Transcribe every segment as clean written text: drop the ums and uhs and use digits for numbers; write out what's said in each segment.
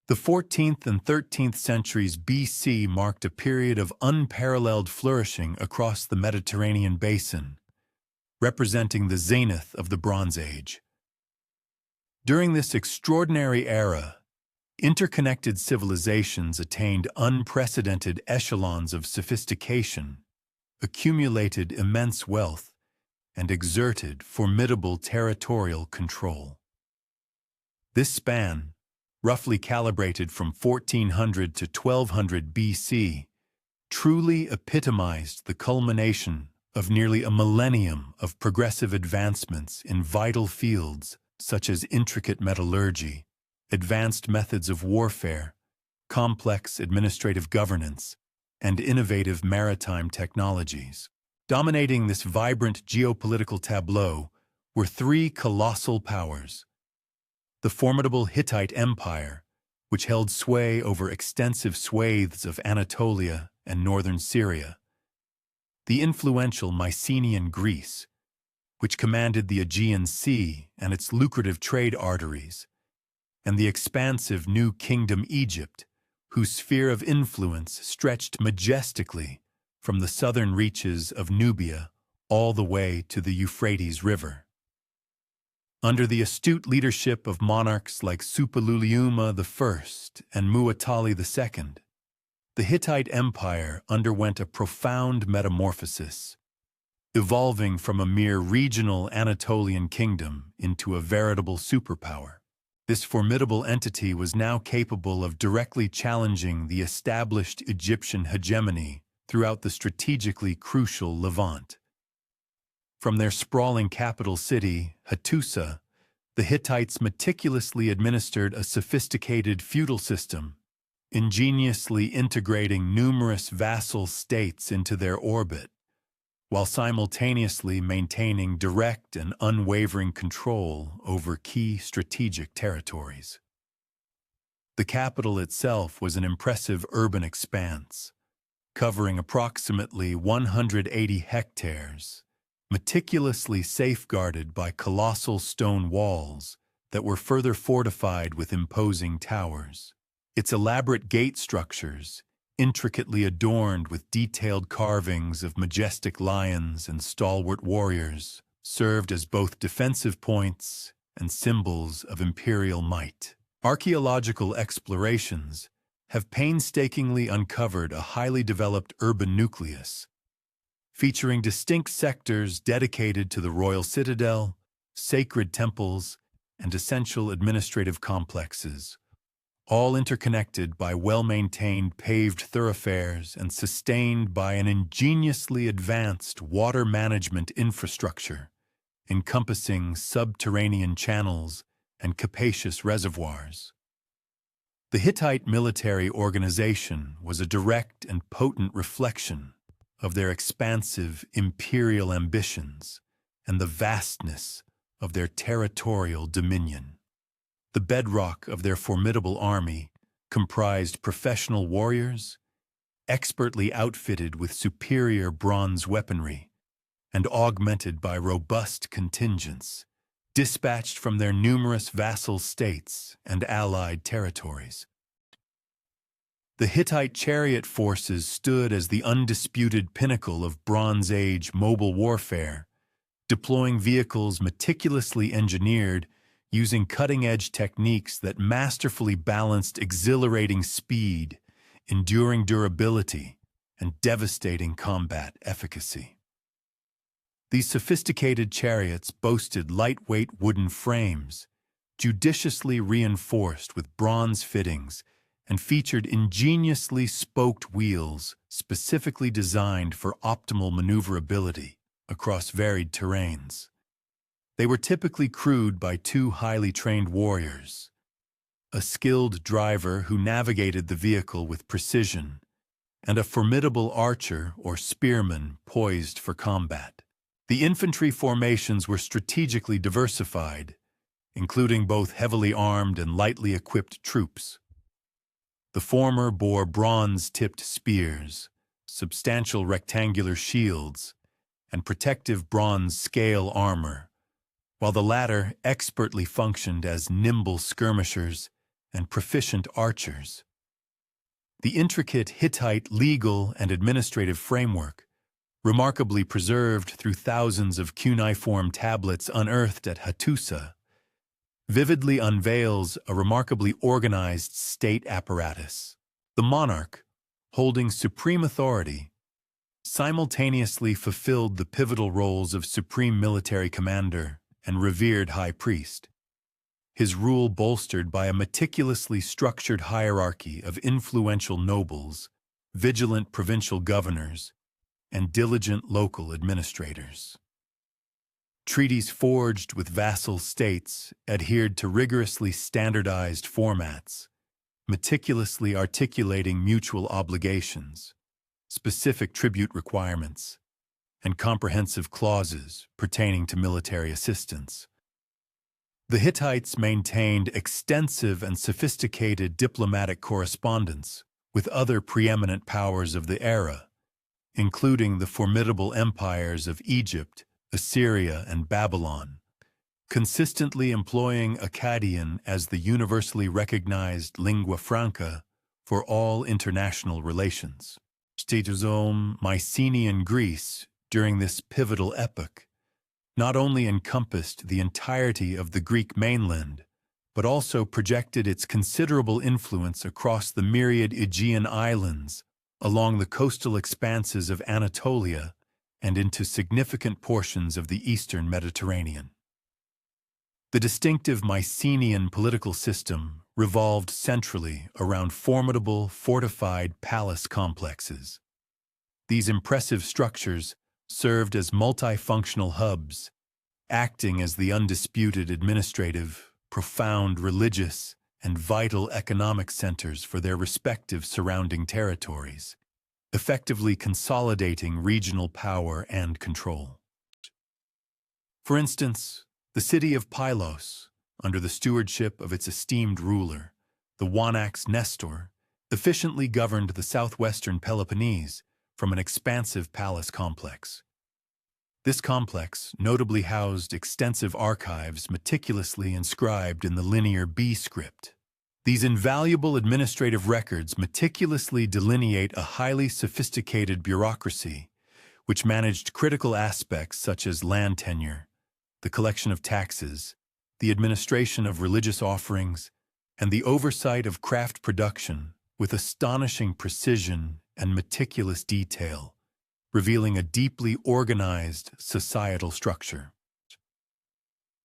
The 14th and 13th centuries BC marked a period of unparalleled flourishing across the Mediterranean basin, representing the zenith of the Bronze Age. During this extraordinary era, interconnected civilizations attained unprecedented echelons of sophistication, accumulated immense wealth, and exerted formidable territorial control. This span, roughly calibrated from 1400 to 1200 BC, truly epitomized the culmination of nearly a millennium of progressive advancements in vital fields such as intricate metallurgy, advanced methods of warfare, complex administrative governance, and innovative maritime technologies. Dominating this vibrant geopolitical tableau were three colossal powers: the formidable Hittite Empire, which held sway over extensive swathes of Anatolia and northern Syria; the influential Mycenaean Greece, which commanded the Aegean Sea and its lucrative trade arteries; and the expansive New Kingdom Egypt, whose sphere of influence stretched majestically from the southern reaches of Nubia all the way to the Euphrates River. Under the astute leadership of monarchs like Suppiluliuma I and Muwatalli II, the Hittite Empire underwent a profound metamorphosis, evolving from a mere regional Anatolian kingdom into a veritable superpower. This formidable entity was now capable of directly challenging the established Egyptian hegemony throughout the strategically crucial Levant. From their sprawling capital city, Hattusa, the Hittites meticulously administered a sophisticated feudal system, ingeniously integrating numerous vassal states into their orbit, while simultaneously maintaining direct and unwavering control over key strategic territories. The capital itself was an impressive urban expanse, covering approximately 180 hectares, meticulously safeguarded by colossal stone walls that were further fortified with imposing towers. Its elaborate gate structures, intricately adorned with detailed carvings of majestic lions and stalwart warriors, served as both defensive points and symbols of imperial might. Archaeological explorations have painstakingly uncovered a highly developed urban nucleus, featuring distinct sectors dedicated to the royal citadel, sacred temples, and essential administrative complexes, all interconnected by well-maintained paved thoroughfares and sustained by an ingeniously advanced water management infrastructure, encompassing subterranean channels and capacious reservoirs. The Hittite military organization was a direct and potent reflection of their expansive imperial ambitions and the vastness of their territorial dominion. The bedrock of their formidable army comprised professional warriors, expertly outfitted with superior bronze weaponry, and augmented by robust contingents, dispatched from their numerous vassal states and allied territories. The Hittite chariot forces stood as the undisputed pinnacle of Bronze Age mobile warfare, deploying vehicles meticulously engineered using cutting-edge techniques that masterfully balanced exhilarating speed, enduring durability, and devastating combat efficacy. These sophisticated chariots boasted lightweight wooden frames, judiciously reinforced with bronze fittings, and featured ingeniously spoked wheels specifically designed for optimal maneuverability across varied terrains. They were typically crewed by two highly trained warriors, a skilled driver who navigated the vehicle with precision, and a formidable archer or spearman poised for combat. The infantry formations were strategically diversified, including both heavily armed and lightly equipped troops. The former bore bronze-tipped spears, substantial rectangular shields, and protective bronze scale armor, while the latter expertly functioned as nimble skirmishers, and proficient archers. The intricate Hittite legal and administrative framework, remarkably preserved through thousands of cuneiform tablets unearthed at Hattusa, vividly unveils a remarkably organized state apparatus. The monarch, holding supreme authority, simultaneously fulfilled the pivotal roles of supreme military commander and revered high priest, his rule bolstered by a meticulously structured hierarchy of influential nobles, vigilant provincial governors, and diligent local administrators. Treaties forged with vassal states adhered to rigorously standardized formats, meticulously articulating mutual obligations, specific tribute requirements, and comprehensive clauses pertaining to military assistance. The Hittites maintained extensive and sophisticated diplomatic correspondence with other preeminent powers of the era, including the formidable empires of Egypt, Assyria, and Babylon, consistently employing Akkadian as the universally recognized lingua franca for all international relations. Mycenaean Greece, during this pivotal epoch, not only encompassed the entirety of the Greek mainland, but also projected its considerable influence across the myriad Aegean islands, along the coastal expanses of Anatolia, and into significant portions of the eastern Mediterranean. The distinctive Mycenaean political system revolved centrally around formidable, fortified palace complexes. These impressive structures served as multifunctional hubs, acting as the undisputed administrative, profound religious, and vital economic centers for their respective surrounding territories, effectively consolidating regional power and control. For instance, the city of Pylos, under the stewardship of its esteemed ruler, the Wanax Nestor, efficiently governed the southwestern Peloponnese from an expansive palace complex. This complex notably housed extensive archives meticulously inscribed in the linear B script. These invaluable administrative records meticulously delineate a highly sophisticated bureaucracy, which managed critical aspects such as land tenure, the collection of taxes, the administration of religious offerings, and the oversight of craft production with astonishing precision and meticulous detail, revealing a deeply organized societal structure.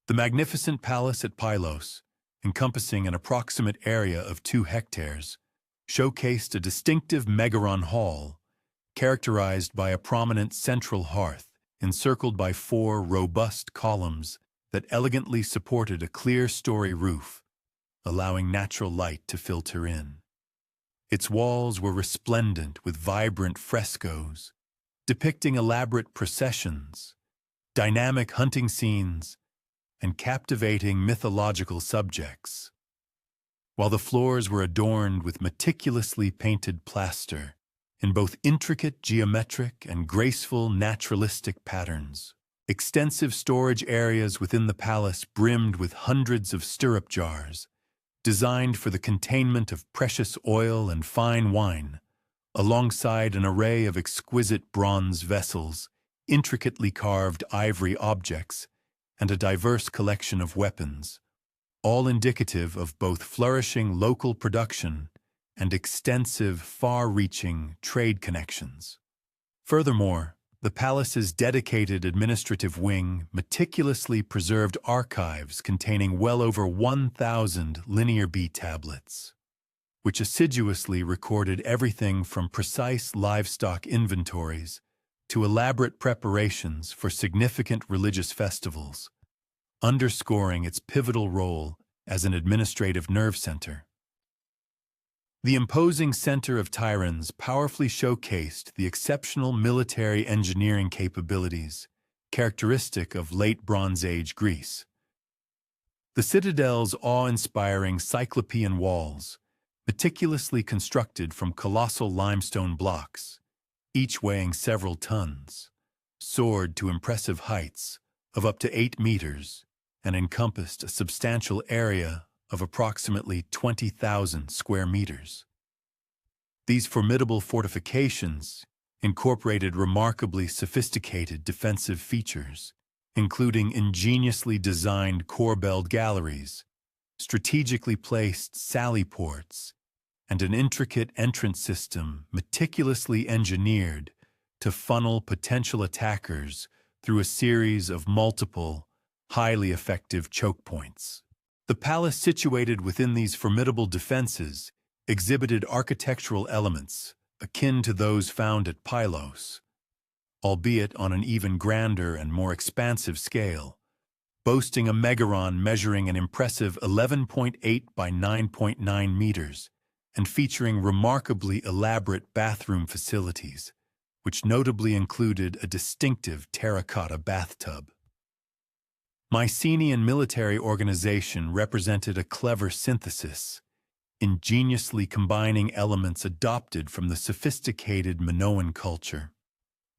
The magnificent palace at Pylos, encompassing an approximate area of 2 hectares, showcased a distinctive megaron hall, characterized by a prominent central hearth encircled by 4 robust columns that elegantly supported a clear-story roof, allowing natural light to filter in. Its walls were resplendent with vibrant frescoes, depicting elaborate processions, dynamic hunting scenes, and captivating mythological subjects, while the floors were adorned with meticulously painted plaster in both intricate geometric and graceful naturalistic patterns. Extensive storage areas within the palace brimmed with hundreds of stirrup jars, designed for the containment of precious oil and fine wine, alongside an array of exquisite bronze vessels, intricately carved ivory objects, and a diverse collection of weapons, all indicative of both flourishing local production and extensive, far-reaching trade connections. Furthermore, the palace's dedicated administrative wing meticulously preserved archives containing well over 1,000 linear B tablets, which assiduously recorded everything from precise livestock inventories to elaborate preparations for significant religious festivals, underscoring its pivotal role as an administrative nerve center. The imposing center of Tiryns powerfully showcased the exceptional military engineering capabilities characteristic of late Bronze Age Greece. The citadel's awe-inspiring cyclopean walls, meticulously constructed from colossal limestone blocks, each weighing several tons, soared to impressive heights of up to 8 meters and encompassed a substantial area of approximately 20,000 square meters. These formidable fortifications incorporated remarkably sophisticated defensive features, including ingeniously designed corbelled galleries, strategically placed sally ports, and an intricate entrance system meticulously engineered to funnel potential attackers through a series of multiple, highly effective choke points. The palace situated within these formidable defenses exhibited architectural elements akin to those found at Pylos, albeit on an even grander and more expansive scale, boasting a megaron measuring an impressive 11.8 by 9.9 meters and featuring remarkably elaborate bathroom facilities, which notably included a distinctive terracotta bathtub. Mycenaean military organization represented a clever synthesis, ingeniously combining elements adopted from the sophisticated Minoan culture,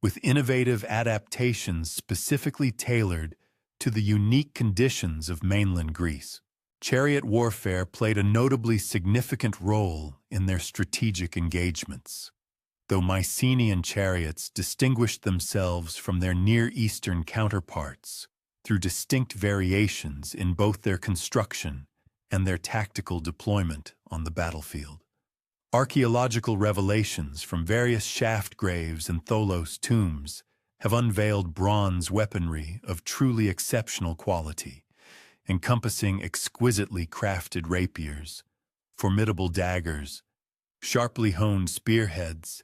with innovative adaptations specifically tailored to the unique conditions of mainland Greece. Chariot warfare played a notably significant role in their strategic engagements, though Mycenaean chariots distinguished themselves from their Near Eastern counterparts through distinct variations in both their construction and their tactical deployment on the battlefield. Archaeological revelations from various shaft graves and tholos tombs have unveiled bronze weaponry of truly exceptional quality, encompassing exquisitely crafted rapiers, formidable daggers, sharply honed spearheads,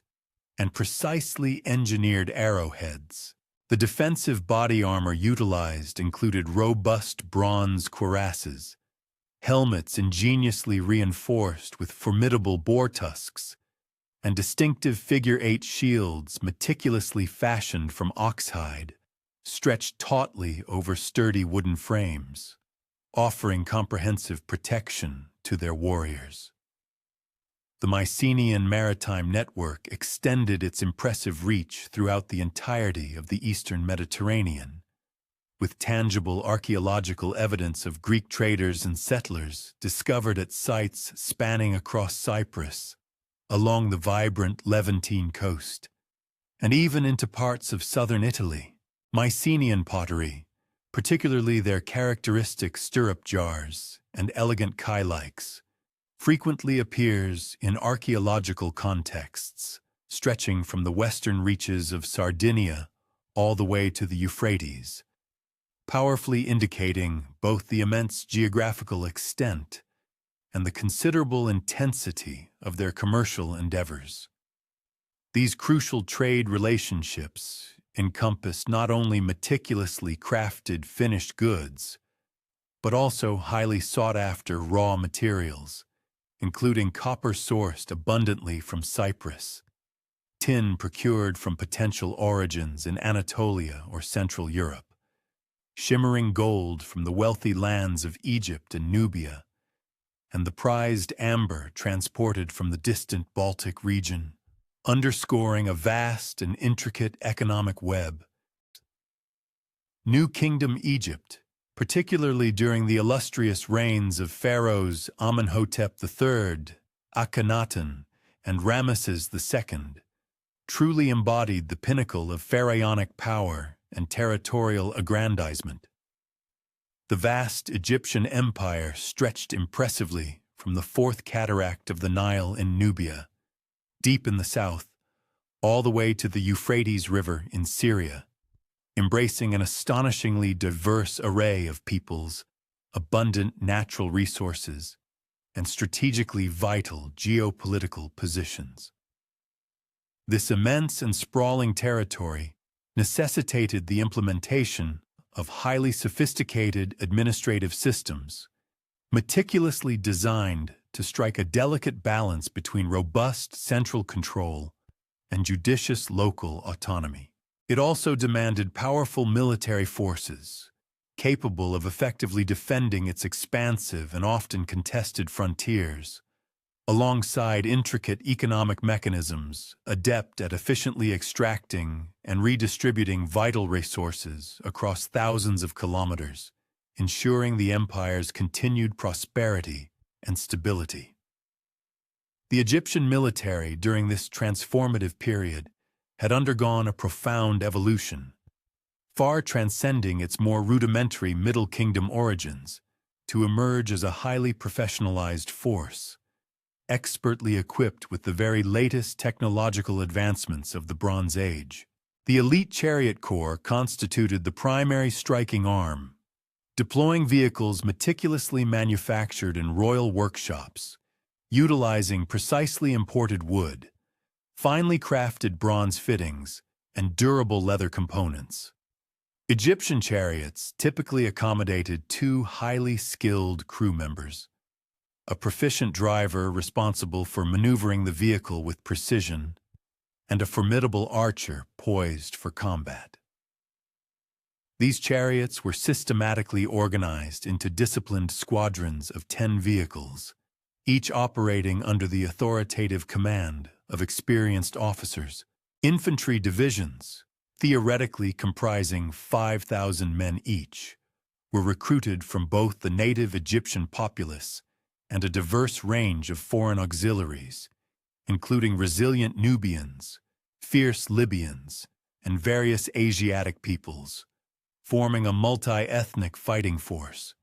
and precisely engineered arrowheads. The defensive body armor utilized included robust bronze cuirasses, helmets ingeniously reinforced with formidable boar tusks, and distinctive figure-8 shields meticulously fashioned from oxhide, stretched tautly over sturdy wooden frames, offering comprehensive protection to their warriors. The Mycenaean maritime network extended its impressive reach throughout the entirety of the eastern Mediterranean, with tangible archaeological evidence of Greek traders and settlers discovered at sites spanning across Cyprus, along the vibrant Levantine coast, and even into parts of southern Italy. Mycenaean pottery, particularly their characteristic stirrup jars and elegant kyllikes, frequently appears in archaeological contexts, stretching from the western reaches of Sardinia all the way to the Euphrates, powerfully indicating both the immense geographical extent and the considerable intensity of their commercial endeavors. These crucial trade relationships encompass not only meticulously crafted finished goods, but also highly sought-after raw materials, including copper sourced abundantly from Cyprus, tin procured from potential origins in Anatolia or Central Europe, shimmering gold from the wealthy lands of Egypt and Nubia, and the prized amber transported from the distant Baltic region, underscoring a vast and intricate economic web. New Kingdom Egypt, particularly during the illustrious reigns of pharaohs Amenhotep III, Akhenaten, and Ramesses II, truly embodied the pinnacle of pharaonic power and territorial aggrandizement. The vast Egyptian empire stretched impressively from the fourth cataract of the Nile in Nubia, deep in the south, all the way to the Euphrates River in Syria, embracing an astonishingly diverse array of peoples, abundant natural resources, and strategically vital geopolitical positions. This immense and sprawling territory necessitated the implementation of highly sophisticated administrative systems, meticulously designed to strike a delicate balance between robust central control and judicious local autonomy. It also demanded powerful military forces, capable of effectively defending its expansive and often contested frontiers, alongside intricate economic mechanisms adept at efficiently extracting and redistributing vital resources across thousands of kilometers ensuring the empire's continued prosperity and stability. The Egyptian military during this transformative period had undergone a profound evolution, far transcending its more rudimentary Middle Kingdom origins, to emerge as a highly professionalized force, expertly equipped with the very latest technological advancements of the Bronze Age. The elite chariot corps constituted the primary striking arm, deploying vehicles meticulously manufactured in royal workshops, utilizing precisely imported wood, finely crafted bronze fittings, and durable leather components. Egyptian chariots typically accommodated two highly skilled crew members: a proficient driver responsible for maneuvering the vehicle with precision, and a formidable archer poised for combat. These chariots were systematically organized into disciplined squadrons of 10 vehicles, each operating under the authoritative command of experienced officers. Infantry divisions, theoretically comprising 5,000 men each, were recruited from both the native Egyptian populace and a diverse range of foreign auxiliaries, including resilient Nubians, fierce Libyans, and various Asiatic peoples, forming a multi-ethnic fighting force.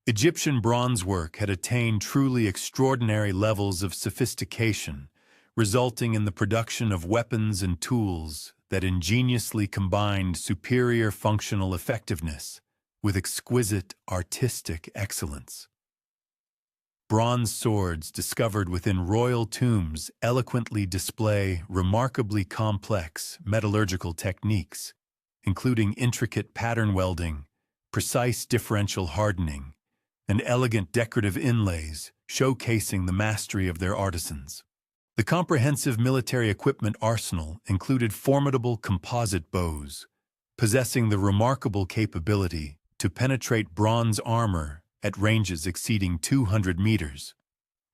Egyptian bronze work had attained truly extraordinary levels of sophistication, resulting in the production of weapons and tools that ingeniously combined superior functional effectiveness with exquisite artistic excellence. Bronze swords discovered within royal tombs eloquently display remarkably complex metallurgical techniques, including intricate pattern welding, precise differential hardening, and elegant decorative inlays showcasing the mastery of their artisans. The comprehensive military equipment arsenal included formidable composite bows, possessing the remarkable capability to penetrate bronze armor at ranges exceeding 200 meters,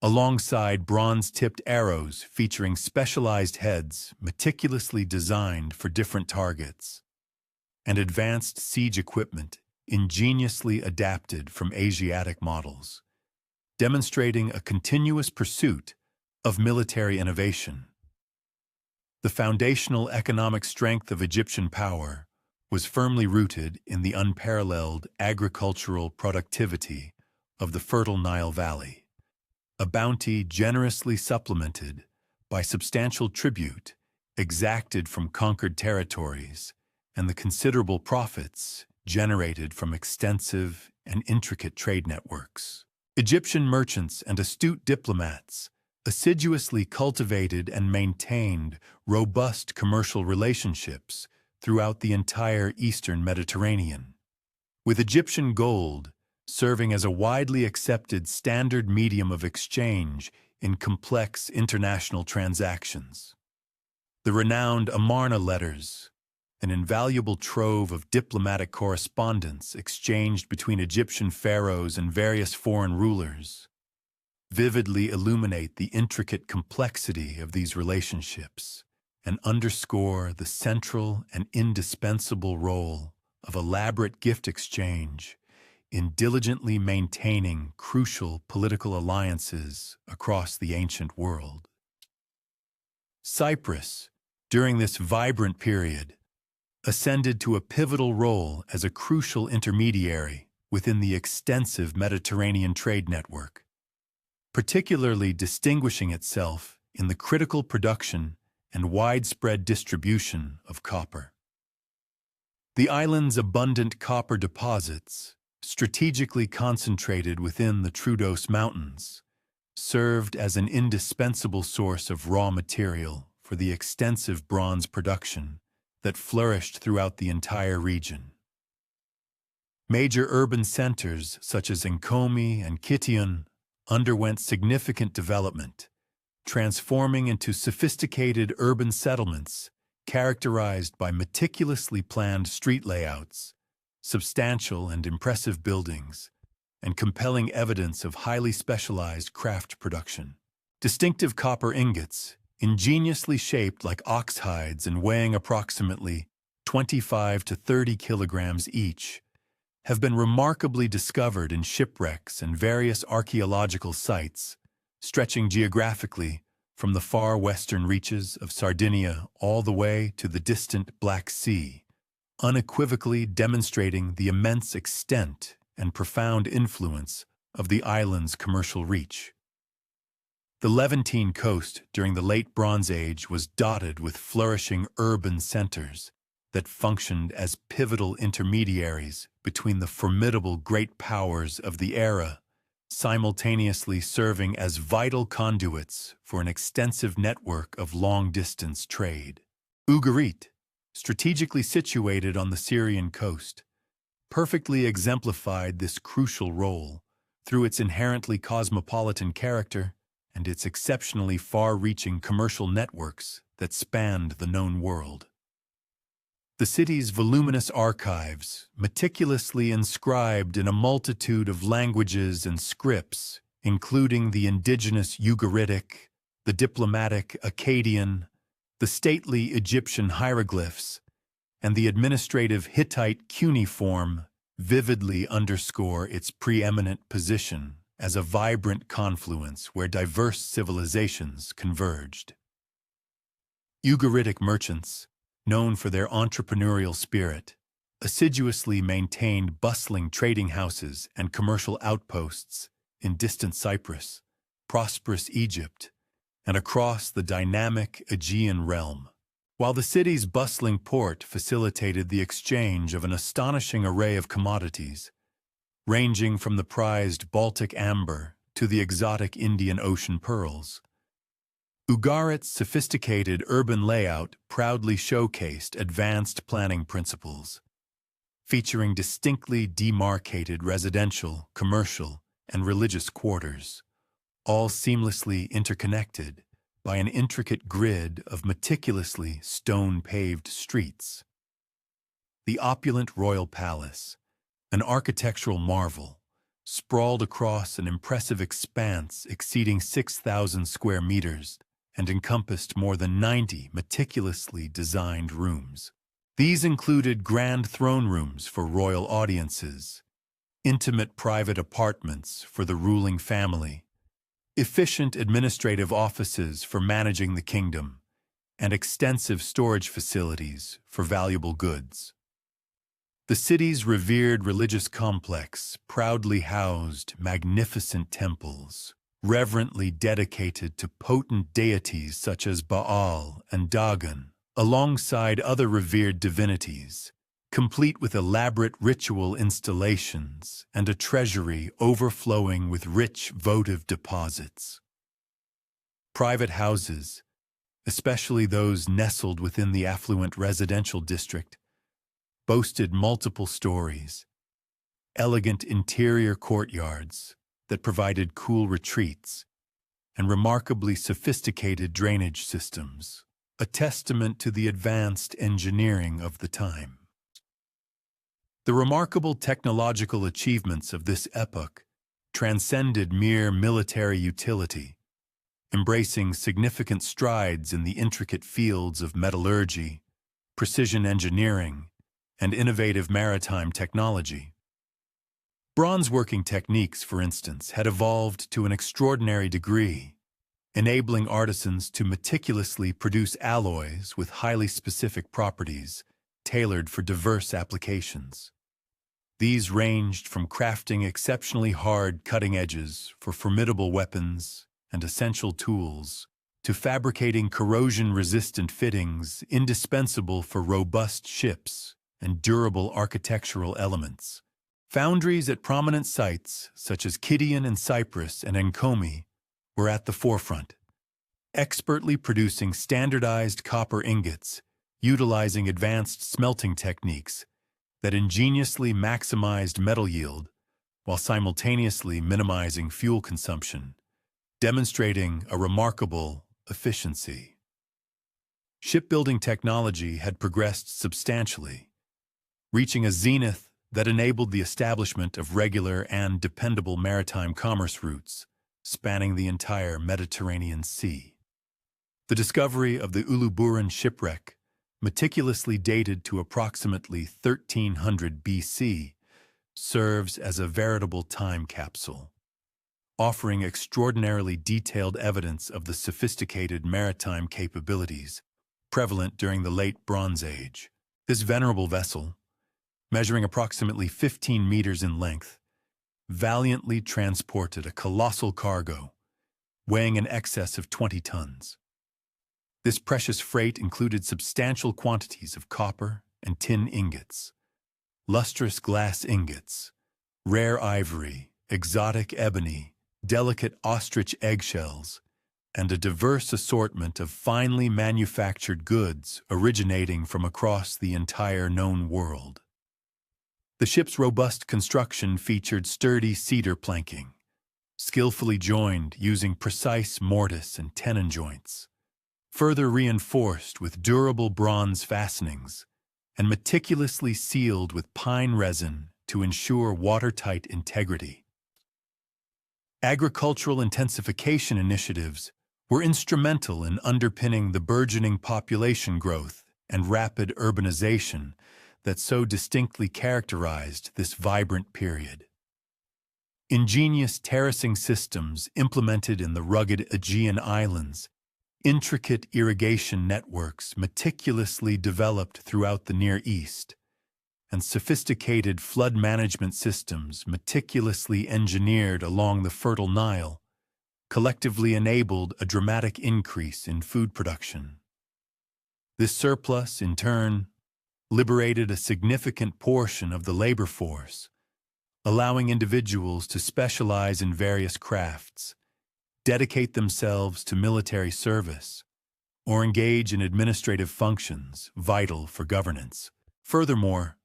alongside bronze-tipped arrows featuring specialized heads meticulously designed for different targets, and advanced siege equipment ingeniously adapted from Asiatic models, demonstrating a continuous pursuit of military innovation. The foundational economic strength of Egyptian power was firmly rooted in the unparalleled agricultural productivity of the fertile Nile Valley, a bounty generously supplemented by substantial tribute exacted from conquered territories and the considerable profits generated from extensive and intricate trade networks. Egyptian merchants and astute diplomats assiduously cultivated and maintained robust commercial relationships throughout the entire Eastern Mediterranean, with Egyptian gold serving as a widely accepted standard medium of exchange in complex international transactions. The renowned Amarna letters, an invaluable trove of diplomatic correspondence exchanged between Egyptian pharaohs and various foreign rulers, vividly illuminate the intricate complexity of these relationships and underscore the central and indispensable role of elaborate gift exchange in diligently maintaining crucial political alliances across the ancient world. Cyprus, during this vibrant period, ascended to a pivotal role as a crucial intermediary within the extensive Mediterranean trade network, particularly distinguishing itself in the critical production and widespread distribution of copper. The island's abundant copper deposits, strategically concentrated within the Troodos Mountains, served as an indispensable source of raw material for the extensive bronze production that flourished throughout the entire region. Major urban centers such as Enkomi and Kition underwent significant development, transforming into sophisticated urban settlements characterized by meticulously planned street layouts, substantial and impressive buildings, and compelling evidence of highly specialized craft production. Distinctive copper ingots, ingeniously shaped like ox hides and weighing approximately 25 to 30 kilograms each, have been remarkably discovered in shipwrecks and various archaeological sites, stretching geographically from the far western reaches of Sardinia all the way to the distant Black Sea, unequivocally demonstrating the immense extent and profound influence of the island's commercial reach. The Levantine coast during the Late Bronze Age was dotted with flourishing urban centers that functioned as pivotal intermediaries between the formidable great powers of the era, simultaneously serving as vital conduits for an extensive network of long-distance trade. Ugarit, strategically situated on the Syrian coast, perfectly exemplified this crucial role through its inherently cosmopolitan character and its exceptionally far-reaching commercial networks that spanned the known world. The city's voluminous archives, meticulously inscribed in a multitude of languages and scripts, including the indigenous Ugaritic, the diplomatic Akkadian, the stately Egyptian hieroglyphs, and the administrative Hittite cuneiform, vividly underscore its preeminent position as a vibrant confluence where diverse civilizations converged. Ugaritic merchants, known for their entrepreneurial spirit, assiduously maintained bustling trading houses and commercial outposts in distant Cyprus, prosperous Egypt, and across the dynamic Aegean realm, while the city's bustling port facilitated the exchange of an astonishing array of commodities, ranging from the prized Baltic amber to the exotic Indian Ocean pearls. Ugarit's sophisticated urban layout proudly showcased advanced planning principles, featuring distinctly demarcated residential, commercial, and religious quarters, all seamlessly interconnected by an intricate grid of meticulously stone-paved streets. The opulent royal palace, an architectural marvel, sprawled across an impressive expanse exceeding 6,000 square meters and encompassed more than 90 meticulously designed rooms. These included grand throne rooms for royal audiences, intimate private apartments for the ruling family, efficient administrative offices for managing the kingdom, and extensive storage facilities for valuable goods. The city's revered religious complex proudly housed magnificent temples, reverently dedicated to potent deities such as Baal and Dagon, alongside other revered divinities, complete with elaborate ritual installations and a treasury overflowing with rich votive deposits. Private houses, especially those nestled within the affluent residential district, boasted multiple stories, elegant interior courtyards that provided cool retreats, and remarkably sophisticated drainage systems, a testament to the advanced engineering of the time. The remarkable technological achievements of this epoch transcended mere military utility, embracing significant strides in the intricate fields of metallurgy, precision engineering, and innovative maritime technology. Bronze-working techniques, for instance, had evolved to an extraordinary degree, enabling artisans to meticulously produce alloys with highly specific properties tailored for diverse applications. These ranged from crafting exceptionally hard cutting edges for formidable weapons and essential tools to fabricating corrosion-resistant fittings indispensable for robust ships and durable architectural elements. Foundries at prominent sites, such as Kidian in Cyprus and Encomi, were at the forefront, expertly producing standardized copper ingots, utilizing advanced smelting techniques that ingeniously maximized metal yield while simultaneously minimizing fuel consumption, demonstrating a remarkable efficiency. Shipbuilding technology had progressed substantially, reaching a zenith that enabled the establishment of regular and dependable maritime commerce routes spanning the entire Mediterranean Sea. The discovery of the Uluburun shipwreck, meticulously dated to approximately 1300 BC, serves as a veritable time capsule, offering extraordinarily detailed evidence of the sophisticated maritime capabilities prevalent during the Late Bronze Age. This venerable vessel, measuring approximately 15 meters in length, valiantly transported a colossal cargo, weighing in excess of 20 tons. This precious freight included substantial quantities of copper and tin ingots, lustrous glass ingots, rare ivory, exotic ebony, delicate ostrich eggshells, and a diverse assortment of finely manufactured goods originating from across the entire known world. The ship's robust construction featured sturdy cedar planking, skillfully joined using precise mortise and tenon joints, further reinforced with durable bronze fastenings, and meticulously sealed with pine resin to ensure watertight integrity. Agricultural intensification initiatives were instrumental in underpinning the burgeoning population growth and rapid urbanization that so distinctly characterized this vibrant period. Ingenious terracing systems implemented in the rugged Aegean islands, intricate irrigation networks meticulously developed throughout the Near East, and sophisticated flood management systems meticulously engineered along the fertile Nile collectively enabled a dramatic increase in food production. This surplus, in turn, liberated a significant portion of the labor force, allowing individuals to specialize in various crafts, dedicate themselves to military service, or engage in administrative functions vital for governance. Furthermore,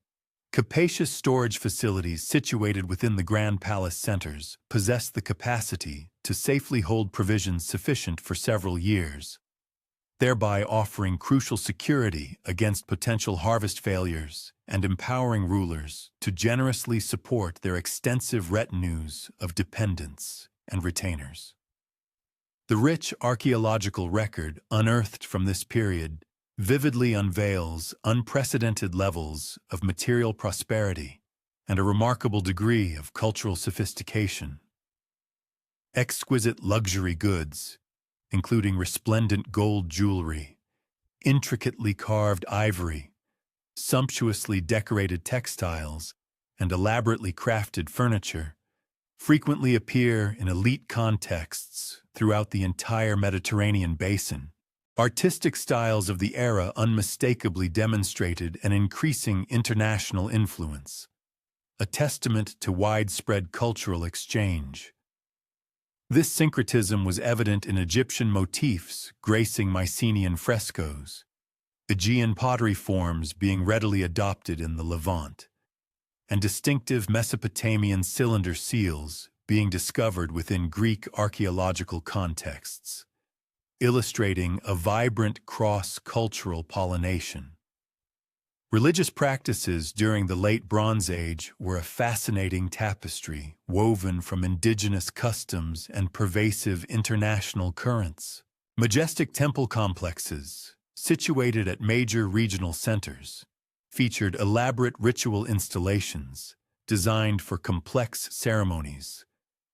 capacious storage facilities situated within the Grand Palace centers possessed the capacity to safely hold provisions sufficient for several years, thereby offering crucial security against potential harvest failures and empowering rulers to generously support their extensive retinues of dependents and retainers. The rich archaeological record unearthed from this period vividly unveils unprecedented levels of material prosperity and a remarkable degree of cultural sophistication. Exquisite luxury goods, including resplendent gold jewelry, intricately carved ivory, sumptuously decorated textiles, and elaborately crafted furniture, frequently appear in elite contexts throughout the entire Mediterranean basin. Artistic styles of the era unmistakably demonstrated an increasing international influence, a testament to widespread cultural exchange. This syncretism was evident in Egyptian motifs gracing Mycenaean frescoes, Aegean pottery forms being readily adopted in the Levant, and distinctive Mesopotamian cylinder seals being discovered within Greek archaeological contexts, illustrating a vibrant cross-cultural pollination. Religious practices during the Late Bronze Age were a fascinating tapestry woven from indigenous customs and pervasive international currents. Majestic temple complexes, situated at major regional centers, featured elaborate ritual installations designed for complex ceremonies,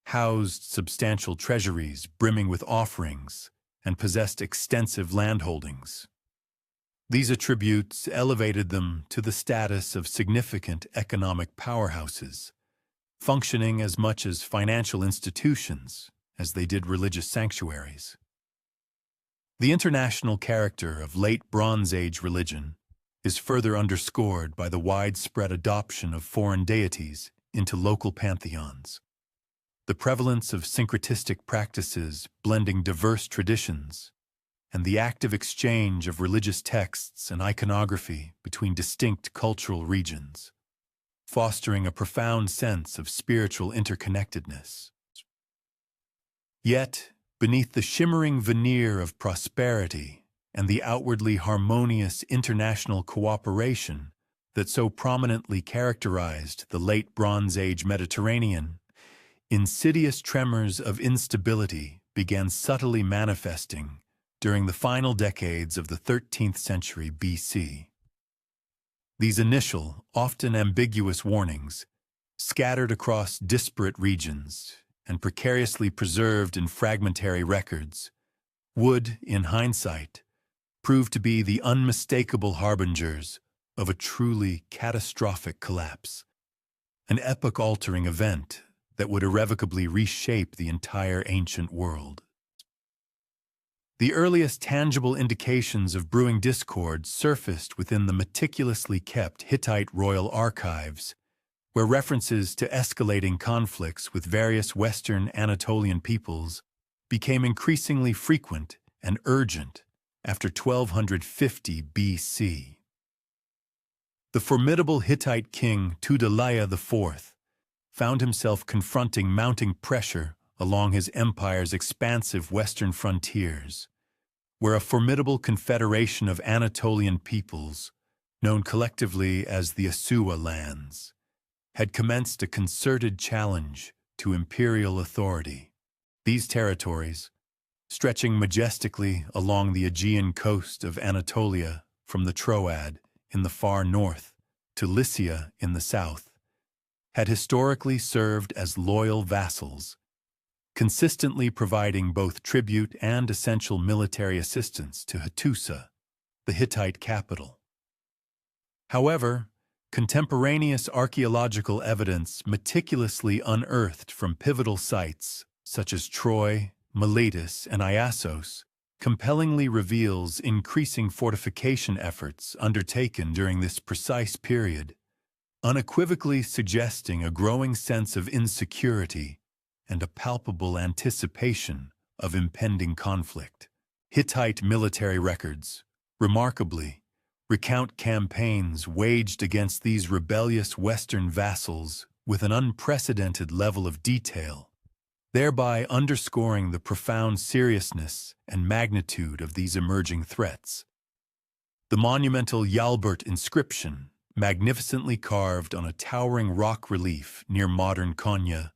housed substantial treasuries brimming with offerings, and possessed extensive landholdings. These attributes elevated them to the status of significant economic powerhouses, functioning as much as financial institutions as they did religious sanctuaries. The international character of Late Bronze Age religion is further underscored by the widespread adoption of foreign deities into local pantheons. The prevalence of syncretistic practices blending diverse traditions, and the active exchange of religious texts and iconography between distinct cultural regions, fostering a profound sense of spiritual interconnectedness. Yet, beneath the shimmering veneer of prosperity and the outwardly harmonious international cooperation that so prominently characterized the Late Bronze Age Mediterranean, insidious tremors of instability began subtly manifesting during the final decades of the 13th century BC. These initial, often ambiguous warnings scattered across disparate regions and precariously preserved in fragmentary records, would, in hindsight, prove to be the unmistakable harbingers of a truly catastrophic collapse, an epoch-altering event that would irrevocably reshape the entire ancient world. The earliest tangible indications of brewing discord surfaced within the meticulously kept Hittite royal archives, where references to escalating conflicts with various Western Anatolian peoples became increasingly frequent and urgent after 1250 BC. The formidable Hittite king Tudhaliya IV found himself confronting mounting pressure along his empire's expansive western frontiers, where a formidable confederation of Anatolian peoples, known collectively as the Asuwa lands, had commenced a concerted challenge to imperial authority. These territories, stretching majestically along the Aegean coast of Anatolia from the Troad in the far north to Lycia in the south, had historically served as loyal vassals, consistently providing both tribute and essential military assistance to Hattusa, the Hittite capital. However, contemporaneous archaeological evidence meticulously unearthed from pivotal sites such as Troy, Miletus, and Iassos compellingly reveals increasing fortification efforts undertaken during this precise period, unequivocally suggesting a growing sense of insecurity and a palpable anticipation of impending conflict. Hittite military records, remarkably, recount campaigns waged against these rebellious Western vassals with an unprecedented level of detail, thereby underscoring the profound seriousness and magnitude of these emerging threats. The monumental Yalbert inscription, magnificently carved on a towering rock relief near modern Konya,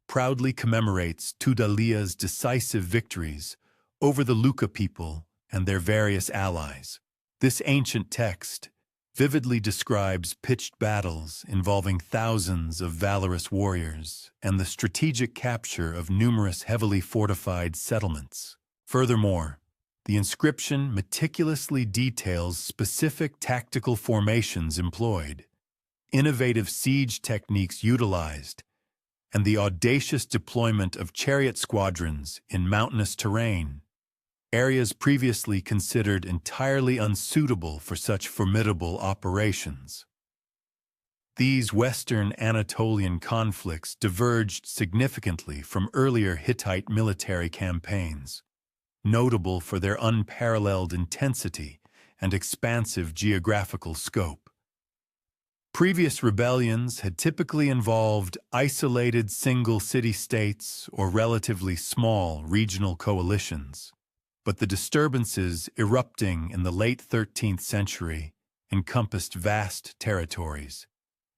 proudly commemorates Tudhaliya's decisive victories over the Luka people and their various allies. This ancient text vividly describes pitched battles involving thousands of valorous warriors and the strategic capture of numerous heavily fortified settlements. Furthermore, the inscription meticulously details specific tactical formations employed, innovative siege techniques utilized, and the audacious deployment of chariot squadrons in mountainous terrain, areas previously considered entirely unsuitable for such formidable operations. These Western Anatolian conflicts diverged significantly from earlier Hittite military campaigns, notable for their unparalleled intensity and expansive geographical scope. Previous rebellions had typically involved isolated single city-states or relatively small regional coalitions, but the disturbances erupting in the late 13th century encompassed vast territories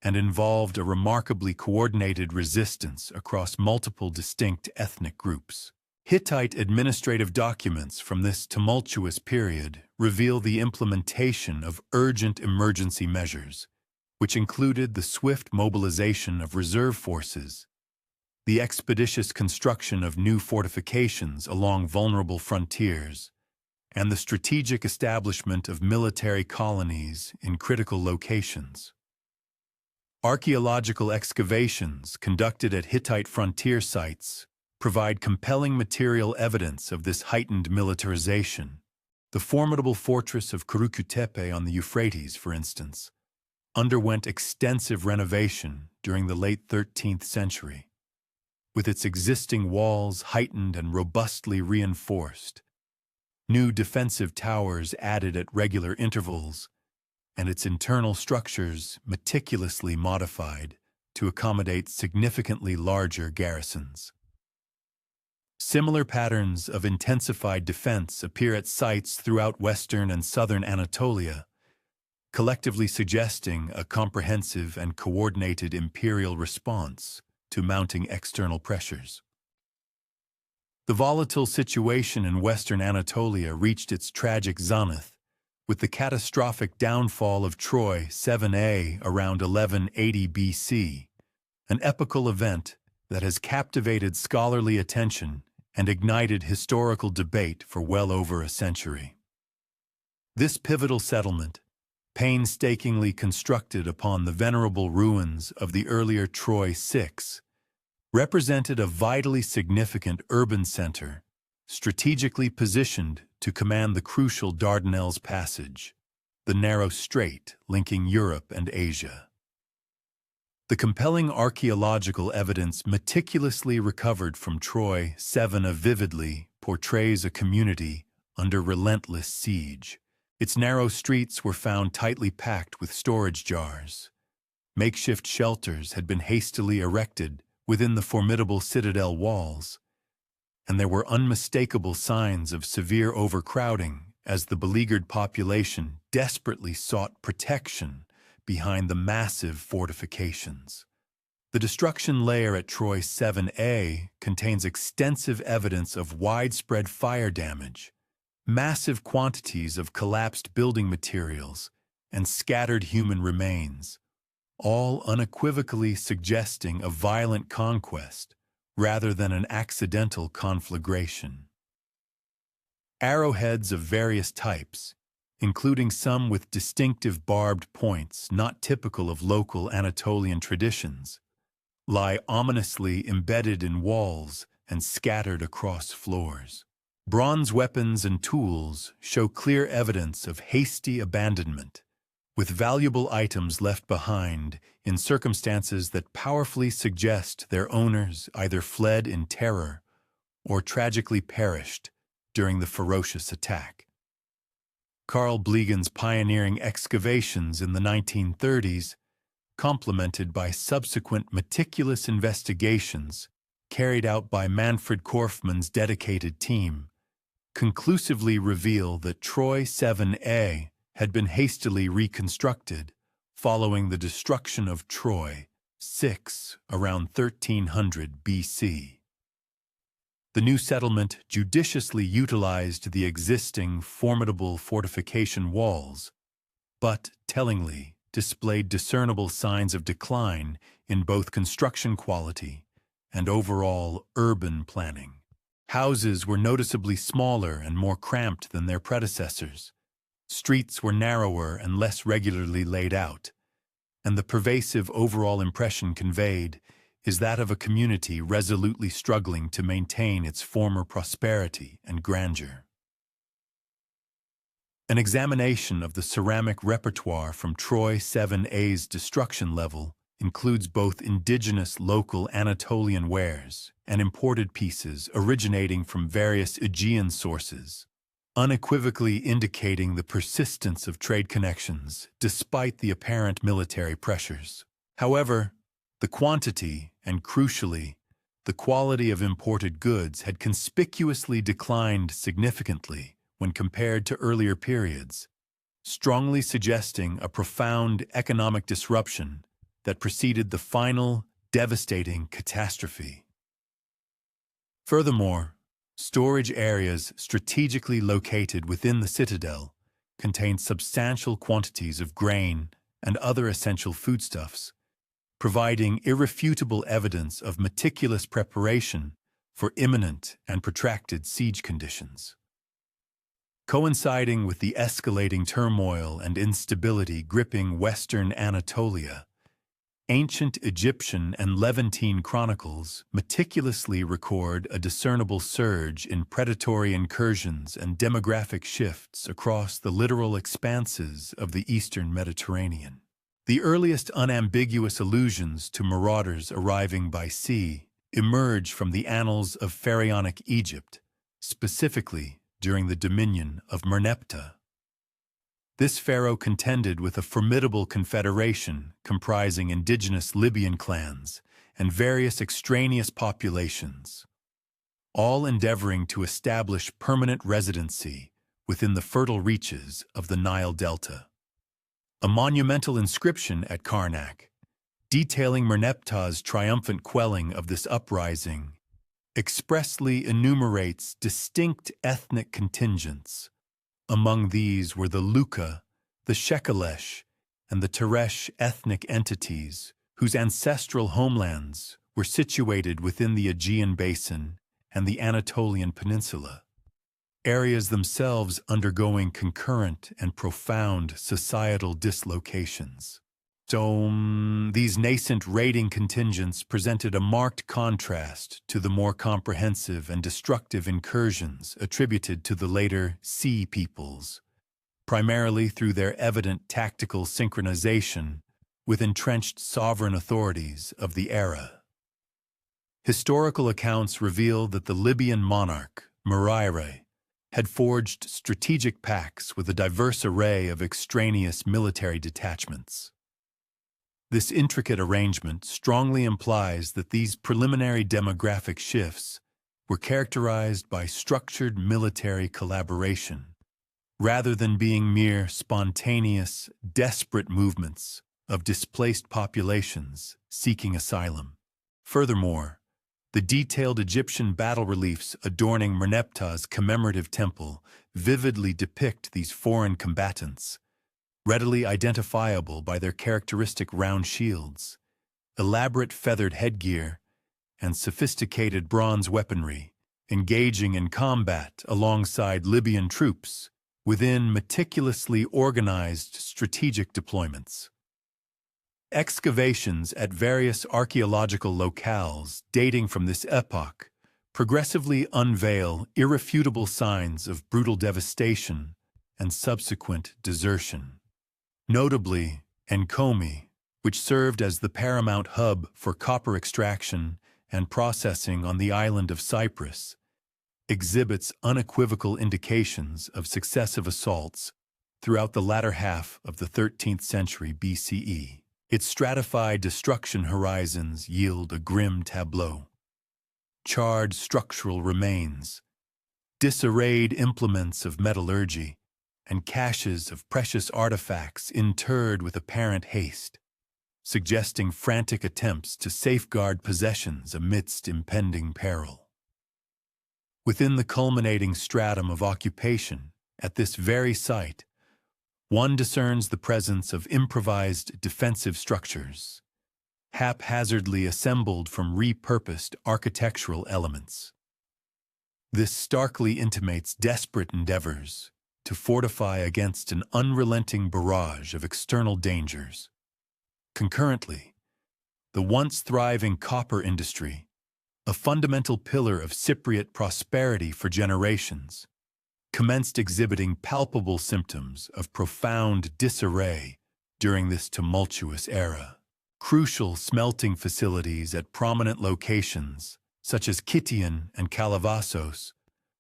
and involved a remarkably coordinated resistance across multiple distinct ethnic groups. Hittite administrative documents from this tumultuous period reveal the implementation of urgent emergency measures, which included the swift mobilization of reserve forces, the expeditious construction of new fortifications along vulnerable frontiers, and the strategic establishment of military colonies in critical locations. Archaeological excavations conducted at Hittite frontier sites provide compelling material evidence of this heightened militarization. The formidable fortress of Kurukutepe on the Euphrates, for instance, underwent extensive renovation during the late 13th century, with its existing walls heightened and robustly reinforced, new defensive towers added at regular intervals, and its internal structures meticulously modified to accommodate significantly larger garrisons. Similar patterns of intensified defense appear at sites throughout western and southern Anatolia, collectively suggesting a comprehensive and coordinated imperial response to mounting external pressures. The volatile situation in western Anatolia reached its tragic zenith with the catastrophic downfall of Troy 7a around 1180 BC, an epical event that has captivated scholarly attention and ignited historical debate for well over a century. This pivotal settlement, painstakingly constructed upon the venerable ruins of the earlier Troy 6, represented a vitally significant urban center, strategically positioned to command the crucial Dardanelles Passage, the narrow strait linking Europe and Asia. The compelling archaeological evidence meticulously recovered from Troy 7 vividly portrays a community under relentless siege. Its narrow streets were found tightly packed with storage jars. Makeshift shelters had been hastily erected within the formidable citadel walls, and there were unmistakable signs of severe overcrowding as the beleaguered population desperately sought protection behind the massive fortifications. The destruction layer at Troy 7A contains extensive evidence of widespread fire damage, massive quantities of collapsed building materials, and scattered human remains, all unequivocally suggesting a violent conquest rather than an accidental conflagration. Arrowheads of various types, including some with distinctive barbed points not typical of local Anatolian traditions, lie ominously embedded in walls and scattered across floors. Bronze weapons and tools show clear evidence of hasty abandonment, with valuable items left behind in circumstances that powerfully suggest their owners either fled in terror or tragically perished during the ferocious attack. Carl Blegan's pioneering excavations in the 1930s, complemented by subsequent meticulous investigations carried out by Manfred Korfmann's dedicated team, conclusively reveal that Troy 7A had been hastily reconstructed following the destruction of Troy 6 around 1300 BC. The new settlement judiciously utilized the existing formidable fortification walls, but, tellingly, displayed discernible signs of decline in both construction quality and overall urban planning. Houses were noticeably smaller and more cramped than their predecessors. Streets were narrower and less regularly laid out, and the pervasive overall impression conveyed is that of a community resolutely struggling to maintain its former prosperity and grandeur. An examination of the ceramic repertoire from Troy 7A's destruction level includes both indigenous local Anatolian wares and imported pieces originating from various Aegean sources, unequivocally indicating the persistence of trade connections despite the apparent military pressures. However, the quantity and, crucially, the quality of imported goods had conspicuously declined significantly when compared to earlier periods, strongly suggesting a profound economic disruption that preceded the final, devastating catastrophe. Furthermore, storage areas strategically located within the citadel contained substantial quantities of grain and other essential foodstuffs, providing irrefutable evidence of meticulous preparation for imminent and protracted siege conditions. Coinciding with the escalating turmoil and instability gripping Western Anatolia, ancient Egyptian and Levantine chronicles meticulously record a discernible surge in predatory incursions and demographic shifts across the littoral expanses of the eastern Mediterranean. The earliest unambiguous allusions to marauders arriving by sea emerge from the annals of pharaonic Egypt, specifically during the dominion of Merneptah. This pharaoh contended with a formidable confederation comprising indigenous Libyan clans and various extraneous populations, all endeavoring to establish permanent residency within the fertile reaches of the Nile Delta. A monumental inscription at Karnak, detailing Merneptah's triumphant quelling of this uprising, expressly enumerates distinct ethnic contingents. Among these were the Luka, the Shekelesh, and the Teresh ethnic entities whose ancestral homelands were situated within the Aegean Basin and the Anatolian Peninsula, areas themselves undergoing concurrent and profound societal dislocations. These nascent raiding contingents presented a marked contrast to the more comprehensive and destructive incursions attributed to the later Sea peoples, primarily through their evident tactical synchronization with entrenched sovereign authorities of the era. Historical accounts reveal that the Libyan monarch, Muraire, had forged strategic pacts with a diverse array of extraneous military detachments. This intricate arrangement strongly implies that these preliminary demographic shifts were characterized by structured military collaboration, rather than being mere spontaneous, desperate movements of displaced populations seeking asylum. Furthermore, the detailed Egyptian battle reliefs adorning Merneptah's commemorative temple vividly depict these foreign combatants, readily identifiable by their characteristic round shields, elaborate feathered headgear, and sophisticated bronze weaponry, engaging in combat alongside Libyan troops within meticulously organized strategic deployments. Excavations at various archaeological locales dating from this epoch progressively unveil irrefutable signs of brutal devastation and subsequent desertion. Notably, Nkomi, which served as the paramount hub for copper extraction and processing on the island of Cyprus, exhibits unequivocal indications of successive assaults throughout the latter half of the 13th century BCE. Its stratified destruction horizons yield a grim tableau. Charred structural remains, disarrayed implements of metallurgy, and caches of precious artifacts interred with apparent haste, suggesting frantic attempts to safeguard possessions amidst impending peril. Within the culminating stratum of occupation, at this very site, one discerns the presence of improvised defensive structures, haphazardly assembled from repurposed architectural elements. This starkly intimates desperate endeavors to fortify against an unrelenting barrage of external dangers. Concurrently, the once thriving copper industry, a fundamental pillar of Cypriot prosperity for generations, commenced exhibiting palpable symptoms of profound disarray during this tumultuous era. Crucial smelting facilities at prominent locations, such as Kition and Kalavassos,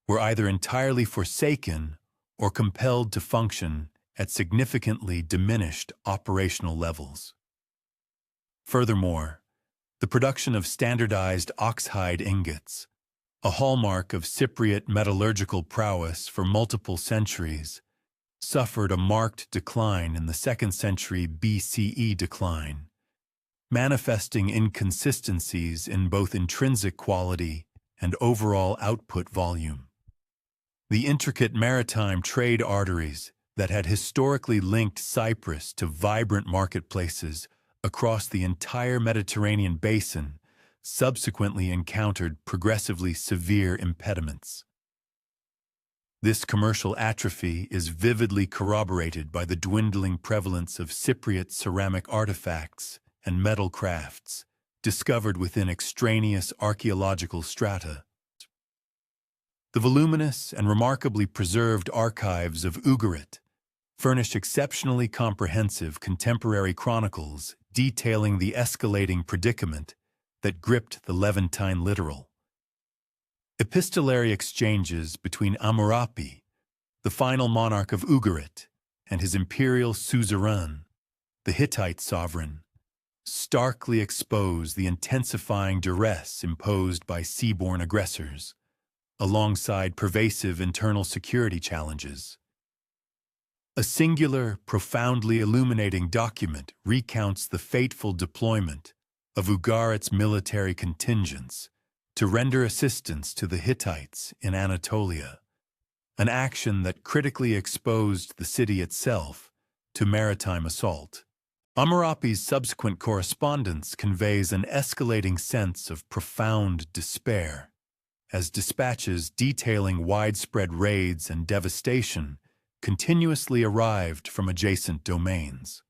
were either entirely forsaken or compelled to function at significantly diminished operational levels. Furthermore, the production of standardized oxhide ingots, a hallmark of Cypriot metallurgical prowess for multiple centuries, suffered a marked decline in the 2nd century BCE decline, manifesting inconsistencies in both intrinsic quality and overall output volume. The intricate maritime trade arteries that had historically linked Cyprus to vibrant marketplaces across the entire Mediterranean basin subsequently encountered progressively severe impediments. This commercial atrophy is vividly corroborated by the dwindling prevalence of Cypriot ceramic artifacts and metal crafts discovered within extraneous archaeological strata. The voluminous and remarkably preserved archives of Ugarit furnish exceptionally comprehensive contemporary chronicles detailing the escalating predicament that gripped the Levantine littoral. Epistolary exchanges between Hammurapi, the final monarch of Ugarit, and his imperial suzerain, the Hittite sovereign, starkly expose the intensifying duress imposed by seaborne aggressors, alongside pervasive internal security challenges. A singular, profoundly illuminating document recounts the fateful deployment of Ugarit's military contingents to render assistance to the Hittites in Anatolia, an action that critically exposed the city itself to maritime assault. Hammurapi's subsequent correspondence conveys an escalating sense of profound despair, as dispatches detailing widespread raids and devastation continuously arrived from adjacent domains.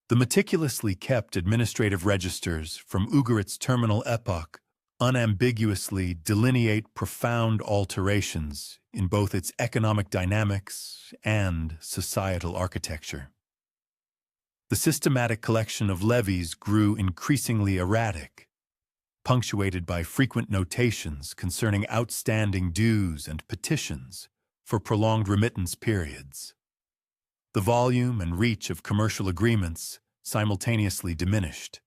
The meticulously kept administrative registers from Ugarit's terminal epoch unambiguously delineate profound alterations in both its economic dynamics and societal architecture. The systematic collection of levies grew increasingly erratic, punctuated by frequent notations concerning outstanding dues and petitions for prolonged remittance periods. The volume and reach of commercial agreements simultaneously diminished,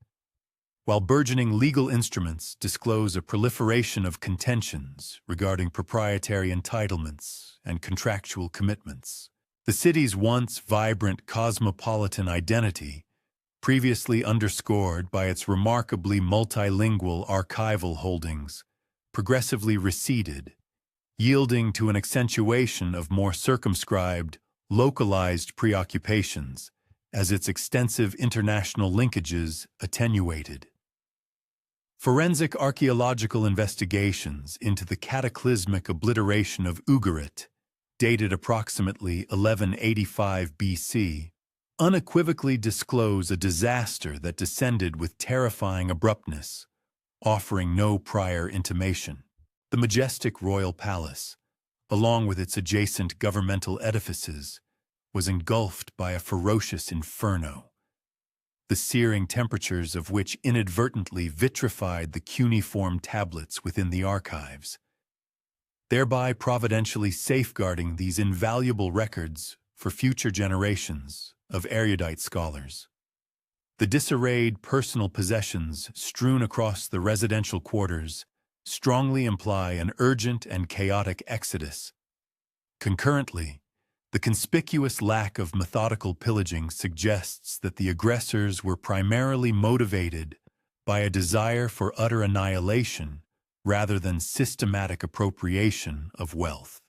while burgeoning legal instruments disclose a proliferation of contentions regarding proprietary entitlements and contractual commitments. The city's once vibrant cosmopolitan identity, previously underscored by its remarkably multilingual archival holdings, progressively receded, yielding to an accentuation of more circumscribed, localized preoccupations as its extensive international linkages attenuated. Forensic archaeological investigations into the cataclysmic obliteration of Ugarit, dated approximately 1185 BC, unequivocally disclose a disaster that descended with terrifying abruptness, offering no prior intimation. The majestic royal palace, along with its adjacent governmental edifices, was engulfed by a ferocious inferno, the searing temperatures of which inadvertently vitrified the cuneiform tablets within the archives, thereby providentially safeguarding these invaluable records for future generations of erudite scholars. The disarrayed personal possessions strewn across the residential quarters strongly imply an urgent and chaotic exodus. Concurrently, the conspicuous lack of methodical pillaging suggests that the aggressors were primarily motivated by a desire for utter annihilation rather than systematic appropriation of wealth.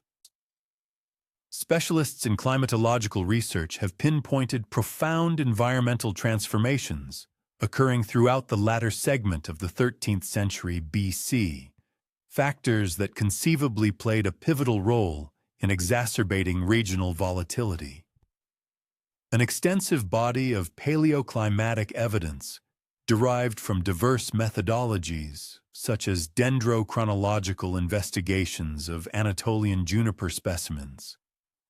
Specialists in climatological research have pinpointed profound environmental transformations occurring throughout the latter segment of the 13th century BC, factors that conceivably played a pivotal role in exacerbating regional volatility. An extensive body of paleoclimatic evidence derived from diverse methodologies, such as dendrochronological investigations of Anatolian juniper specimens,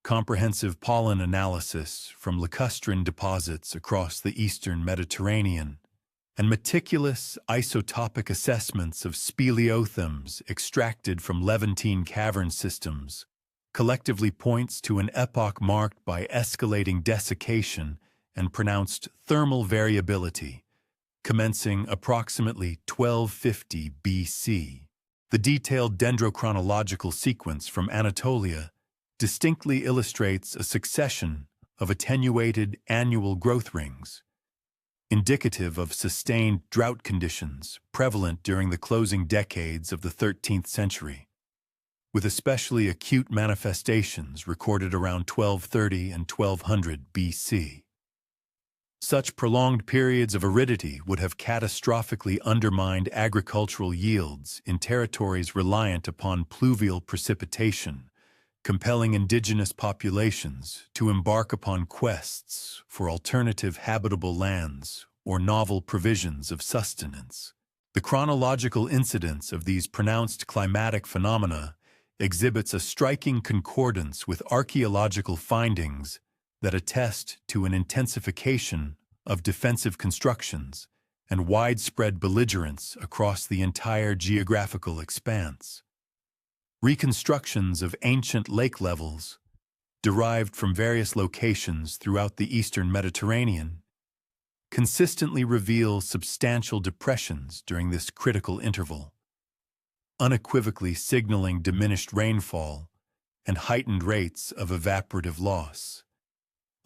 comprehensive pollen analysis from lacustrine deposits across the eastern Mediterranean, and meticulous isotopic assessments of speleothems extracted from Levantine cavern systems collectively points to an epoch marked by escalating desiccation and pronounced thermal variability, commencing approximately 1250 BC. The detailed dendrochronological sequence from Anatolia distinctly illustrates a succession of attenuated annual growth rings, indicative of sustained drought conditions prevalent during the closing decades of the 13th century, with especially acute manifestations recorded around 1230 and 1200 BC. Such prolonged periods of aridity would have catastrophically undermined agricultural yields in territories reliant upon pluvial precipitation, compelling indigenous populations to embark upon quests for alternative habitable lands or novel provisions of sustenance. The chronological incidence of these pronounced climatic phenomena exhibits a striking concordance with archaeological findings that attest to an intensification of defensive constructions and widespread belligerence across the entire geographical expanse. Reconstructions of ancient lake levels, derived from various locations throughout the eastern Mediterranean, consistently reveal substantial depressions during this critical interval, unequivocally signaling diminished rainfall and heightened rates of evaporative loss.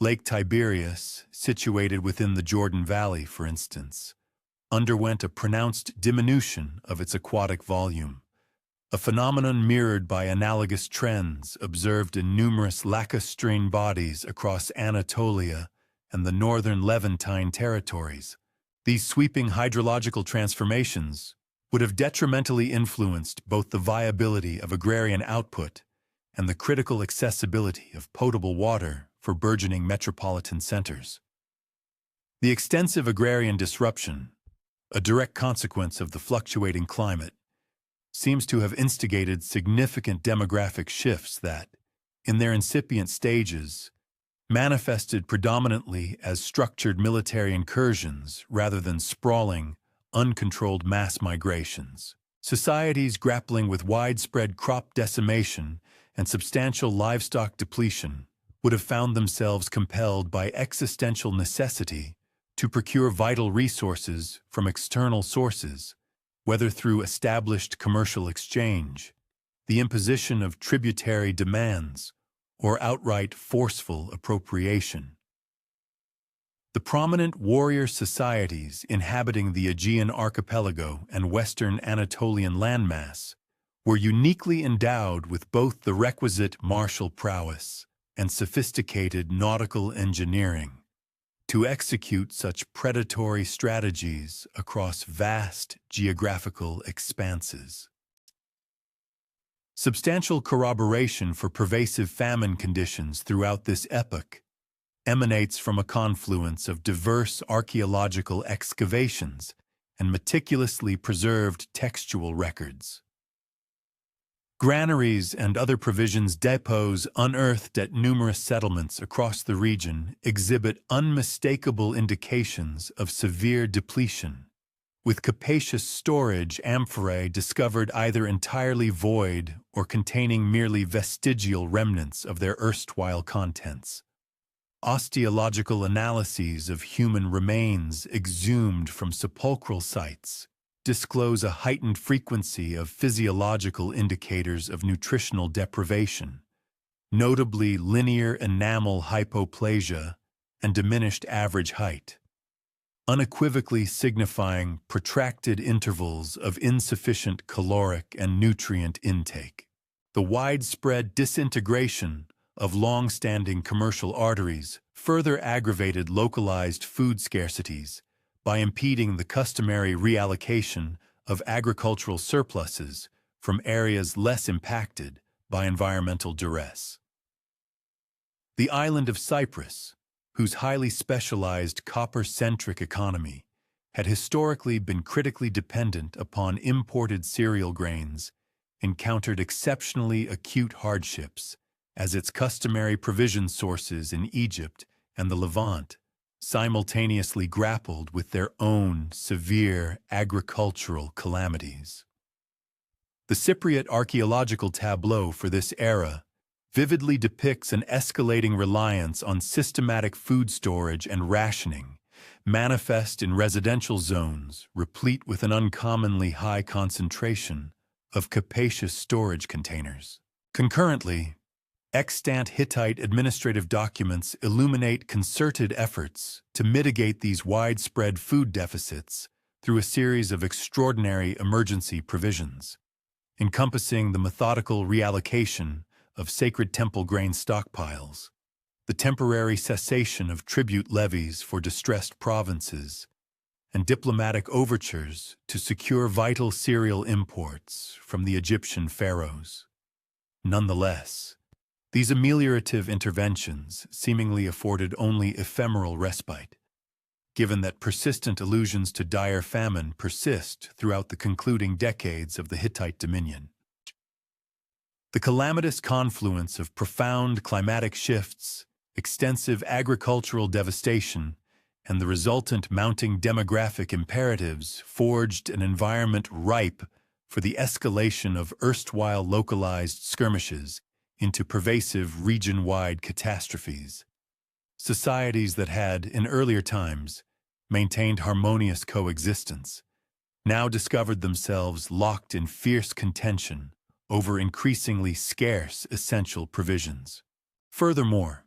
Lake Tiberias, situated within the Jordan Valley, for instance, underwent a pronounced diminution of its aquatic volume, a phenomenon mirrored by analogous trends observed in numerous lacustrine bodies across Anatolia and the northern Levantine territories. These sweeping hydrological transformations would have detrimentally influenced both the viability of agrarian output and the critical accessibility of potable water for burgeoning metropolitan centers. The extensive agrarian disruption, a direct consequence of the fluctuating climate, seems to have instigated significant demographic shifts that, in their incipient stages, manifested predominantly as structured military incursions rather than sprawling, uncontrolled mass migrations. Societies grappling with widespread crop decimation and substantial livestock depletion would have found themselves compelled by existential necessity to procure vital resources from external sources, whether through established commercial exchange, the imposition of tributary demands, or outright forceful appropriation. The prominent warrior societies inhabiting the Aegean archipelago and western Anatolian landmass were uniquely endowed with both the requisite martial prowess and sophisticated nautical engineering to execute such predatory strategies across vast geographical expanses. Substantial corroboration for pervasive famine conditions throughout this epoch emanates from a confluence of diverse archaeological excavations and meticulously preserved textual records. Granaries and other provisions depots unearthed at numerous settlements across the region exhibit unmistakable indications of severe depletion, with capacious storage amphorae discovered either entirely void or containing merely vestigial remnants of their erstwhile contents. Osteological analyses of human remains exhumed from sepulchral sites disclose a heightened frequency of physiological indicators of nutritional deprivation, notably linear enamel hypoplasia and diminished average height, unequivocally signifying protracted intervals of insufficient caloric and nutrient intake. The widespread disintegration of long-standing commercial arteries further aggravated localized food scarcities by impeding the customary reallocation of agricultural surpluses from areas less impacted by environmental duress. The island of Cyprus, whose highly specialized copper-centric economy had historically been critically dependent upon imported cereal grains, encountered exceptionally acute hardships as its customary provision sources in Egypt and the Levant simultaneously grappled with their own severe agricultural calamities. The Cypriot archaeological tableau for this era vividly depicts an escalating reliance on systematic food storage and rationing, manifest in residential zones replete with an uncommonly high concentration of capacious storage containers. Concurrently, extant Hittite administrative documents illuminate concerted efforts to mitigate these widespread food deficits through a series of extraordinary emergency provisions, encompassing the methodical reallocation of sacred temple grain stockpiles, the temporary cessation of tribute levies for distressed provinces, and diplomatic overtures to secure vital cereal imports from the Egyptian pharaohs. Nonetheless, these ameliorative interventions seemingly afforded only ephemeral respite, given that persistent allusions to dire famine persist throughout the concluding decades of the Hittite dominion. The calamitous confluence of profound climatic shifts, extensive agricultural devastation, and the resultant mounting demographic imperatives forged an environment ripe for the escalation of erstwhile localized skirmishes into pervasive region-wide catastrophes. Societies that had, in earlier times, maintained harmonious coexistence now discovered themselves locked in fierce contention over increasingly scarce essential provisions. Furthermore,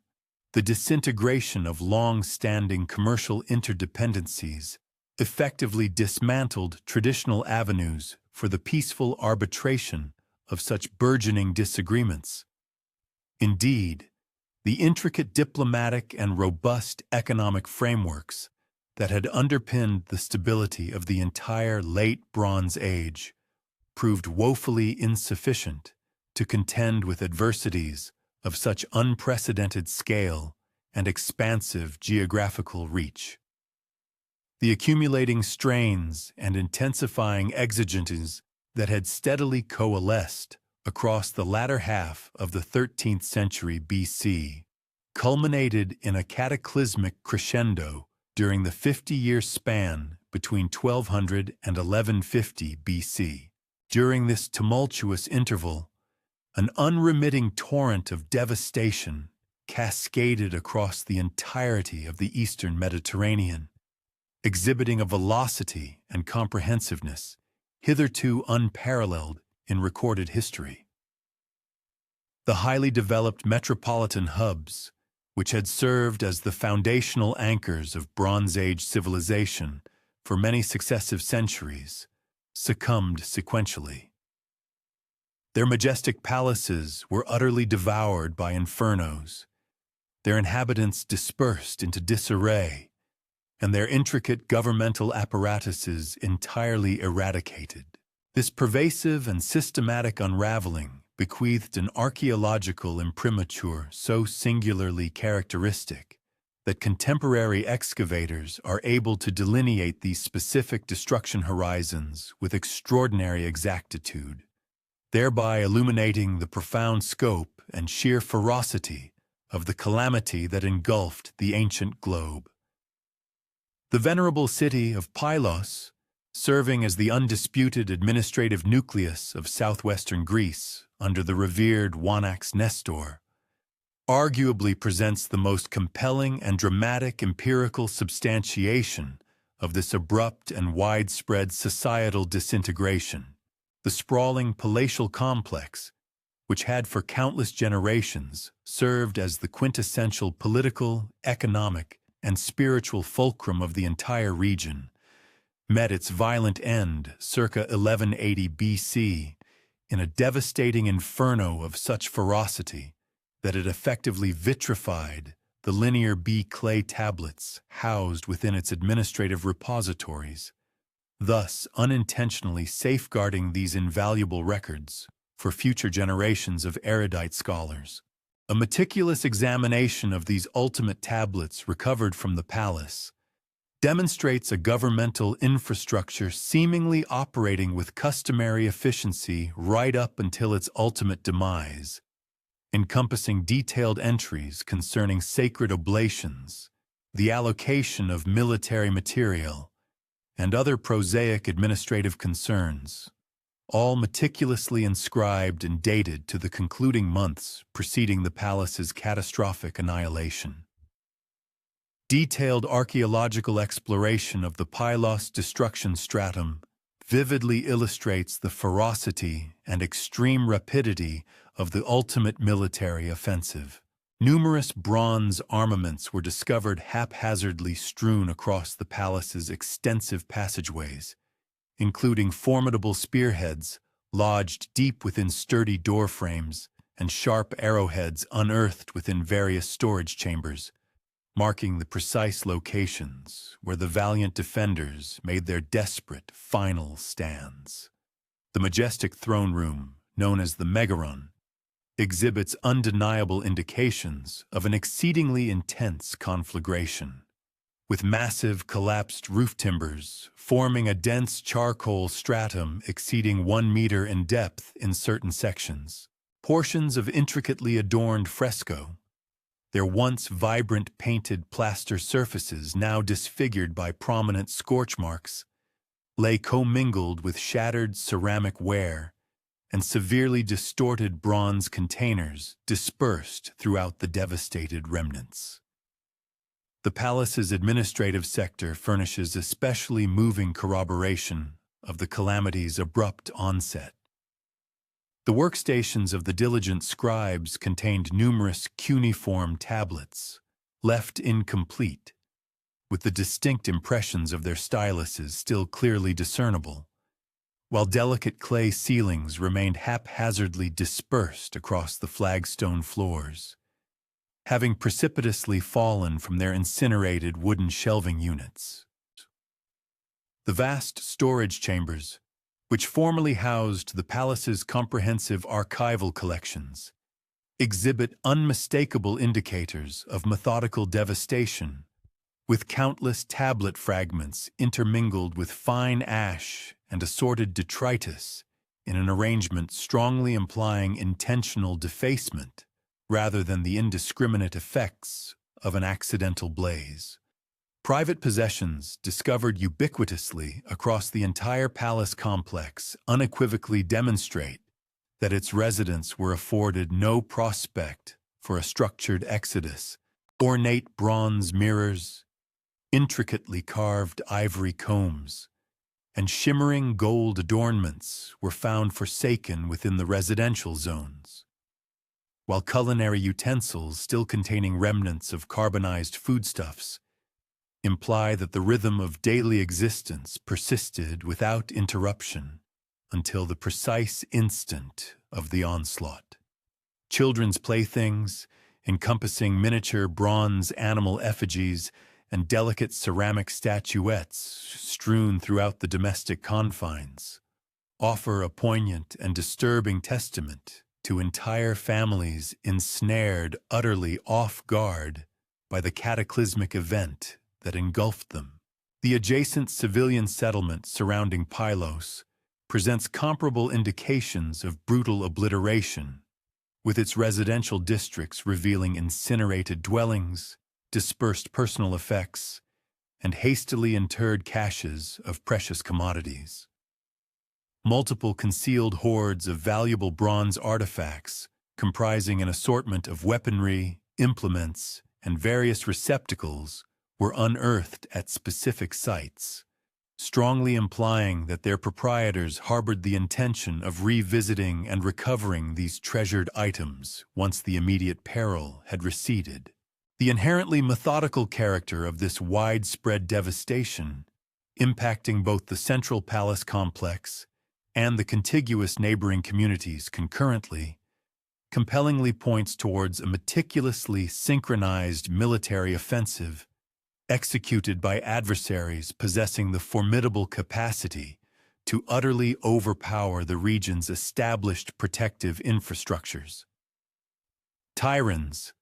the disintegration of long-standing commercial interdependencies effectively dismantled traditional avenues for the peaceful arbitration of such burgeoning disagreements. Indeed, The intricate diplomatic and robust economic frameworks that had underpinned the stability of the entire Late Bronze Age proved woefully insufficient to contend with adversities of such unprecedented scale and expansive geographical reach. The accumulating strains and intensifying exigencies that had steadily coalesced across the latter half of the 13th century BC culminated in a cataclysmic crescendo during the 50-year span between 1200 and 1150 BC. During this tumultuous interval, an unremitting torrent of devastation cascaded across the entirety of the eastern Mediterranean, exhibiting a velocity and comprehensiveness hitherto unparalleled in recorded history. The highly developed metropolitan hubs, which had served as the foundational anchors of Bronze Age civilization for many successive centuries, succumbed sequentially. Their majestic palaces were utterly devoured by infernos, their inhabitants dispersed into disarray, and their intricate governmental apparatuses entirely eradicated. This pervasive and systematic unraveling bequeathed an archaeological imprimatur so singularly characteristic that contemporary excavators are able to delineate these specific destruction horizons with extraordinary exactitude, thereby illuminating the profound scope and sheer ferocity of the calamity that engulfed the ancient globe. The venerable city of Pylos, serving as the undisputed administrative nucleus of southwestern Greece under the revered Wanax Nestor, arguably presents the most compelling and dramatic empirical substantiation of this abrupt and widespread societal disintegration. The sprawling palatial complex, which had for countless generations served as the quintessential political, economic, and spiritual fulcrum of the entire region, met its violent end circa 1180 BC in a devastating inferno of such ferocity that it effectively vitrified the linear B clay tablets housed within its administrative repositories, thus unintentionally safeguarding these invaluable records for future generations of erudite scholars. A meticulous examination of these ultimate tablets recovered from the palace demonstrates a governmental infrastructure seemingly operating with customary efficiency right up until its ultimate demise, encompassing detailed entries concerning sacred oblations, the allocation of military material, and other prosaic administrative concerns, all meticulously inscribed and dated to the concluding months preceding the palace's catastrophic annihilation. Detailed archaeological exploration of the Pylos destruction stratum vividly illustrates the ferocity and extreme rapidity of the ultimate military offensive. Numerous bronze armaments were discovered haphazardly strewn across the palace's extensive passageways, including formidable spearheads lodged deep within sturdy door frames and sharp arrowheads unearthed within various storage chambers, marking the precise locations where the valiant defenders made their desperate final stands. The majestic throne room, known as the Megaron, exhibits undeniable indications of an exceedingly intense conflagration, with massive collapsed roof timbers forming a dense charcoal stratum exceeding 1 meter in depth in certain sections. Portions of intricately adorned fresco, their once vibrant painted plaster surfaces now disfigured by prominent scorch marks, lay commingled with shattered ceramic ware and severely distorted bronze containers dispersed throughout the devastated remnants. The palace's administrative sector furnishes especially moving corroboration of the calamity's abrupt onset. The workstations of the diligent scribes contained numerous cuneiform tablets, left incomplete, with the distinct impressions of their styluses still clearly discernible, while delicate clay ceilings remained haphazardly dispersed across the flagstone floors. having precipitously fallen from their incinerated wooden shelving units. The vast storage chambers, which formerly housed the palace's comprehensive archival collections, exhibit unmistakable indicators of methodical devastation, with countless tablet fragments intermingled with fine ash and assorted detritus in an arrangement strongly implying intentional defacement rather than the indiscriminate effects of an accidental blaze. Private possessions discovered ubiquitously across the entire palace complex unequivocally demonstrate that its residents were afforded no prospect for a structured exodus. Ornate bronze mirrors, intricately carved ivory combs, and shimmering gold adornments were found forsaken within the residential zones, while culinary utensils still containing remnants of carbonized foodstuffs imply that the rhythm of daily existence persisted without interruption until the precise instant of the onslaught. Children's playthings, encompassing miniature bronze animal effigies and delicate ceramic statuettes strewn throughout the domestic confines, offer a poignant and disturbing testament to entire families ensnared utterly off guard by the cataclysmic event that engulfed them. The adjacent civilian settlement surrounding Pylos presents comparable indications of brutal obliteration, with its residential districts revealing incinerated dwellings, dispersed personal effects, and hastily interred caches of precious commodities. Multiple concealed hoards of valuable bronze artifacts, comprising an assortment of weaponry, implements, and various receptacles, were unearthed at specific sites, strongly implying that their proprietors harbored the intention of revisiting and recovering these treasured items once the immediate peril had receded. The inherently methodical character of this widespread devastation, impacting both the central palace complex and the contiguous neighboring communities concurrently, compellingly points towards a meticulously synchronized military offensive executed by adversaries possessing the formidable capacity to utterly overpower the region's established protective infrastructures. Tyrans,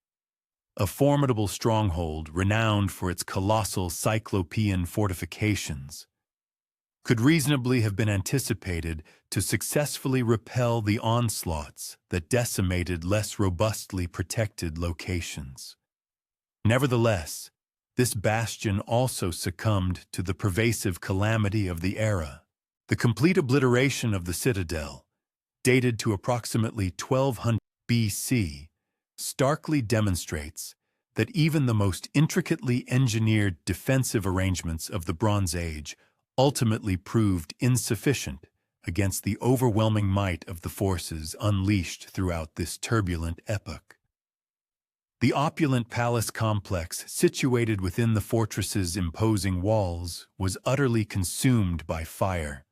a formidable stronghold renowned for its colossal cyclopean fortifications, could reasonably have been anticipated to successfully repel the onslaughts that decimated less robustly protected locations. Nevertheless, this bastion also succumbed to the pervasive calamity of the era. The complete obliteration of the citadel, dated to approximately 1200 BC, starkly demonstrates that even the most intricately engineered defensive arrangements of the Bronze Age ultimately proved insufficient against the overwhelming might of the forces unleashed throughout this turbulent epoch. The opulent palace complex situated within the fortress's imposing walls was utterly consumed by fire,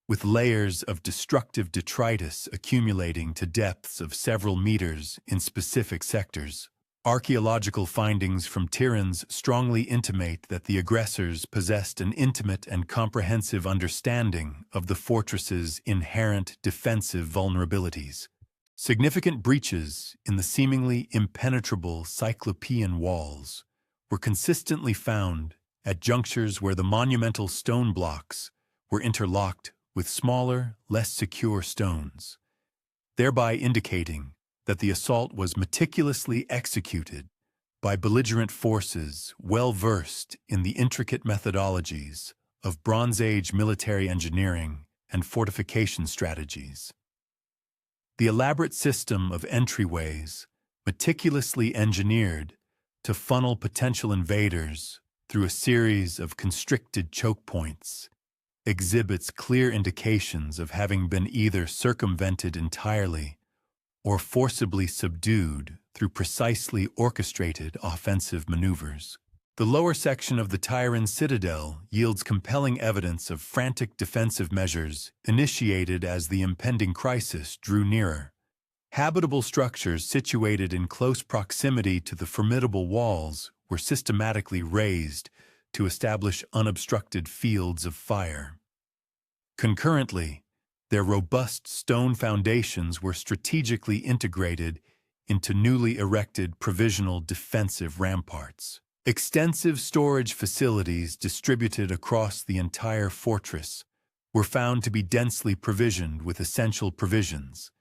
with layers of destructive detritus accumulating to depths of several meters in specific sectors. Archaeological findings from Tiryns strongly intimate that the aggressors possessed an intimate and comprehensive understanding of the fortress's inherent defensive vulnerabilities. Significant breaches in the seemingly impenetrable cyclopean walls were consistently found at junctures where the monumental stone blocks were interlocked with smaller, less secure stones, thereby indicating that the assault was meticulously executed by belligerent forces well versed in the intricate methodologies of Bronze Age military engineering and fortification strategies. The elaborate system of entryways, meticulously engineered to funnel potential invaders through a series of constricted choke points, exhibits clear indications of having been either circumvented entirely or forcibly subdued through precisely orchestrated offensive maneuvers. The lower section of the Tiryns citadel yields compelling evidence of frantic defensive measures initiated as the impending crisis drew nearer, Habitable structures situated in close proximity to the formidable walls were systematically razed to establish unobstructed fields of fire. Concurrently, their robust stone foundations were strategically integrated into newly erected provisional defensive ramparts. Extensive storage facilities distributed across the entire fortress were found to be densely provisioned with essential provisions,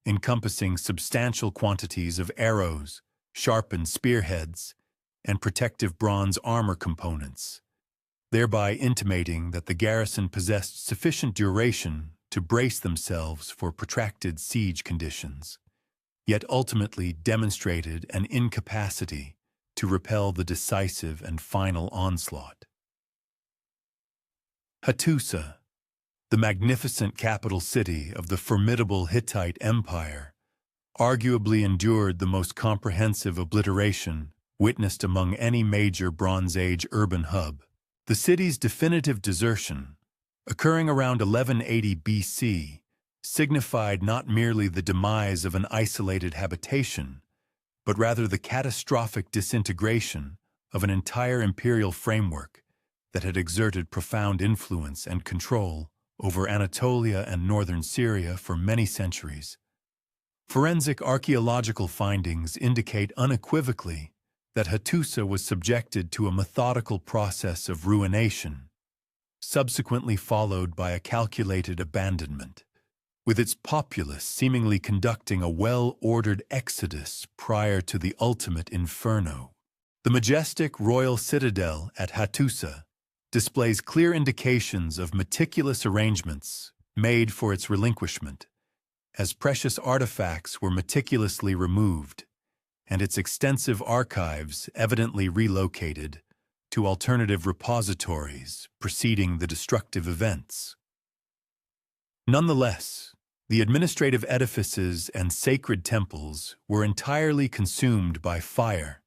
encompassing substantial quantities of arrows, sharpened spearheads, and protective bronze armor components, thereby intimating that the garrison possessed sufficient duration to brace themselves for protracted siege conditions, yet ultimately demonstrated an incapacity to repel the decisive and final onslaught. Hattusa, the magnificent capital city of the formidable Hittite Empire, arguably endured the most comprehensive obliteration witnessed among any major Bronze Age urban hub. The city's definitive desertion, occurring around 1180 BC, signified not merely the demise of an isolated habitation, but rather the catastrophic disintegration of an entire imperial framework that had exerted profound influence and control over Anatolia and northern Syria for many centuries. Forensic archaeological findings indicate unequivocally that Hattusa was subjected to a methodical process of ruination, subsequently followed by a calculated abandonment, with its populace seemingly conducting a well-ordered exodus prior to the ultimate inferno. The majestic royal citadel at Hattusa displays clear indications of meticulous arrangements made for its relinquishment, as precious artifacts were meticulously removed, and its extensive archives evidently relocated to alternative repositories preceding the destructive events. Nonetheless, the administrative edifices and sacred temples were entirely consumed by fire,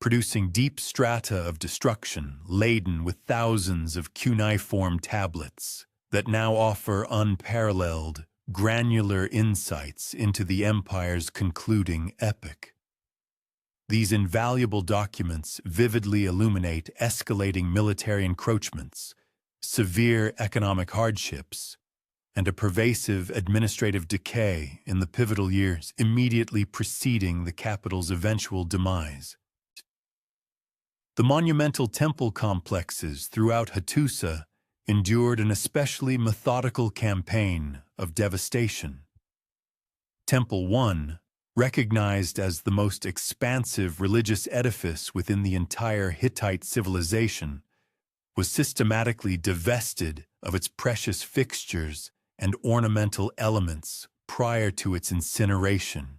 producing deep strata of destruction laden with thousands of cuneiform tablets that now offer unparalleled, granular insights into the empire's concluding epic. These invaluable documents vividly illuminate escalating military encroachments, severe economic hardships, and a pervasive administrative decay in the pivotal years immediately preceding the capital's eventual demise. The monumental temple complexes throughout Hattusa endured an especially methodical campaign of devastation. Temple 1, recognized as the most expansive religious edifice within the entire Hittite civilization, was systematically divested of its precious fixtures and ornamental elements prior to its incineration,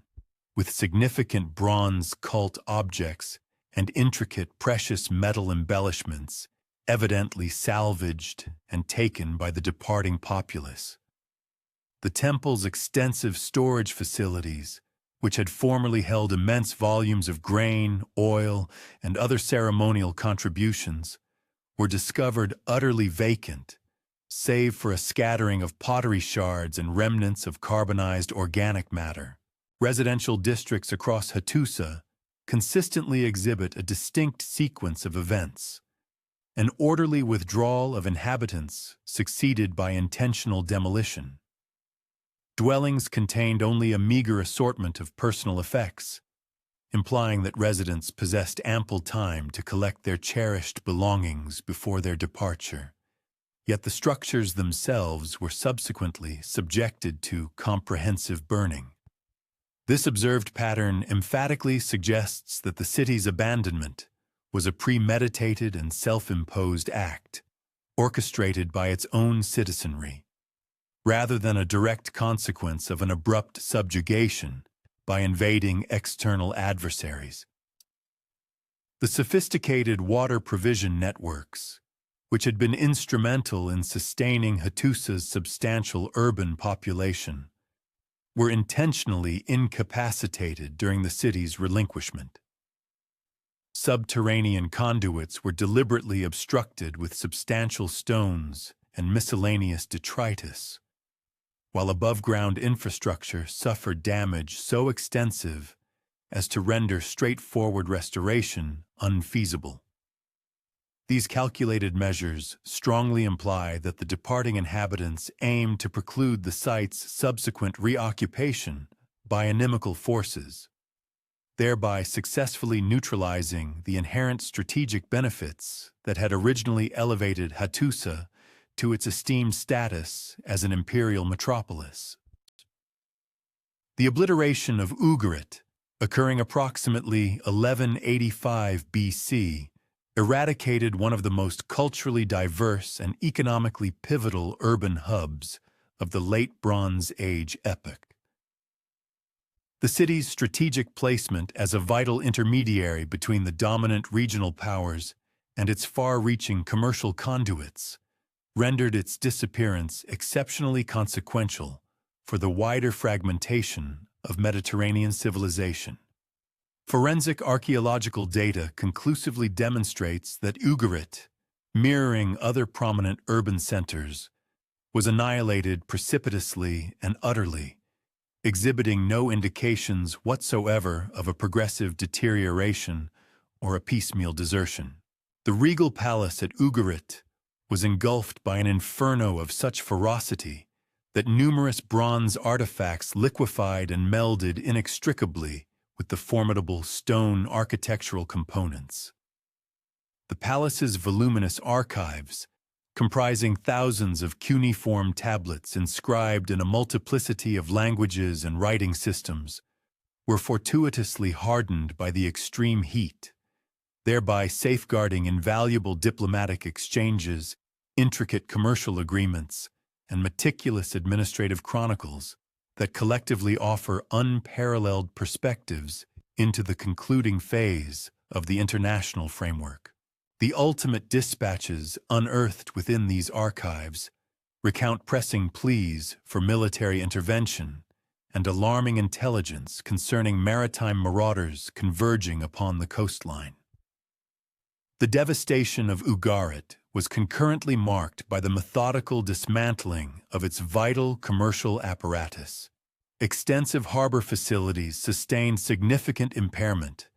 with significant bronze cult objects and intricate precious metal embellishments evidently salvaged and taken by the departing populace. The temple's extensive storage facilities, which had formerly held immense volumes of grain, oil, and other ceremonial contributions, were discovered utterly vacant, save for a scattering of pottery shards and remnants of carbonized organic matter. Residential districts across Hattusa consistently exhibit a distinct sequence of events: an orderly withdrawal of inhabitants succeeded by intentional demolition. Dwellings contained only a meager assortment of personal effects, implying that residents possessed ample time to collect their cherished belongings before their departure. Yet the structures themselves were subsequently subjected to comprehensive burning. This observed pattern emphatically suggests that the city's abandonment was a premeditated and self-imposed act, orchestrated by its own citizenry, rather than a direct consequence of an abrupt subjugation by invading external adversaries. The sophisticated water provision networks, which had been instrumental in sustaining Hattusa's substantial urban population, were intentionally incapacitated during the city's relinquishment. Subterranean conduits were deliberately obstructed with substantial stones and miscellaneous detritus, while above-ground infrastructure suffered damage so extensive as to render straightforward restoration unfeasible. These calculated measures strongly imply that the departing inhabitants aimed to preclude the site's subsequent reoccupation by inimical forces, thereby successfully neutralizing the inherent strategic benefits that had originally elevated Hattusa to its esteemed status as an imperial metropolis. The obliteration of Ugarit, occurring approximately 1185 BC, eradicated one of the most culturally diverse and economically pivotal urban hubs of the Late Bronze Age epoch. The city's strategic placement as a vital intermediary between the dominant regional powers and its far-reaching commercial conduits rendered its disappearance exceptionally consequential for the wider fragmentation of Mediterranean civilization. Forensic archaeological data conclusively demonstrates that Ugarit, mirroring other prominent urban centers, was annihilated precipitously and utterly, exhibiting no indications whatsoever of a progressive deterioration or a piecemeal desertion. The regal palace at Ugarit was engulfed by an inferno of such ferocity that numerous bronze artifacts liquefied and melded inextricably with the formidable stone architectural components. The palace's voluminous archives, comprising thousands of cuneiform tablets inscribed in a multiplicity of languages and writing systems, were fortuitously hardened by the extreme heat, thereby safeguarding invaluable diplomatic exchanges, intricate commercial agreements, and meticulous administrative chronicles that collectively offer unparalleled perspectives into the concluding phase of the international framework. The ultimate dispatches unearthed within these archives recount pressing pleas for military intervention and alarming intelligence concerning maritime marauders converging upon the coastline. The devastation of Ugarit was concurrently marked by the methodical dismantling of its vital commercial apparatus. Extensive harbor facilities sustained significant impairment,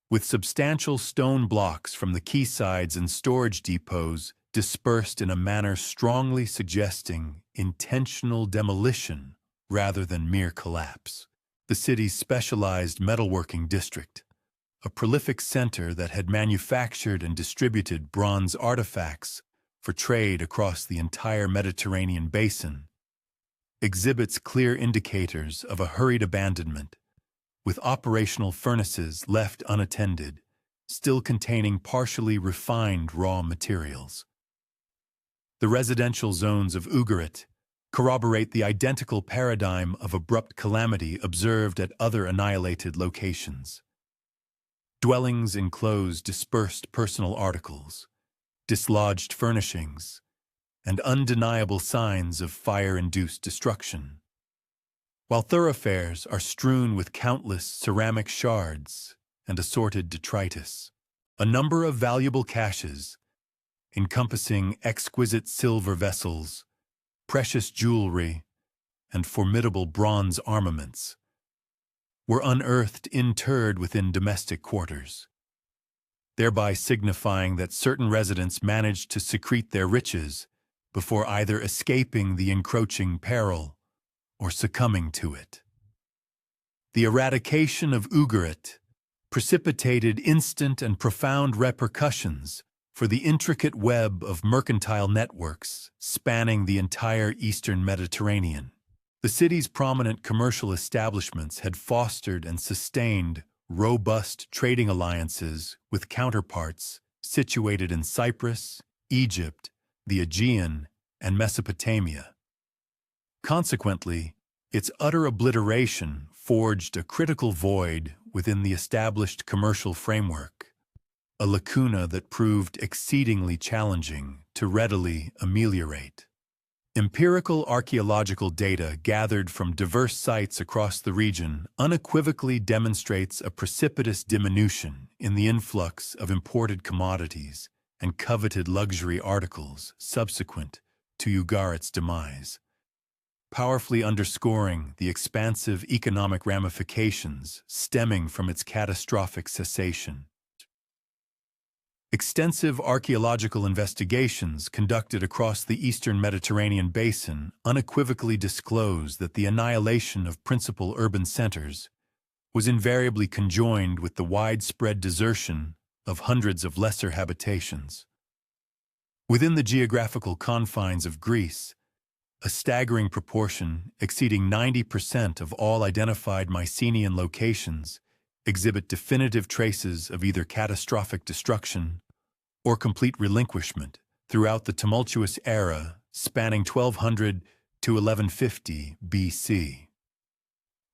with substantial stone blocks from the quaysides and storage depots dispersed in a manner strongly suggesting intentional demolition rather than mere collapse. The city's specialized metalworking district, a prolific center that had manufactured and distributed bronze artifacts for trade across the entire Mediterranean basin, exhibits clear indicators of a hurried abandonment, with operational furnaces left unattended, still containing partially refined raw materials. The residential zones of Ugarit corroborate the identical paradigm of abrupt calamity observed at other annihilated locations. Dwellings enclose dispersed personal articles, dislodged furnishings, and undeniable signs of fire-induced destruction, while thoroughfares are strewn with countless ceramic shards and assorted detritus. A number of valuable caches, encompassing exquisite silver vessels, precious jewelry, and formidable bronze armaments, were unearthed interred within domestic quarters, thereby signifying that certain residents managed to secrete their riches before either escaping the encroaching peril or succumbing to it. The eradication of Ugarit precipitated instant and profound repercussions for the intricate web of mercantile networks spanning the entire eastern Mediterranean. The city's prominent commercial establishments had fostered and sustained robust trading alliances with counterparts situated in Cyprus, Egypt, the Aegean, and Mesopotamia. Consequently, its utter obliteration forged a critical void within the established commercial framework, a lacuna that proved exceedingly challenging to readily ameliorate. Empirical archaeological data gathered from diverse sites across the region unequivocally demonstrates a precipitous diminution in the influx of imported commodities and coveted luxury articles subsequent to Ugarit's demise. powerfully underscoring the expansive economic ramifications stemming from its catastrophic cessation. Extensive archaeological investigations conducted across the eastern Mediterranean basin unequivocally disclose that the annihilation of principal urban centers was invariably conjoined with the widespread desertion of hundreds of lesser habitations. Within the geographical confines of Greece, a staggering proportion exceeding 90% of all identified Mycenaean locations exhibit definitive traces of either catastrophic destruction or complete relinquishment throughout the tumultuous era spanning 1200 to 1150 BC.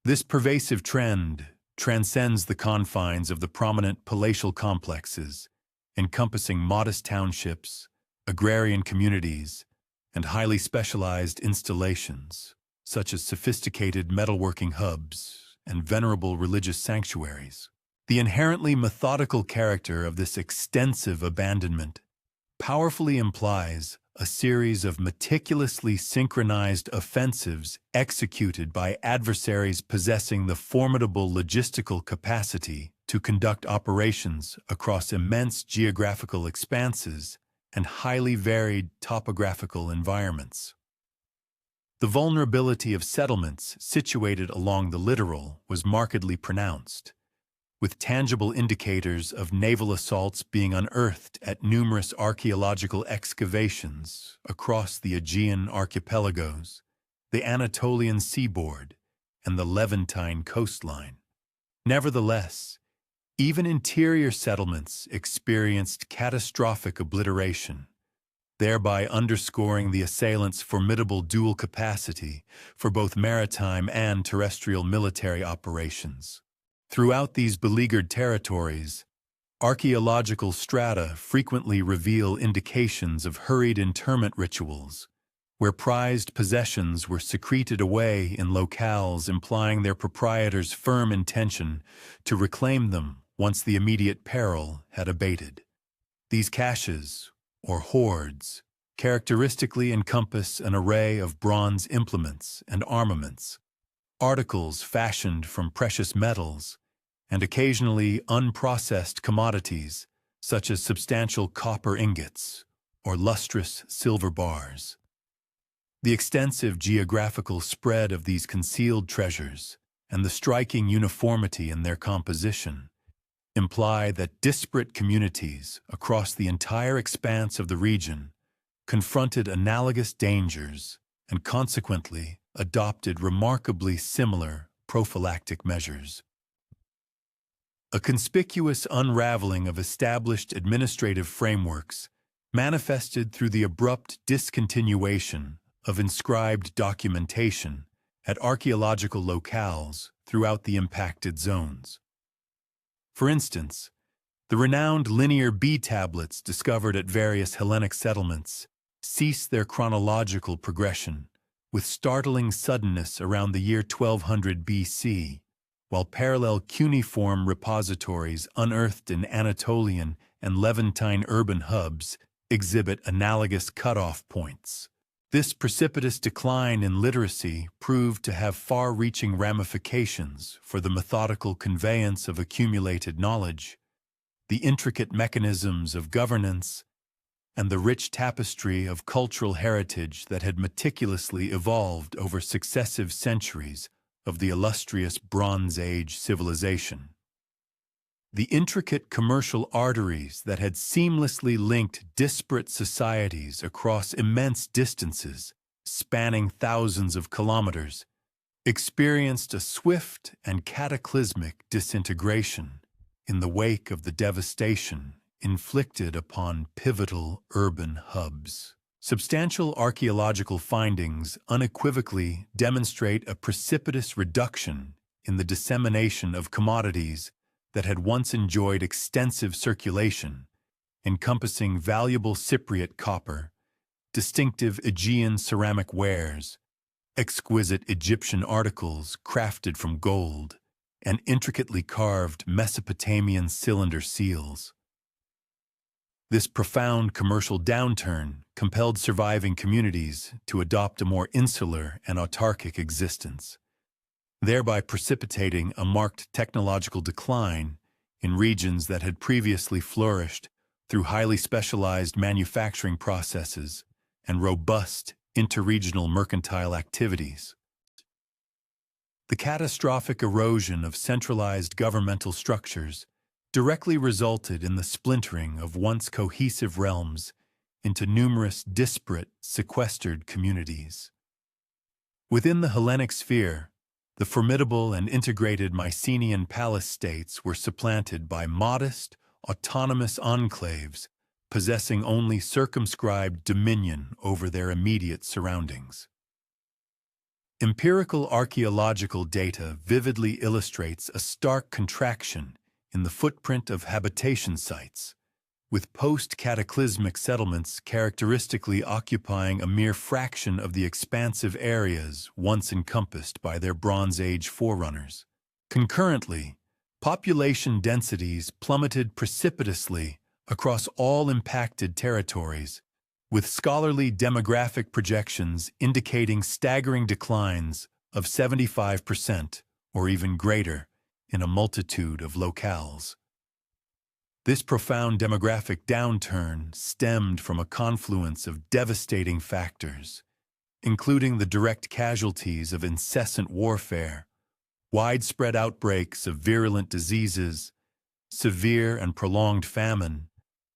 This pervasive trend transcends the confines of the prominent palatial complexes, encompassing modest townships, agrarian communities, and highly specialized installations, such as sophisticated metalworking hubs and venerable religious sanctuaries. The inherently methodical character of this extensive abandonment powerfully implies a series of meticulously synchronized offensives executed by adversaries possessing the formidable logistical capacity to conduct operations across immense geographical expanses and highly varied topographical environments. The vulnerability of settlements situated along the littoral was markedly pronounced, with tangible indicators of naval assaults being unearthed at numerous archaeological excavations across the Aegean archipelagos, the Anatolian seaboard, and the Levantine coastline. Nevertheless, even interior settlements experienced catastrophic obliteration, thereby underscoring the assailants' formidable dual capacity for both maritime and terrestrial military operations. Throughout these beleaguered territories, archaeological strata frequently reveal indications of hurried interment rituals, where prized possessions were secreted away in locales implying their proprietors' firm intention to reclaim them once the immediate peril had abated. These caches, or hoards, characteristically encompass an array of bronze implements and armaments, articles fashioned from precious metals, and occasionally unprocessed commodities such as substantial copper ingots or lustrous silver bars. The extensive geographical spread of these concealed treasures and the striking uniformity in their composition imply that disparate communities across the entire expanse of the region confronted analogous dangers and consequently adopted remarkably similar prophylactic measures. A conspicuous unraveling of established administrative frameworks manifested through the abrupt discontinuation of inscribed documentation at archaeological locales throughout the impacted zones. For instance, the renowned linear B tablets discovered at various Hellenic settlements ceased their chronological progression with startling suddenness around the year 1200 BC, while parallel cuneiform repositories unearthed in Anatolian and Levantine urban hubs exhibit analogous cutoff points. This precipitous decline in literacy proved to have far-reaching ramifications for the methodical conveyance of accumulated knowledge, the intricate mechanisms of governance, and the rich tapestry of cultural heritage that had meticulously evolved over successive centuries of the illustrious Bronze Age civilization. The intricate commercial arteries that had seamlessly linked disparate societies across immense distances, spanning thousands of kilometers, experienced a swift and cataclysmic disintegration in the wake of the devastation inflicted upon pivotal urban hubs. Substantial archaeological findings unequivocally demonstrate a precipitous reduction in the dissemination of commodities that had once enjoyed extensive circulation, encompassing valuable Cypriot copper, distinctive Aegean ceramic wares, exquisite Egyptian articles crafted from gold, and intricately carved Mesopotamian cylinder seals. This profound commercial downturn compelled surviving communities to adopt a more insular and autarkic existence, thereby precipitating a marked technological decline in regions that had previously flourished through highly specialized manufacturing processes and robust interregional mercantile activities. The catastrophic erosion of centralized governmental structures directly resulted in the splintering of once cohesive realms into numerous disparate, sequestered communities. Within the Hellenic sphere, the formidable and integrated Mycenaean palace states were supplanted by modest, autonomous enclaves possessing only circumscribed dominion over their immediate surroundings. Empirical archaeological data vividly illustrates a stark contraction in the footprint of habitation sites, with post-cataclysmic settlements characteristically occupying a mere fraction of the expansive areas once encompassed by their Bronze Age forerunners. Concurrently, population densities plummeted precipitously across all impacted territories, with scholarly demographic projections indicating staggering declines of 75% or even greater in a multitude of locales. This profound demographic downturn stemmed from a confluence of devastating factors, including the direct casualties of incessant warfare, widespread outbreaks of virulent diseases, severe and prolonged famine,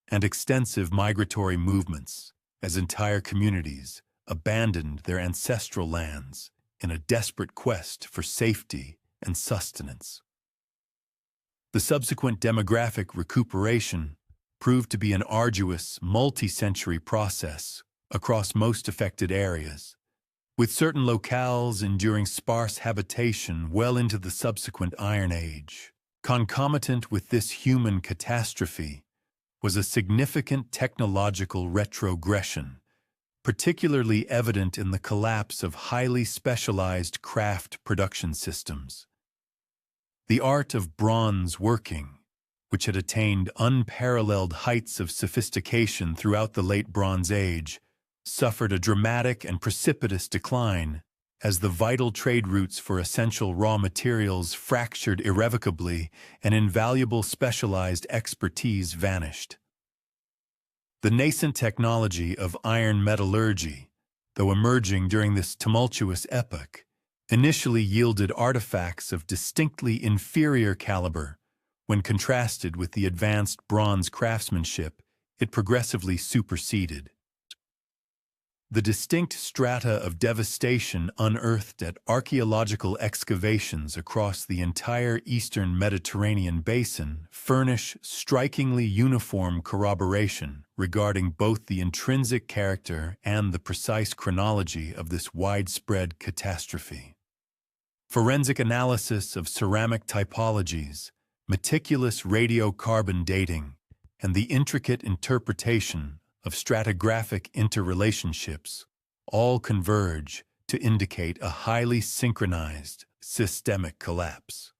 and extensive migratory movements as entire communities abandoned their ancestral lands in a desperate quest for safety and sustenance. The subsequent demographic recuperation proved to be an arduous, multi-century process across most affected areas, with certain locales enduring sparse habitation well into the subsequent Iron Age. Concomitant with this human catastrophe was a significant technological retrogression, particularly evident in the collapse of highly specialized craft production systems. The art of bronze working, which had attained unparalleled heights of sophistication throughout the late Bronze Age, suffered a dramatic and precipitous decline as the vital trade routes for essential raw materials fractured irrevocably and invaluable specialized expertise vanished. The nascent technology of iron metallurgy, though emerging during this tumultuous epoch, initially yielded artifacts of distinctly inferior caliber. When contrasted with the advanced bronze craftsmanship it progressively superseded. The distinct strata of devastation unearthed at archaeological excavations across the entire eastern Mediterranean basin furnish strikingly uniform corroboration regarding both the intrinsic character and the precise chronology of this widespread catastrophe. Forensic analysis of ceramic typologies, meticulous radiocarbon dating, and the intricate interpretation of stratigraphic interrelationships all converge to indicate a highly synchronized systemic collapse,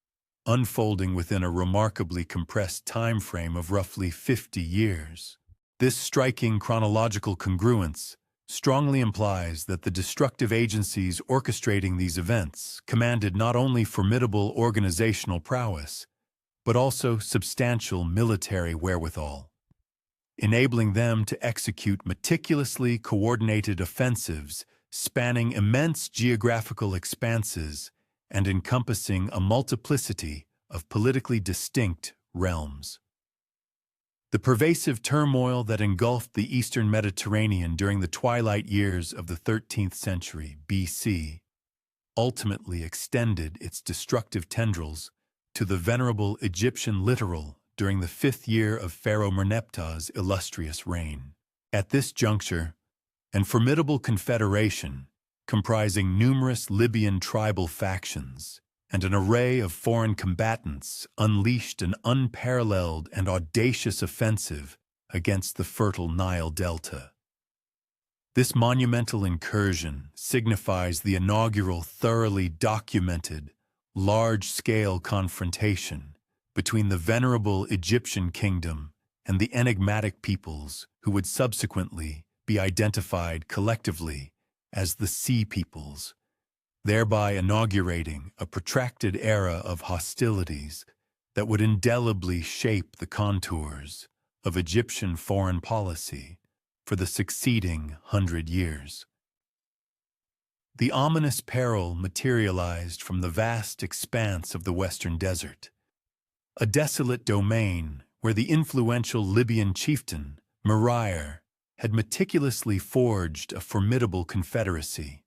unfolding within a remarkably compressed time frame of roughly 50 years. This striking chronological congruence strongly implies that the destructive agencies orchestrating these events commanded not only formidable organizational prowess, but also substantial military wherewithal, enabling them to execute meticulously coordinated offensives spanning immense geographical expanses and encompassing a multiplicity of politically distinct realms. The pervasive turmoil that engulfed the eastern Mediterranean during the twilight years of the 13th century BC ultimately extended its destructive tendrils to the venerable Egyptian littoral during the 5th year of Pharaoh Merneptah's illustrious reign. At this juncture, an formidable confederation, comprising numerous Libyan tribal factions and an array of foreign combatants, unleashed an unparalleled and audacious offensive against the fertile Nile Delta. This monumental incursion signifies the inaugural thoroughly documented, large-scale confrontation between the venerable Egyptian kingdom and the enigmatic peoples who would subsequently be identified collectively as the Sea Peoples, thereby inaugurating a protracted era of hostilities that would indelibly shape the contours of Egyptian foreign policy for the succeeding 100 years. The ominous peril materialized from the vast expanse of the Western Desert, a desolate domain where the influential Libyan chieftain, Mycenaean, had meticulously forged a formidable confederacy.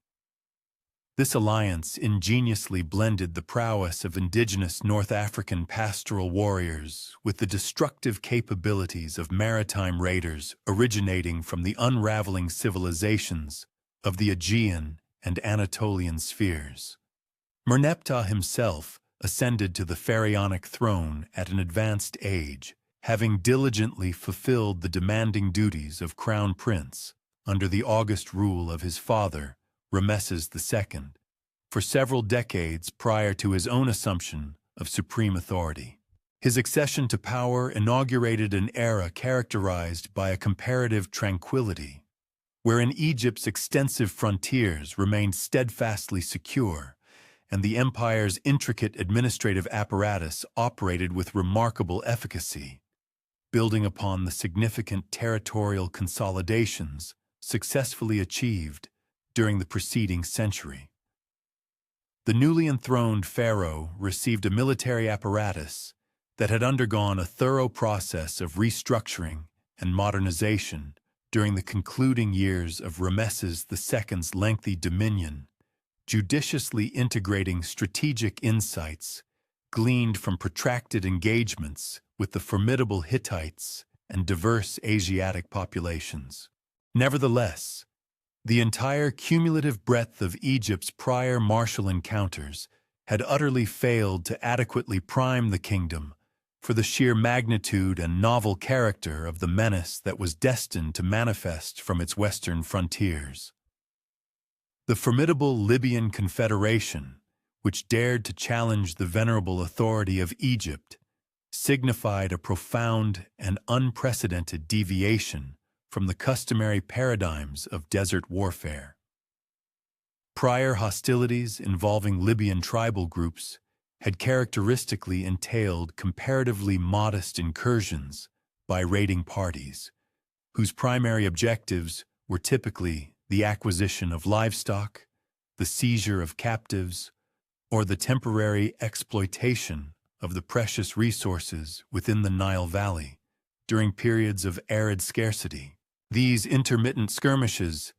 This alliance ingeniously blended the prowess of indigenous North African pastoral warriors with the destructive capabilities of maritime raiders originating from the unraveling civilizations of the Aegean and Anatolian spheres. Merneptah himself ascended to the pharaonic throne at an advanced age, having diligently fulfilled the demanding duties of crown prince under the august rule of his father, Ramesses II, for several decades prior to his own assumption of supreme authority. His accession to power inaugurated an era characterized by a comparative tranquility, wherein Egypt's extensive frontiers remained steadfastly secure, and the empire's intricate administrative apparatus operated with remarkable efficacy, building upon the significant territorial consolidations successfully achieved during the preceding century. The newly enthroned pharaoh received a military apparatus that had undergone a thorough process of restructuring and modernization during the concluding years of Ramesses II's lengthy dominion, judiciously integrating strategic insights gleaned from protracted engagements with the formidable Hittites and diverse Asiatic populations. Nevertheless, the entire cumulative breadth of Egypt's prior martial encounters had utterly failed to adequately prime the kingdom for the sheer magnitude and novel character of the menace that was destined to manifest from its western frontiers. The formidable Libyan Confederation, which dared to challenge the venerable authority of Egypt, signified a profound and unprecedented deviation from the customary paradigms of desert warfare. Prior hostilities involving Libyan tribal groups had characteristically entailed comparatively modest incursions by raiding parties, whose primary objectives were typically the acquisition of livestock, the seizure of captives, or the temporary exploitation of the precious resources within the Nile Valley during periods of arid scarcity. These intermittent skirmishes,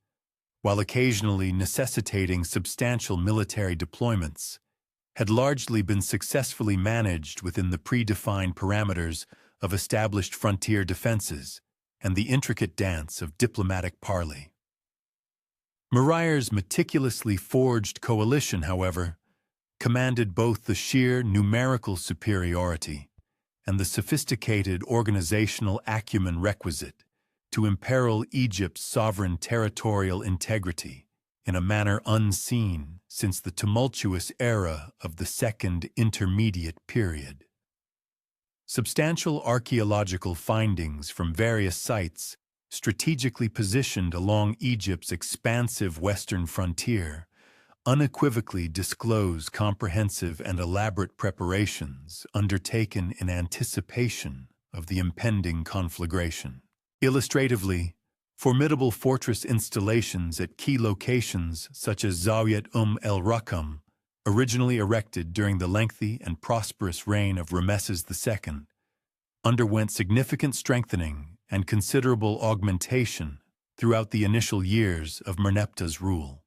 while occasionally necessitating substantial military deployments, had largely been successfully managed within the predefined parameters of established frontier defenses and the intricate dance of diplomatic parley. Mycenaean's meticulously forged coalition, however, commanded both the sheer numerical superiority and the sophisticated organizational acumen requisite to imperil Egypt's sovereign territorial integrity in a manner unseen since the tumultuous era of the Second Intermediate Period. Substantial archaeological findings from various sites strategically positioned along Egypt's expansive western frontier unequivocally disclose comprehensive and elaborate preparations undertaken in anticipation of the impending conflagration. Illustratively, formidable fortress installations at key locations such as Zawiat el Rakam, originally erected during the lengthy and prosperous reign of Ramesses II, underwent significant strengthening and considerable augmentation throughout the initial years of Merneptah's rule.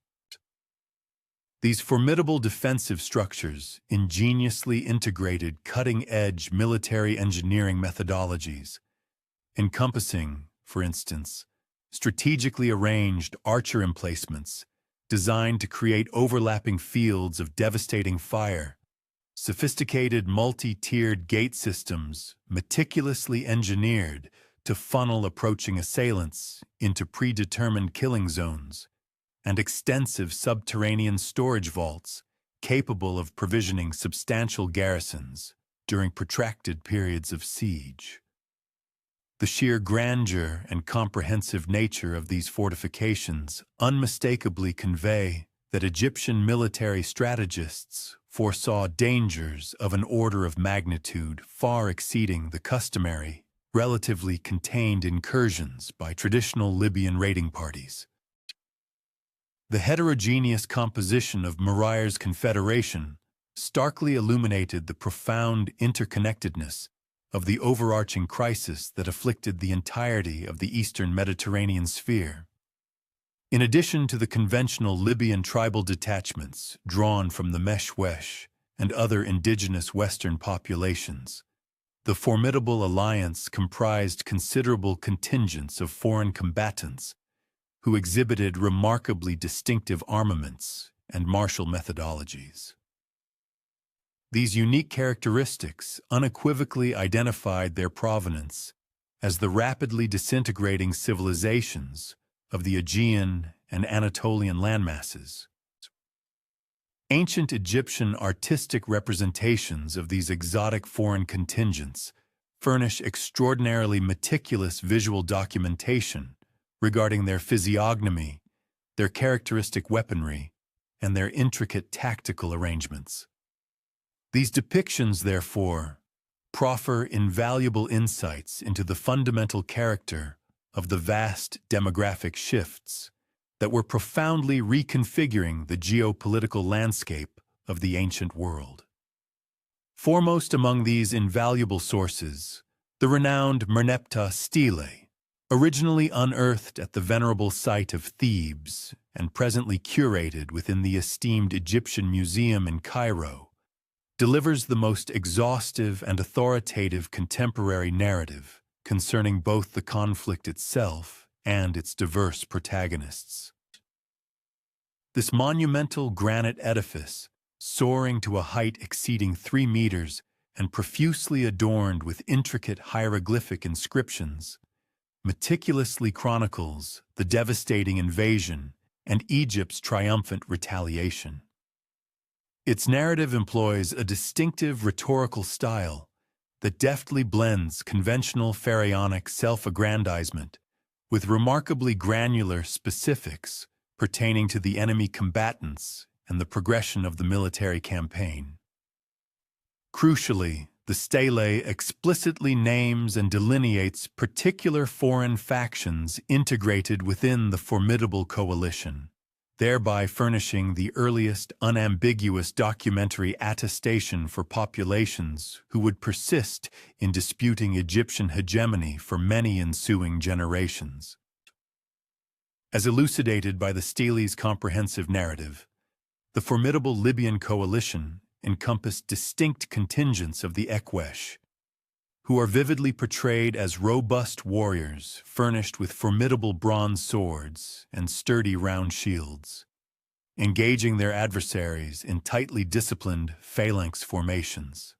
These formidable defensive structures ingeniously integrated cutting-edge military engineering methodologies, encompassing, for instance, strategically arranged archer emplacements designed to create overlapping fields of devastating fire, sophisticated multi-tiered gate systems meticulously engineered to funnel approaching assailants into predetermined killing zones, and extensive subterranean storage vaults capable of provisioning substantial garrisons during protracted periods of siege. The sheer grandeur and comprehensive nature of these fortifications unmistakably convey that Egyptian military strategists foresaw dangers of an order of magnitude far exceeding the customary, relatively contained incursions by traditional Libyan raiding parties. The heterogeneous composition of Murayer's confederation starkly illuminated the profound interconnectedness of the overarching crisis that afflicted the entirety of the eastern Mediterranean sphere. In addition to the conventional Libyan tribal detachments drawn from the Meshwesh and other indigenous Western populations, the formidable alliance comprised considerable contingents of foreign combatants who exhibited remarkably distinctive armaments and martial methodologies. These unique characteristics unequivocally identified their provenance as the rapidly disintegrating civilizations of the Aegean and Anatolian landmasses. Ancient Egyptian artistic representations of these exotic foreign contingents furnish extraordinarily meticulous visual documentation regarding their physiognomy, their characteristic weaponry, and their intricate tactical arrangements. These depictions, therefore, proffer invaluable insights into the fundamental character of the vast demographic shifts that were profoundly reconfiguring the geopolitical landscape of the ancient world. Foremost among these invaluable sources, the renowned Merneptah stele, originally unearthed at the venerable site of Thebes and presently curated within the esteemed Egyptian Museum in Cairo, delivers the most exhaustive and authoritative contemporary narrative concerning both the conflict itself and its diverse protagonists. This monumental granite edifice, soaring to a height exceeding 3 meters and profusely adorned with intricate hieroglyphic inscriptions, meticulously chronicles the devastating invasion and Egypt's triumphant retaliation. Its narrative employs a distinctive rhetorical style that deftly blends conventional pharaonic self-aggrandizement with remarkably granular specifics pertaining to the enemy combatants and the progression of the military campaign. Crucially, the stele explicitly names and delineates particular foreign factions integrated within the formidable coalition, thereby furnishing the earliest unambiguous documentary attestation for populations who would persist in disputing Egyptian hegemony for many ensuing generations. As elucidated by the stele's comprehensive narrative, the formidable Libyan coalition encompassed distinct contingents of the Ekwesh, who are vividly portrayed as robust warriors furnished with formidable bronze swords and sturdy round shields, engaging their adversaries in tightly disciplined phalanx formations.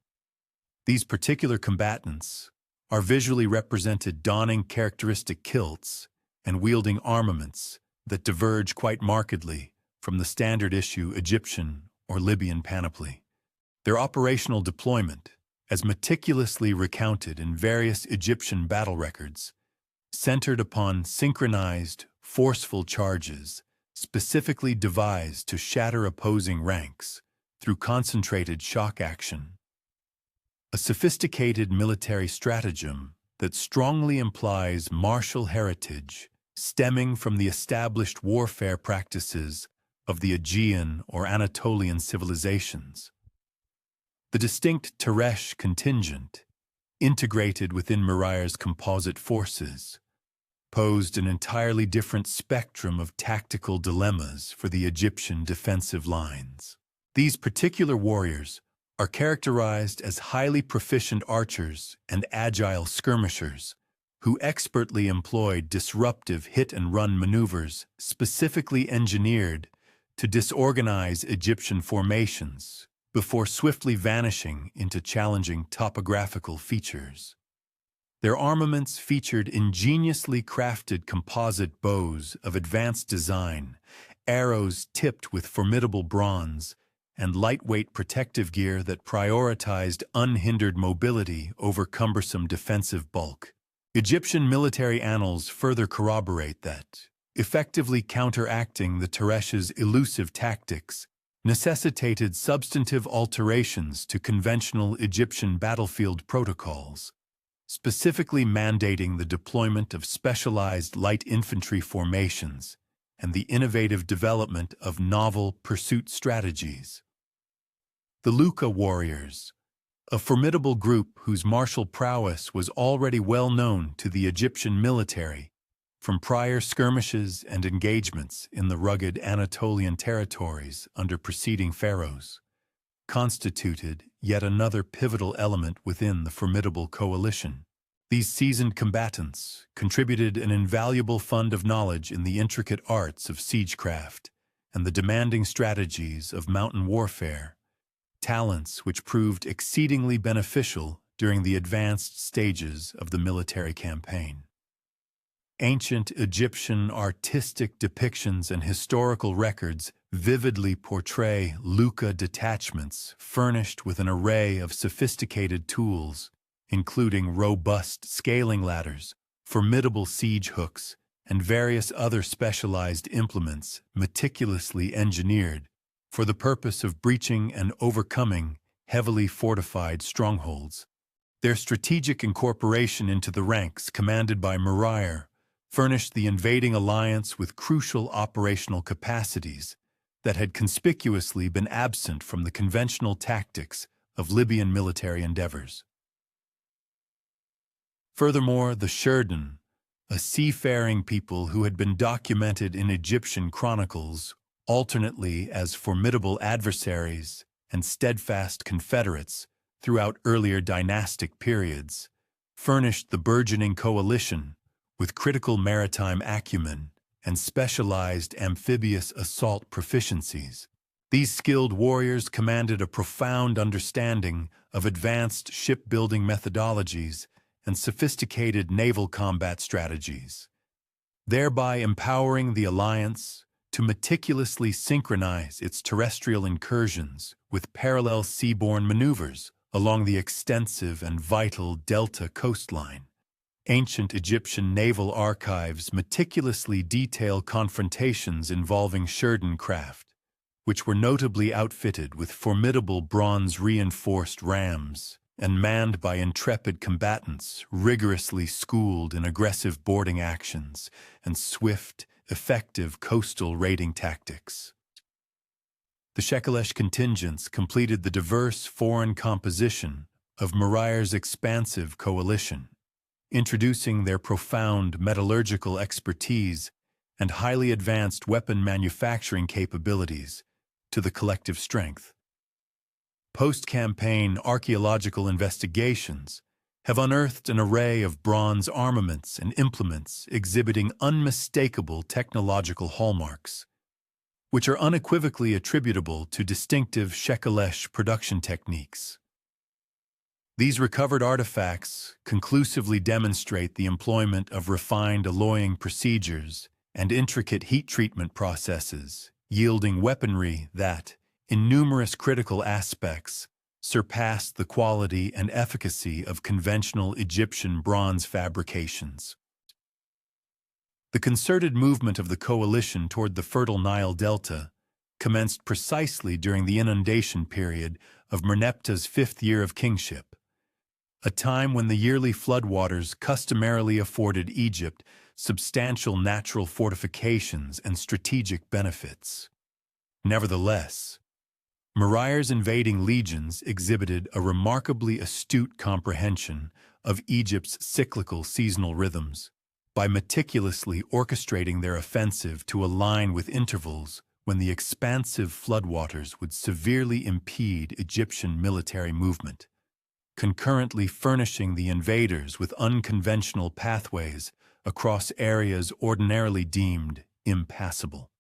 These particular combatants are visually represented donning characteristic kilts and wielding armaments that diverge quite markedly from the standard issue Egyptian or Libyan panoply. Their operational deployment, as meticulously recounted in various Egyptian battle records, centered upon synchronized, forceful charges specifically devised to shatter opposing ranks through concentrated shock action. A sophisticated military stratagem that strongly implies martial heritage stemming from the established warfare practices of the Aegean or Anatolian civilizations. The distinct Teresh contingent, integrated within Murayer's composite forces, posed an entirely different spectrum of tactical dilemmas for the Egyptian defensive lines. These particular warriors are characterized as highly proficient archers and agile skirmishers who expertly employed disruptive hit-and-run maneuvers specifically engineered to disorganize Egyptian formations before swiftly vanishing into challenging topographical features. Their armaments featured ingeniously crafted composite bows of advanced design, arrows tipped with formidable bronze, and lightweight protective gear that prioritized unhindered mobility over cumbersome defensive bulk. Egyptian military annals further corroborate that, effectively counteracting the Teresh's elusive tactics, necessitated substantive alterations to conventional Egyptian battlefield protocols, specifically mandating the deployment of specialized light infantry formations and the innovative development of novel pursuit strategies. The Luka warriors, a formidable group whose martial prowess was already well known to the Egyptian military from prior skirmishes and engagements in the rugged Anatolian territories under preceding pharaohs, constituted yet another pivotal element within the formidable coalition. These seasoned combatants contributed an invaluable fund of knowledge in the intricate arts of siegecraft and the demanding strategies of mountain warfare, talents which proved exceedingly beneficial during the advanced stages of the military campaign. Ancient Egyptian artistic depictions and historical records vividly portray Luka detachments furnished with an array of sophisticated tools, including robust scaling ladders, formidable siege hooks, and various other specialized implements meticulously engineered for the purpose of breaching and overcoming heavily fortified strongholds. Their strategic incorporation into the ranks commanded by Mycenaean furnished the invading alliance with crucial operational capacities that had conspicuously been absent from the conventional tactics of Libyan military endeavors. Furthermore, the Sherdun, a seafaring people who had been documented in Egyptian chronicles alternately as formidable adversaries and steadfast confederates throughout earlier dynastic periods, furnished the burgeoning coalition with critical maritime acumen and specialized amphibious assault proficiencies. These skilled warriors commanded a profound understanding of advanced shipbuilding methodologies and sophisticated naval combat strategies, thereby empowering the alliance to meticulously synchronize its terrestrial incursions with parallel seaborne maneuvers along the extensive and vital Delta coastline. Ancient Egyptian naval archives meticulously detail confrontations involving Sherdun craft, which were notably outfitted with formidable bronze-reinforced rams and manned by intrepid combatants rigorously schooled in aggressive boarding actions and swift, effective coastal raiding tactics. The Shekelesh contingents completed the diverse foreign composition of Mycenaean's expansive coalition, introducing their profound metallurgical expertise and highly advanced weapon manufacturing capabilities to the collective strength. Post-campaign archaeological investigations have unearthed an array of bronze armaments and implements exhibiting unmistakable technological hallmarks, which are unequivocally attributable to distinctive Shekelesh production techniques. These recovered artifacts conclusively demonstrate the employment of refined alloying procedures and intricate heat treatment processes, yielding weaponry that, in numerous critical aspects, surpassed the quality and efficacy of conventional Egyptian bronze fabrications. The concerted movement of the coalition toward the fertile Nile Delta commenced precisely during the inundation period of Merneptah's 5th year of kingship, a time when the yearly floodwaters customarily afforded Egypt substantial natural fortifications and strategic benefits. Nevertheless, Mycenaean's invading legions exhibited a remarkably astute comprehension of Egypt's cyclical seasonal rhythms, by meticulously orchestrating their offensive to align with intervals when the expansive floodwaters would severely impede Egyptian military movement, concurrently furnishing the invaders with unconventional pathways across areas ordinarily deemed impassable.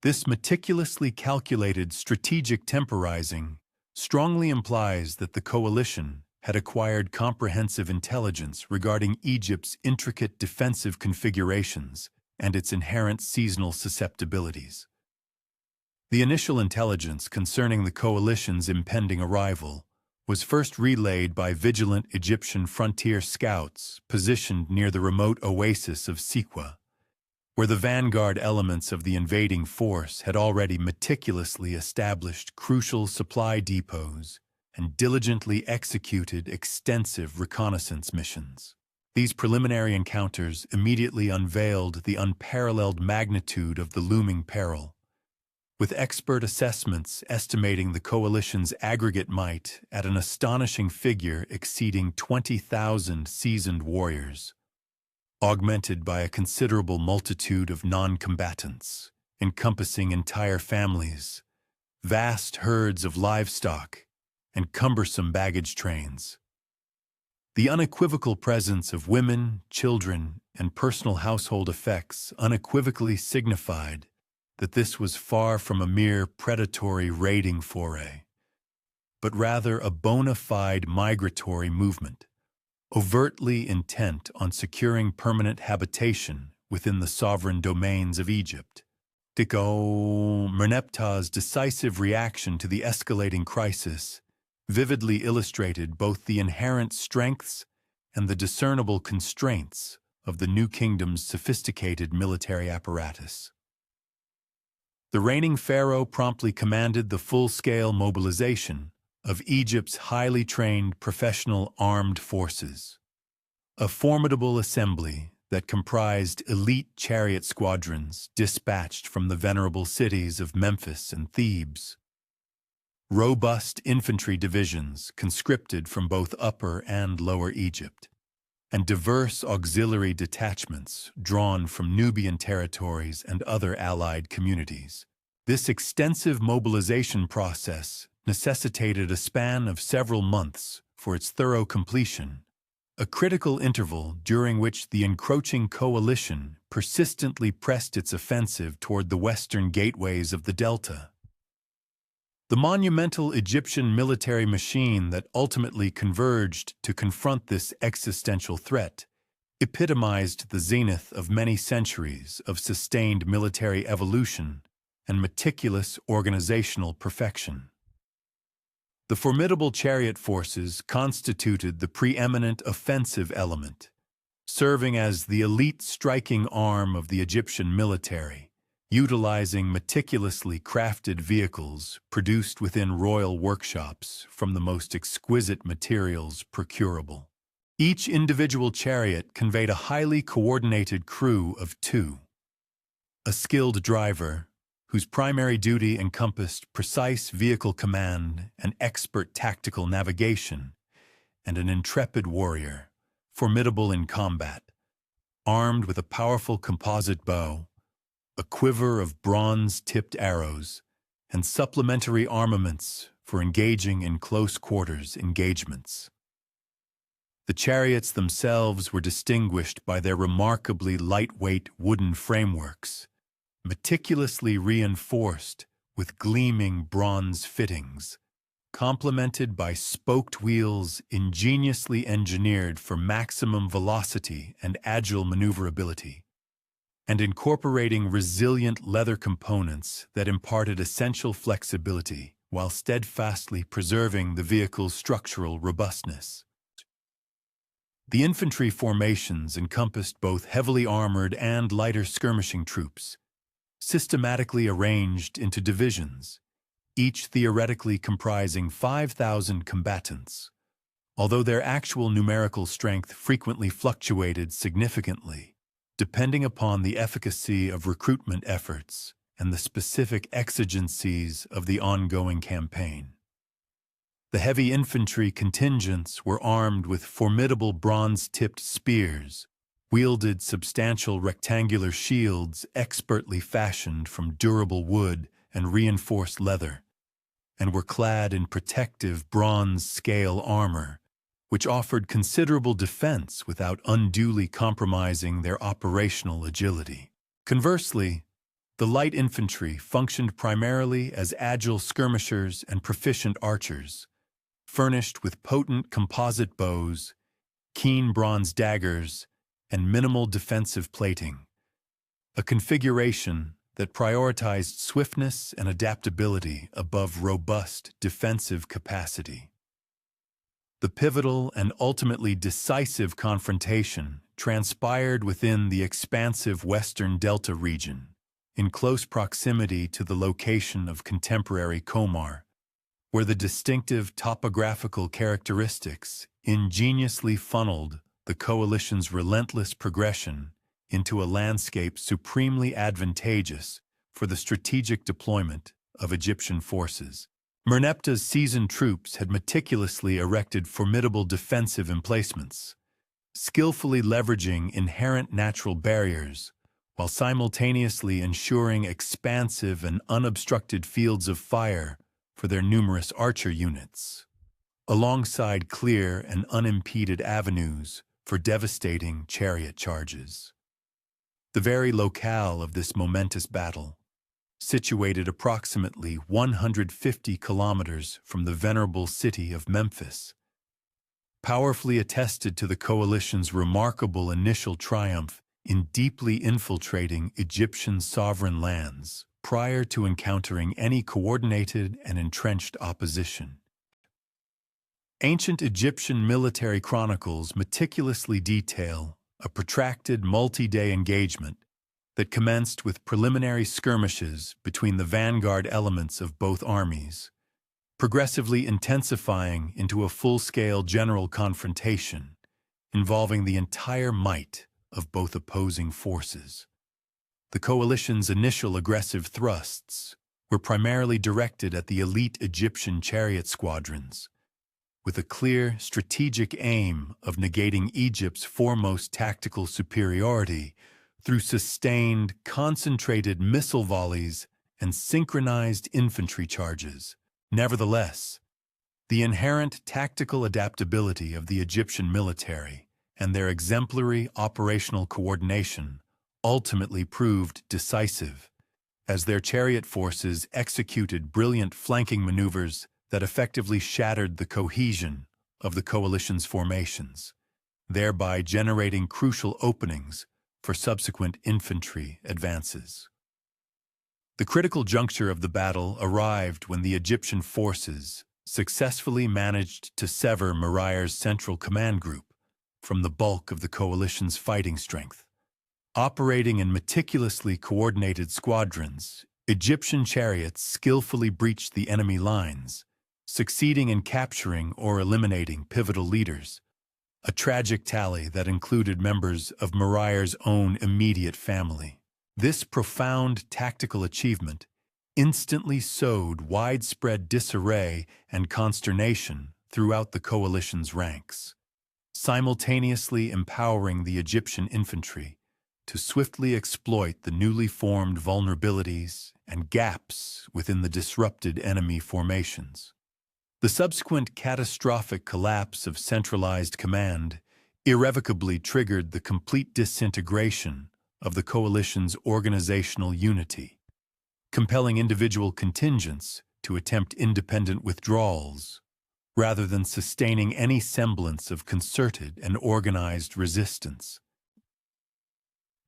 This meticulously calculated strategic temporizing strongly implies that the coalition had acquired comprehensive intelligence regarding Egypt's intricate defensive configurations and its inherent seasonal susceptibilities. The initial intelligence concerning the coalition's impending arrival was first relayed by vigilant Egyptian frontier scouts positioned near the remote oasis of Siqua, where the vanguard elements of the invading force had already meticulously established crucial supply depots and diligently executed extensive reconnaissance missions. These preliminary encounters immediately unveiled the unparalleled magnitude of the looming peril, with expert assessments estimating the coalition's aggregate might at an astonishing figure exceeding 20,000 seasoned warriors, augmented by a considerable multitude of non-combatants, encompassing entire families, vast herds of livestock, and cumbersome baggage trains. The unequivocal presence of women, children, and personal household effects unequivocally signified that this was far from a mere predatory raiding foray, but rather a bona fide migratory movement, overtly intent on securing permanent habitation within the sovereign domains of Egypt. Merneptah's decisive reaction to the escalating crisis vividly illustrated both the inherent strengths and the discernible constraints of the new kingdom's sophisticated military apparatus. The reigning pharaoh promptly commanded the full-scale mobilization of Egypt's highly trained professional armed forces, a formidable assembly that comprised elite chariot squadrons dispatched from the venerable cities of Memphis and Thebes, robust infantry divisions conscripted from both Upper and Lower Egypt, and diverse auxiliary detachments drawn from Nubian territories and other allied communities. This extensive mobilization process necessitated a span of several months for its thorough completion, a critical interval during which the encroaching coalition persistently pressed its offensive toward the western gateways of the Delta. The monumental Egyptian military machine that ultimately converged to confront this existential threat epitomized the zenith of many centuries of sustained military evolution and meticulous organizational perfection. The formidable chariot forces constituted the preeminent offensive element, serving as the elite striking arm of the Egyptian military, utilizing meticulously crafted vehicles produced within royal workshops from the most exquisite materials procurable. Each individual chariot conveyed a highly coordinated crew of two: a skilled driver, whose primary duty encompassed precise vehicle command and expert tactical navigation, and an intrepid warrior, formidable in combat, armed with a powerful composite bow, a quiver of bronze-tipped arrows, and supplementary armaments for engaging in close-quarters engagements. The chariots themselves were distinguished by their remarkably lightweight wooden frameworks, meticulously reinforced with gleaming bronze fittings, complemented by spoked wheels ingeniously engineered for maximum velocity and agile maneuverability, and incorporating resilient leather components that imparted essential flexibility while steadfastly preserving the vehicle's structural robustness. The infantry formations encompassed both heavily armored and lighter skirmishing troops, systematically arranged into divisions, each theoretically comprising 5,000 combatants, although their actual numerical strength frequently fluctuated significantly, depending upon the efficacy of recruitment efforts and the specific exigencies of the ongoing campaign. The heavy infantry contingents were armed with formidable bronze-tipped spears, wielded substantial rectangular shields expertly fashioned from durable wood and reinforced leather, and were clad in protective bronze-scale armor, which offered considerable defense without unduly compromising their operational agility. Conversely, the light infantry functioned primarily as agile skirmishers and proficient archers, furnished with potent composite bows, keen bronze daggers, and minimal defensive plating, a configuration that prioritized swiftness and adaptability above robust defensive capacity. The pivotal and ultimately decisive confrontation transpired within the expansive Western Delta region, in close proximity to the location of contemporary Comar, where the distinctive topographical characteristics ingeniously funneled the coalition's relentless progression into a landscape supremely advantageous for the strategic deployment of Egyptian forces. Merneptah's seasoned troops had meticulously erected formidable defensive emplacements, skillfully leveraging inherent natural barriers while simultaneously ensuring expansive and unobstructed fields of fire for their numerous archer units, alongside clear and unimpeded avenues for devastating chariot charges. The very locale of this momentous battle, situated approximately 150 kilometers from the venerable city of Memphis, powerfully attested to the coalition's remarkable initial triumph in deeply infiltrating Egyptian sovereign lands prior to encountering any coordinated and entrenched opposition. Ancient Egyptian military chronicles meticulously detail a protracted multi-day engagement that commenced with preliminary skirmishes between the vanguard elements of both armies, progressively intensifying into a full-scale general confrontation involving the entire might of both opposing forces. The coalition's initial aggressive thrusts were primarily directed at the elite Egyptian chariot squadrons, with a clear strategic aim of negating Egypt's foremost tactical superiority through sustained, concentrated missile volleys and synchronized infantry charges. Nevertheless, the inherent tactical adaptability of the Egyptian military and their exemplary operational coordination ultimately proved decisive, as their chariot forces executed brilliant flanking maneuvers that effectively shattered the cohesion of the coalition's formations, thereby generating crucial openings for subsequent infantry advances. The critical juncture of the battle arrived when the Egyptian forces successfully managed to sever Murayer's central command group from the bulk of the coalition's fighting strength. Operating in meticulously coordinated squadrons, Egyptian chariots skillfully breached the enemy lines, succeeding in capturing or eliminating pivotal leaders, a tragic tally that included members of Murayer's own immediate family. This profound tactical achievement instantly sowed widespread disarray and consternation throughout the coalition's ranks, simultaneously empowering the Egyptian infantry to swiftly exploit the newly formed vulnerabilities and gaps within the disrupted enemy formations. The subsequent catastrophic collapse of centralized command irrevocably triggered the complete disintegration of the coalition's organizational unity, compelling individual contingents to attempt independent withdrawals rather than sustaining any semblance of concerted and organized resistance.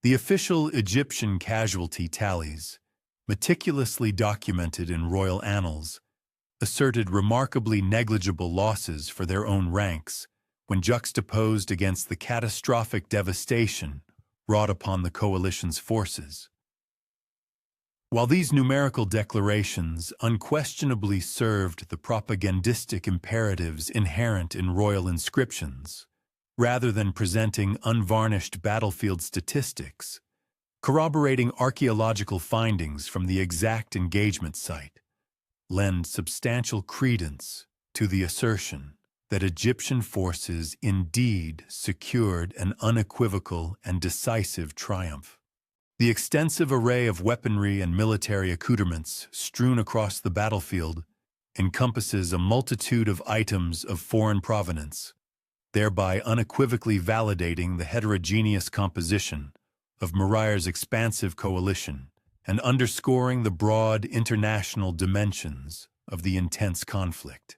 The official Egyptian casualty tallies, meticulously documented in royal annals, asserted remarkably negligible losses for their own ranks when juxtaposed against the catastrophic devastation wrought upon the coalition's forces. While these numerical declarations unquestionably served the propagandistic imperatives inherent in royal inscriptions, rather than presenting unvarnished battlefield statistics, corroborating archaeological findings from the exact engagement site lend substantial credence to the assertion that Egyptian forces indeed secured an unequivocal and decisive triumph. The extensive array of weaponry and military accoutrements strewn across the battlefield encompasses a multitude of items of foreign provenance, thereby unequivocally validating the heterogeneous composition of Murayer's expansive coalition and underscoring the broad international dimensions of the intense conflict.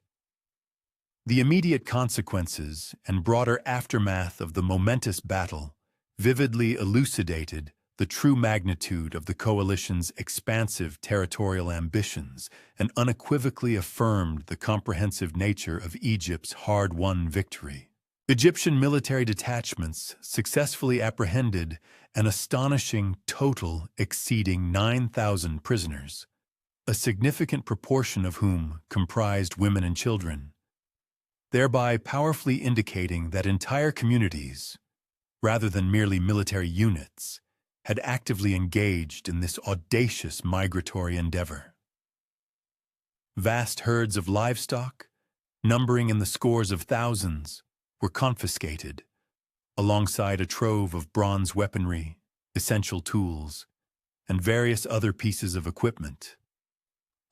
The immediate consequences and broader aftermath of the momentous battle, vividly elucidated the true magnitude of the coalition's expansive territorial ambitions and unequivocally affirmed the comprehensive nature of Egypt's hard-won victory. Egyptian military detachments successfully apprehended an astonishing total exceeding 9,000 prisoners, a significant proportion of whom comprised women and children, thereby powerfully indicating that entire communities, rather than merely military units, had actively engaged in this audacious migratory endeavor. Vast herds of livestock, numbering in the scores of thousands, were confiscated, alongside a trove of bronze weaponry, essential tools, and various other pieces of equipment,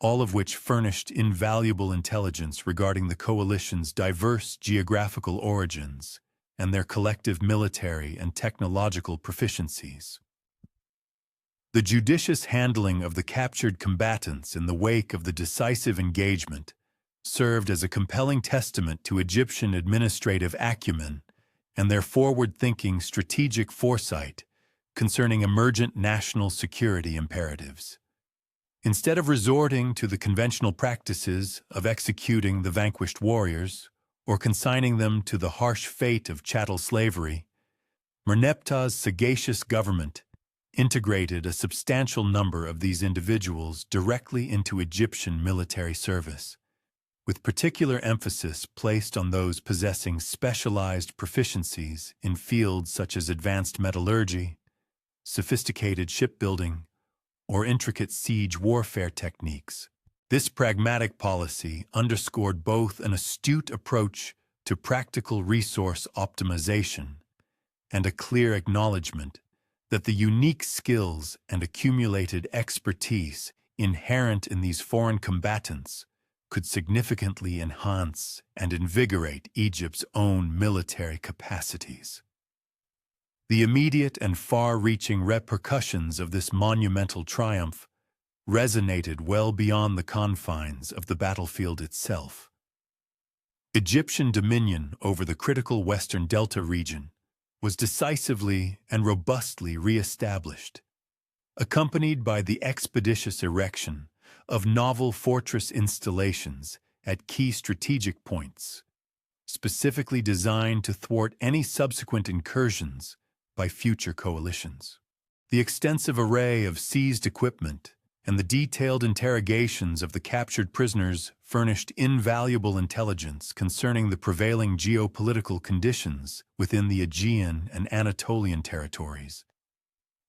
all of which furnished invaluable intelligence regarding the coalition's diverse geographical origins and their collective military and technological proficiencies. The judicious handling of the captured combatants in the wake of the decisive engagement served as a compelling testament to Egyptian administrative acumen and their forward-thinking strategic foresight concerning emergent national security imperatives. Instead of resorting to the conventional practices of executing the vanquished warriors or consigning them to the harsh fate of chattel slavery, Merneptah's sagacious government integrated a substantial number of these individuals directly into Egyptian military service, with particular emphasis placed on those possessing specialized proficiencies in fields such as advanced metallurgy, sophisticated shipbuilding, or intricate siege warfare techniques. This pragmatic policy underscored both an astute approach to practical resource optimization and a clear acknowledgement that the unique skills and accumulated expertise inherent in these foreign combatants could significantly enhance and invigorate Egypt's own military capacities. The immediate and far-reaching repercussions of this monumental triumph resonated well beyond the confines of the battlefield itself. Egyptian dominion over the critical Western Delta region was decisively and robustly re-established, accompanied by the expeditious erection of novel fortress installations at key strategic points, specifically designed to thwart any subsequent incursions by future coalitions. The extensive array of seized equipment and the detailed interrogations of the captured prisoners furnished invaluable intelligence concerning the prevailing geopolitical conditions within the Aegean and Anatolian territories,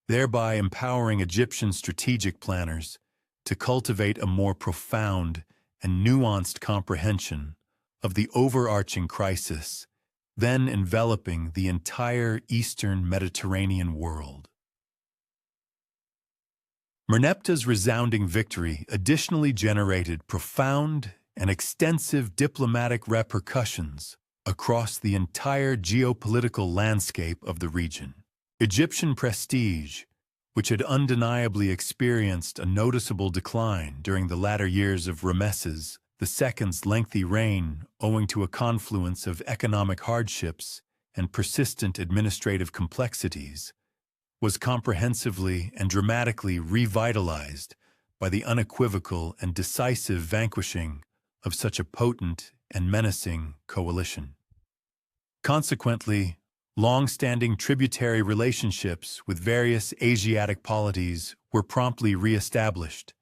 thereby empowering Egyptian strategic planners to cultivate a more profound and nuanced comprehension of the overarching crisis then enveloping the entire Eastern Mediterranean world. Merneptah's resounding victory additionally generated profound and extensive diplomatic repercussions across the entire geopolitical landscape of the region. Egyptian prestige, which had undeniably experienced a noticeable decline during the latter years of Ramesses II's lengthy reign owing to a confluence of economic hardships and persistent administrative complexities, was comprehensively and dramatically revitalized by the unequivocal and decisive vanquishing of such a potent and menacing coalition. Consequently, long-standing tributary relationships with various Asiatic polities were promptly re-established,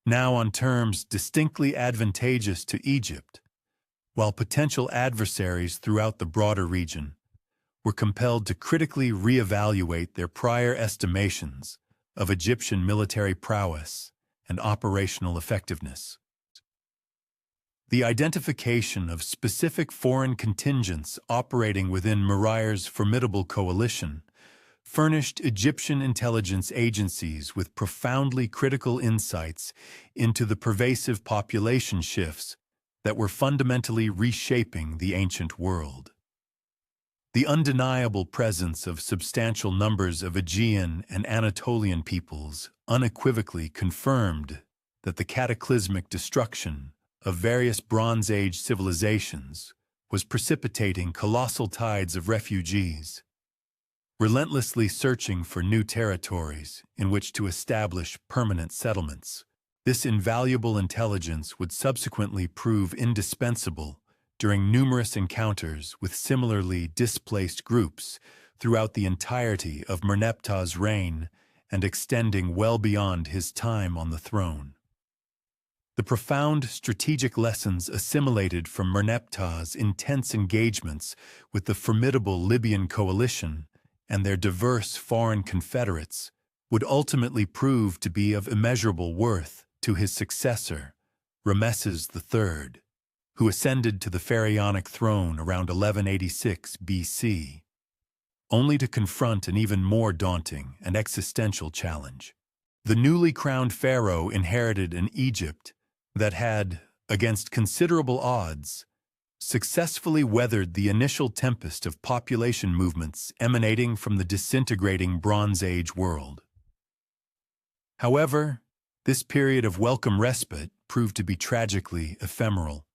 now on terms distinctly advantageous to Egypt, while potential adversaries throughout the broader region were compelled to critically reevaluate their prior estimations of Egyptian military prowess and operational effectiveness. The identification of specific foreign contingents operating within Murayer's formidable coalition furnished Egyptian intelligence agencies with profoundly critical insights into the pervasive population shifts that were fundamentally reshaping the ancient world. The undeniable presence of substantial numbers of Aegean and Anatolian peoples unequivocally confirmed that the cataclysmic destruction of various Bronze Age civilizations was precipitating colossal tides of refugees, relentlessly searching for new territories in which to establish permanent settlements. This invaluable intelligence would subsequently prove indispensable during numerous encounters with similarly displaced groups throughout the entirety of Merneptah's reign and extending well beyond his time on the throne. The profound strategic lessons assimilated from Merneptah's intense engagements with the formidable Libyan coalition and their diverse foreign confederates would ultimately prove to be of immeasurable worth to his successor, Ramesses III, who ascended to the pharaonic throne around 1186 BC, only to confront an even more daunting and existential challenge. The newly crowned pharaoh inherited an Egypt that had, against considerable odds, successfully weathered the initial tempest of population movements emanating from the disintegrating Bronze Age world. However, this period of welcome respite proved to be tragically ephemeral.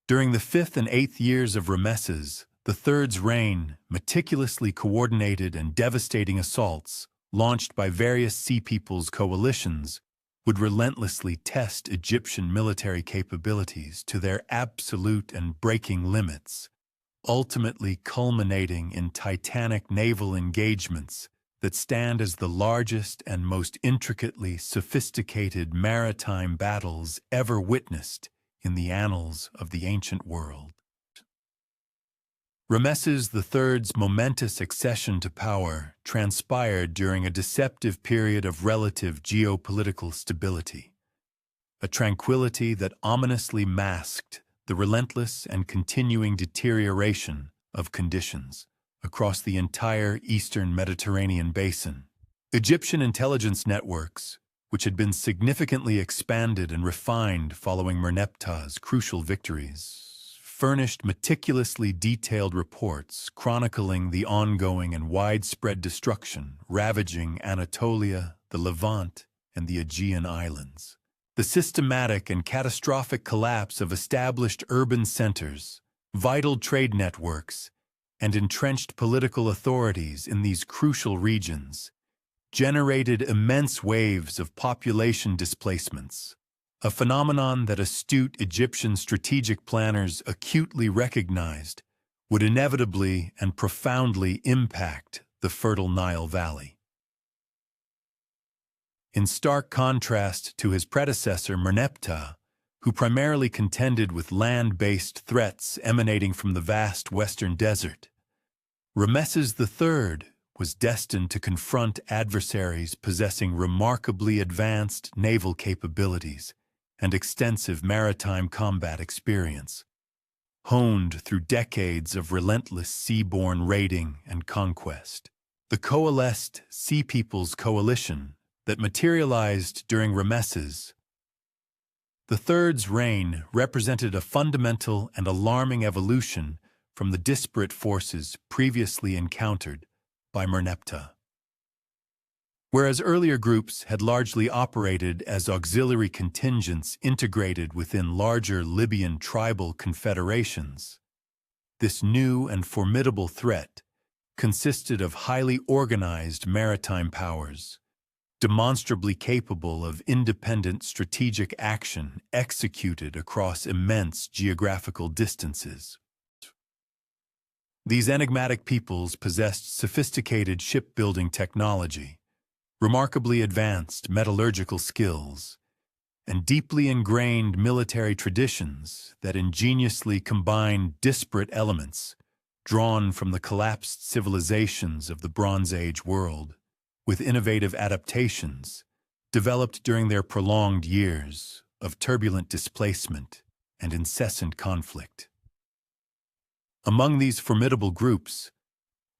During the 5th and 8th years of Ramesses III's reign, meticulously coordinated and devastating assaults, launched by various Sea Peoples coalitions, would relentlessly test Egyptian military capabilities to their absolute and breaking limits, ultimately culminating in titanic naval engagements that stand as the largest and most intricately sophisticated maritime battles ever witnessed in the annals of the ancient world. Ramesses III's momentous accession to power transpired during a deceptive period of relative geopolitical stability, a tranquility that ominously masked the relentless and continuing deterioration of conditions across the entire eastern Mediterranean basin. Egyptian intelligence networks, which had been significantly expanded and refined following Merneptah's crucial victories, furnished meticulously detailed reports chronicling the ongoing and widespread destruction ravaging Anatolia, the Levant, and the Aegean Islands. The systematic and catastrophic collapse of established urban centers, vital trade networks, and entrenched political authorities in these crucial regions generated immense waves of population displacements, a phenomenon that astute Egyptian strategic planners acutely recognized would inevitably and profoundly impact the fertile Nile Valley. In stark contrast to his predecessor Merneptah, who primarily contended with land-based threats emanating from the vast western desert, Ramesses III was destined to confront adversaries possessing remarkably advanced naval capabilities and extensive maritime combat experience, honed through decades of relentless seaborne raiding and conquest. The coalesced Sea Peoples coalition that materialized during Ramesses III's reign represented a fundamental and alarming evolution from the disparate forces previously encountered by Merneptah. Whereas earlier groups had largely operated as auxiliary contingents integrated within larger Libyan tribal confederations, this new and formidable threat consisted of highly organized maritime powers, demonstrably capable of independent strategic action executed across immense geographical distances. These enigmatic peoples possessed sophisticated shipbuilding technology, remarkably advanced metallurgical skills, and deeply ingrained military traditions that ingeniously combined disparate elements drawn from the collapsed civilizations of the Bronze Age world with innovative adaptations developed during their prolonged years of turbulent displacement and incessant conflict. Among these formidable groups,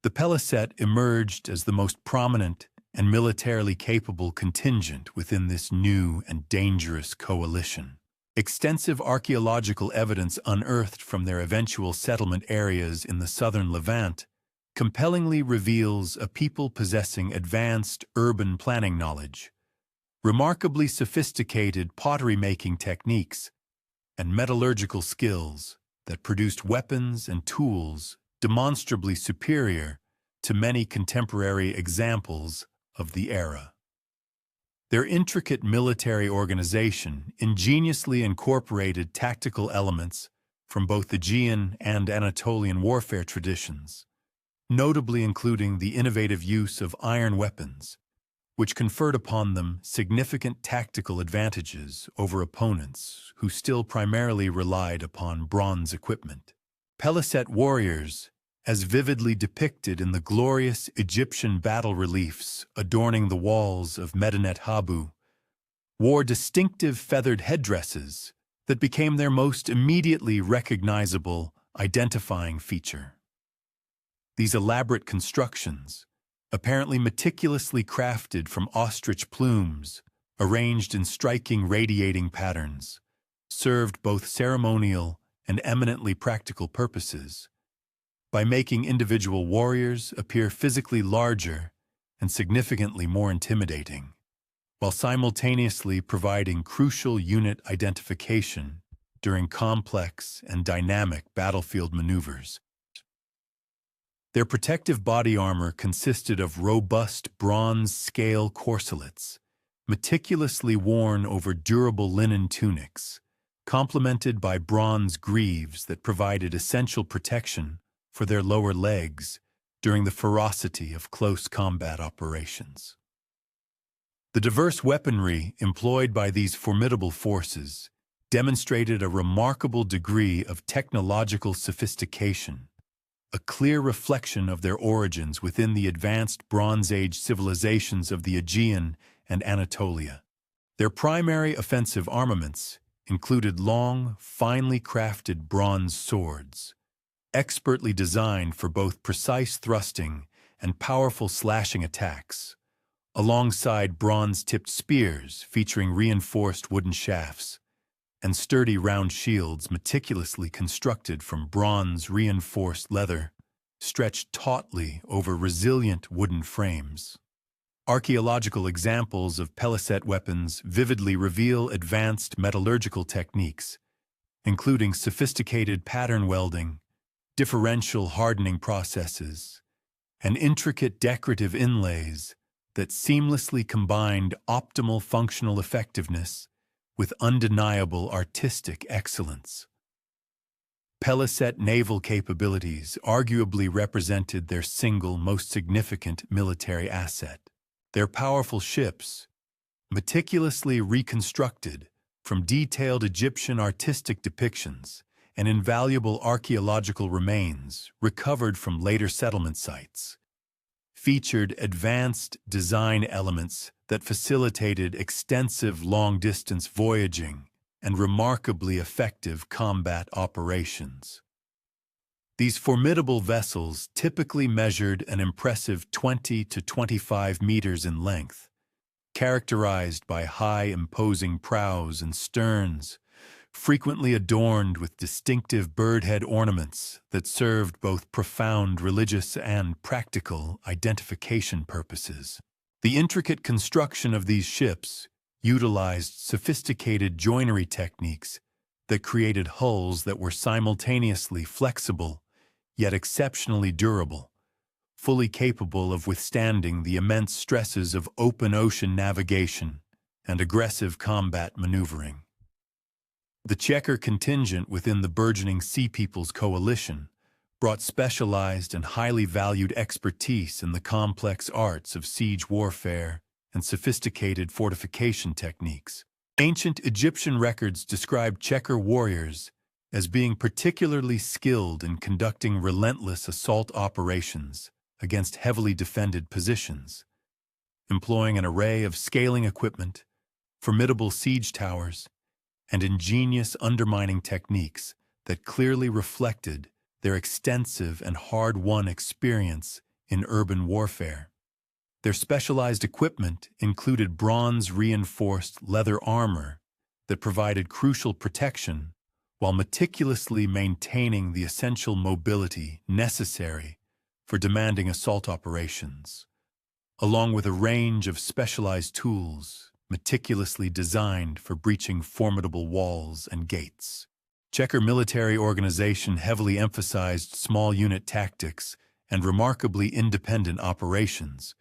the Peliset emerged as the most prominent and militarily capable contingent within this new and dangerous coalition. Extensive archaeological evidence unearthed from their eventual settlement areas in the southern Levant compellingly reveals a people possessing advanced urban planning knowledge, remarkably sophisticated pottery-making techniques, and metallurgical skills that produced weapons and tools demonstrably superior to many contemporary examples of the era. Their intricate military organization ingeniously incorporated tactical elements from both Aegean and Anatolian warfare traditions, notably including the innovative use of iron weapons, which conferred upon them significant tactical advantages over opponents who still primarily relied upon bronze equipment. Peliset warriors, as vividly depicted in the glorious Egyptian battle reliefs adorning the walls of Medinet Habu, wore distinctive feathered headdresses that became their most immediately recognizable identifying feature. These elaborate constructions, apparently meticulously crafted from ostrich plumes, arranged in striking radiating patterns, served both ceremonial and eminently practical purposes, by making individual warriors appear physically larger and significantly more intimidating, while simultaneously providing crucial unit identification during complex and dynamic battlefield maneuvers. Their protective body armor consisted of robust bronze scale corselets, meticulously worn over durable linen tunics, complemented by bronze greaves that provided essential protection for their lower legs during the ferocity of close combat operations. The diverse weaponry employed by these formidable forces demonstrated a remarkable degree of technological sophistication, a clear reflection of their origins within the advanced Bronze Age civilizations of the Aegean and Anatolia. Their primary offensive armaments included long, finely crafted bronze swords, expertly designed for both precise thrusting and powerful slashing attacks, alongside bronze-tipped spears featuring reinforced wooden shafts, and sturdy round shields meticulously constructed from bronze-reinforced leather, stretched tautly over resilient wooden frames. Archaeological examples of Peliset weapons vividly reveal advanced metallurgical techniques, including sophisticated pattern welding, differential hardening processes, and intricate decorative inlays that seamlessly combined optimal functional effectiveness with undeniable artistic excellence. Peliset naval capabilities arguably represented their single most significant military asset. Their powerful ships, meticulously reconstructed from detailed Egyptian artistic depictions and invaluable archaeological remains recovered from later settlement sites, featured advanced design elements that facilitated extensive long-distance voyaging and remarkably effective combat operations. These formidable vessels typically measured an impressive 20 to 25 meters in length, characterized by high imposing prows and sterns, frequently adorned with distinctive birdhead ornaments that served both profound religious and practical identification purposes. The intricate construction of these ships utilized sophisticated joinery techniques that created hulls that were simultaneously flexible yet exceptionally durable, fully capable of withstanding the immense stresses of open ocean navigation and aggressive combat maneuvering. The Chequer contingent within the burgeoning Sea Peoples Coalition brought specialized and highly valued expertise in the complex arts of siege warfare and sophisticated fortification techniques. Ancient Egyptian records describe Chequer warriors as being particularly skilled in conducting relentless assault operations against heavily defended positions, employing an array of scaling equipment, formidable siege towers, and ingenious undermining techniques that clearly reflected their extensive and hard-won experience in urban warfare. Their specialized equipment included bronze-reinforced leather armor that provided crucial protection while meticulously maintaining the essential mobility necessary for demanding assault operations, along with a range of specialized tools meticulously designed for breaching formidable walls and gates. Chequer military organization heavily emphasized small unit tactics and remarkably independent operations,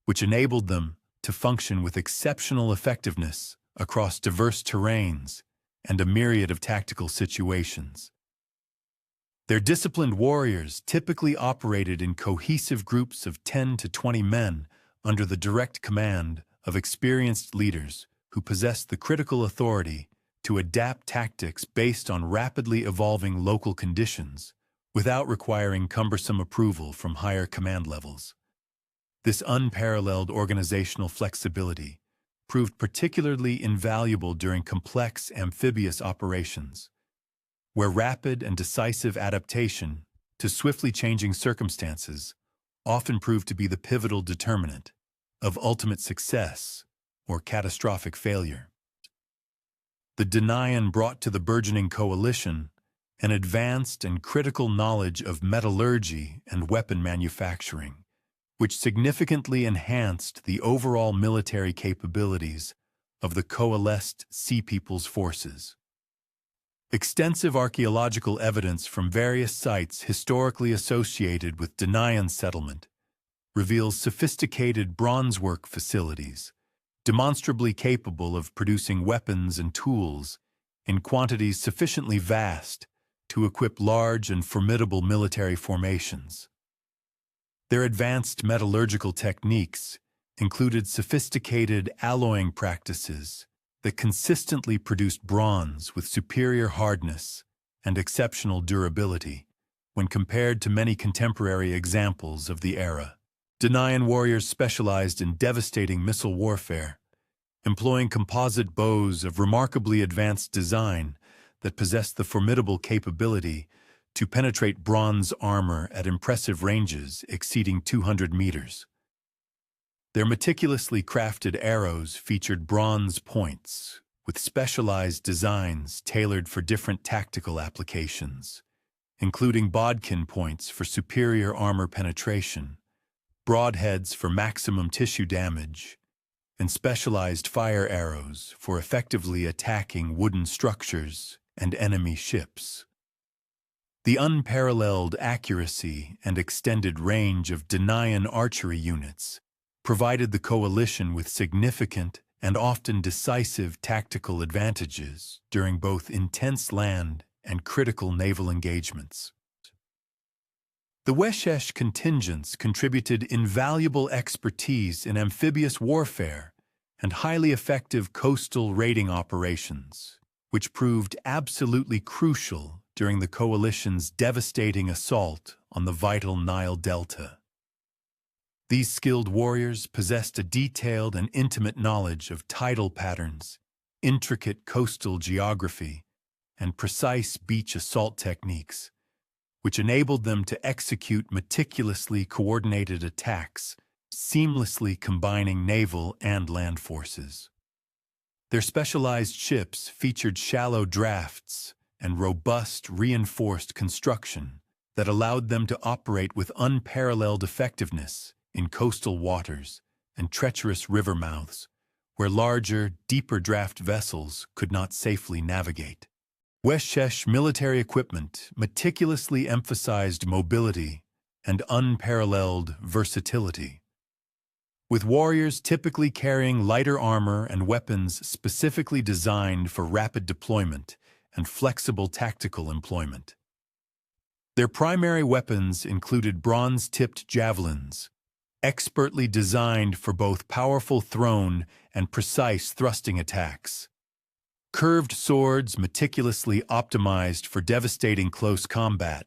which enabled them to function with exceptional effectiveness across diverse terrains and a myriad of tactical situations. Their disciplined warriors typically operated in cohesive groups of 10 to 20 men under the direct command of experienced leaders who possessed the critical authority to adapt tactics based on rapidly evolving local conditions without requiring cumbersome approval from higher command levels. This unparalleled organizational flexibility proved particularly invaluable during complex amphibious operations, where rapid and decisive adaptation to swiftly changing circumstances often proved to be the pivotal determinant of ultimate success or catastrophic failure. The Danaan brought to the burgeoning coalition an advanced and critical knowledge of metallurgy and weapon manufacturing, which significantly enhanced the overall military capabilities of the coalesced Sea People's forces. Extensive archaeological evidence from various sites historically associated with Danaan settlement reveals sophisticated bronzework facilities, demonstrably capable of producing weapons and tools in quantities sufficiently vast to equip large and formidable military formations. Their advanced metallurgical techniques included sophisticated alloying practices that consistently produced bronze with superior hardness and exceptional durability when compared to many contemporary examples of the era. Danaan warriors specialized in devastating missile warfare, employing composite bows of remarkably advanced design that possessed the formidable capability to penetrate bronze armor at impressive ranges exceeding 200 meters. Their meticulously crafted arrows featured bronze points, with specialized designs tailored for different tactical applications, including bodkin points for superior armor penetration, broadheads for maximum tissue damage, and specialized fire arrows for effectively attacking wooden structures and enemy ships. The unparalleled accuracy and extended range of Danaan archery units provided the coalition with significant and often decisive tactical advantages during both intense land and critical naval engagements. The Weshesh contingents contributed invaluable expertise in amphibious warfare and highly effective coastal raiding operations, which proved absolutely crucial during the coalition's devastating assault on the vital Nile Delta. These skilled warriors possessed a detailed and intimate knowledge of tidal patterns, intricate coastal geography, and precise beach assault techniques, which enabled them to execute meticulously coordinated attacks, seamlessly combining naval and land forces. Their specialized ships featured shallow drafts and robust, reinforced construction that allowed them to operate with unparalleled effectiveness in coastal waters and treacherous river mouths, where larger, deeper draft vessels could not safely navigate. Weshesh military equipment meticulously emphasized mobility and unparalleled versatility, with warriors typically carrying lighter armor and weapons specifically designed for rapid deployment and flexible tactical employment. Their primary weapons included bronze-tipped javelins, expertly designed for both powerful thrown and precise thrusting attacks, curved swords meticulously optimized for devastating close combat,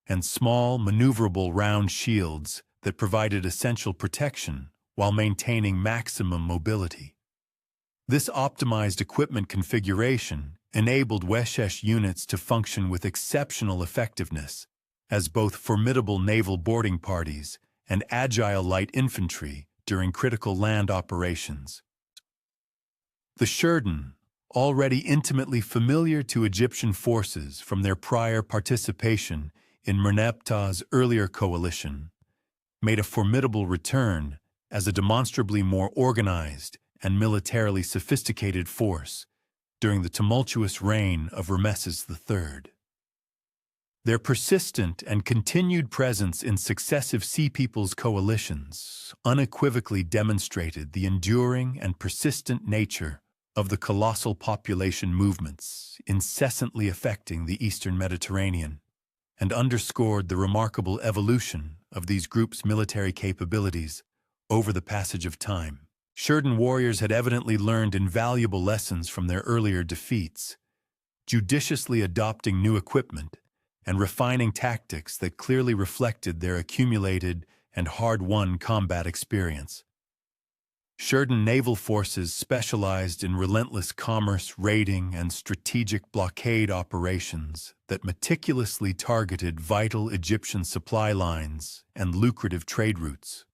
and small, maneuverable round shields that provided essential protection while maintaining maximum mobility. This optimized equipment configuration enabled Weshesh units to function with exceptional effectiveness as both formidable naval boarding parties and agile light infantry during critical land operations. The Sherdon, already intimately familiar to Egyptian forces from their prior participation in Merneptah's earlier coalition, made a formidable return as a demonstrably more organized and militarily sophisticated force during the tumultuous reign of Rameses III. Their persistent and continued presence in successive Sea Peoples coalitions unequivocally demonstrated the enduring and persistent nature of the colossal population movements incessantly affecting the Eastern Mediterranean, and underscored the remarkable evolution of these groups' military capabilities over the passage of time. Sheridan warriors had evidently learned invaluable lessons from their earlier defeats, judiciously adopting new equipment and refining tactics that clearly reflected their accumulated and hard-won combat experience. Sheridan naval forces specialized in relentless commerce raiding and strategic blockade operations that meticulously targeted vital Egyptian supply lines and lucrative trade routes.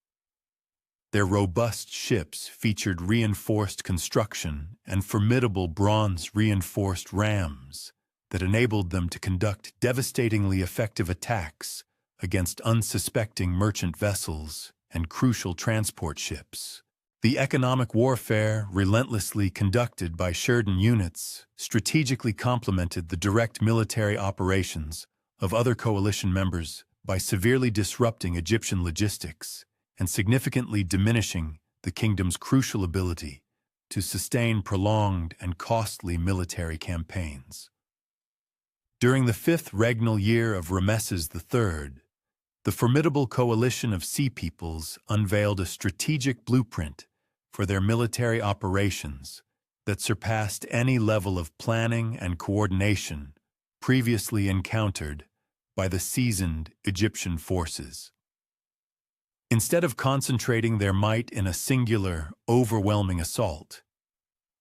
Their robust ships featured reinforced construction and formidable bronze-reinforced rams that enabled them to conduct devastatingly effective attacks against unsuspecting merchant vessels and crucial transport ships. The economic warfare relentlessly conducted by Sheridan units strategically complemented the direct military operations of other coalition members by severely disrupting Egyptian logistics and significantly diminishing the kingdom's crucial ability to sustain prolonged and costly military campaigns. During the fifth regnal year of Rameses III, the formidable coalition of Sea Peoples unveiled a strategic blueprint for their military operations that surpassed any level of planning and coordination previously encountered by the seasoned Egyptian forces. Instead of concentrating their might in a singular, overwhelming assault,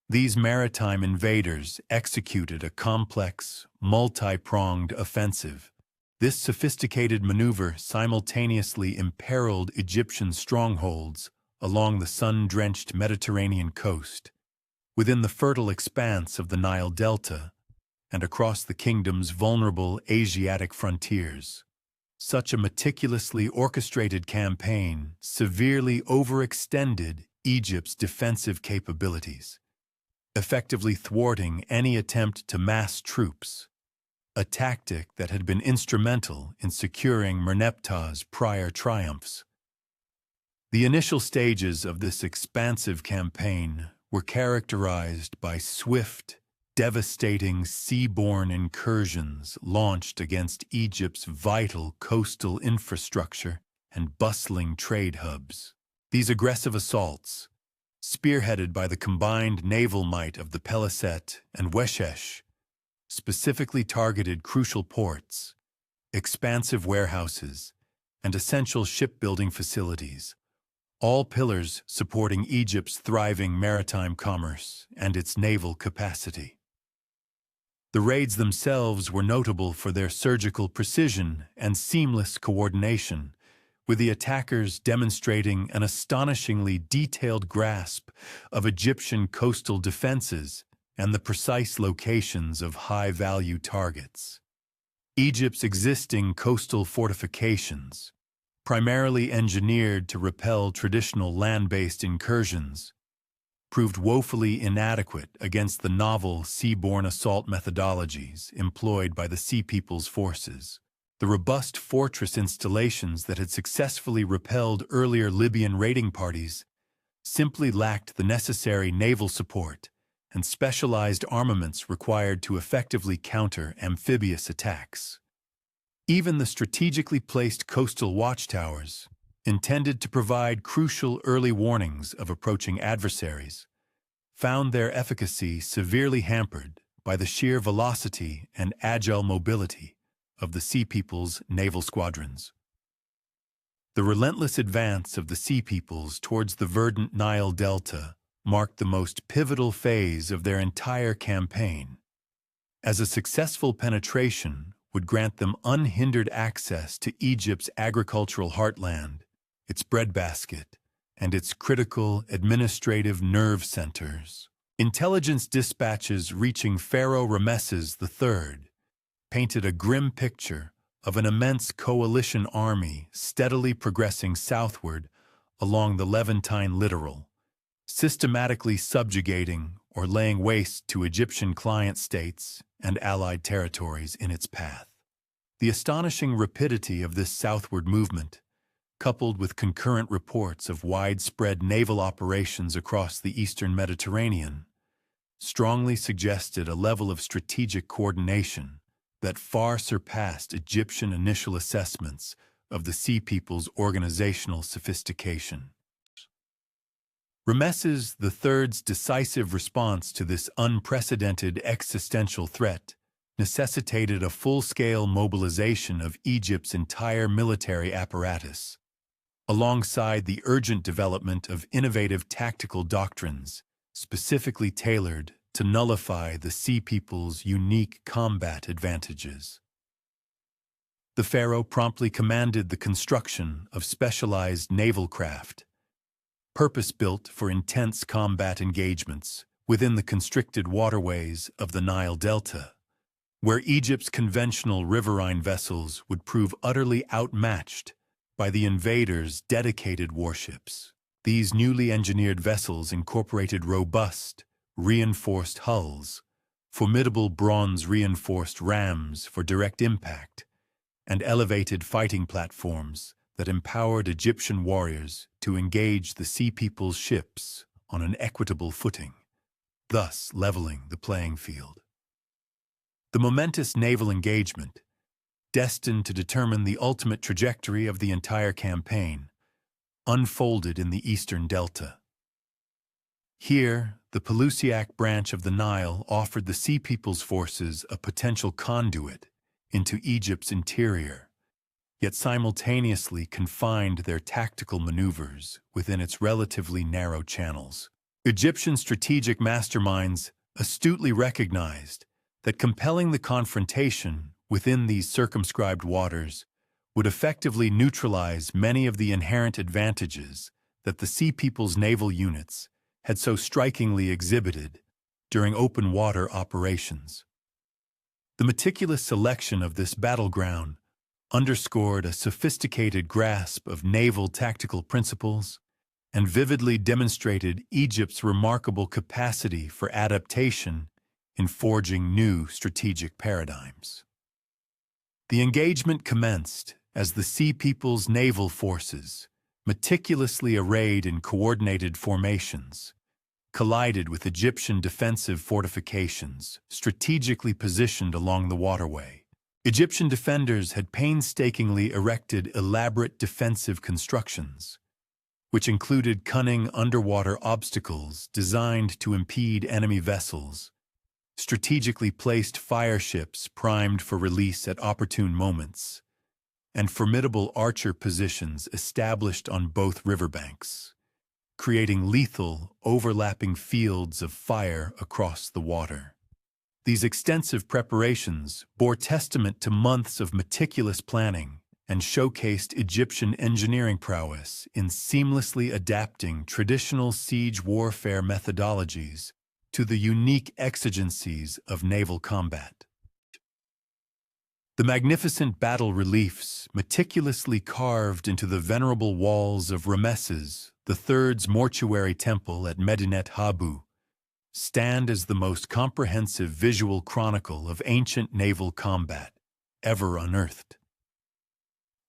these maritime invaders executed a complex, multi-pronged offensive. This sophisticated maneuver simultaneously imperiled Egyptian strongholds along the sun-drenched Mediterranean coast, within the fertile expanse of the Nile Delta, and across the kingdom's vulnerable Asiatic frontiers. Such a meticulously orchestrated campaign severely overextended Egypt's defensive capabilities, effectively thwarting any attempt to mass troops, a tactic that had been instrumental in securing Merneptah's prior triumphs. The initial stages of this expansive campaign were characterized by swift, devastating seaborne incursions launched against Egypt's vital coastal infrastructure and bustling trade hubs. These aggressive assaults, spearheaded by the combined naval might of the Peliset and Weshesh, specifically targeted crucial ports, expansive warehouses, and essential shipbuilding facilities, all pillars supporting Egypt's thriving maritime commerce and its naval capacity. The raids themselves were notable for their surgical precision and seamless coordination, with the attackers demonstrating an astonishingly detailed grasp of Egyptian coastal defenses and the precise locations of high-value targets. Egypt's existing coastal fortifications, primarily engineered to repel traditional land-based incursions, proved woefully inadequate against the novel seaborne assault methodologies employed by the Sea Peoples forces. The robust fortress installations that had successfully repelled earlier Libyan raiding parties simply lacked the necessary naval support and specialized armaments required to effectively counter amphibious attacks. Even the strategically placed coastal watchtowers, intended to provide crucial early warnings of approaching adversaries, found their efficacy severely hampered by the sheer velocity and agile mobility of the Sea Peoples' naval squadrons. The relentless advance of the Sea Peoples towards the verdant Nile Delta marked the most pivotal phase of their entire campaign, as a successful penetration would grant them unhindered access to Egypt's agricultural heartland, its breadbasket, and its critical administrative nerve centers. Intelligence dispatches reaching Pharaoh Rameses III painted a grim picture of an immense coalition army steadily progressing southward along the Levantine littoral, systematically subjugating or laying waste to Egyptian client states and allied territories in its path. The astonishing rapidity of this southward movement, coupled with concurrent reports of widespread naval operations across the eastern Mediterranean, strongly suggested a level of strategic coordination that far surpassed Egyptian initial assessments of the Sea People's organizational sophistication. Ramesses III's decisive response to this unprecedented existential threat necessitated a full-scale mobilization of Egypt's entire military apparatus, alongside the urgent development of innovative tactical doctrines specifically tailored to nullify the Sea People's unique combat advantages. The pharaoh promptly commanded the construction of specialized naval craft, purpose-built for intense combat engagements within the constricted waterways of the Nile Delta, where Egypt's conventional riverine vessels would prove utterly outmatched by the invaders' dedicated warships. These newly engineered vessels incorporated robust, reinforced hulls, formidable bronze-reinforced rams for direct impact, and elevated fighting platforms that empowered Egyptian warriors to engage the Sea People's ships on an equitable footing, thus leveling the playing field. The momentous naval engagement, destined to determine the ultimate trajectory of the entire campaign, unfolded in the eastern delta. Here, the Pelusiac branch of the Nile offered the Sea People's forces a potential conduit into Egypt's interior, yet simultaneously confined their tactical maneuvers within its relatively narrow channels. Egyptian strategic masterminds astutely recognized that compelling the confrontation within these circumscribed waters would effectively neutralize many of the inherent advantages that the Sea People's naval units had so strikingly exhibited during open water operations. The meticulous selection of this battleground underscored a sophisticated grasp of naval tactical principles and vividly demonstrated Egypt's remarkable capacity for adaptation in forging new strategic paradigms. The engagement commenced as the Sea People's naval forces, meticulously arrayed in coordinated formations, collided with Egyptian defensive fortifications strategically positioned along the waterway. Egyptian defenders had painstakingly erected elaborate defensive constructions, which included cunning underwater obstacles designed to impede enemy vessels, strategically placed fire ships primed for release at opportune moments, and formidable archer positions established on both riverbanks, creating lethal, overlapping fields of fire across the water. These extensive preparations bore testament to months of meticulous planning and showcased Egyptian engineering prowess in seamlessly adapting traditional siege warfare methodologies to the unique exigencies of naval combat. The magnificent battle reliefs meticulously carved into the venerable walls of Ramesses III's mortuary temple at Medinet Habu stand as the most comprehensive visual chronicle of ancient naval combat ever unearthed.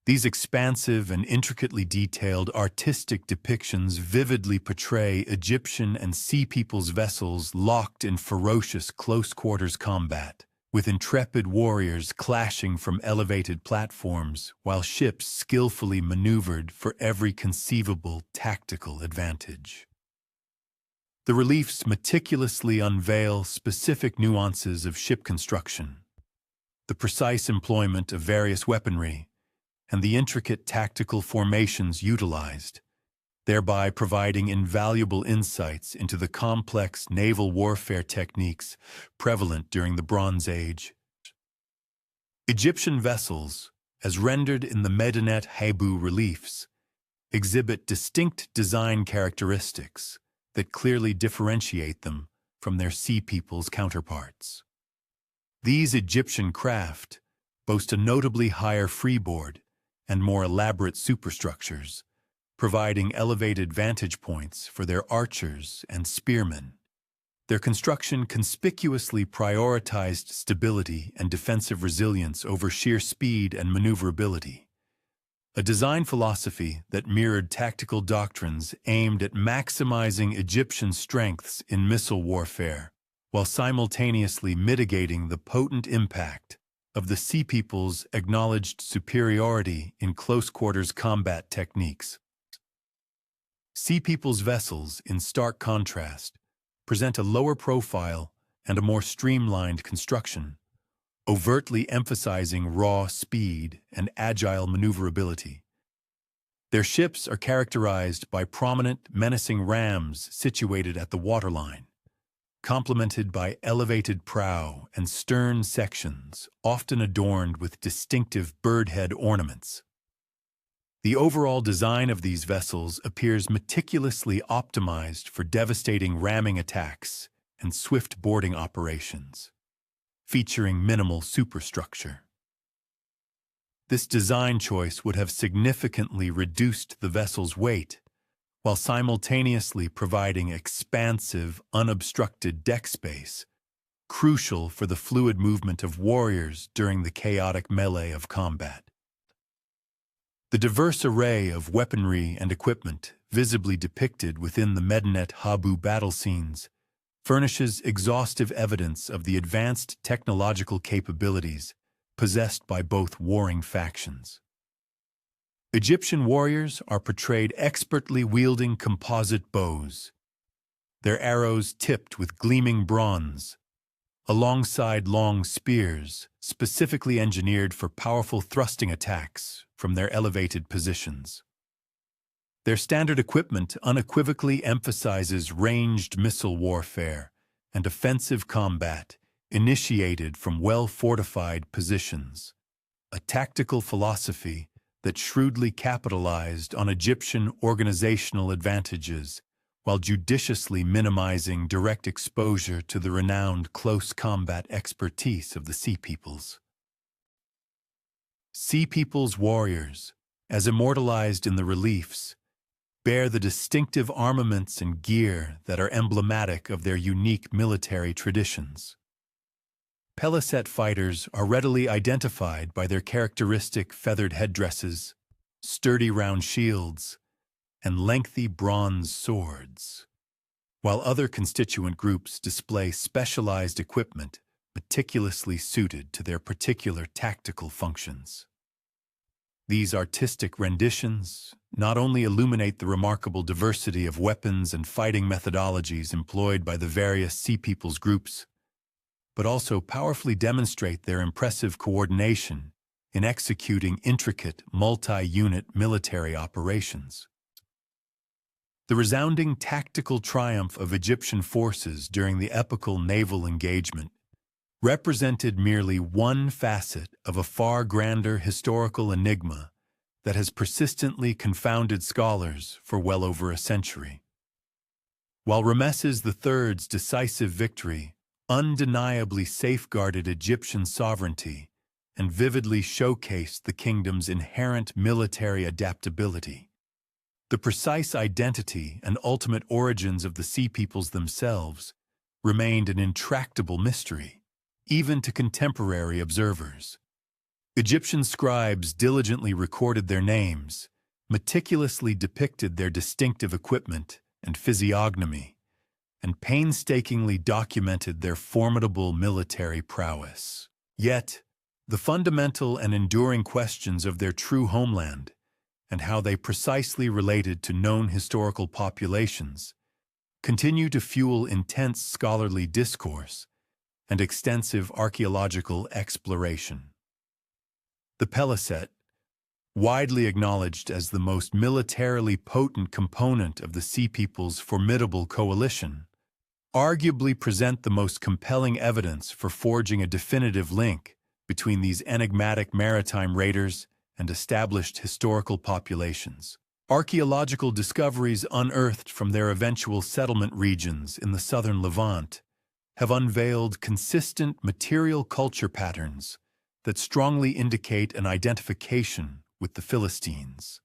These expansive and intricately detailed artistic depictions vividly portray Egyptian and Sea People's vessels locked in ferocious close-quarters combat, with intrepid warriors clashing from elevated platforms while ships skillfully maneuvered for every conceivable tactical advantage. The reliefs meticulously unveil specific nuances of ship construction, the precise employment of various weaponry, and the intricate tactical formations utilized, thereby providing invaluable insights into the complex naval warfare techniques prevalent during the Bronze Age. Egyptian vessels, as rendered in the Medinet Habu reliefs, exhibit distinct design characteristics that clearly differentiate them from their Sea People's counterparts. These Egyptian craft boast a notably higher freeboard and more elaborate superstructures, providing elevated vantage points for their archers and spearmen, Their construction conspicuously prioritized stability and defensive resilience over sheer speed and maneuverability, a design philosophy that mirrored tactical doctrines aimed at maximizing Egyptian strengths in missile warfare, while simultaneously mitigating the potent impact of the Sea People's acknowledged superiority in close-quarters combat techniques. Sea People's vessels, in stark contrast, present a lower profile and a more streamlined construction, overtly emphasizing raw speed and agile maneuverability. Their ships are characterized by prominent, menacing rams situated at the waterline, complemented by elevated prow and stern sections, often adorned with distinctive bird-head ornaments. The overall design of these vessels appears meticulously optimized for devastating ramming attacks and swift boarding operations, featuring minimal superstructure. This design choice would have significantly reduced the vessel's weight, while simultaneously providing expansive, unobstructed deck space, crucial for the fluid movement of warriors during the chaotic melee of combat. The diverse array of weaponry and equipment visibly depicted within the Medinet Habu battle scenes furnishes exhaustive evidence of the advanced technological capabilities possessed by both warring factions. Egyptian warriors are portrayed expertly wielding composite bows, their arrows tipped with gleaming bronze, alongside long spears specifically engineered for powerful thrusting attacks from their elevated positions. Their standard equipment unequivocally emphasizes ranged missile warfare and offensive combat initiated from well-fortified positions, a tactical philosophy that shrewdly capitalized on Egyptian organizational advantages while judiciously minimizing direct exposure to the renowned close combat expertise of the Sea Peoples. Sea Peoples warriors, as immortalized in the reliefs, bear the distinctive armaments and gear that are emblematic of their unique military traditions. Peliset fighters are readily identified by their characteristic feathered headdresses, sturdy round shields, and lengthy bronze swords, while other constituent groups display specialized equipment meticulously suited to their particular tactical functions. These artistic renditions not only illuminate the remarkable diversity of weapons and fighting methodologies employed by the various Sea Peoples groups, but also powerfully demonstrate their impressive coordination in executing intricate multi-unit military operations. The resounding tactical triumph of Egyptian forces during the epical naval engagement represented merely one facet of a far grander historical enigma that has persistently confounded scholars for well over a century. While Ramesses III's decisive victory undeniably safeguarded Egyptian sovereignty and vividly showcased the kingdom's inherent military adaptability, the precise identity and ultimate origins of the Sea Peoples themselves remained an intractable mystery, even to contemporary observers. Egyptian scribes diligently recorded their names, meticulously depicted their distinctive equipment and physiognomy, and painstakingly documented their formidable military prowess. Yet, the fundamental and enduring questions of their true homeland and how they precisely related to known historical populations continue to fuel intense scholarly discourse and extensive archaeological exploration. The Peliset, widely acknowledged as the most militarily potent component of the Sea Peoples' formidable coalition, arguably present the most compelling evidence for forging a definitive link between these enigmatic maritime raiders and established historical populations. Archaeological discoveries unearthed from their eventual settlement regions in the southern Levant have unveiled consistent material culture patterns that strongly indicate an identification with the Philistines,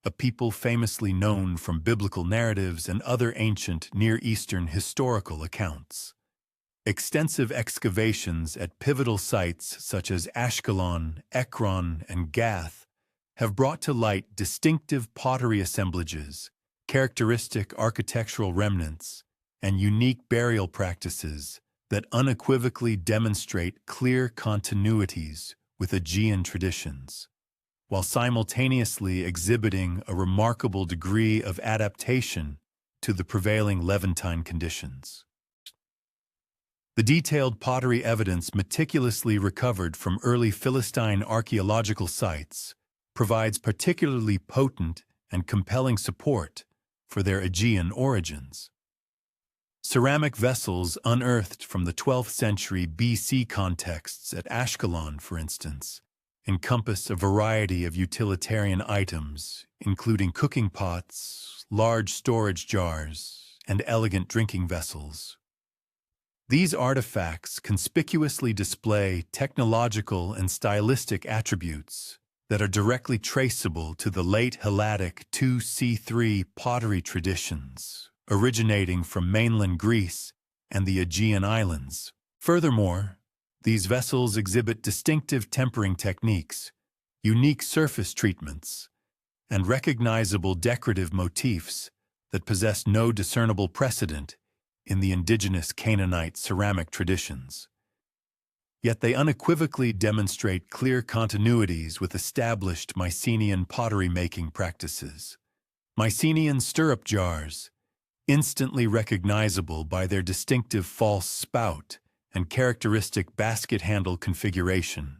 a people famously known from biblical narratives and other ancient Near Eastern historical accounts. Extensive excavations at pivotal sites such as Ashkelon, Ekron, and Gath have brought to light distinctive pottery assemblages, characteristic architectural remnants, and unique burial practices that unequivocally demonstrate clear continuities with Aegean traditions, while simultaneously exhibiting a remarkable degree of adaptation to the prevailing Levantine conditions. The detailed pottery evidence meticulously recovered from early Philistine archaeological sites provides particularly potent and compelling support for their Aegean origins. Ceramic vessels unearthed from the 12th century BC contexts at Ashkelon, for instance, encompass a variety of utilitarian items, including cooking pots, large storage jars, and elegant drinking vessels. These artifacts conspicuously display technological and stylistic attributes that are directly traceable to the late Hittite 2c3 pottery traditions, originating from mainland Greece and the Aegean Islands. Furthermore, these vessels exhibit distinctive tempering techniques, unique surface treatments, and recognizable decorative motifs that possess no discernible precedent in the indigenous Canaanite ceramic traditions. Yet they unequivocally demonstrate clear continuities with established Mycenaean pottery-making practices. Mycenaean stirrup jars, instantly recognizable by their distinctive false spout and characteristic basket handle configuration,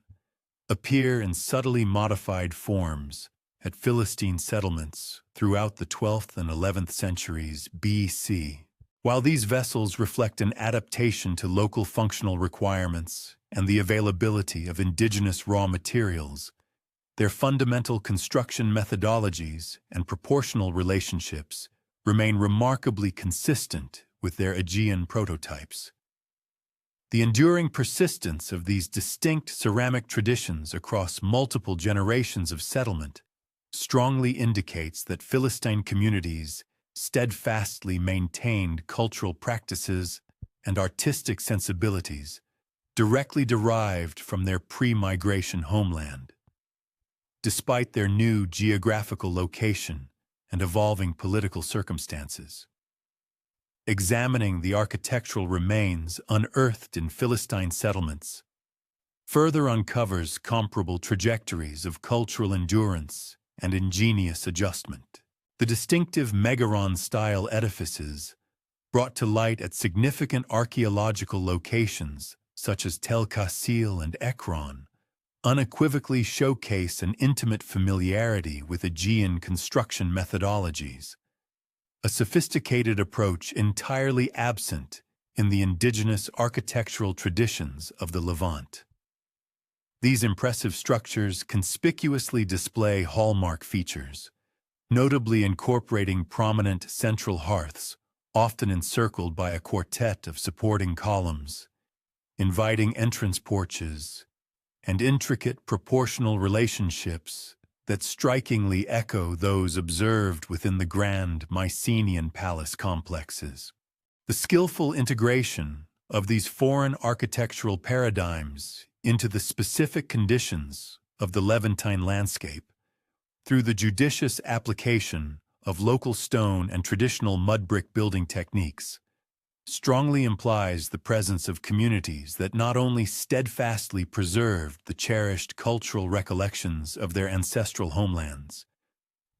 appear in subtly modified forms at Philistine settlements throughout the 12th and 11th centuries BC. While these vessels reflect an adaptation to local functional requirements and the availability of indigenous raw materials, their fundamental construction methodologies and proportional relationships remain remarkably consistent with their Aegean prototypes. The enduring persistence of these distinct ceramic traditions across multiple generations of settlement strongly indicates that Philistine communities steadfastly maintained cultural practices and artistic sensibilities directly derived from their pre-migration homeland. Despite their new geographical location and evolving political circumstances. Examining the architectural remains unearthed in Philistine settlements further uncovers comparable trajectories of cultural endurance and ingenious adjustment. The distinctive megaron-style edifices, brought to light at significant archaeological locations such as Tel Kassil and Ekron, unequivocally showcase an intimate familiarity with Aegean construction methodologies, a sophisticated approach entirely absent in the indigenous architectural traditions of the Levant. These impressive structures conspicuously display hallmark features, notably incorporating prominent central hearths, often encircled by a quartet of supporting columns, inviting entrance porches, and intricate proportional relationships that strikingly echo those observed within the grand Mycenaean palace complexes. The skillful integration of these foreign architectural paradigms into the specific conditions of the Levantine landscape, through the judicious application of local stone and traditional mud brick building techniques, strongly implies the presence of communities that not only steadfastly preserved the cherished cultural recollections of their ancestral homelands,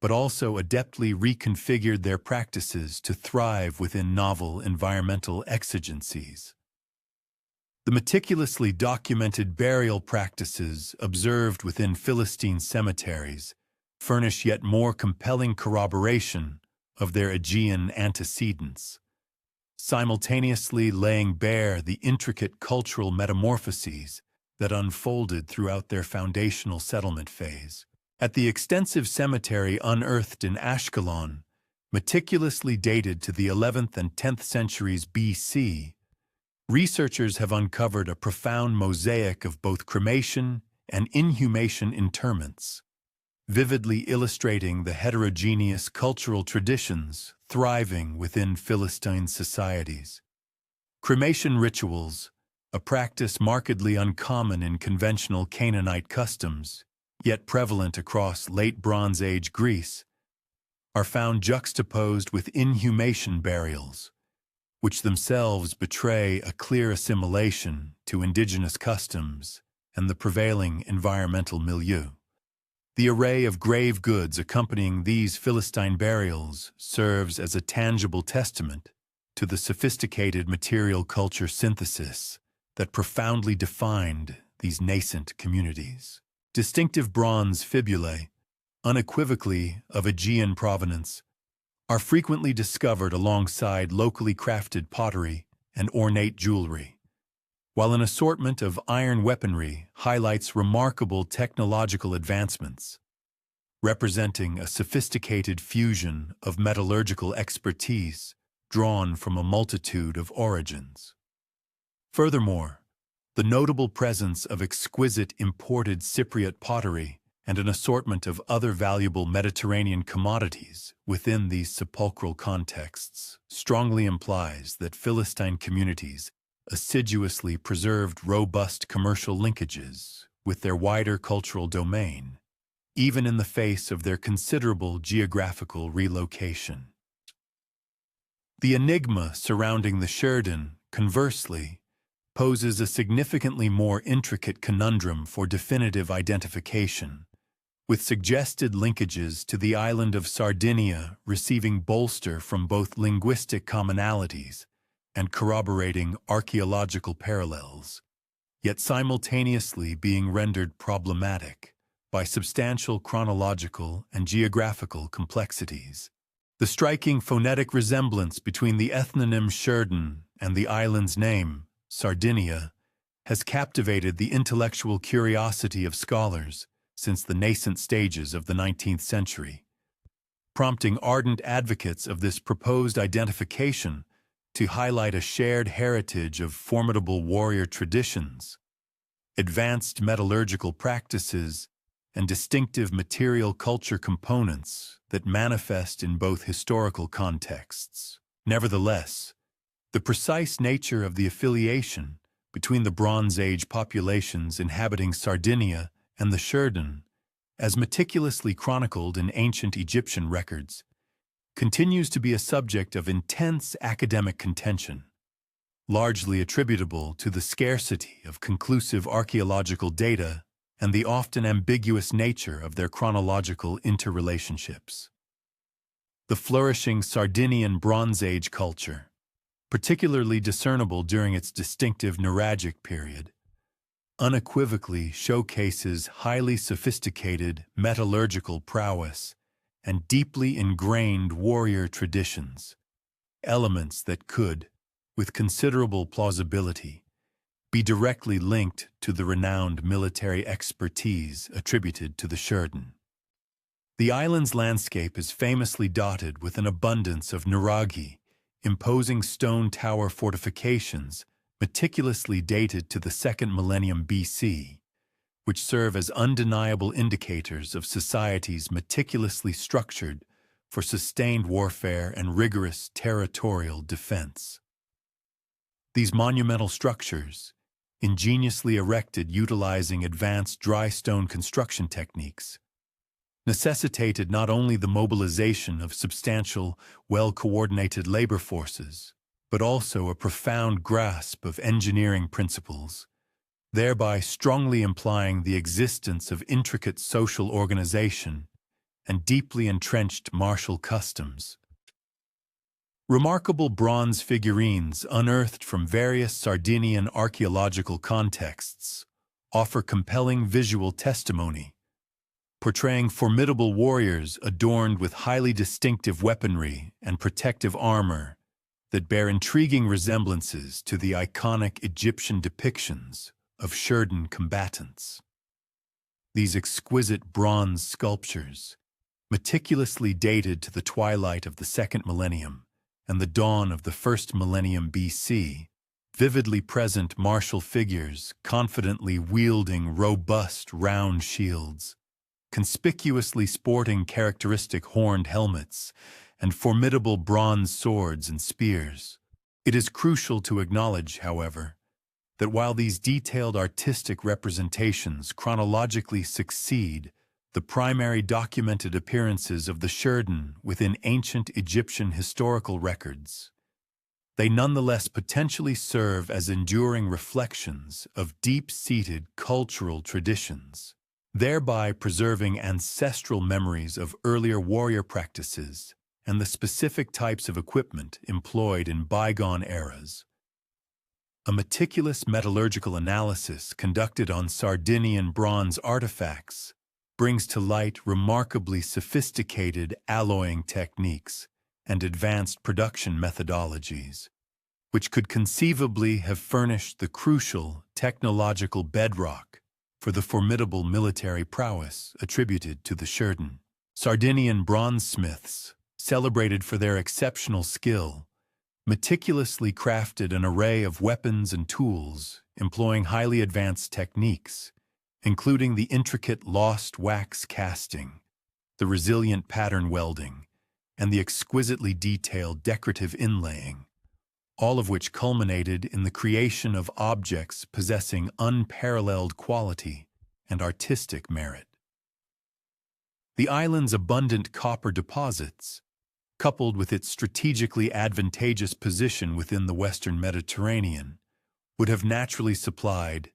but also adeptly reconfigured their practices to thrive within novel environmental exigencies. The meticulously documented burial practices observed within Philistine cemeteries furnish yet more compelling corroboration of their Aegean antecedents, simultaneously laying bare the intricate cultural metamorphoses that unfolded throughout their foundational settlement phase. At the extensive cemetery unearthed in Ashkelon, meticulously dated to the 11th and 10th centuries BC, researchers have uncovered a profound mosaic of both cremation and inhumation interments, vividly illustrating the heterogeneous cultural traditions thriving within Philistine societies. Cremation rituals, a practice markedly uncommon in conventional Canaanite customs, yet prevalent across late Bronze Age Greece, are found juxtaposed with inhumation burials, which themselves betray a clear assimilation to indigenous customs and the prevailing environmental milieu. The array of grave goods accompanying these Philistine burials serves as a tangible testament to the sophisticated material culture synthesis that profoundly defined these nascent communities. Distinctive bronze fibulae, unequivocally of Aegean provenance, are frequently discovered alongside locally crafted pottery and ornate jewelry, while an assortment of iron weaponry highlights remarkable technological advancements, representing a sophisticated fusion of metallurgical expertise drawn from a multitude of origins. Furthermore, the notable presence of exquisite imported Cypriot pottery and an assortment of other valuable Mediterranean commodities within these sepulchral contexts strongly implies that Philistine communities assiduously preserved robust commercial linkages with their wider cultural domain, even in the face of their considerable geographical relocation. The enigma surrounding the Sheridan, conversely, poses a significantly more intricate conundrum for definitive identification, with suggested linkages to the island of Sardinia receiving bolster from both linguistic commonalities and corroborating archaeological parallels, yet simultaneously being rendered problematic by substantial chronological and geographical complexities. The striking phonetic resemblance between the ethnonym Sheridan and the island's name, Sardinia, has captivated the intellectual curiosity of scholars since the nascent stages of the 19th century, prompting ardent advocates of this proposed identification to highlight a shared heritage of formidable warrior traditions, advanced metallurgical practices, and distinctive material culture components that manifest in both historical contexts. Nevertheless, the precise nature of the affiliation between the Bronze Age populations inhabiting Sardinia and the Sheridan, as meticulously chronicled in ancient Egyptian records, continues to be a subject of intense academic contention, largely attributable to the scarcity of conclusive archaeological data and the often ambiguous nature of their chronological interrelationships. The flourishing Sardinian Bronze Age culture, particularly discernible during its distinctive Nuragic period, unequivocally showcases highly sophisticated metallurgical prowess and deeply ingrained warrior traditions, elements that could, with considerable plausibility, be directly linked to the renowned military expertise attributed to the Sheridan. The island's landscape is famously dotted with an abundance of nuraghi, imposing stone tower fortifications meticulously dated to the 2nd millennium BC, which serve as undeniable indicators of societies meticulously structured for sustained warfare and rigorous territorial defense. These monumental structures, ingeniously erected utilizing advanced dry stone construction techniques, necessitated not only the mobilization of substantial, well-coordinated labor forces, but also a profound grasp of engineering principles, thereby strongly implying the existence of intricate social organization and deeply entrenched martial customs. Remarkable bronze figurines unearthed from various Sardinian archaeological contexts offer compelling visual testimony, portraying formidable warriors adorned with highly distinctive weaponry and protective armor that bear intriguing resemblances to the iconic Egyptian depictions of Sheridan combatants. These exquisite bronze sculptures, meticulously dated to the twilight of the 2nd millennium and the dawn of the 1st millennium BC, vividly present martial figures confidently wielding robust round shields, conspicuously sporting characteristic horned helmets and formidable bronze swords and spears. It is crucial to acknowledge, however, that while these detailed artistic representations chronologically succeed the primary documented appearances of the Sherdon within ancient Egyptian historical records, they nonetheless potentially serve as enduring reflections of deep-seated cultural traditions, thereby preserving ancestral memories of earlier warrior practices and the specific types of equipment employed in bygone eras. A meticulous metallurgical analysis conducted on Sardinian bronze artifacts brings to light remarkably sophisticated alloying techniques and advanced production methodologies, which could conceivably have furnished the crucial technological bedrock for the formidable military prowess attributed to the Sherdon. Sardinian bronzesmiths, celebrated for their exceptional skill, meticulously crafted an array of weapons and tools employing highly advanced techniques, including the intricate lost wax casting, the resilient pattern welding, and the exquisitely detailed decorative inlaying, all of which culminated in the creation of objects possessing unparalleled quality and artistic merit. The island's abundant copper deposits, coupled with its strategically advantageous position within the Western Mediterranean, would have naturally supplied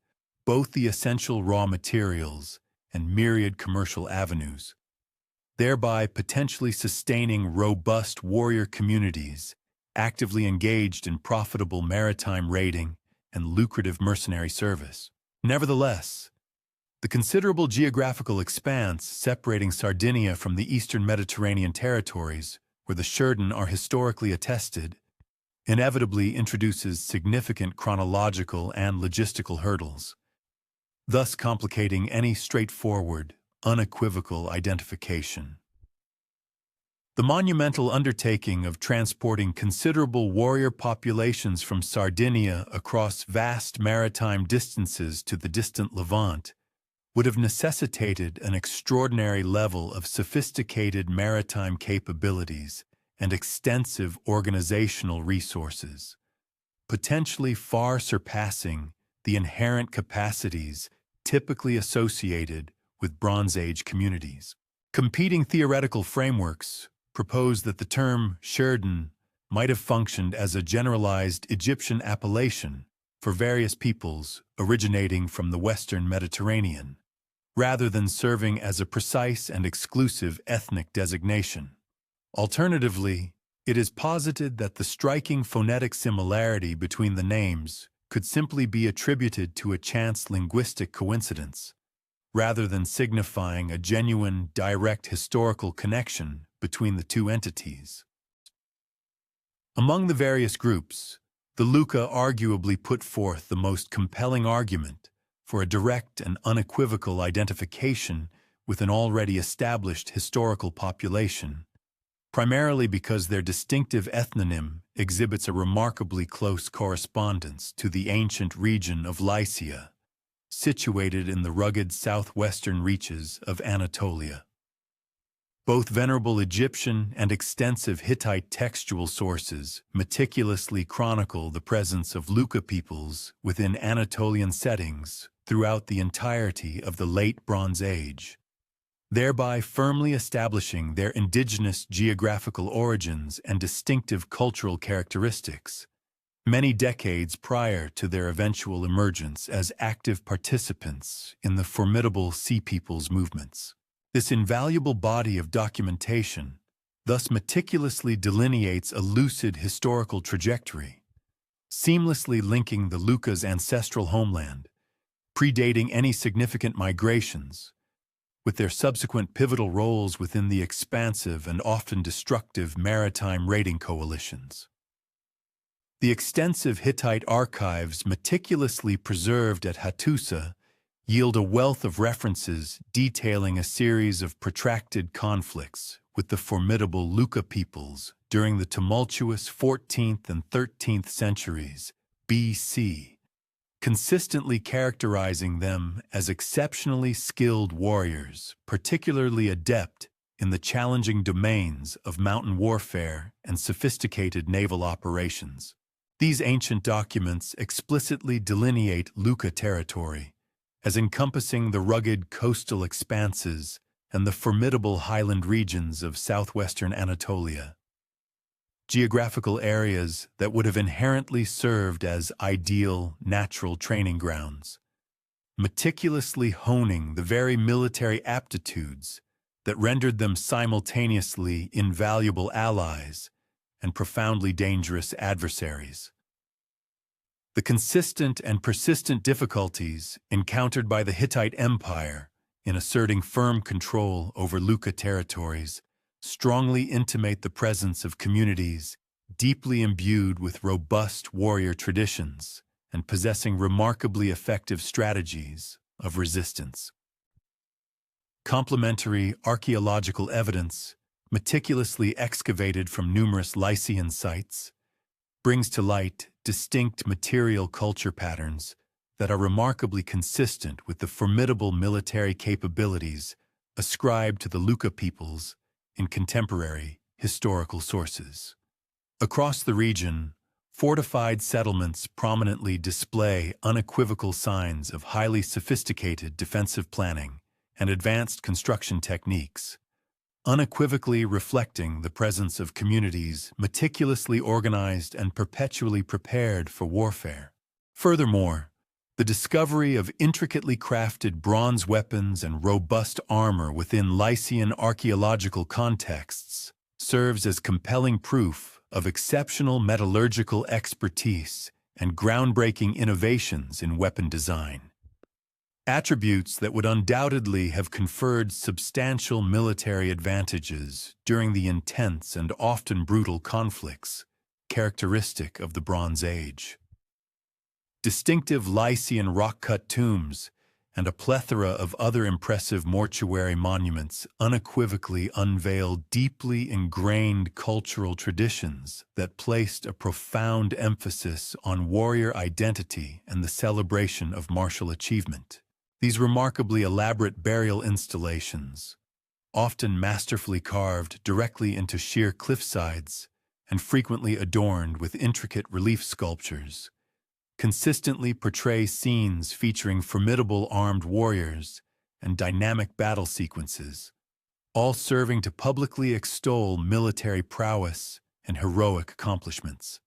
both the essential raw materials and myriad commercial avenues, thereby potentially sustaining robust warrior communities actively engaged in profitable maritime raiding and lucrative mercenary service. Nevertheless, the considerable geographical expanse separating Sardinia from the eastern Mediterranean territories, where the Sherdon are historically attested, inevitably introduces significant chronological and logistical hurdles, thus complicating any straightforward, unequivocal identification. The monumental undertaking of transporting considerable warrior populations from Sardinia across vast maritime distances to the distant Levant would have necessitated an extraordinary level of sophisticated maritime capabilities and extensive organizational resources, potentially far surpassing the inherent capacities typically associated with Bronze Age communities. Competing theoretical frameworks propose that the term Sherdon might have functioned as a generalized Egyptian appellation for various peoples originating from the Western Mediterranean, rather than serving as a precise and exclusive ethnic designation. Alternatively, it is posited that the striking phonetic similarity between the names could simply be attributed to a chance linguistic coincidence, rather than signifying a genuine, direct historical connection between the two entities. Among the various groups, the Luca arguably put forth the most compelling argument for a direct and unequivocal identification with an already established historical population, primarily because their distinctive ethnonym exhibits a remarkably close correspondence to the ancient region of Lycia, situated in the rugged southwestern reaches of Anatolia. Both venerable Egyptian and extensive Hittite textual sources meticulously chronicle the presence of Luca peoples within Anatolian settings throughout the entirety of the Late Bronze Age, thereby firmly establishing their indigenous geographical origins and distinctive cultural characteristics, many decades prior to their eventual emergence as active participants in the formidable Sea Peoples movements. This invaluable body of documentation thus meticulously delineates a lucid historical trajectory, seamlessly linking the Luca's ancestral homeland, predating any significant migrations, with their subsequent pivotal roles within the expansive and often destructive maritime raiding coalitions. The extensive Hittite archives meticulously preserved at Hattusa yield a wealth of references detailing a series of protracted conflicts with the formidable Luca peoples during the tumultuous 14th and 13th centuries BC, consistently characterizing them as exceptionally skilled warriors, particularly adept in the challenging domains of mountain warfare and sophisticated naval operations. These ancient documents explicitly delineate Luca territory as encompassing the rugged coastal expanses and the formidable highland regions of southwestern Anatolia, geographical areas that would have inherently served as ideal natural training grounds, meticulously honing the very military aptitudes that rendered them simultaneously invaluable allies and profoundly dangerous adversaries. The consistent and persistent difficulties encountered by the Hittite Empire in asserting firm control over Luca territories strongly intimate the presence of communities deeply imbued with robust warrior traditions and possessing remarkably effective strategies of resistance. Complementary archaeological evidence, meticulously excavated from numerous Lycian sites, brings to light distinct material culture patterns that are remarkably consistent with the formidable military capabilities ascribed to the Luca peoples in contemporary historical sources. Across the region, fortified settlements prominently display unequivocal signs of highly sophisticated defensive planning and advanced construction techniques, unequivocally reflecting the presence of communities meticulously organized and perpetually prepared for warfare. Furthermore, the discovery of intricately crafted bronze weapons and robust armor within Lycian archaeological contexts serves as compelling proof of exceptional metallurgical expertise and groundbreaking innovations in weapon design. Attributes that would undoubtedly have conferred substantial military advantages during the intense and often brutal conflicts characteristic of the Bronze Age. Distinctive Lycian rock-cut tombs and a plethora of other impressive mortuary monuments unequivocally unveil deeply ingrained cultural traditions that placed a profound emphasis on warrior identity and the celebration of martial achievement. These remarkably elaborate burial installations, often masterfully carved directly into sheer cliffsides and frequently adorned with intricate relief sculptures, consistently portray scenes featuring formidable armed warriors and dynamic battle sequences, all serving to publicly extol military prowess and heroic accomplishments.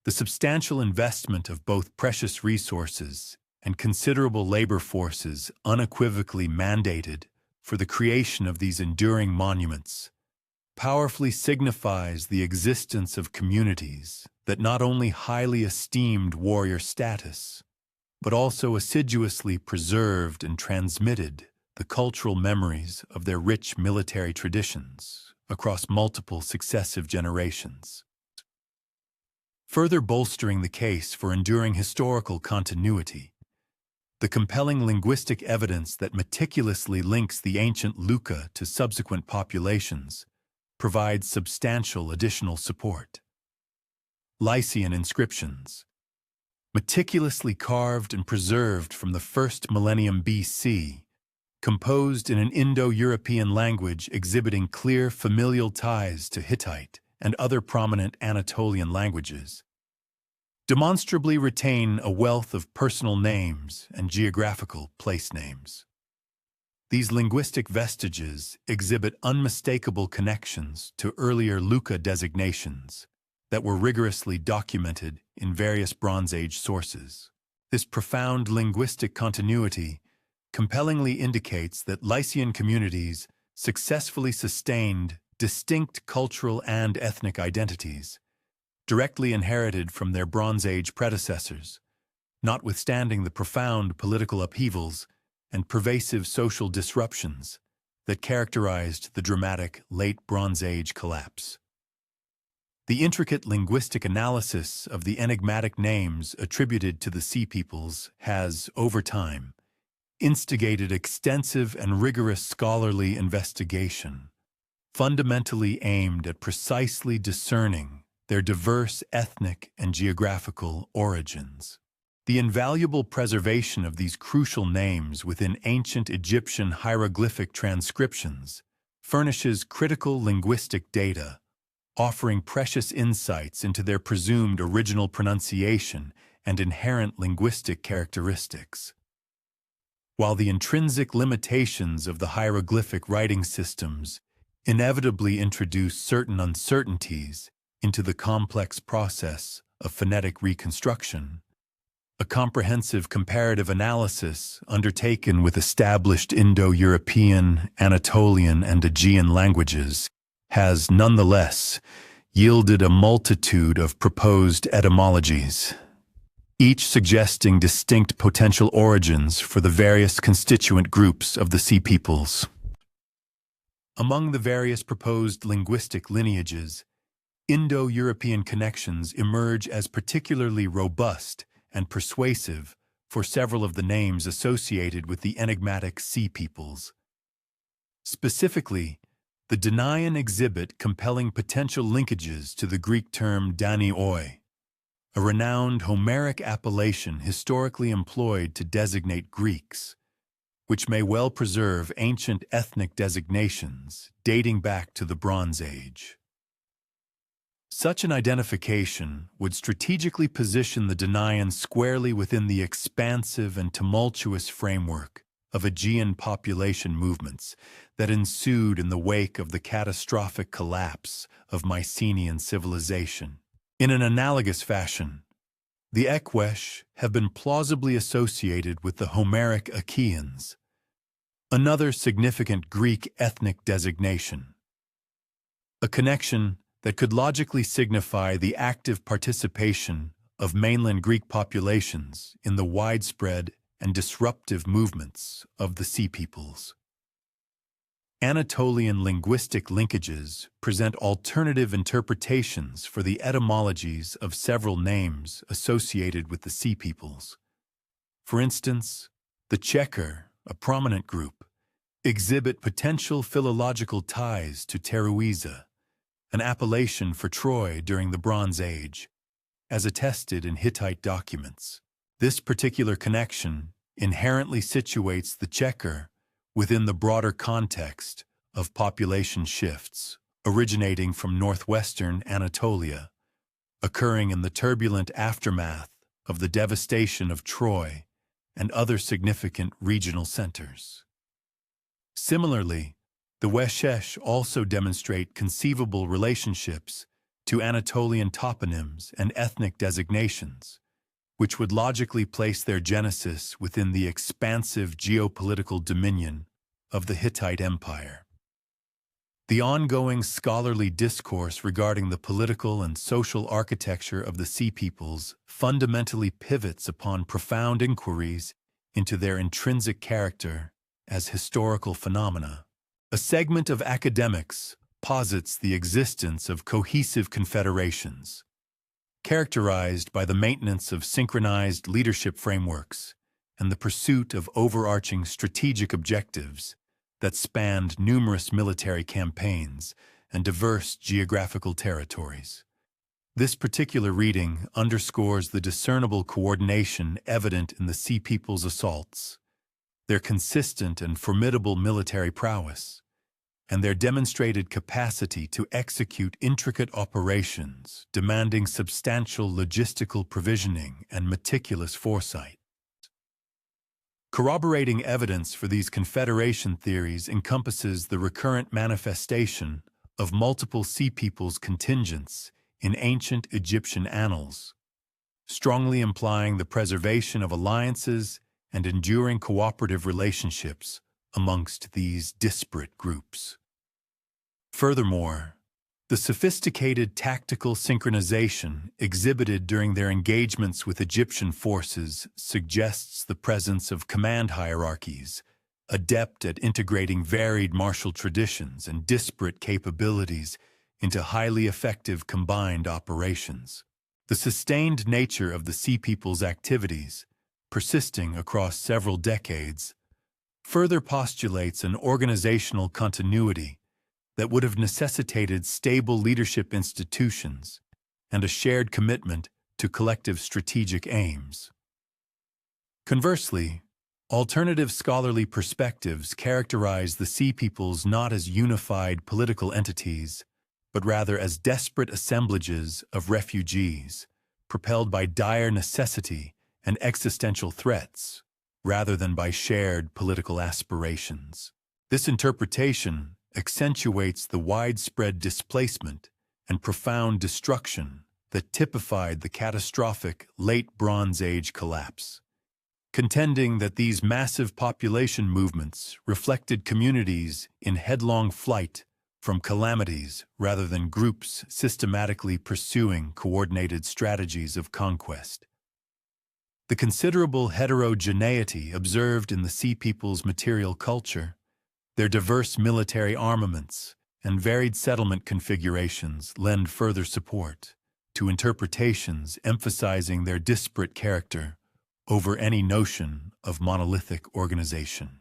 The substantial investment of both precious resources and considerable labor forces unequivocally mandated for the creation of these enduring monuments powerfully signifies the existence of communities that not only highly esteemed warrior status, but also assiduously preserved and transmitted the cultural memories of their rich military traditions across multiple successive generations. Further bolstering the case for enduring historical continuity, the compelling linguistic evidence that meticulously links the ancient Luca to subsequent populations provides substantial additional support. Lycian inscriptions, meticulously carved and preserved from the first millennium BC, composed in an Indo-European language exhibiting clear familial ties to Hittite and other prominent Anatolian languages, demonstrably retain a wealth of personal names and geographical place names. These linguistic vestiges exhibit unmistakable connections to earlier Luca designations that were rigorously documented in various Bronze Age sources. This profound linguistic continuity compellingly indicates that Lycian communities successfully sustained distinct cultural and ethnic identities, directly inherited from their Bronze Age predecessors, notwithstanding the profound political upheavals and pervasive social disruptions that characterized the dramatic late Bronze Age collapse. The intricate linguistic analysis of the enigmatic names attributed to the Sea Peoples has, over time, instigated extensive and rigorous scholarly investigation, fundamentally aimed at precisely discerning their diverse ethnic and geographical origins. The invaluable preservation of these crucial names within ancient Egyptian hieroglyphic transcriptions furnishes critical linguistic data, offering precious insights into their presumed original pronunciation and inherent linguistic characteristics. While the intrinsic limitations of the hieroglyphic writing systems inevitably introduce certain uncertainties into the complex process of phonetic reconstruction, a comprehensive comparative analysis undertaken with established Indo-European, Anatolian, and Aegean languages has nonetheless yielded a multitude of proposed etymologies, each suggesting distinct potential origins for the various constituent groups of the Sea Peoples. Among the various proposed linguistic lineages, Indo-European connections emerge as particularly robust and persuasive for several of the names associated with the enigmatic Sea Peoples. Specifically, the Danaian exhibit compelling potential linkages to the Greek term Danioi, a renowned Homeric appellation historically employed to designate Greeks, which may well preserve ancient ethnic designations dating back to the Bronze Age. Such an identification would strategically position the Danaian squarely within the expansive and tumultuous framework of Aegean population movements that ensued in the wake of the catastrophic collapse of Mycenaean civilization. In an analogous fashion, the Ekwesh have been plausibly associated with the Homeric Achaeans, another significant Greek ethnic designation, a connection that could logically signify the active participation of mainland Greek populations in the widespread and disruptive movements of the Sea Peoples. Anatolian linguistic linkages present alternative interpretations for the etymologies of several names associated with the Sea Peoples. For instance, the Chequer, a prominent group, exhibit potential philological ties to Teruiza, an appellation for Troy during the Bronze Age, as attested in Hittite documents. This particular connection inherently situates the Chequer within the broader context of population shifts originating from northwestern Anatolia, occurring in the turbulent aftermath of the devastation of Troy and other significant regional centers. Similarly, the Weshesh also demonstrate conceivable relationships to Anatolian toponyms and ethnic designations, which would logically place their genesis within the expansive geopolitical dominion of the Hittite Empire. The ongoing scholarly discourse regarding the political and social architecture of the Sea Peoples fundamentally pivots upon profound inquiries into their intrinsic character as historical phenomena. A segment of academics posits the existence of cohesive confederations, characterized by the maintenance of synchronized leadership frameworks and the pursuit of overarching strategic objectives that spanned numerous military campaigns and diverse geographical territories. This particular reading underscores the discernible coordination evident in the Sea Peoples' assaults, their consistent and formidable military prowess, and their demonstrated capacity to execute intricate operations demanding substantial logistical provisioning and meticulous foresight. Corroborating evidence for these confederation theories encompasses the recurrent manifestation of multiple Sea Peoples contingents in ancient Egyptian annals, strongly implying the preservation of alliances and enduring cooperative relationships amongst these disparate groups. Furthermore, the sophisticated tactical synchronization exhibited during their engagements with Egyptian forces suggests the presence of command hierarchies, adept at integrating varied martial traditions and disparate capabilities into highly effective combined operations. The sustained nature of the Sea Peoples' activities, persisting across several decades, further postulates an organizational continuity that would have necessitated stable leadership institutions and a shared commitment to collective strategic aims. Conversely, alternative scholarly perspectives characterize the Sea Peoples not as unified political entities, but rather as desperate assemblages of refugees, propelled by dire necessity and existential threats, rather than by shared political aspirations. This interpretation accentuates the widespread displacement and profound destruction that typified the catastrophic Late Bronze Age collapse, contending that these massive population movements reflected communities in headlong flight from calamities rather than groups systematically pursuing coordinated strategies of conquest. The considerable heterogeneity observed in the Sea Peoples' material culture, their diverse military armaments, and varied settlement configurations lend further support to interpretations emphasizing their disparate character over any notion of monolithic organization.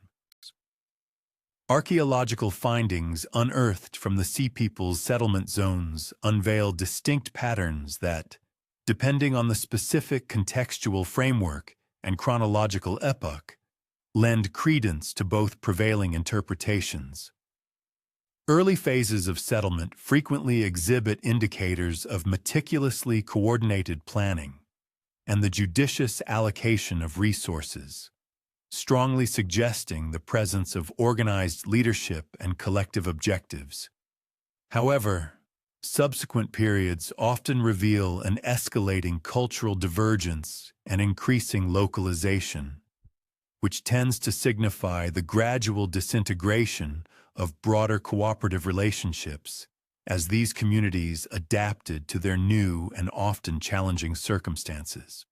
Archaeological findings unearthed from the Sea Peoples' settlement zones unveil distinct patterns that, depending on the specific contextual framework and chronological epoch, lend credence to both prevailing interpretations. Early phases of settlement frequently exhibit indicators of meticulously coordinated planning and the judicious allocation of resources, strongly suggesting the presence of organized leadership and collective objectives. However, subsequent periods often reveal an escalating cultural divergence and increasing localization, which tends to signify the gradual disintegration of broader cooperative relationships as these communities adapted to their new and often challenging circumstances.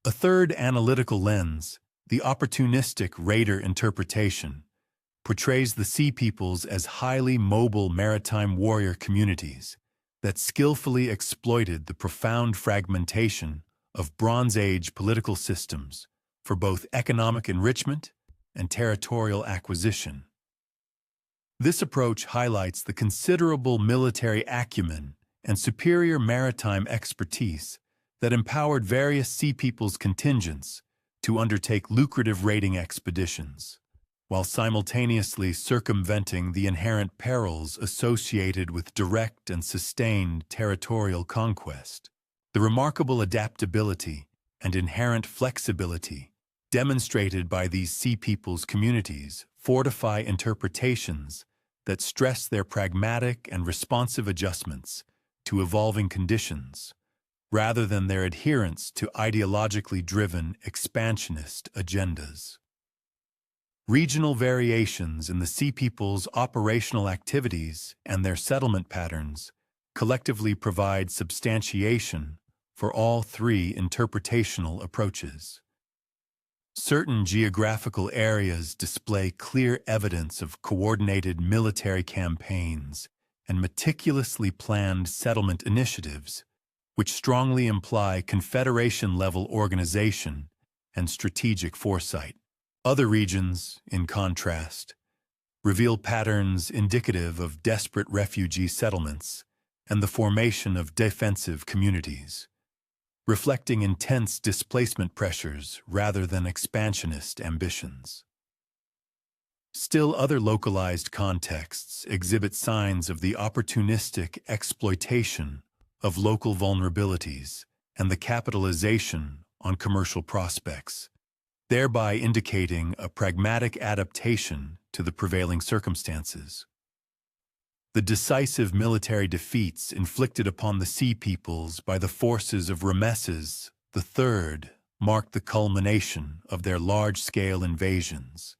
A third analytical lens, the opportunistic raider interpretation, portrays the Sea Peoples as highly mobile maritime warrior communities that skillfully exploited the profound fragmentation of Bronze Age political systems for both economic enrichment and territorial acquisition. This approach highlights the considerable military acumen and superior maritime expertise that empowered various Sea Peoples contingents to undertake lucrative raiding expeditions, while simultaneously circumventing the inherent perils associated with direct and sustained territorial conquest. The remarkable adaptability and inherent flexibility demonstrated by these Sea Peoples communities fortify interpretations that stress their pragmatic and responsive adjustments to evolving conditions, rather than their adherence to ideologically driven expansionist agendas. Regional variations in the Sea Peoples' operational activities and their settlement patterns collectively provide substantiation for all three interpretational approaches. Certain geographical areas display clear evidence of coordinated military campaigns and meticulously planned settlement initiatives, which strongly imply confederation-level organization and strategic foresight. Other regions, in contrast, reveal patterns indicative of desperate refugee settlements and the formation of defensive communities, reflecting intense displacement pressures rather than expansionist ambitions. Still, other localized contexts exhibit signs of the opportunistic exploitation of local vulnerabilities and the capitalization on commercial prospects, thereby indicating a pragmatic adaptation to the prevailing circumstances. The decisive military defeats inflicted upon the Sea Peoples by the forces of Rameses III marked the culmination of their large-scale invasions.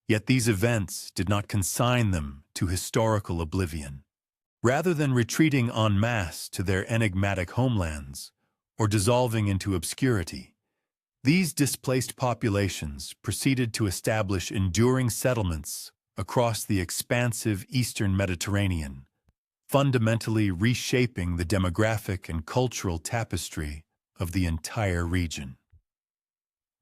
Yet these events did not consign them to historical oblivion. Rather than retreating en masse to their enigmatic homelands or dissolving into obscurity, these displaced populations proceeded to establish enduring settlements across the expansive eastern Mediterranean, fundamentally reshaping the demographic and cultural tapestry of the entire region.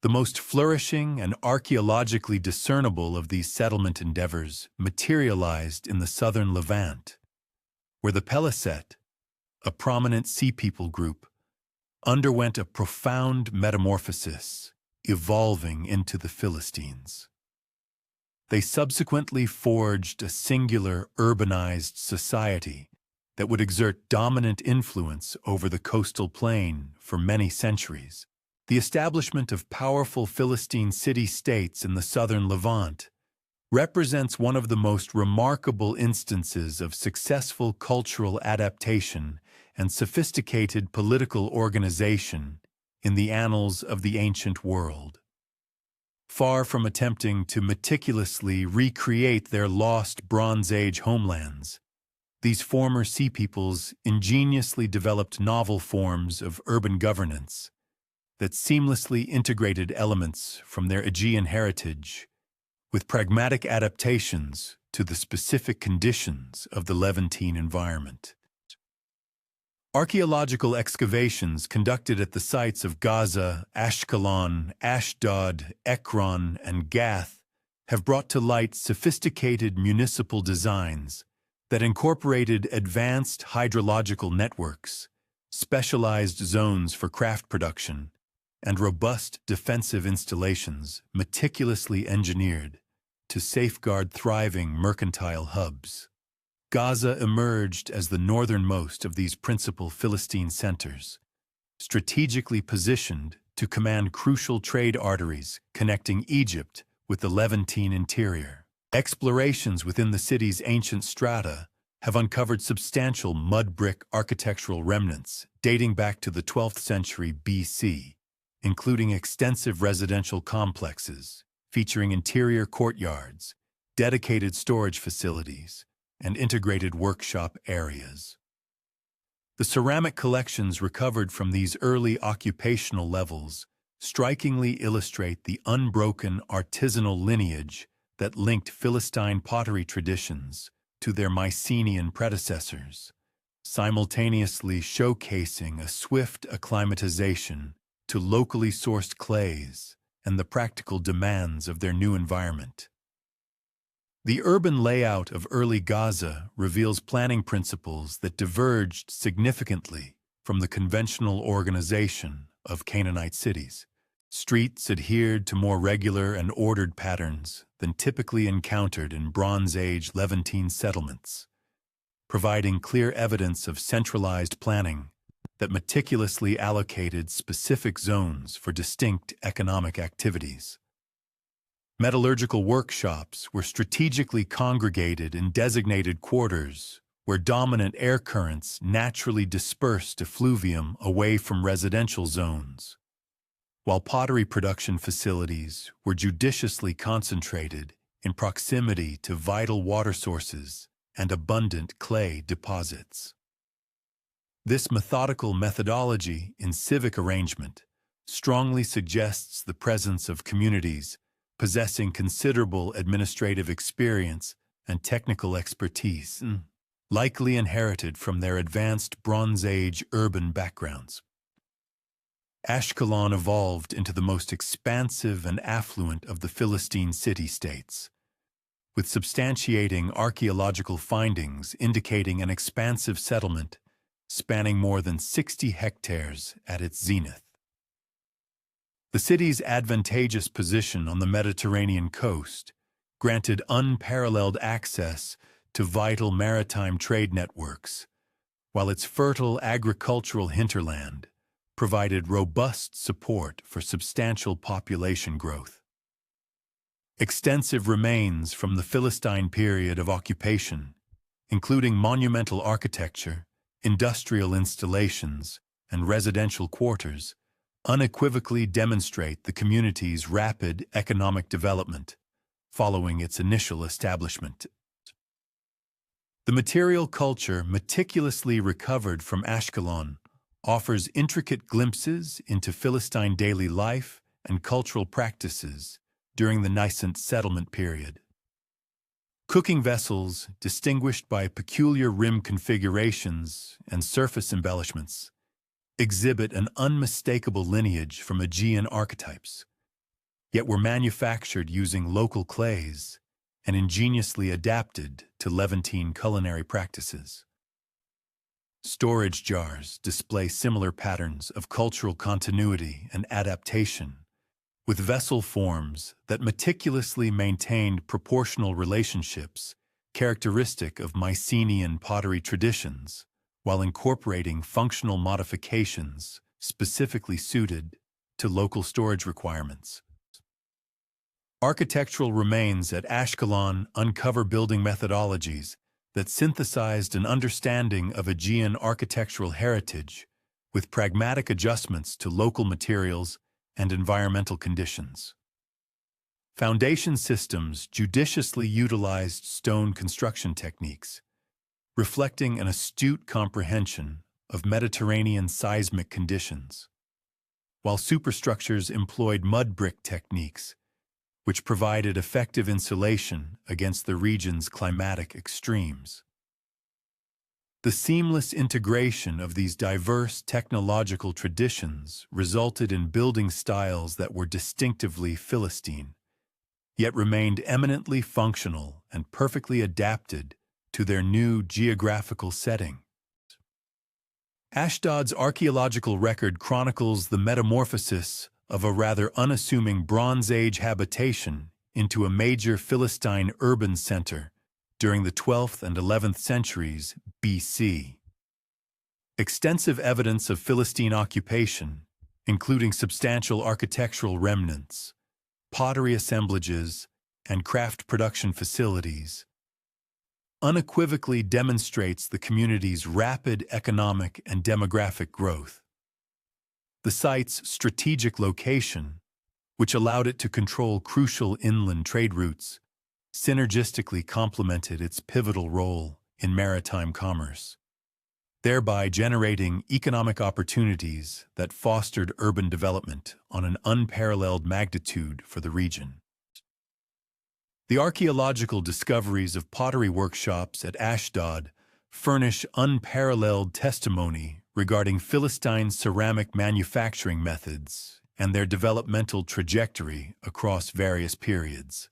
The most flourishing and archaeologically discernible of these settlement endeavors materialized in the southern Levant, where the Peliset, a prominent Sea People group, underwent a profound metamorphosis evolving into the Philistines. They subsequently forged a singular urbanized society that would exert dominant influence over the coastal plain for many centuries. The establishment of powerful Philistine city-states in the southern Levant represents one of the most remarkable instances of successful cultural adaptation and sophisticated political organization in the annals of the ancient world. Far from attempting to meticulously recreate their lost Bronze Age homelands, these former sea peoples ingeniously developed novel forms of urban governance that seamlessly integrated elements from their Aegean heritage with pragmatic adaptations to the specific conditions of the Levantine environment. Archaeological excavations conducted at the sites of Gaza, Ashkelon, Ashdod, Ekron, and Gath have brought to light sophisticated municipal designs that incorporated advanced hydrological networks, specialized zones for craft production, and robust defensive installations meticulously engineered to safeguard thriving mercantile hubs. Gaza emerged as the northernmost of these principal Philistine centers, strategically positioned to command crucial trade arteries connecting Egypt with the Levantine interior. Explorations within the city's ancient strata have uncovered substantial mud brick architectural remnants dating back to the 12th century BC, including extensive residential complexes featuring interior courtyards, dedicated storage facilities, and integrated workshop areas. The ceramic collections recovered from these early occupational levels strikingly illustrate the unbroken artisanal lineage that linked Philistine pottery traditions to their Mycenaean predecessors, simultaneously showcasing a swift acclimatization to locally sourced clays and the practical demands of their new environment. The urban layout of early Gaza reveals planning principles that diverged significantly from the conventional organization of Canaanite cities. Streets adhered to more regular and ordered patterns than typically encountered in Bronze Age Levantine settlements, providing clear evidence of centralized planning that meticulously allocated specific zones for distinct economic activities. Metallurgical workshops were strategically congregated in designated quarters where dominant air currents naturally dispersed effluvium away from residential zones, while pottery production facilities were judiciously concentrated in proximity to vital water sources and abundant clay deposits. This methodical methodology in civic arrangement strongly suggests the presence of communities possessing considerable administrative experience and technical expertise, likely inherited from their advanced Bronze Age urban backgrounds. Ashkelon evolved into the most expansive and affluent of the Philistine city-states, with substantiating archaeological findings indicating an expansive settlement spanning more than 60 hectares at its zenith. The city's advantageous position on the Mediterranean coast granted unparalleled access to vital maritime trade networks, while its fertile agricultural hinterland provided robust support for substantial population growth. Extensive remains from the Philistine period of occupation, including monumental architecture, industrial installations, and residential quarters, unequivocally demonstrate the community's rapid economic development following its initial establishment. The material culture meticulously recovered from Ashkelon offers intricate glimpses into Philistine daily life and cultural practices during the nascent settlement period. Cooking vessels, distinguished by peculiar rim configurations and surface embellishments, exhibit an unmistakable lineage from Aegean archetypes, yet were manufactured using local clays and ingeniously adapted to Levantine culinary practices. Storage jars display similar patterns of cultural continuity and adaptation, with vessel forms that meticulously maintained proportional relationships characteristic of Mycenaean pottery traditions, while incorporating functional modifications specifically suited to local storage requirements. Architectural remains at Ashkelon uncover building methodologies that synthesized an understanding of Aegean architectural heritage with pragmatic adjustments to local materials and environmental conditions. Foundation systems judiciously utilized stone construction techniques, reflecting an astute comprehension of Mediterranean seismic conditions, while superstructures employed mud brick techniques, which provided effective insulation against the region's climatic extremes. The seamless integration of these diverse technological traditions resulted in building styles that were distinctively Philistine, yet remained eminently functional and perfectly adapted to their new geographical setting. Ashdod's archaeological record chronicles the metamorphosis of a rather unassuming Bronze Age habitation into a major Philistine urban center during the 12th and 11th centuries BC. Extensive evidence of Philistine occupation, including substantial architectural remnants, pottery assemblages, and craft production facilities, unequivocally demonstrates the community's rapid economic and demographic growth. The site's strategic location, which allowed it to control crucial inland trade routes, synergistically complemented its pivotal role in maritime commerce, thereby generating economic opportunities that fostered urban development on an unparalleled magnitude for the region. The archaeological discoveries of pottery workshops at Ashdod furnish unparalleled testimony regarding Philistine ceramic manufacturing methods and their developmental trajectory across various periods.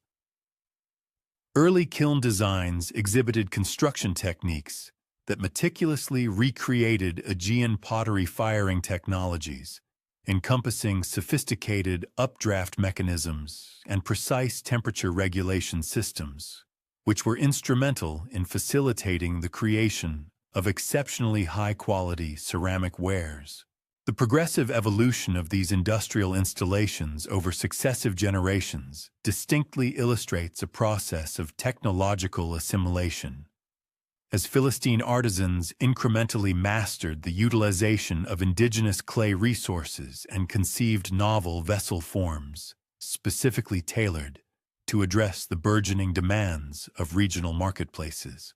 Early kiln designs exhibited construction techniques that meticulously recreated Aegean pottery firing technologies, encompassing sophisticated updraft mechanisms and precise temperature regulation systems, which were instrumental in facilitating the creation of exceptionally high-quality ceramic wares. The progressive evolution of these industrial installations over successive generations distinctly illustrates a process of technological assimilation, as Philistine artisans incrementally mastered the utilization of indigenous clay resources and conceived novel vessel forms, specifically tailored to address the burgeoning demands of regional marketplaces.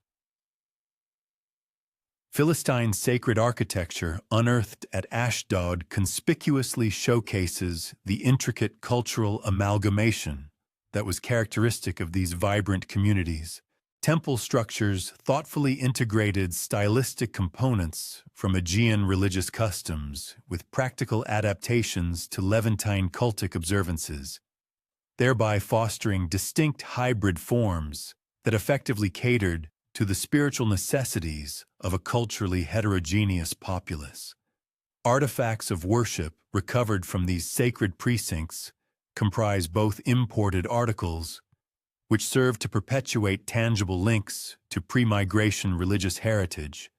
Philistine sacred architecture unearthed at Ashdod conspicuously showcases the intricate cultural amalgamation that was characteristic of these vibrant communities. Temple structures thoughtfully integrated stylistic components from Aegean religious customs with practical adaptations to Levantine cultic observances, thereby fostering distinct hybrid forms that effectively catered to the spiritual necessities of a culturally heterogeneous populace. Artifacts of worship recovered from these sacred precincts comprise both imported articles, which serve to perpetuate tangible links to pre-migration religious heritage,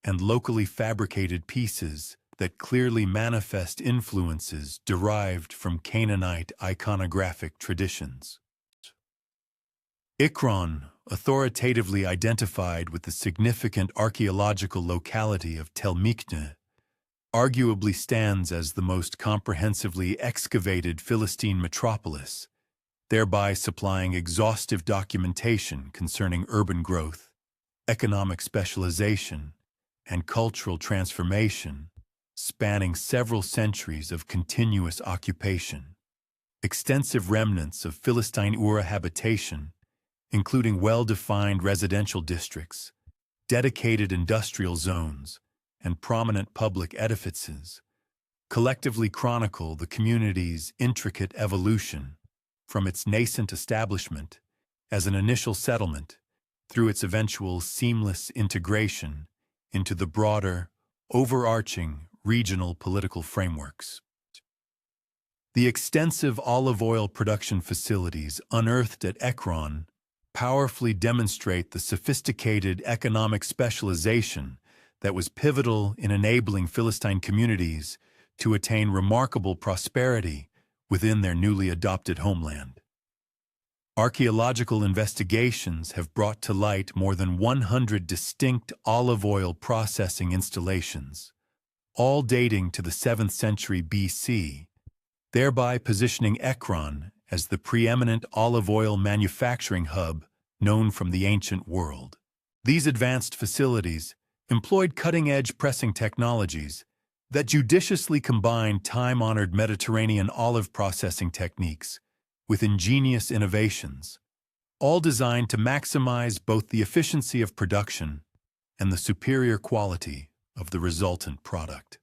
and locally fabricated pieces that clearly manifest influences derived from Canaanite iconographic traditions. Ikron, authoritatively identified with the significant archaeological locality of Tel Mikne, arguably stands as the most comprehensively excavated Philistine metropolis, thereby supplying exhaustive documentation concerning urban growth, economic specialization, and cultural transformation, spanning several centuries of continuous occupation. Extensive remnants of Philistine Ura habitation, including well-defined residential districts, dedicated industrial zones, and prominent public edifices, collectively chronicle the community's intricate evolution from its nascent establishment as an initial settlement through its eventual seamless integration into the broader, overarching regional political frameworks. The extensive olive oil production facilities unearthed at Ekron powerfully demonstrate the sophisticated economic specialization that was pivotal in enabling Philistine communities to attain remarkable prosperity within their newly adopted homeland. Archaeological investigations have brought to light more than 100 distinct olive oil processing installations, all dating to the 7th century BC, thereby positioning Ekron as the preeminent olive oil manufacturing hub known from the ancient world. These advanced facilities employed cutting-edge pressing technologies that judiciously combined time-honored Mediterranean olive processing techniques with ingenious innovations, all designed to maximize both the efficiency of production and the superior quality of the resultant product.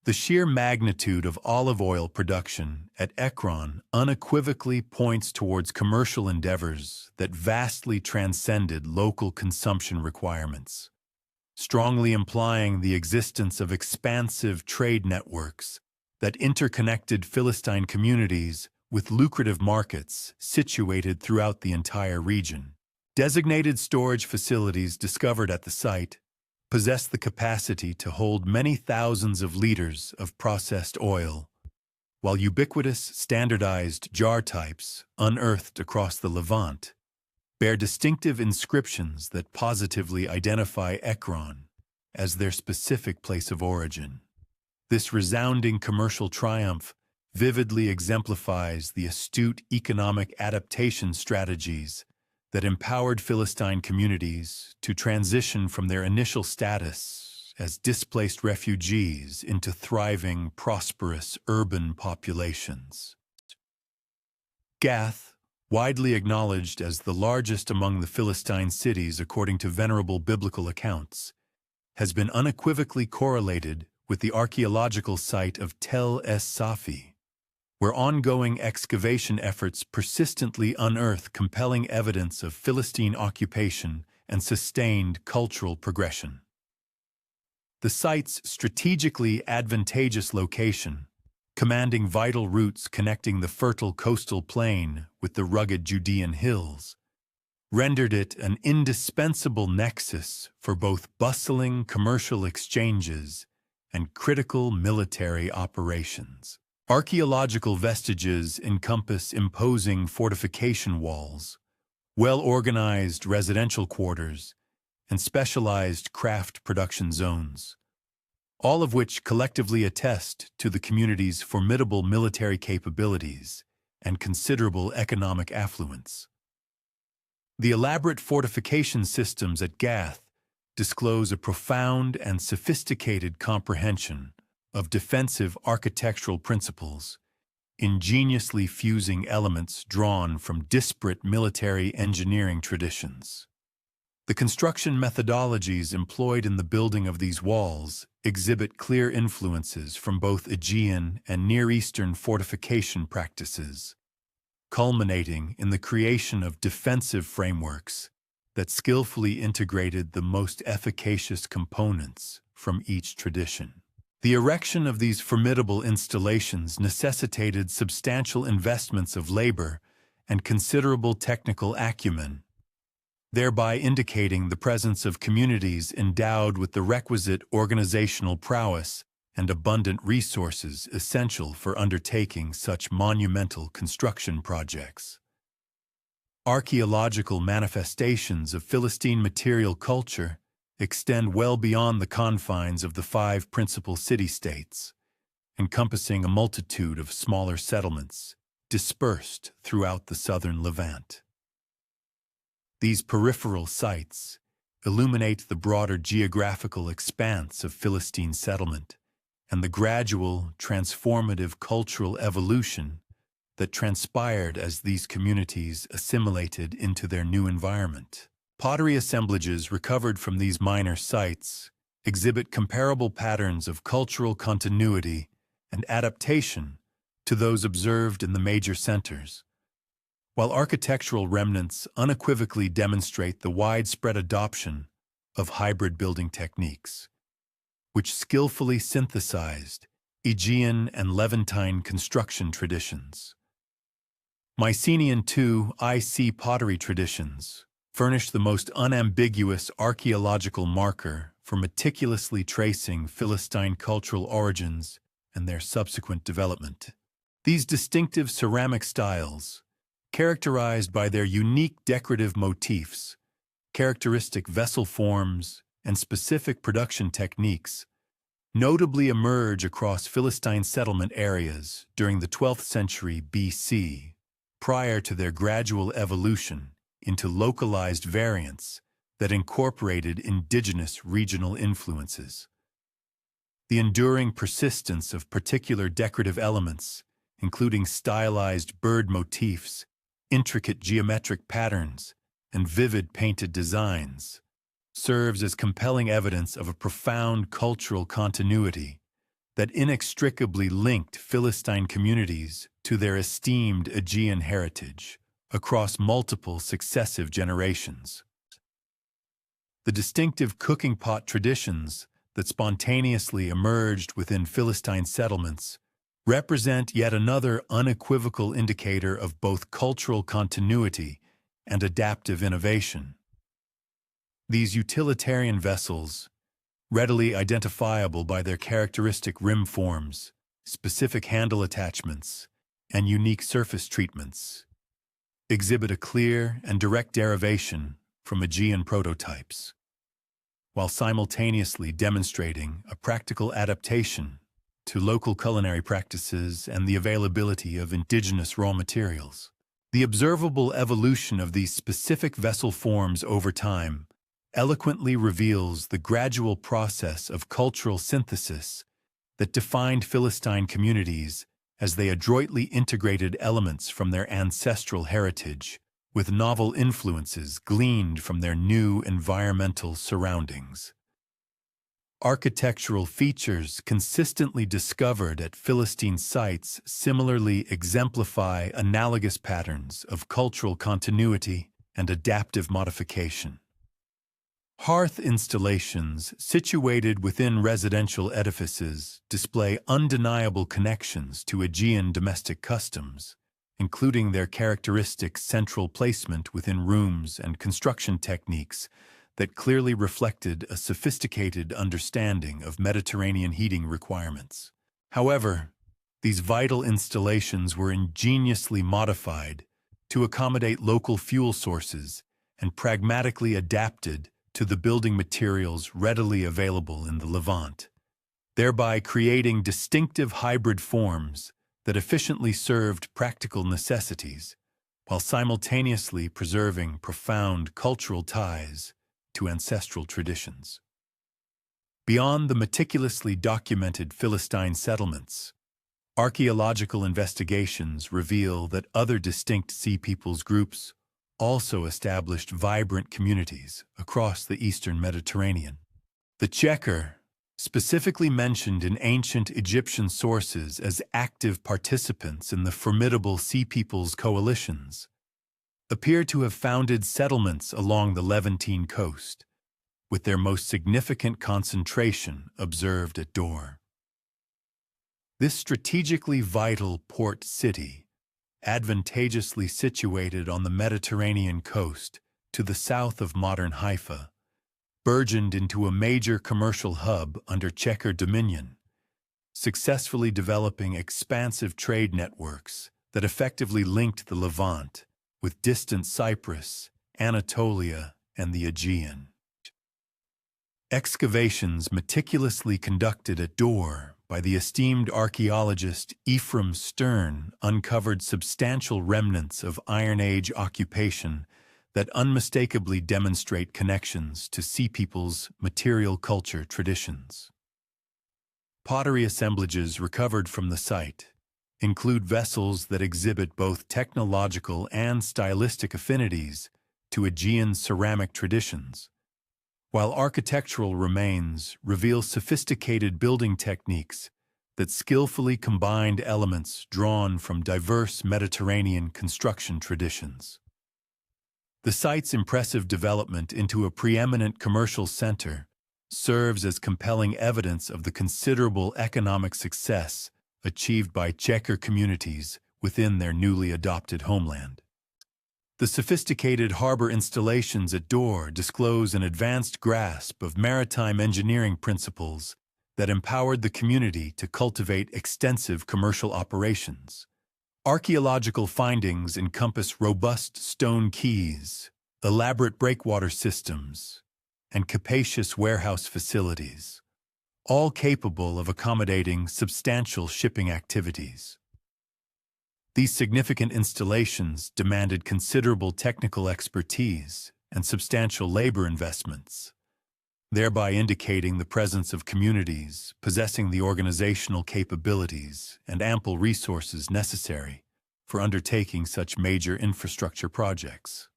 The sheer magnitude of olive oil production at Ekron unequivocally points towards commercial endeavors that vastly transcended local consumption requirements, strongly implying the existence of expansive trade networks that interconnected Philistine communities with lucrative markets situated throughout the entire region. Designated storage facilities discovered at the site possess the capacity to hold many thousands of liters of processed oil, while ubiquitous standardized jar types unearthed across the Levant bear distinctive inscriptions that positively identify Ekron as their specific place of origin. This resounding commercial triumph vividly exemplifies the astute economic adaptation strategies that empowered Philistine communities to transition from their initial status as displaced refugees into thriving, prosperous urban populations. Gath, widely acknowledged as the largest among the Philistine cities according to venerable biblical accounts, has been unequivocally correlated with the archaeological site of Tel Es-Safi, where ongoing excavation efforts persistently unearth compelling evidence of Philistine occupation and sustained cultural progression. The site's strategically advantageous location, commanding vital routes connecting the fertile coastal plain with the rugged Judean hills, rendered it an indispensable nexus for both bustling commercial exchanges and critical military operations. Archaeological vestiges encompass imposing fortification walls, well-organized residential quarters, and specialized craft production zones, all of which collectively attest to the community's formidable military capabilities and considerable economic affluence. The elaborate fortification systems at Gath disclose a profound and sophisticated comprehension of defensive architectural principles, ingeniously fusing elements drawn from disparate military engineering traditions. The construction methodologies employed in the building of these walls exhibit clear influences from both Aegean and Near Eastern fortification practices, culminating in the creation of defensive frameworks that skillfully integrated the most efficacious components from each tradition. The erection of these formidable installations necessitated substantial investments of labor and considerable technical acumen, thereby indicating the presence of communities endowed with the requisite organizational prowess and abundant resources essential for undertaking such monumental construction projects. Archaeological manifestations of Philistine material culture extend well beyond the confines of the 5 principal city-states, encompassing a multitude of smaller settlements dispersed throughout the southern Levant. These peripheral sites illuminate the broader geographical expanse of Philistine settlement and the gradual, transformative cultural evolution that transpired as these communities assimilated into their new environment. Pottery assemblages recovered from these minor sites exhibit comparable patterns of cultural continuity and adaptation to those observed in the major centers, while architectural remnants unequivocally demonstrate the widespread adoption of hybrid building techniques, which skillfully synthesized Aegean and Levantine construction traditions. Mycenaean IC pottery traditions furnish the most unambiguous archaeological marker for meticulously tracing Philistine cultural origins and their subsequent development. These distinctive ceramic styles, characterized by their unique decorative motifs, characteristic vessel forms, and specific production techniques, notably emerge across Philistine settlement areas during the 12th century BC, prior to their gradual evolution into localized variants that incorporated indigenous regional influences. The enduring persistence of particular decorative elements, including stylized bird motifs, intricate geometric patterns, and vivid painted designs, serves as compelling evidence of a profound cultural continuity that inextricably linked Philistine communities to their esteemed Aegean heritage across multiple successive generations. The distinctive cooking pot traditions that spontaneously emerged within Philistine settlements represent yet another unequivocal indicator of both cultural continuity and adaptive innovation. These utilitarian vessels, readily identifiable by their characteristic rim forms, specific handle attachments, and unique surface treatments, exhibit a clear and direct derivation from Aegean prototypes, while simultaneously demonstrating a practical adaptation to local culinary practices and the availability of indigenous raw materials. The observable evolution of these specific vessel forms over time eloquently reveals the gradual process of cultural synthesis that defined Philistine communities as they adroitly integrated elements from their ancestral heritage with novel influences gleaned from their new environmental surroundings. Architectural features consistently discovered at Philistine sites similarly exemplify analogous patterns of cultural continuity and adaptive modification. Hearth installations situated within residential edifices display undeniable connections to Aegean domestic customs, including their characteristic central placement within rooms and construction techniques that clearly reflected a sophisticated understanding of Mediterranean heating requirements. However, these vital installations were ingeniously modified to accommodate local fuel sources and pragmatically adapted to the building materials readily available in the Levant, thereby creating distinctive hybrid forms that efficiently served practical necessities while simultaneously preserving profound cultural ties to ancestral traditions. Beyond the meticulously documented Philistine settlements, archaeological investigations reveal that other distinct Sea Peoples groups also established vibrant communities across the eastern Mediterranean. The Checker, specifically mentioned in ancient Egyptian sources as active participants in the formidable Sea Peoples coalitions, appear to have founded settlements along the Levantine coast, with their most significant concentration observed at Dor. This strategically vital port city, advantageously situated on the Mediterranean coast to the south of modern Haifa, burgeoned into a major commercial hub under Checker dominion, successfully developing expansive trade networks that effectively linked the Levant with distant Cyprus, Anatolia, and the Aegean. Excavations meticulously conducted at Dor by the esteemed archaeologist Ephraim Stern uncovered substantial remnants of Iron Age occupation that unmistakably demonstrate connections to Sea Peoples' material culture traditions. Pottery assemblages recovered from the site include vessels that exhibit both technological and stylistic affinities to Aegean ceramic traditions, while architectural remains reveal sophisticated building techniques that skillfully combined elements drawn from diverse Mediterranean construction traditions. The site's impressive development into a preeminent commercial center serves as compelling evidence of the considerable economic success achieved by Chequer communities within their newly adopted homeland. The sophisticated harbor installations at Dor disclose an advanced grasp of maritime engineering principles that empowered the community to cultivate extensive commercial operations. Archaeological findings encompass robust stone quays, elaborate breakwater systems, and capacious warehouse facilities, all capable of accommodating substantial shipping activities. These significant installations demanded considerable technical expertise and substantial labor investments, thereby indicating the presence of communities possessing the organizational capabilities and ample resources necessary for undertaking such major infrastructure projects.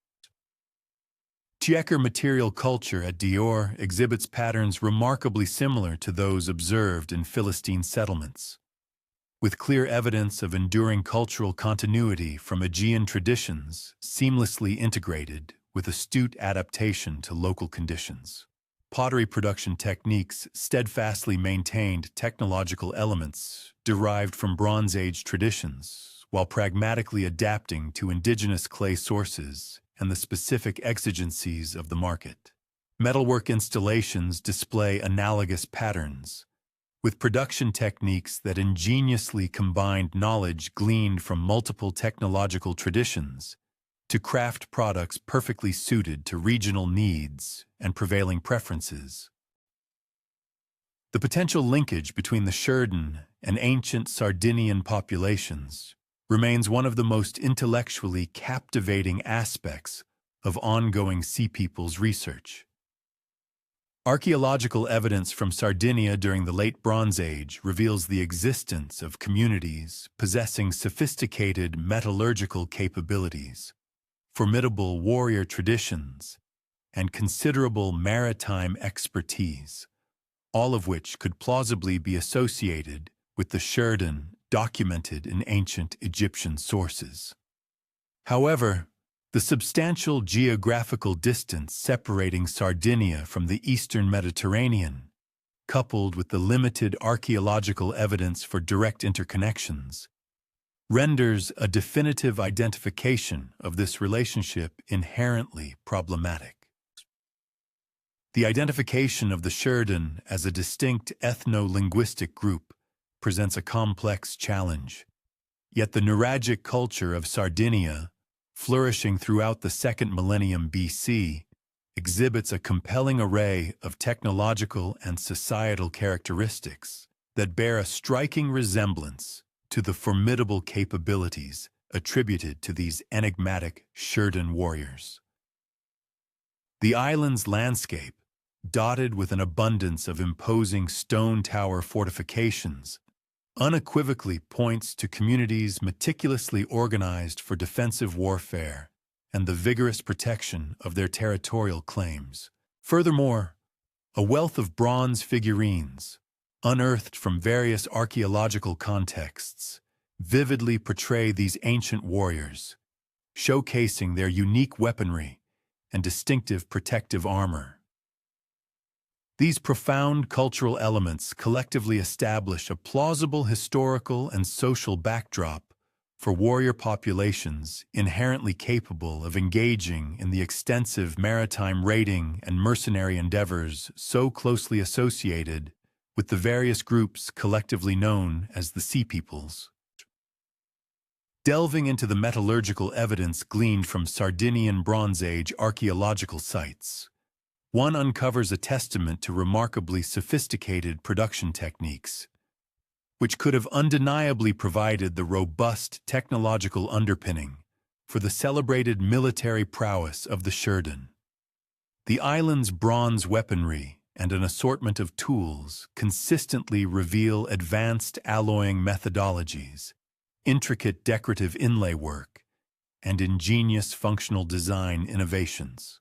Chequer material culture at Dior exhibits patterns remarkably similar to those observed in Philistine settlements, with clear evidence of enduring cultural continuity from Aegean traditions seamlessly integrated with astute adaptation to local conditions. Pottery production techniques steadfastly maintained technological elements derived from Bronze Age traditions, while pragmatically adapting to indigenous clay sources and the specific exigencies of the market. Metalwork installations display analogous patterns, with production techniques that ingeniously combined knowledge gleaned from multiple technological traditions to craft products perfectly suited to regional needs and prevailing preferences. The potential linkage between the Sheridan and ancient Sardinian populations remains one of the most intellectually captivating aspects of ongoing Sea Peoples research. Archaeological evidence from Sardinia during the Late Bronze Age reveals the existence of communities possessing sophisticated metallurgical capabilities, formidable warrior traditions, and considerable maritime expertise, all of which could plausibly be associated with the Sheridan documented in ancient Egyptian sources. However, the substantial geographical distance separating Sardinia from the eastern Mediterranean, coupled with the limited archaeological evidence for direct interconnections, renders a definitive identification of this relationship inherently problematic. The identification of the Sheridan as a distinct ethno-linguistic group presents a complex challenge, yet the Nuragic culture of Sardinia, flourishing throughout the second millennium BC, exhibits a compelling array of technological and societal characteristics that bear a striking resemblance to the formidable capabilities attributed to these enigmatic Sheridan warriors. The island's landscape, dotted with an abundance of imposing stone tower fortifications, unequivocally points to communities meticulously organized for defensive warfare and the vigorous protection of their territorial claims. Furthermore, a wealth of bronze figurines, unearthed from various archaeological contexts, vividly portray these ancient warriors, showcasing their unique weaponry and distinctive protective armor. These profound cultural elements collectively establish a plausible historical and social backdrop for warrior populations inherently capable of engaging in the extensive maritime raiding and mercenary endeavors so closely associated with the various groups collectively known as the Sea Peoples. Delving into the metallurgical evidence gleaned from Sardinian Bronze Age archaeological sites, one uncovers a testament to remarkably sophisticated production techniques, which could have undeniably provided the robust technological underpinning for the celebrated military prowess of the Sheridan. The island's bronze weaponry and an assortment of tools consistently reveal advanced alloying methodologies, intricate decorative inlay work, and ingenious functional design innovations.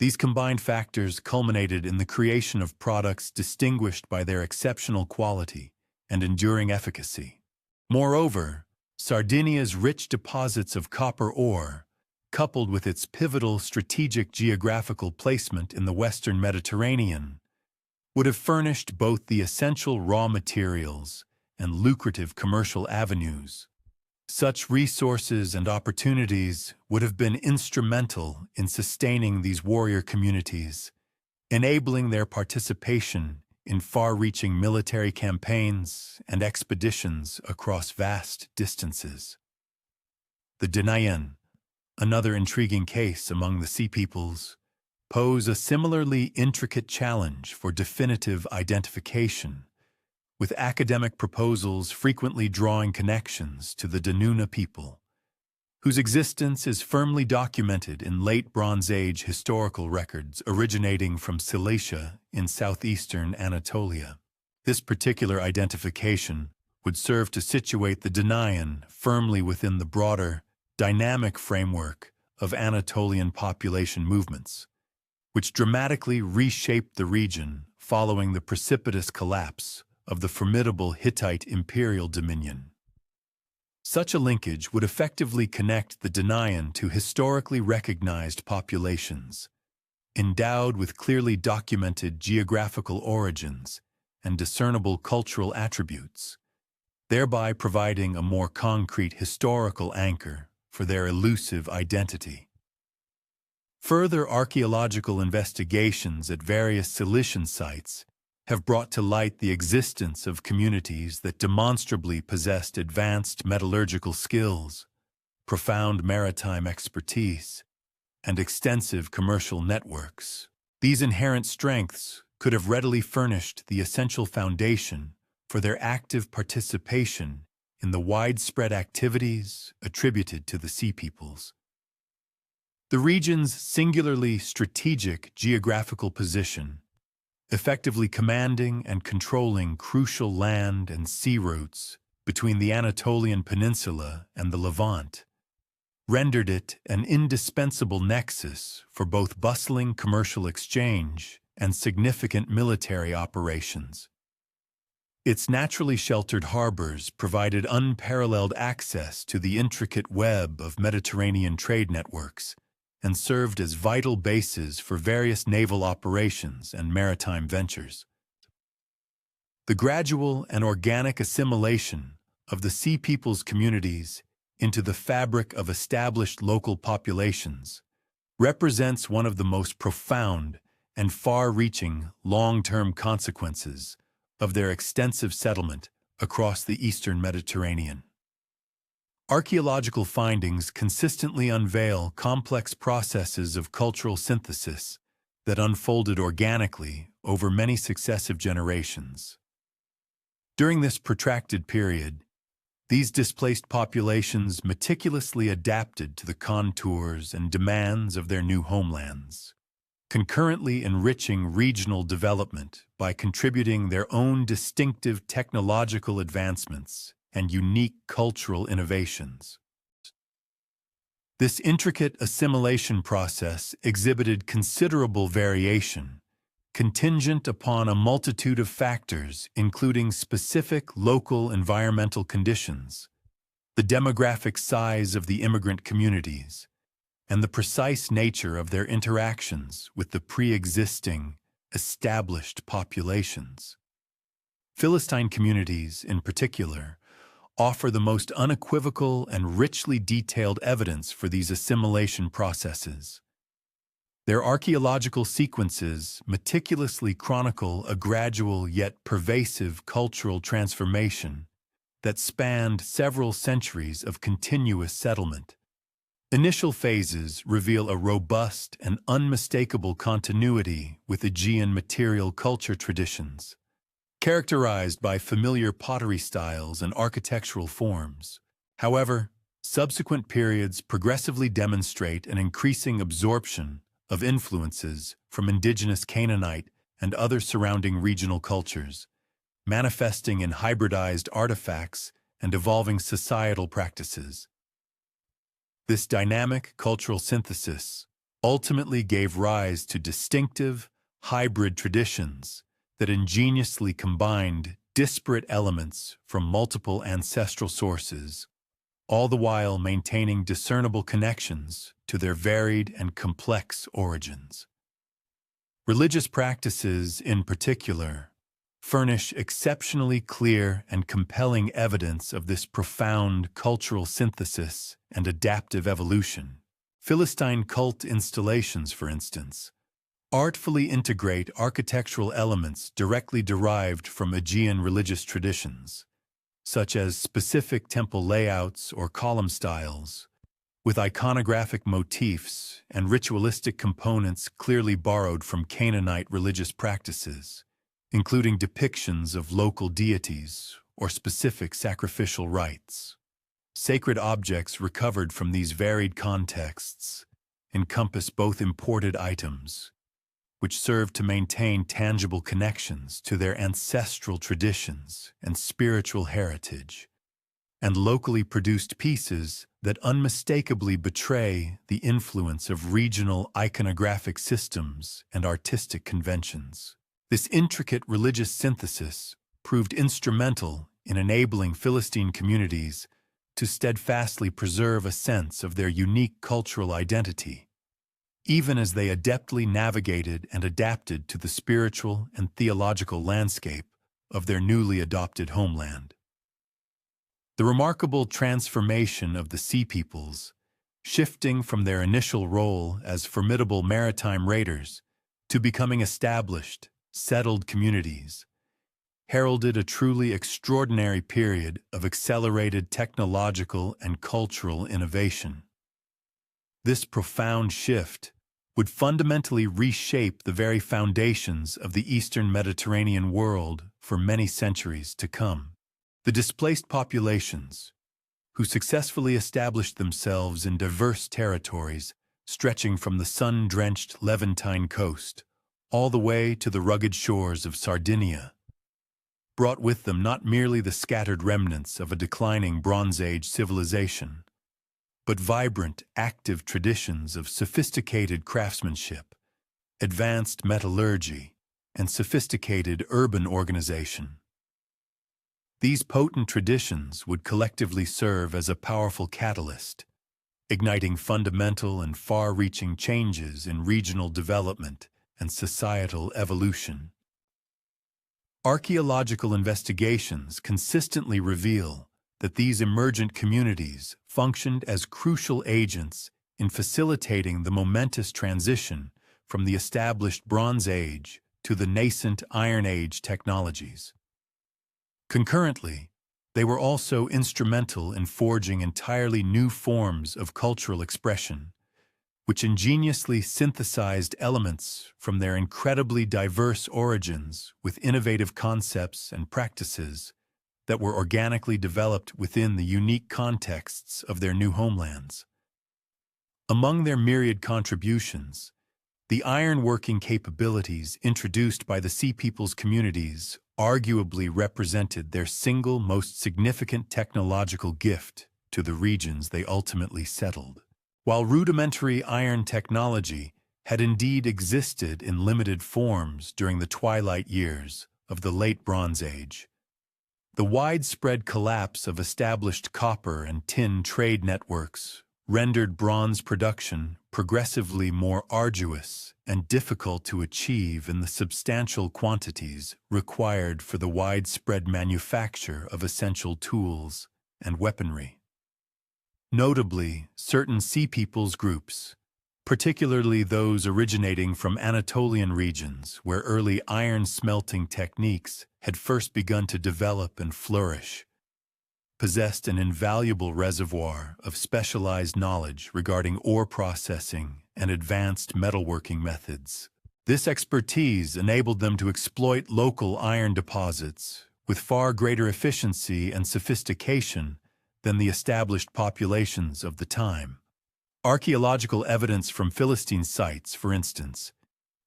These combined factors culminated in the creation of products distinguished by their exceptional quality and enduring efficacy. Moreover, Sardinia's rich deposits of copper ore coupled with its pivotal strategic geographical placement in the Western Mediterranean, would have furnished both the essential raw materials and lucrative commercial avenues. Such resources and opportunities would have been instrumental in sustaining these warrior communities, enabling their participation in far-reaching military campaigns and expeditions across vast distances. The Danaan, another intriguing case among the Sea Peoples, pose a similarly intricate challenge for definitive identification, with academic proposals frequently drawing connections to the Danuna people, whose existence is firmly documented in late Bronze Age historical records originating from Cilicia in southeastern Anatolia. This particular identification would serve to situate the Danaan firmly within the broader, dynamic framework of Anatolian population movements, which dramatically reshaped the region following the precipitous collapse of the formidable Hittite imperial dominion. Such a linkage would effectively connect the Danaan to historically recognized populations, endowed with clearly documented geographical origins and discernible cultural attributes, thereby providing a more concrete historical anchor for their elusive identity. Further archaeological investigations at various Cilician sites have brought to light the existence of communities that demonstrably possessed advanced metallurgical skills, profound maritime expertise, and extensive commercial networks. These inherent strengths could have readily furnished the essential foundation for their active participation in the widespread activities attributed to the Sea Peoples. The region's singularly strategic geographical position, effectively commanding and controlling crucial land and sea routes between the Anatolian Peninsula and the Levant, rendered it an indispensable nexus for both bustling commercial exchange and significant military operations. Its naturally sheltered harbors provided unparalleled access to the intricate web of Mediterranean trade networks, and served as vital bases for various naval operations and maritime ventures. The gradual and organic assimilation of the Sea Peoples communities into the fabric of established local populations represents one of the most profound and far-reaching long-term consequences of their extensive settlement across the Eastern Mediterranean. Archaeological findings consistently unveil complex processes of cultural synthesis that unfolded organically over many successive generations. During this protracted period, these displaced populations meticulously adapted to the contours and demands of their new homelands, concurrently enriching regional development by contributing their own distinctive technological advancements and unique cultural innovations. This intricate assimilation process exhibited considerable variation, contingent upon a multitude of factors including specific local environmental conditions, the demographic size of the immigrant communities, and the precise nature of their interactions with the pre-existing, established populations. Philistine communities, in particular, offer the most unequivocal and richly detailed evidence for these assimilation processes. Their archaeological sequences meticulously chronicle a gradual yet pervasive cultural transformation that spanned several centuries of continuous settlement. Initial phases reveal a robust and unmistakable continuity with Aegean material culture traditions, characterized by familiar pottery styles and architectural forms. However, subsequent periods progressively demonstrate an increasing absorption of influences from indigenous Canaanite and other surrounding regional cultures, manifesting in hybridized artifacts and evolving societal practices. This dynamic cultural synthesis ultimately gave rise to distinctive, hybrid traditions that ingeniously combined disparate elements from multiple ancestral sources, all the while maintaining discernible connections to their varied and complex origins. Religious practices, in particular, furnish exceptionally clear and compelling evidence of this profound cultural synthesis and adaptive evolution. Philistine cult installations, for instance, artfully integrate architectural elements directly derived from Aegean religious traditions, such as specific temple layouts or column styles, with iconographic motifs and ritualistic components clearly borrowed from Canaanite religious practices, including depictions of local deities or specific sacrificial rites. Sacred objects recovered from these varied contexts encompass both imported items, which serve to maintain tangible connections to their ancestral traditions and spiritual heritage, and locally produced pieces that unmistakably betray the influence of regional iconographic systems and artistic conventions. This intricate religious synthesis proved instrumental in enabling Philistine communities to steadfastly preserve a sense of their unique cultural identity, even as they adeptly navigated and adapted to the spiritual and theological landscape of their newly adopted homeland. The remarkable transformation of the Sea Peoples, shifting from their initial role as formidable maritime raiders to becoming established, settled communities, heralded a truly extraordinary period of accelerated technological and cultural innovation. This profound shift would fundamentally reshape the very foundations of the Eastern Mediterranean world for many centuries to come. The displaced populations, who successfully established themselves in diverse territories stretching from the sun-drenched Levantine coast all the way to the rugged shores of Sardinia, brought with them not merely the scattered remnants of a declining Bronze Age civilization, but vibrant, active traditions of sophisticated craftsmanship, advanced metallurgy, and sophisticated urban organization. These potent traditions would collectively serve as a powerful catalyst, igniting fundamental and far-reaching changes in regional development and societal evolution. Archaeological investigations consistently reveal that these emergent communities functioned as crucial agents in facilitating the momentous transition from the established Bronze Age to the nascent Iron Age technologies. Concurrently, they were also instrumental in forging entirely new forms of cultural expression, which ingeniously synthesized elements from their incredibly diverse origins with innovative concepts and practices that were organically developed within the unique contexts of their new homelands. Among their myriad contributions, the ironworking capabilities introduced by the Sea Peoples communities arguably represented their single most significant technological gift to the regions they ultimately settled. While rudimentary iron technology had indeed existed in limited forms during the twilight years of the late Bronze Age, the widespread collapse of established copper and tin trade networks rendered bronze production progressively more arduous and difficult to achieve in the substantial quantities required for the widespread manufacture of essential tools and weaponry. Notably, certain Sea Peoples groups, particularly those originating from Anatolian regions where early iron smelting techniques had first begun to develop and flourish, possessed an invaluable reservoir of specialized knowledge regarding ore processing and advanced metalworking methods. This expertise enabled them to exploit local iron deposits with far greater efficiency and sophistication than the established populations of the time. Archaeological evidence from Philistine sites, for instance,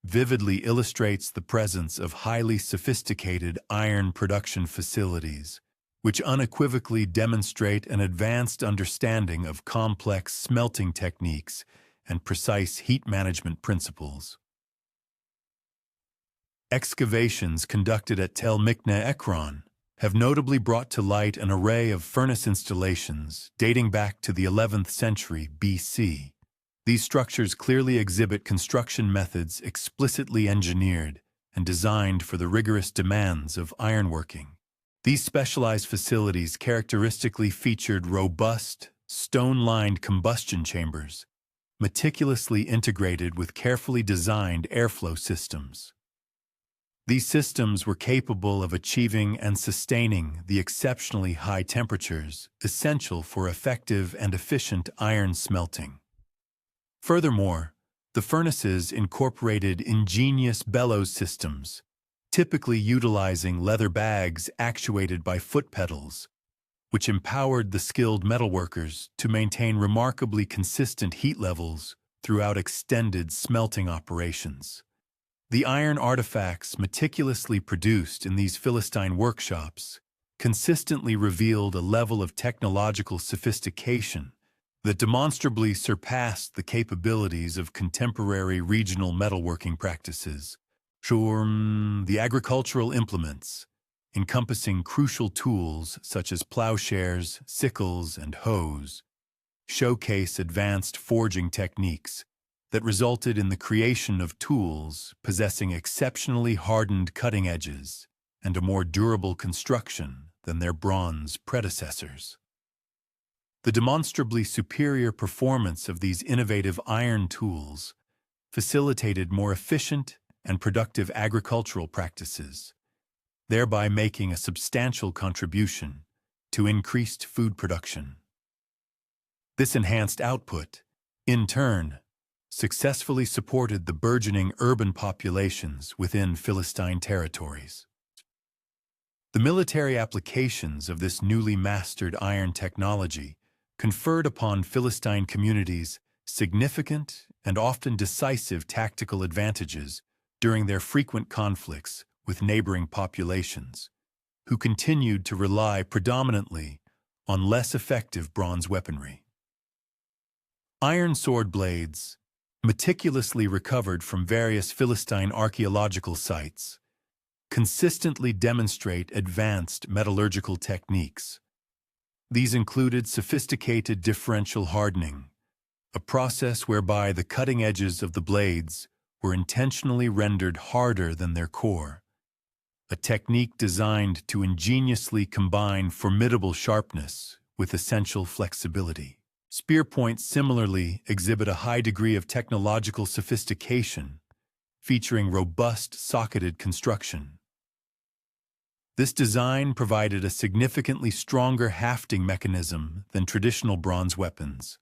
vividly illustrates the presence of highly sophisticated iron production facilities, which unequivocally demonstrate an advanced understanding of complex smelting techniques and precise heat management principles. Excavations conducted at Tel Mikne Ekron have notably brought to light an array of furnace installations dating back to the 11th century BC, These structures clearly exhibit construction methods explicitly engineered and designed for the rigorous demands of ironworking. These specialized facilities characteristically featured robust, stone-lined combustion chambers, meticulously integrated with carefully designed airflow systems. These systems were capable of achieving and sustaining the exceptionally high temperatures essential for effective and efficient iron smelting. Furthermore, the furnaces incorporated ingenious bellows systems, typically utilizing leather bags actuated by foot pedals, which empowered the skilled metalworkers to maintain remarkably consistent heat levels throughout extended smelting operations. The iron artifacts meticulously produced in these Philistine workshops consistently revealed a level of technological sophistication that demonstrably surpassed the capabilities of contemporary regional metalworking practices. The agricultural implements, encompassing crucial tools such as plowshares, sickles, and hoes, showcase advanced forging techniques that resulted in the creation of tools possessing exceptionally hardened cutting edges and a more durable construction than their bronze predecessors. The demonstrably superior performance of these innovative iron tools facilitated more efficient and productive agricultural practices, thereby making a substantial contribution to increased food production. This enhanced output, in turn, successfully supported the burgeoning urban populations within Philistine territories. The military applications of this newly mastered iron technology conferred upon Philistine communities significant and often decisive tactical advantages during their frequent conflicts with neighboring populations, who continued to rely predominantly on less effective bronze weaponry. Iron sword blades, meticulously recovered from various Philistine archaeological sites, consistently demonstrate advanced metallurgical techniques. These included sophisticated differential hardening, a process whereby the cutting edges of the blades were intentionally rendered harder than their core, a technique designed to ingeniously combine formidable sharpness with essential flexibility. Spear points similarly exhibit a high degree of technological sophistication, featuring robust socketed construction. This design provided a significantly stronger hafting mechanism than traditional bronze weapons,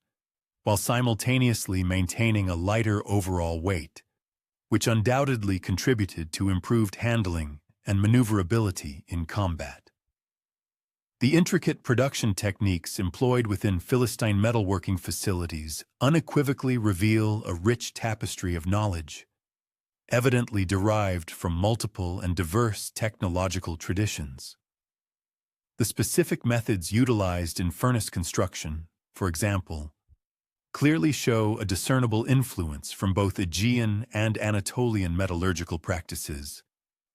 while simultaneously maintaining a lighter overall weight, which undoubtedly contributed to improved handling and maneuverability in combat. The intricate production techniques employed within Philistine metalworking facilities unequivocally reveal a rich tapestry of knowledge, evidently derived from multiple and diverse technological traditions. The specific methods utilized in furnace construction, for example, clearly show a discernible influence from both Aegean and Anatolian metallurgical practices,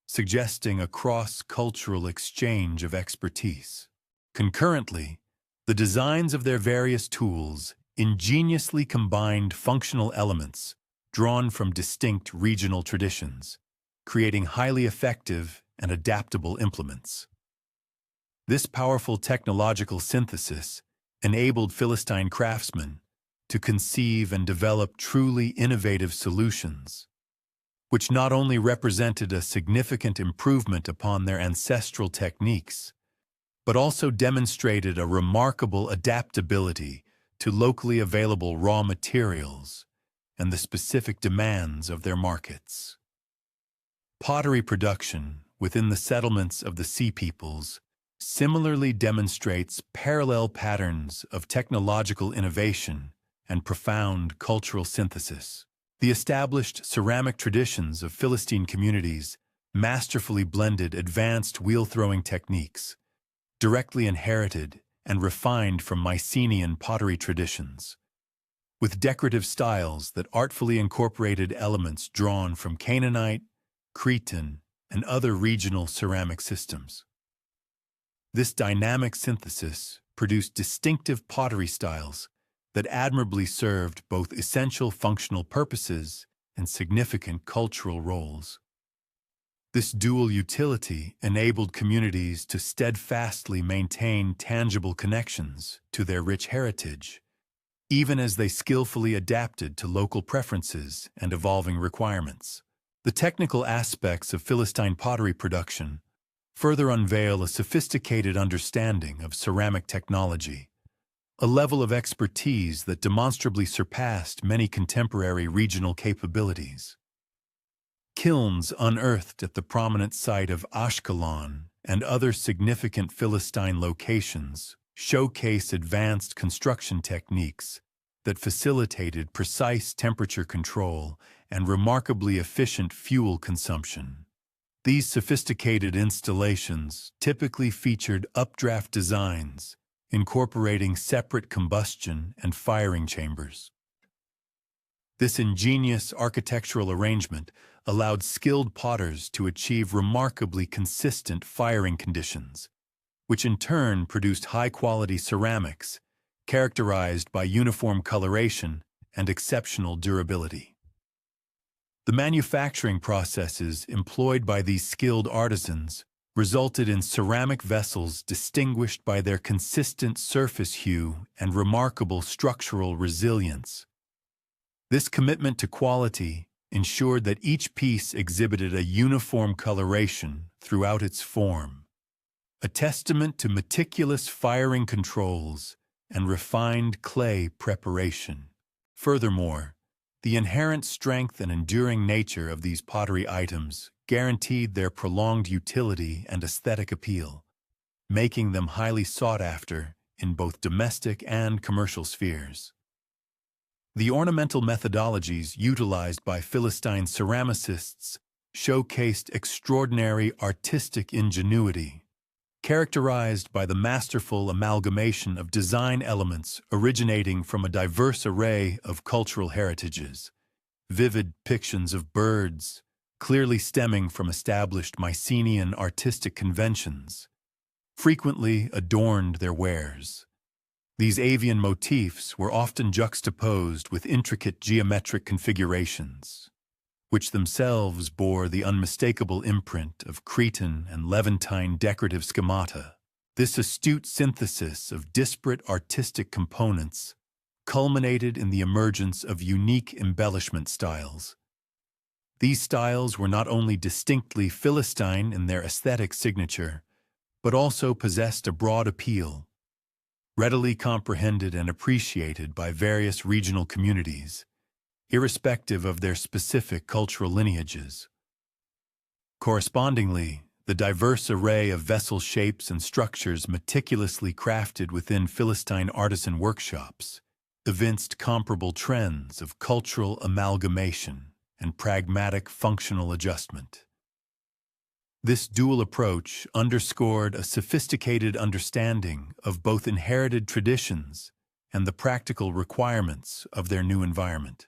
suggesting a cross-cultural exchange of expertise. Concurrently, the designs of their various tools ingeniously combined functional elements drawn from distinct regional traditions, creating highly effective and adaptable implements. This powerful technological synthesis enabled Philistine craftsmen to conceive and develop truly innovative solutions, which not only represented a significant improvement upon their ancestral techniques, but also demonstrated a remarkable adaptability to locally available raw materials and the specific demands of their markets. Pottery production within the settlements of the Sea Peoples similarly demonstrates parallel patterns of technological innovation and profound cultural synthesis. The established ceramic traditions of Philistine communities masterfully blended advanced wheel-throwing techniques, directly inherited and refined from Mycenaean pottery traditions, with decorative styles that artfully incorporated elements drawn from Canaanite, Cretan, and other regional ceramic systems. This dynamic synthesis produced distinctive pottery styles that admirably served both essential functional purposes and significant cultural roles. This dual utility enabled communities to steadfastly maintain tangible connections to their rich heritage, even as they skillfully adapted to local preferences and evolving requirements. The technical aspects of Philistine pottery production further unveil a sophisticated understanding of ceramic technology, a level of expertise that demonstrably surpassed many contemporary regional capabilities. Kilns unearthed at the prominent site of Ashkelon and other significant Philistine locations showcase advanced construction techniques that facilitated precise temperature control and remarkably efficient fuel consumption. These sophisticated installations typically featured updraft designs, incorporating separate combustion and firing chambers. This ingenious architectural arrangement allowed skilled potters to achieve remarkably consistent firing conditions, which in turn produced high-quality ceramics characterized by uniform coloration and exceptional durability. The manufacturing processes employed by these skilled artisans resulted in ceramic vessels distinguished by their consistent surface hue and remarkable structural resilience. This commitment to quality ensured that each piece exhibited a uniform coloration throughout its form, a testament to meticulous firing controls and refined clay preparation. Furthermore, the inherent strength and enduring nature of these pottery items guaranteed their prolonged utility and aesthetic appeal, making them highly sought after in both domestic and commercial spheres. The ornamental methodologies utilized by Philistine ceramicists showcased extraordinary artistic ingenuity, characterized by the masterful amalgamation of design elements originating from a diverse array of cultural heritages. Vivid depictions of birds, clearly stemming from established Mycenaean artistic conventions, frequently adorned their wares. These avian motifs were often juxtaposed with intricate geometric configurations, which themselves bore the unmistakable imprint of Cretan and Levantine decorative schemata. This astute synthesis of disparate artistic components culminated in the emergence of unique embellishment styles. These styles were not only distinctly Philistine in their aesthetic signature, but also possessed a broad appeal, readily comprehended and appreciated by various regional communities, irrespective of their specific cultural lineages. Correspondingly, the diverse array of vessel shapes and structures meticulously crafted within Philistine artisan workshops evinced comparable trends of cultural amalgamation and pragmatic functional adjustment. This dual approach underscored a sophisticated understanding of both inherited traditions and the practical requirements of their new environment.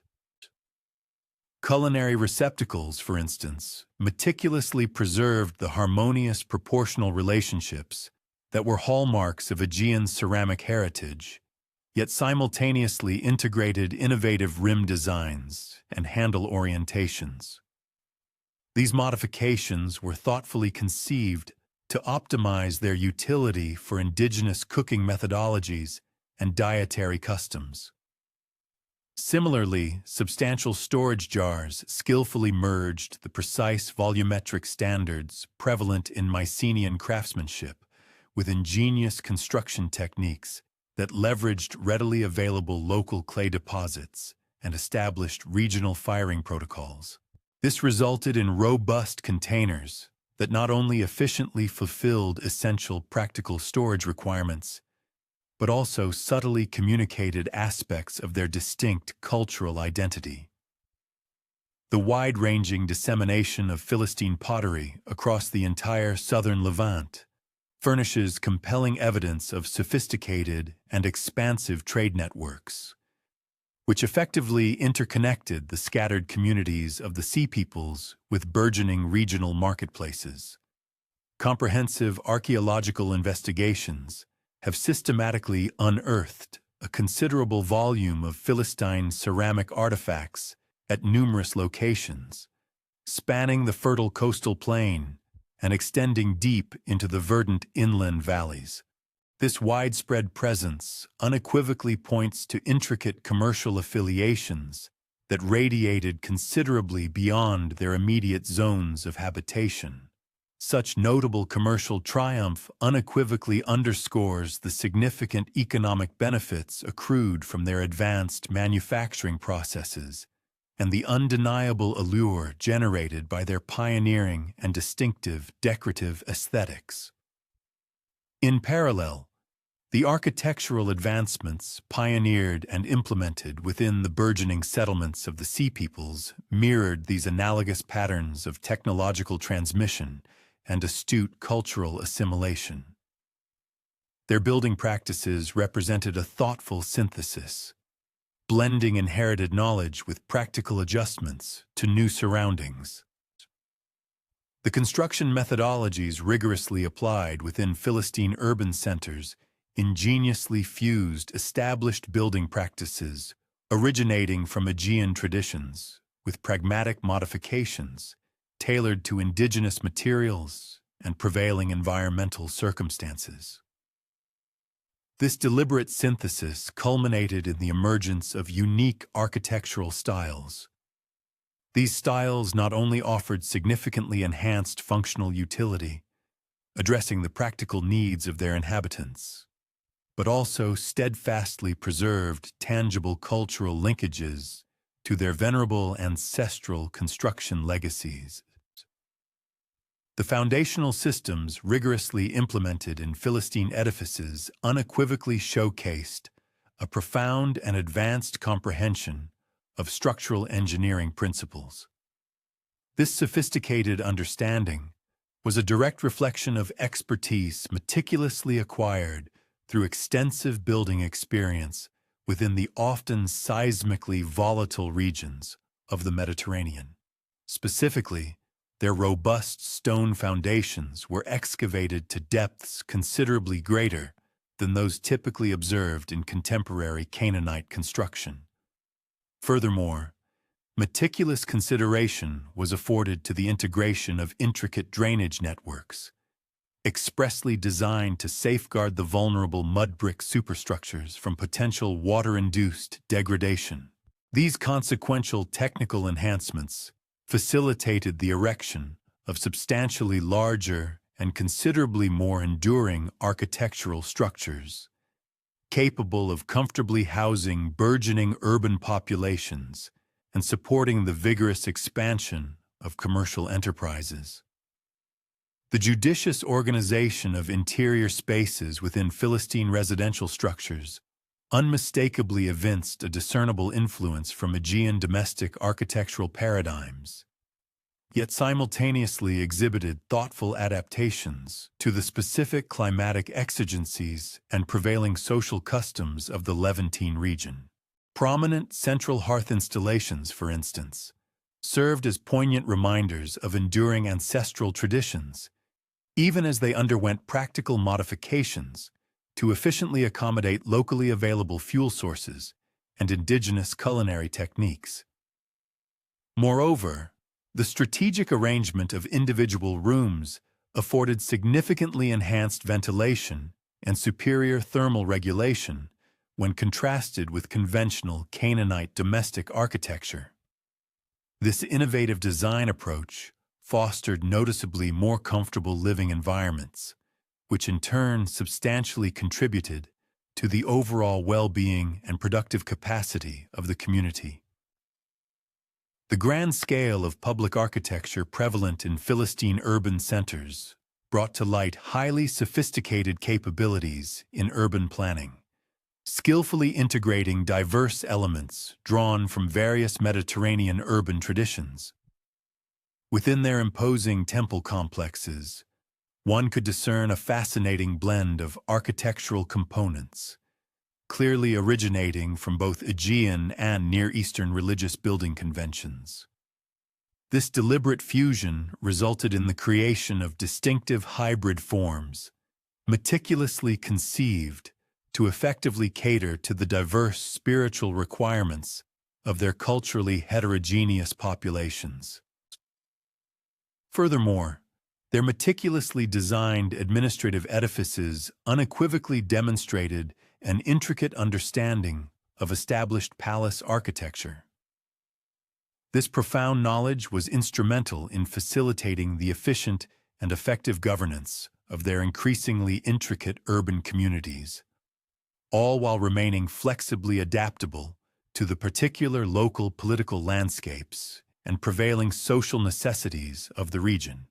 Culinary receptacles, for instance, meticulously preserved the harmonious proportional relationships that were hallmarks of Aegean ceramic heritage, yet simultaneously integrated innovative rim designs and handle orientations. These modifications were thoughtfully conceived to optimize their utility for indigenous cooking methodologies and dietary customs. Similarly, substantial storage jars skillfully merged the precise volumetric standards prevalent in Mycenaean craftsmanship with ingenious construction techniques that leveraged readily available local clay deposits and established regional firing protocols. This resulted in robust containers that not only efficiently fulfilled essential practical storage requirements, but also subtly communicated aspects of their distinct cultural identity. The wide-ranging dissemination of Philistine pottery across the entire southern Levant furnishes compelling evidence of sophisticated and expansive trade networks, which effectively interconnected the scattered communities of the Sea Peoples with burgeoning regional marketplaces. Comprehensive archaeological investigations have systematically unearthed a considerable volume of Philistine ceramic artifacts at numerous locations, spanning the fertile coastal plain and extending deep into the verdant inland valleys. This widespread presence unequivocally points to intricate commercial affiliations that radiated considerably beyond their immediate zones of habitation. Such notable commercial triumph unequivocally underscores the significant economic benefits accrued from their advanced manufacturing processes and the undeniable allure generated by their pioneering and distinctive decorative aesthetics. In parallel, the architectural advancements pioneered and implemented within the burgeoning settlements of the Sea Peoples mirrored these analogous patterns of technological transmission and astute cultural assimilation. Their building practices represented a thoughtful synthesis, blending inherited knowledge with practical adjustments to new surroundings. The construction methodologies rigorously applied within Philistine urban centers ingeniously fused established building practices originating from Aegean traditions with pragmatic modifications tailored to indigenous materials and prevailing environmental circumstances. This deliberate synthesis culminated in the emergence of unique architectural styles. These styles not only offered significantly enhanced functional utility, addressing the practical needs of their inhabitants, but also steadfastly preserved tangible cultural linkages to their venerable ancestral construction legacies. The foundational systems rigorously implemented in Philistine edifices unequivocally showcased a profound and advanced comprehension of structural engineering principles. This sophisticated understanding was a direct reflection of expertise meticulously acquired through extensive building experience within the often seismically volatile regions of the Mediterranean. Specifically, their robust stone foundations were excavated to depths considerably greater than those typically observed in contemporary Canaanite construction. Furthermore, meticulous consideration was afforded to the integration of intricate drainage networks, expressly designed to safeguard the vulnerable mud brick superstructures from potential water-induced degradation. These consequential technical enhancements facilitated the erection of substantially larger and considerably more enduring architectural structures, capable of comfortably housing burgeoning urban populations and supporting the vigorous expansion of commercial enterprises. The judicious organization of interior spaces within Philistine residential structures unmistakably evinced a discernible influence from Aegean domestic architectural paradigms, yet simultaneously exhibited thoughtful adaptations to the specific climatic exigencies and prevailing social customs of the Levantine region. Prominent central hearth installations, for instance, served as poignant reminders of enduring ancestral traditions, even as they underwent practical modifications to efficiently accommodate locally available fuel sources and indigenous culinary techniques. Moreover, the strategic arrangement of individual rooms afforded significantly enhanced ventilation and superior thermal regulation when contrasted with conventional Canaanite domestic architecture. This innovative design approach fostered noticeably more comfortable living environments, which in turn substantially contributed to the overall well-being and productive capacity of the community. The grand scale of public architecture prevalent in Philistine urban centers brought to light highly sophisticated capabilities in urban planning, skillfully integrating diverse elements drawn from various Mediterranean urban traditions. Within their imposing temple complexes, one could discern a fascinating blend of architectural components, clearly originating from both Aegean and Near Eastern religious building conventions. This deliberate fusion resulted in the creation of distinctive hybrid forms, meticulously conceived to effectively cater to the diverse spiritual requirements of their culturally heterogeneous populations. Furthermore, their meticulously designed administrative edifices unequivocally demonstrated an intricate understanding of established palace architecture. This profound knowledge was instrumental in facilitating the efficient and effective governance of their increasingly intricate urban communities, all while remaining flexibly adaptable to the particular local political landscapes and prevailing social necessities of the region.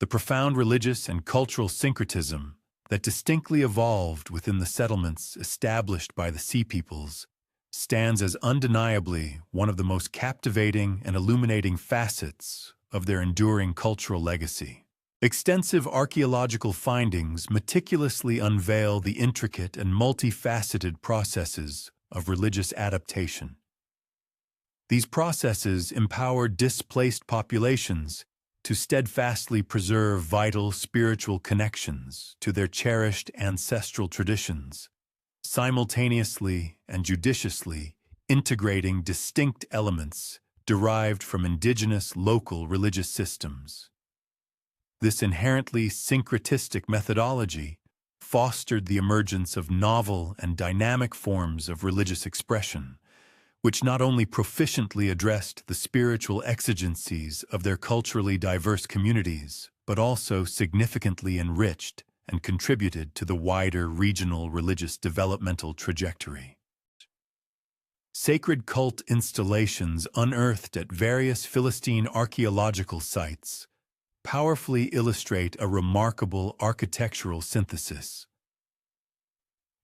The profound religious and cultural syncretism that distinctly evolved within the settlements established by the Sea Peoples stands as undeniably one of the most captivating and illuminating facets of their enduring cultural legacy. Extensive archaeological findings meticulously unveil the intricate and multifaceted processes of religious adaptation. These processes empower displaced populations to steadfastly preserve vital spiritual connections to their cherished ancestral traditions, simultaneously and judiciously integrating distinct elements derived from indigenous local religious systems. This inherently syncretistic methodology fostered the emergence of novel and dynamic forms of religious expression, which not only proficiently addressed the spiritual exigencies of their culturally diverse communities, but also significantly enriched and contributed to the wider regional religious developmental trajectory. Sacred cult installations unearthed at various Philistine archaeological sites powerfully illustrate a remarkable architectural synthesis.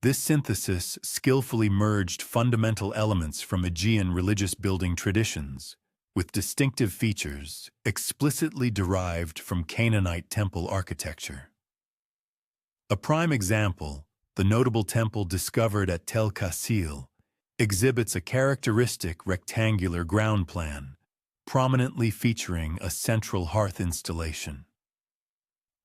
This synthesis skillfully merged fundamental elements from Aegean religious building traditions with distinctive features explicitly derived from Canaanite temple architecture. A prime example, the notable temple discovered at Tel Kassil, exhibits a characteristic rectangular ground plan, prominently featuring a central hearth installation.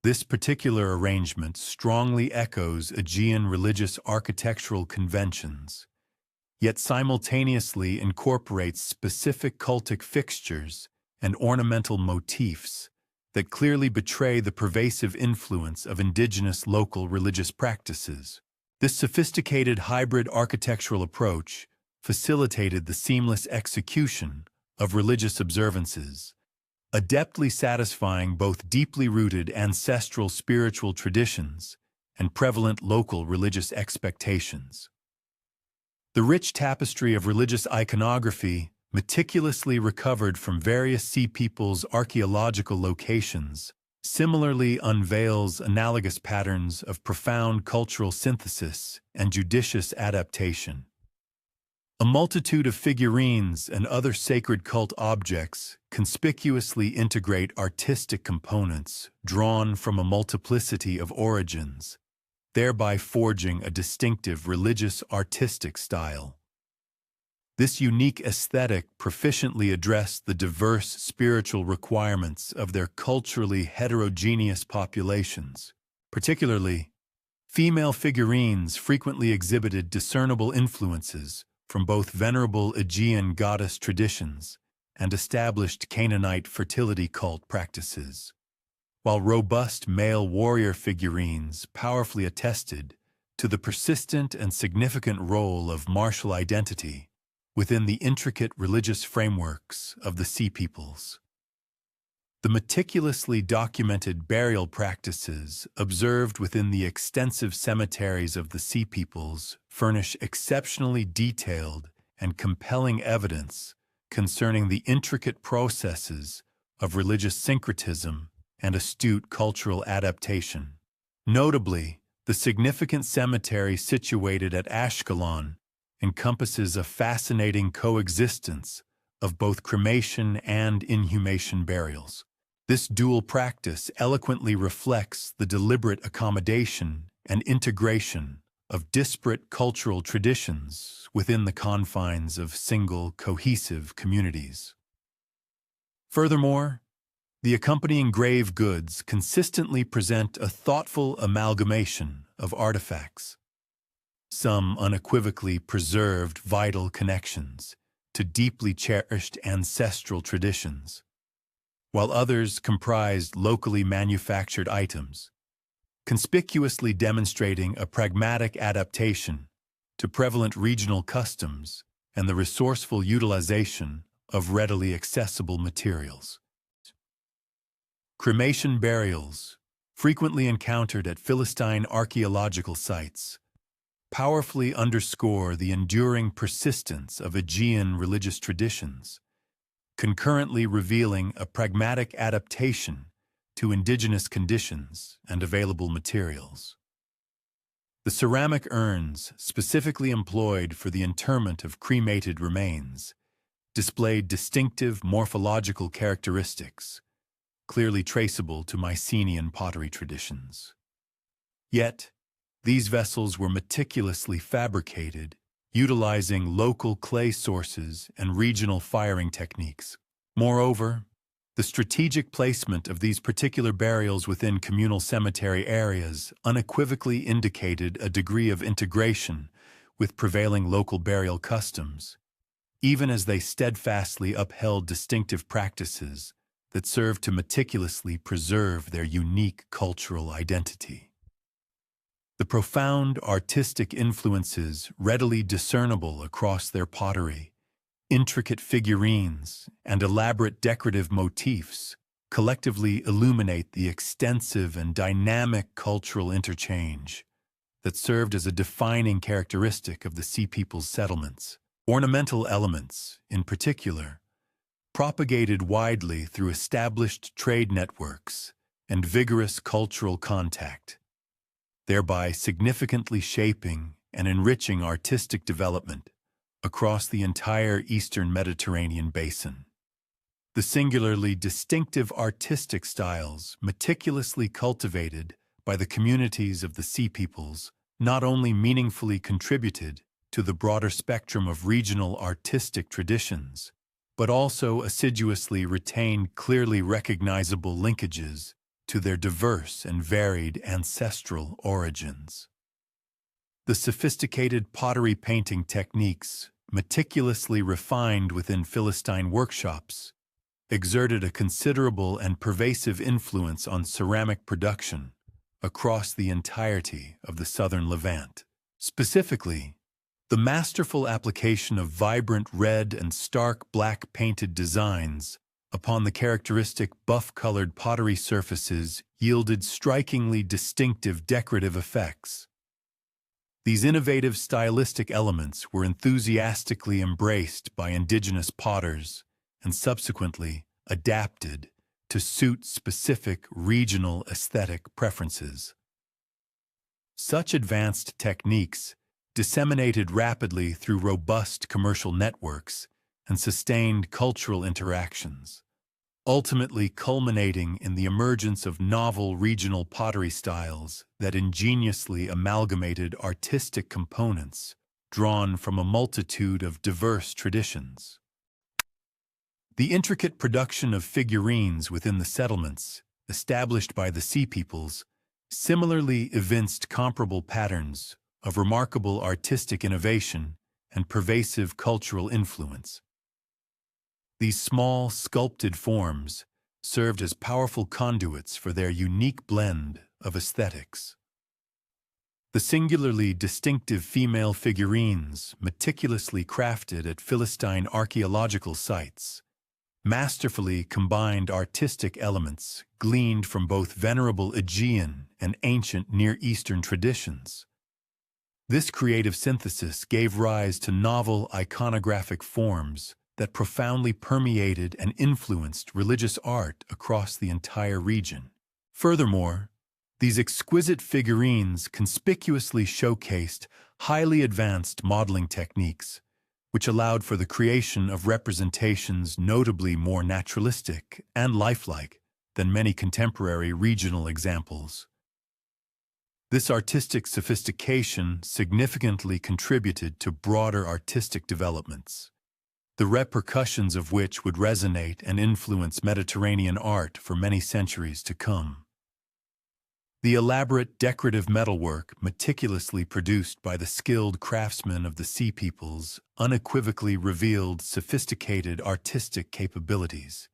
This particular arrangement strongly echoes Aegean religious architectural conventions, yet simultaneously incorporates specific cultic fixtures and ornamental motifs that clearly betray the pervasive influence of indigenous local religious practices. This sophisticated hybrid architectural approach facilitated the seamless execution of religious observances, adeptly satisfying both deeply rooted ancestral spiritual traditions and prevalent local religious expectations. The rich tapestry of religious iconography, meticulously recovered from various Sea Peoples' archaeological locations, similarly unveils analogous patterns of profound cultural synthesis and judicious adaptation. A multitude of figurines and other sacred cult objects conspicuously integrate artistic components drawn from a multiplicity of origins, thereby forging a distinctive religious artistic style. This unique aesthetic proficiently addressed the diverse spiritual requirements of their culturally heterogeneous populations. Particularly, female figurines frequently exhibited discernible influences from both venerable Aegean goddess traditions and established Canaanite fertility cult practices, while robust male warrior figurines powerfully attested to the persistent and significant role of martial identity within the intricate religious frameworks of the Sea Peoples. The meticulously documented burial practices observed within the extensive cemeteries of the Sea Peoples furnish exceptionally detailed and compelling evidence concerning the intricate processes of religious syncretism and astute cultural adaptation. Notably, the significant cemetery situated at Ashkelon encompasses a fascinating coexistence of both cremation and inhumation burials. This dual practice eloquently reflects the deliberate accommodation and integration of disparate cultural traditions within the confines of single, cohesive communities. Furthermore, the accompanying grave goods consistently present a thoughtful amalgamation of artifacts, Some unequivocally preserved vital connections to deeply cherished ancestral traditions, while others comprised locally manufactured items, conspicuously demonstrating a pragmatic adaptation to prevalent regional customs and the resourceful utilization of readily accessible materials. Cremation burials, frequently encountered at Philistine archaeological sites, powerfully underscore the enduring persistence of Aegean religious traditions, concurrently revealing a pragmatic adaptation to indigenous conditions and available materials. The ceramic urns, specifically employed for the interment of cremated remains, displayed distinctive morphological characteristics, clearly traceable to Mycenaean pottery traditions. Yet, these vessels were meticulously fabricated, utilizing local clay sources and regional firing techniques. Moreover, the strategic placement of these particular burials within communal cemetery areas unequivocally indicated a degree of integration with prevailing local burial customs, even as they steadfastly upheld distinctive practices that served to meticulously preserve their unique cultural identity. The profound artistic influences readily discernible across their pottery, intricate figurines, and elaborate decorative motifs collectively illuminate the extensive and dynamic cultural interchange that served as a defining characteristic of the Sea People's settlements. Ornamental elements, in particular, propagated widely through established trade networks and vigorous cultural contact, thereby significantly shaping and enriching artistic development across the entire eastern Mediterranean basin. The singularly distinctive artistic styles meticulously cultivated by the communities of the Sea Peoples not only meaningfully contributed to the broader spectrum of regional artistic traditions, but also assiduously retained clearly recognizable linkages to their diverse and varied ancestral origins. The sophisticated pottery painting techniques, meticulously refined within Philistine workshops, exerted a considerable and pervasive influence on ceramic production across the entirety of the southern Levant. Specifically, the masterful application of vibrant red and stark black painted designs upon the characteristic buff-colored pottery surfaces yielded strikingly distinctive decorative effects. These innovative stylistic elements were enthusiastically embraced by indigenous potters and subsequently adapted to suit specific regional aesthetic preferences. Such advanced techniques disseminated rapidly through robust commercial networks and sustained cultural interactions, ultimately culminating in the emergence of novel regional pottery styles that ingeniously amalgamated artistic components drawn from a multitude of diverse traditions. The intricate production of figurines within the settlements, established by the Sea Peoples, similarly evinced comparable patterns of remarkable artistic innovation and pervasive cultural influence. These small, sculpted forms served as powerful conduits for their unique blend of aesthetics. The singularly distinctive female figurines, meticulously crafted at Philistine archaeological sites, masterfully combined artistic elements gleaned from both venerable Aegean and ancient Near Eastern traditions. This creative synthesis gave rise to novel iconographic forms that profoundly permeated and influenced religious art across the entire region. Furthermore, these exquisite figurines conspicuously showcased highly advanced modeling techniques, which allowed for the creation of representations notably more naturalistic and lifelike than many contemporary regional examples. This artistic sophistication significantly contributed to broader artistic developments, the repercussions of which would resonate and influence Mediterranean art for many centuries to come. The elaborate decorative metalwork meticulously produced by the skilled craftsmen of the Sea Peoples unequivocally revealed sophisticated artistic capabilities,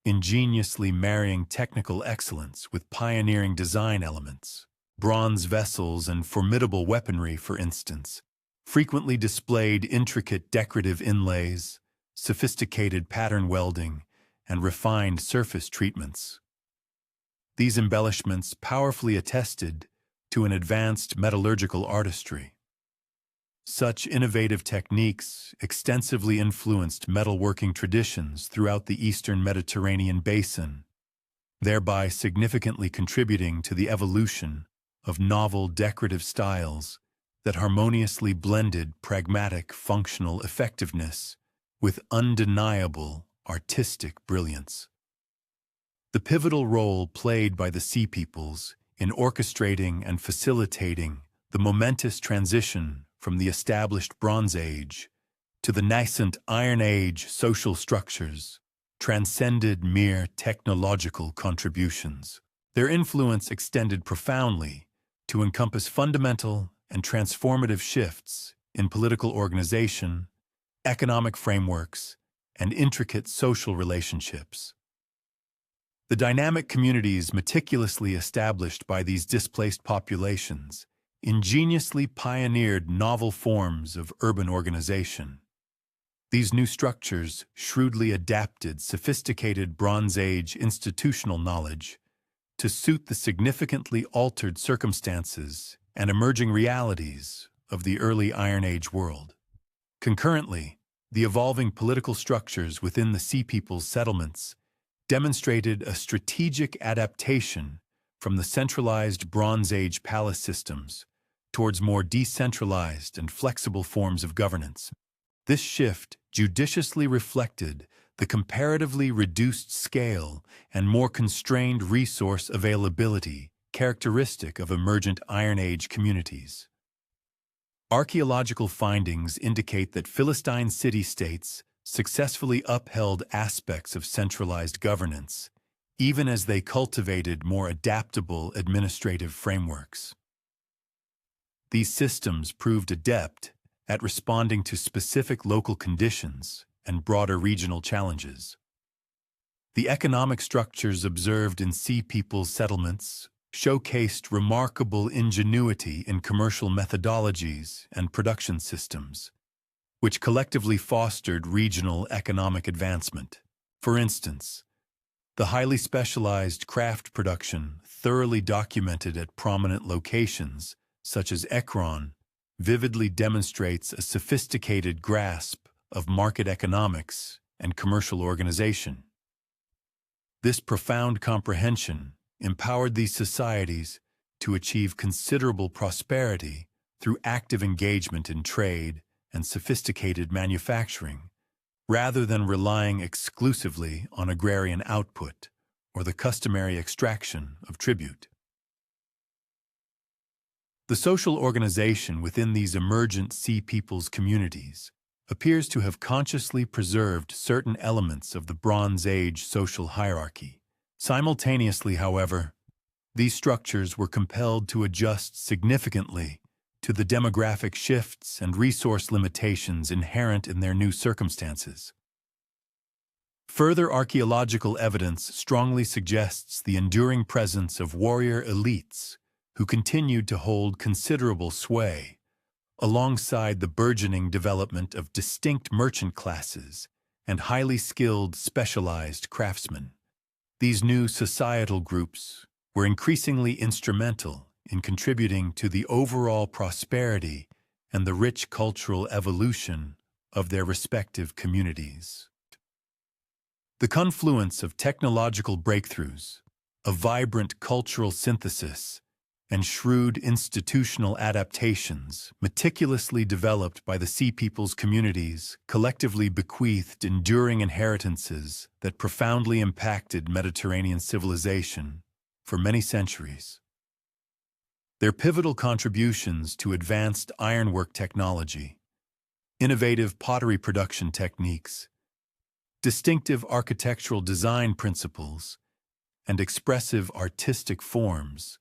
ingeniously marrying technical excellence with pioneering design elements. Bronze vessels and formidable weaponry, for instance, frequently displayed intricate decorative inlays, sophisticated pattern welding, and refined surface treatments. These embellishments powerfully attested to an advanced metallurgical artistry. Such innovative techniques extensively influenced metalworking traditions throughout the Eastern Mediterranean basin, thereby significantly contributing to the evolution of novel decorative styles that harmoniously blended pragmatic functional effectiveness with undeniable artistic brilliance. The pivotal role played by the Sea Peoples in orchestrating and facilitating the momentous transition from the established Bronze Age to the nascent Iron Age social structures transcended mere technological contributions. Their influence extended profoundly to encompass fundamental and transformative shifts in political organization, economic frameworks, and intricate social relationships. The dynamic communities meticulously established by these displaced populations ingeniously pioneered novel forms of urban organization. These new structures shrewdly adapted sophisticated Bronze Age institutional knowledge to suit the significantly altered circumstances and emerging realities of the early Iron Age world. Concurrently, the evolving political structures within the Sea Peoples settlements demonstrated a strategic adaptation from the centralized Bronze Age palace systems towards more decentralized and flexible forms of governance. This shift judiciously reflected the comparatively reduced scale and more constrained resource availability characteristic of emergent Iron Age communities. Archaeological findings indicate that Philistine city-states successfully upheld aspects of centralized governance, even as they cultivated more adaptable administrative frameworks. These systems proved adept at responding to specific local conditions and broader regional challenges. The economic structures observed in Sea Peoples settlements showcased remarkable ingenuity in commercial methodologies and production systems, which collectively fostered regional economic advancement. For instance, the highly specialized craft production thoroughly documented at prominent locations, such as Ekron, vividly demonstrates a sophisticated grasp of market economics and commercial organization. This profound comprehension empowered these societies to achieve considerable prosperity through active engagement in trade and sophisticated manufacturing, rather than relying exclusively on agrarian output or the customary extraction of tribute. The social organization within these emergent Sea Peoples communities appears to have consciously preserved certain elements of the Bronze Age social hierarchy. Simultaneously, however, these structures were compelled to adjust significantly to the demographic shifts and resource limitations inherent in their new circumstances. Further archaeological evidence strongly suggests the enduring presence of warrior elites who continued to hold considerable sway, alongside the burgeoning development of distinct merchant classes and highly skilled specialized craftsmen. These new societal groups were increasingly instrumental in contributing to the overall prosperity and the rich cultural evolution of their respective communities. The confluence of technological breakthroughs, a vibrant cultural synthesis, and shrewd institutional adaptations meticulously developed by the Sea Peoples communities collectively bequeathed enduring inheritances that profoundly impacted Mediterranean civilization for many centuries. Their pivotal contributions to advanced ironwork technology, innovative pottery production techniques, distinctive architectural design principles, and expressive artistic forms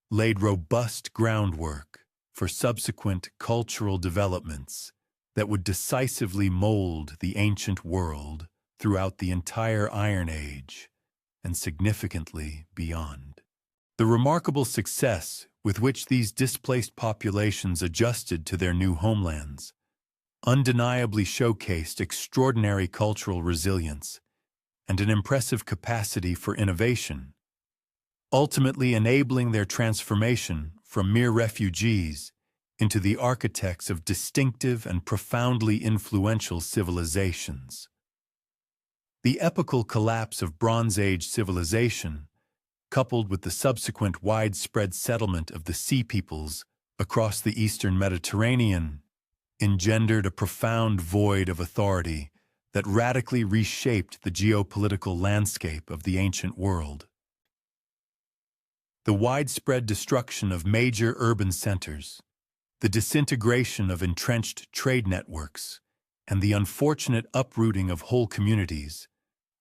laid robust groundwork for subsequent cultural developments that would decisively mold the ancient world throughout the entire Iron Age and significantly beyond. The remarkable success with which these displaced populations adjusted to their new homelands undeniably showcased extraordinary cultural resilience and an impressive capacity for innovation, ultimately enabling their transformation from mere refugees into the architects of distinctive and profoundly influential civilizations. The epical collapse of Bronze Age civilization, coupled with the subsequent widespread settlement of the Sea Peoples across the eastern Mediterranean, engendered a profound void of authority that radically reshaped the geopolitical landscape of the ancient world. The widespread destruction of major urban centers, the disintegration of entrenched trade networks, and the unfortunate uprooting of whole communities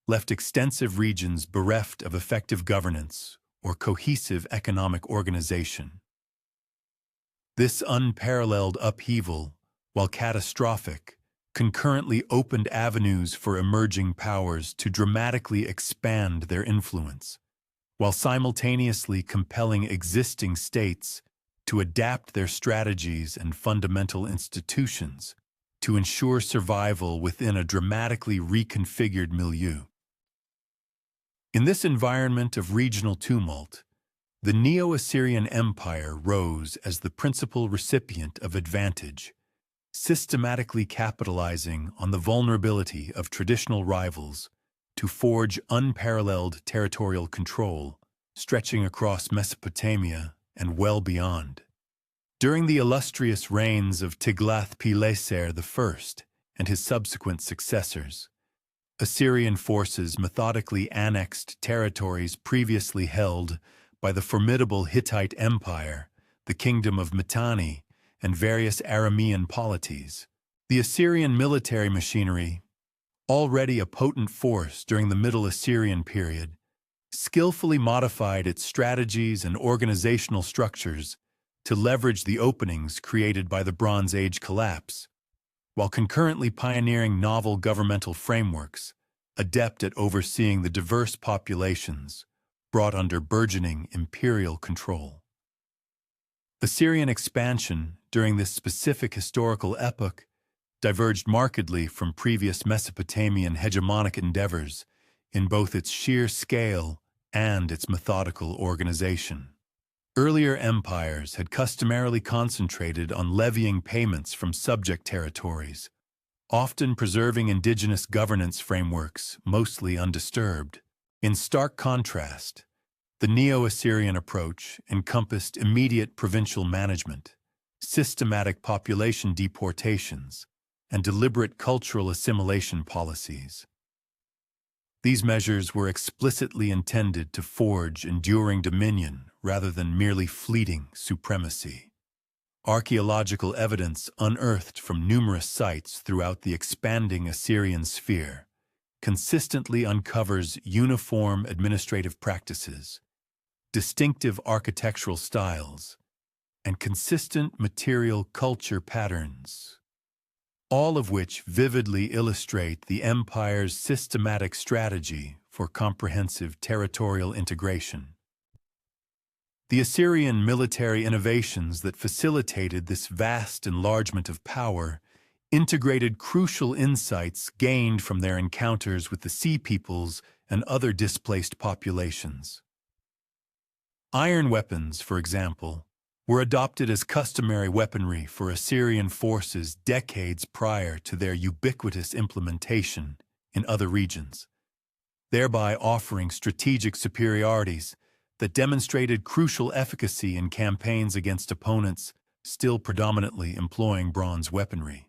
left extensive regions bereft of effective governance or cohesive economic organization. This unparalleled upheaval, while catastrophic, concurrently opened avenues for emerging powers to dramatically expand their influence, while simultaneously compelling existing states to adapt their strategies and fundamental institutions to ensure survival within a dramatically reconfigured milieu. In this environment of regional tumult, the Neo-Assyrian Empire rose as the principal recipient of advantage, systematically capitalizing on the vulnerability of traditional rivals to forge unparalleled territorial control, stretching across Mesopotamia and well beyond. During the illustrious reigns of Tiglath-Pileser I and his subsequent successors, Assyrian forces methodically annexed territories previously held by the formidable Hittite Empire, the Kingdom of Mitanni, and various Aramean polities. The Assyrian military machinery, already a potent force during the Middle Assyrian period, skillfully modified its strategies and organizational structures to leverage the openings created by the Bronze Age collapse, while concurrently pioneering novel governmental frameworks, adept at overseeing the diverse populations brought under burgeoning imperial control. Assyrian expansion during this specific historical epoch diverged markedly from previous Mesopotamian hegemonic endeavors in both its sheer scale and its methodical organization. Earlier empires had customarily concentrated on levying payments from subject territories, often preserving indigenous governance frameworks mostly undisturbed. In stark contrast, the Neo-Assyrian approach encompassed immediate provincial management, systematic population deportations, and deliberate cultural assimilation policies. These measures were explicitly intended to forge enduring dominion rather than merely fleeting supremacy. Archaeological evidence unearthed from numerous sites throughout the expanding Assyrian sphere consistently uncovers uniform administrative practices, distinctive architectural styles, and consistent material culture patterns, all of which vividly illustrate the empire's systematic strategy for comprehensive territorial integration. The Assyrian military innovations that facilitated this vast enlargement of power integrated crucial insights gained from their encounters with the Sea Peoples and other displaced populations. Iron weapons, for example, were adopted as customary weaponry for Assyrian forces decades prior to their ubiquitous implementation in other regions, thereby offering strategic superiorities that demonstrated crucial efficacy in campaigns against opponents still predominantly employing bronze weaponry.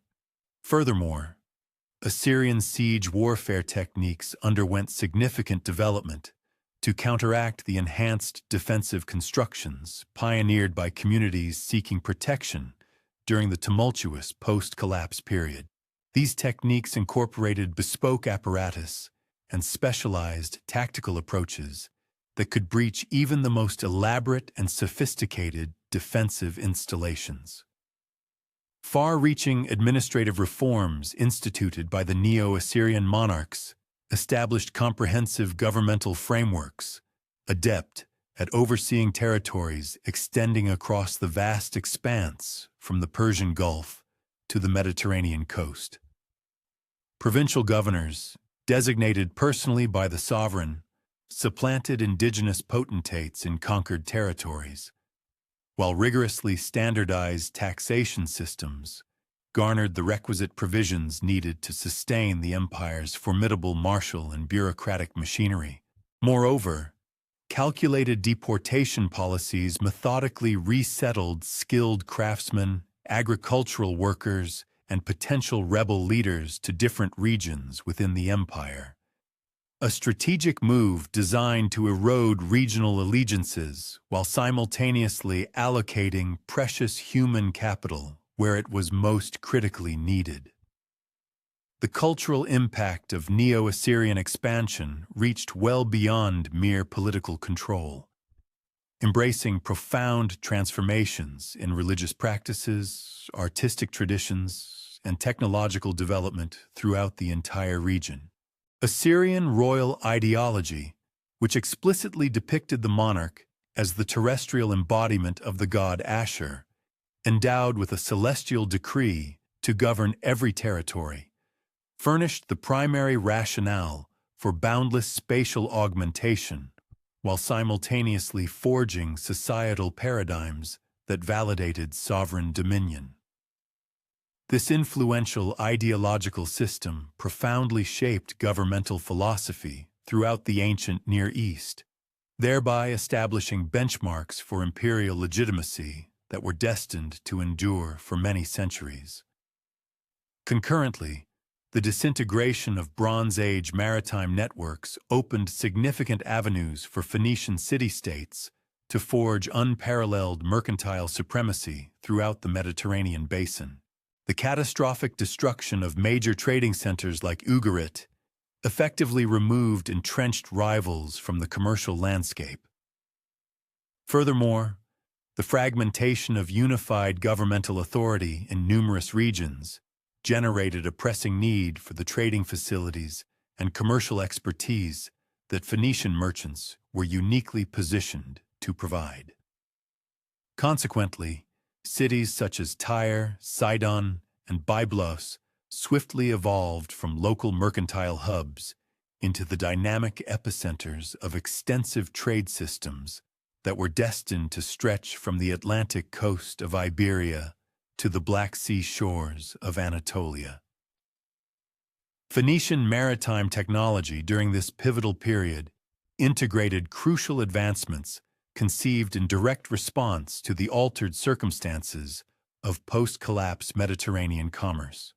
Furthermore, Assyrian siege warfare techniques underwent significant development to counteract the enhanced defensive constructions pioneered by communities seeking protection during the tumultuous post-collapse period. These techniques incorporated bespoke apparatus and specialized tactical approaches that could breach even the most elaborate and sophisticated defensive installations. Far-reaching administrative reforms instituted by the Neo-Assyrian monarchs established comprehensive governmental frameworks, adept at overseeing territories extending across the vast expanse from the Persian Gulf to the Mediterranean coast. Provincial governors, designated personally by the sovereign, supplanted indigenous potentates in conquered territories, while rigorously standardized taxation systems garnered the requisite provisions needed to sustain the empire's formidable martial and bureaucratic machinery. Moreover, calculated deportation policies methodically resettled skilled craftsmen, agricultural workers, and potential rebel leaders to different regions within the empire. A strategic move designed to erode regional allegiances while simultaneously allocating precious human capital where it was most critically needed. The cultural impact of Neo-Assyrian expansion reached well beyond mere political control, embracing profound transformations in religious practices, artistic traditions, and technological development throughout the entire region. Assyrian royal ideology, which explicitly depicted the monarch as the terrestrial embodiment of the god Ashur, endowed with a celestial decree to govern every territory, furnished the primary rationale for boundless spatial augmentation, while simultaneously forging societal paradigms that validated sovereign dominion. This influential ideological system profoundly shaped governmental philosophy throughout the ancient Near East, thereby establishing benchmarks for imperial legitimacy that were destined to endure for many centuries. Concurrently, the disintegration of Bronze Age maritime networks opened significant avenues for Phoenician city-states to forge unparalleled mercantile supremacy throughout the Mediterranean basin. The catastrophic destruction of major trading centers like Ugarit effectively removed entrenched rivals from the commercial landscape. Furthermore, the fragmentation of unified governmental authority in numerous regions generated a pressing need for the trading facilities and commercial expertise that Phoenician merchants were uniquely positioned to provide. Consequently, cities such as Tyre, Sidon, and Byblos swiftly evolved from local mercantile hubs into the dynamic epicenters of extensive trade systems that were destined to stretch from the Atlantic coast of Iberia to the Black Sea shores of Anatolia. Phoenician maritime technology during this pivotal period integrated crucial advancements conceived in direct response to the altered circumstances of post-collapse Mediterranean commerce.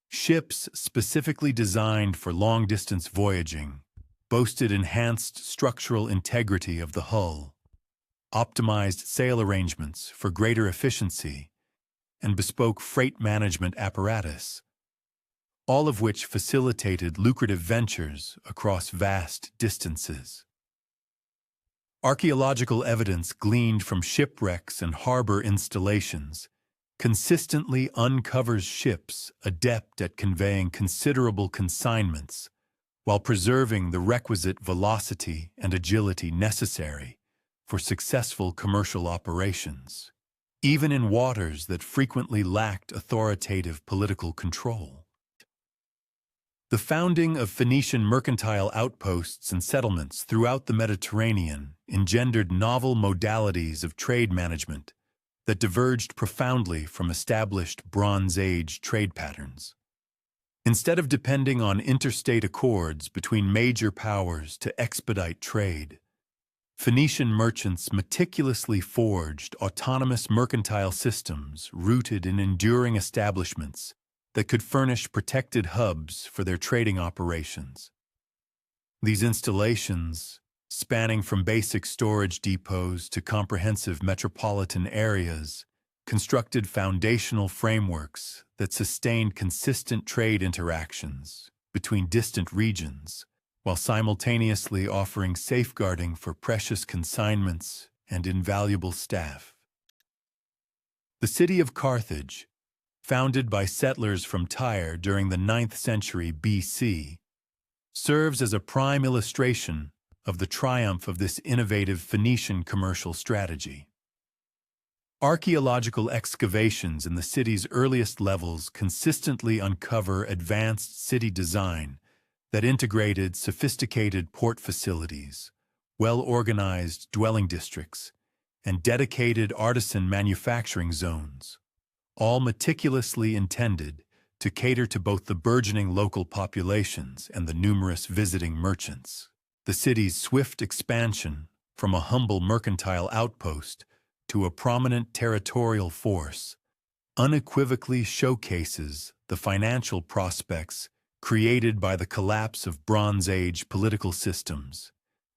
Ships specifically designed for long-distance voyaging boasted enhanced structural integrity of the hull, optimized sail arrangements for greater efficiency, and bespoke freight management apparatus, all of which facilitated lucrative ventures across vast distances. Archaeological evidence gleaned from shipwrecks and harbor installations consistently uncovers ships adept at conveying considerable consignments while preserving the requisite velocity and agility necessary for successful commercial operations, even in waters that frequently lacked authoritative political control. The founding of Phoenician mercantile outposts and settlements throughout the Mediterranean engendered novel modalities of trade management that diverged profoundly from established Bronze Age trade patterns. Instead of depending on interstate accords between major powers to expedite trade, Phoenician merchants meticulously forged autonomous mercantile systems rooted in enduring establishments that could furnish protected hubs for their trading operations. These installations, spanning from basic storage depots to comprehensive metropolitan areas, constructed foundational frameworks that sustained consistent trade interactions between distant regions while simultaneously offering safeguarding for precious consignments and invaluable staff. The city of Carthage, founded by settlers from Tyre during the 9th century BC, serves as a prime illustration of the triumph of this innovative Phoenician commercial strategy. Archaeological excavations in the city's earliest levels consistently uncover advanced city design that integrated sophisticated port facilities, well-organized dwelling districts, and dedicated artisan manufacturing zones, all meticulously intended to cater to both the burgeoning local populations and the numerous visiting merchants. The city's swift expansion from a humble mercantile outpost to a prominent territorial force unequivocally showcases the financial prospects created by the collapse of Bronze Age political systems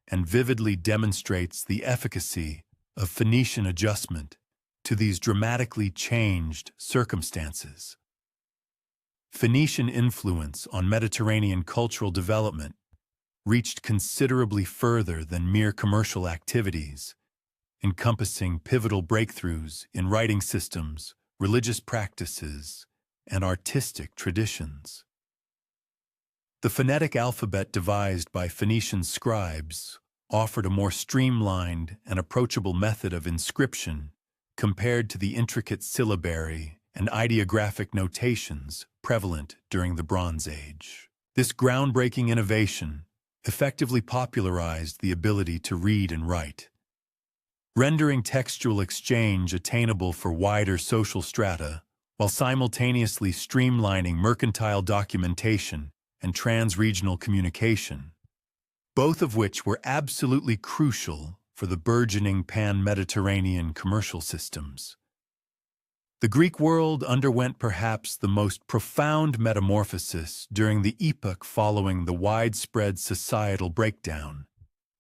and vividly demonstrates the efficacy of Phoenician adjustment to these dramatically changed circumstances. Phoenician influence on Mediterranean cultural development reached considerably further than mere commercial activities, encompassing pivotal breakthroughs in writing systems, religious practices, and artistic traditions. The phonetic alphabet devised by Phoenician scribes offered a more streamlined and approachable method of inscription compared to the intricate syllabary and ideographic notations prevalent during the Bronze Age. This groundbreaking innovation effectively popularized the ability to read and write, rendering textual exchange attainable for wider social strata while simultaneously streamlining mercantile documentation and trans-regional communication, both of which were absolutely crucial for the burgeoning pan-Mediterranean commercial systems. The Greek world underwent perhaps the most profound metamorphosis during the epoch following the widespread societal breakdown,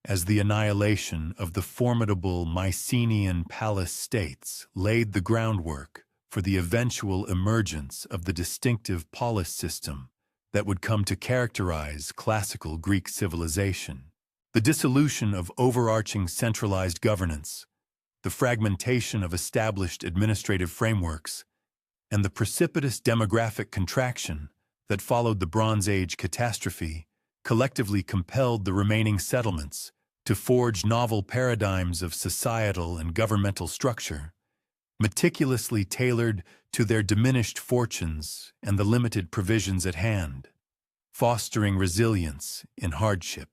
as the annihilation of the formidable Mycenaean palace states laid the groundwork for the eventual emergence of the distinctive polis system that would come to characterize classical Greek civilization. The dissolution of overarching centralized governance, the fragmentation of established administrative frameworks, and the precipitous demographic contraction that followed the Bronze Age catastrophe collectively compelled the remaining settlements to forge novel paradigms of societal and governmental structure, meticulously tailored to their diminished fortunes and the limited provisions at hand, fostering resilience in hardship.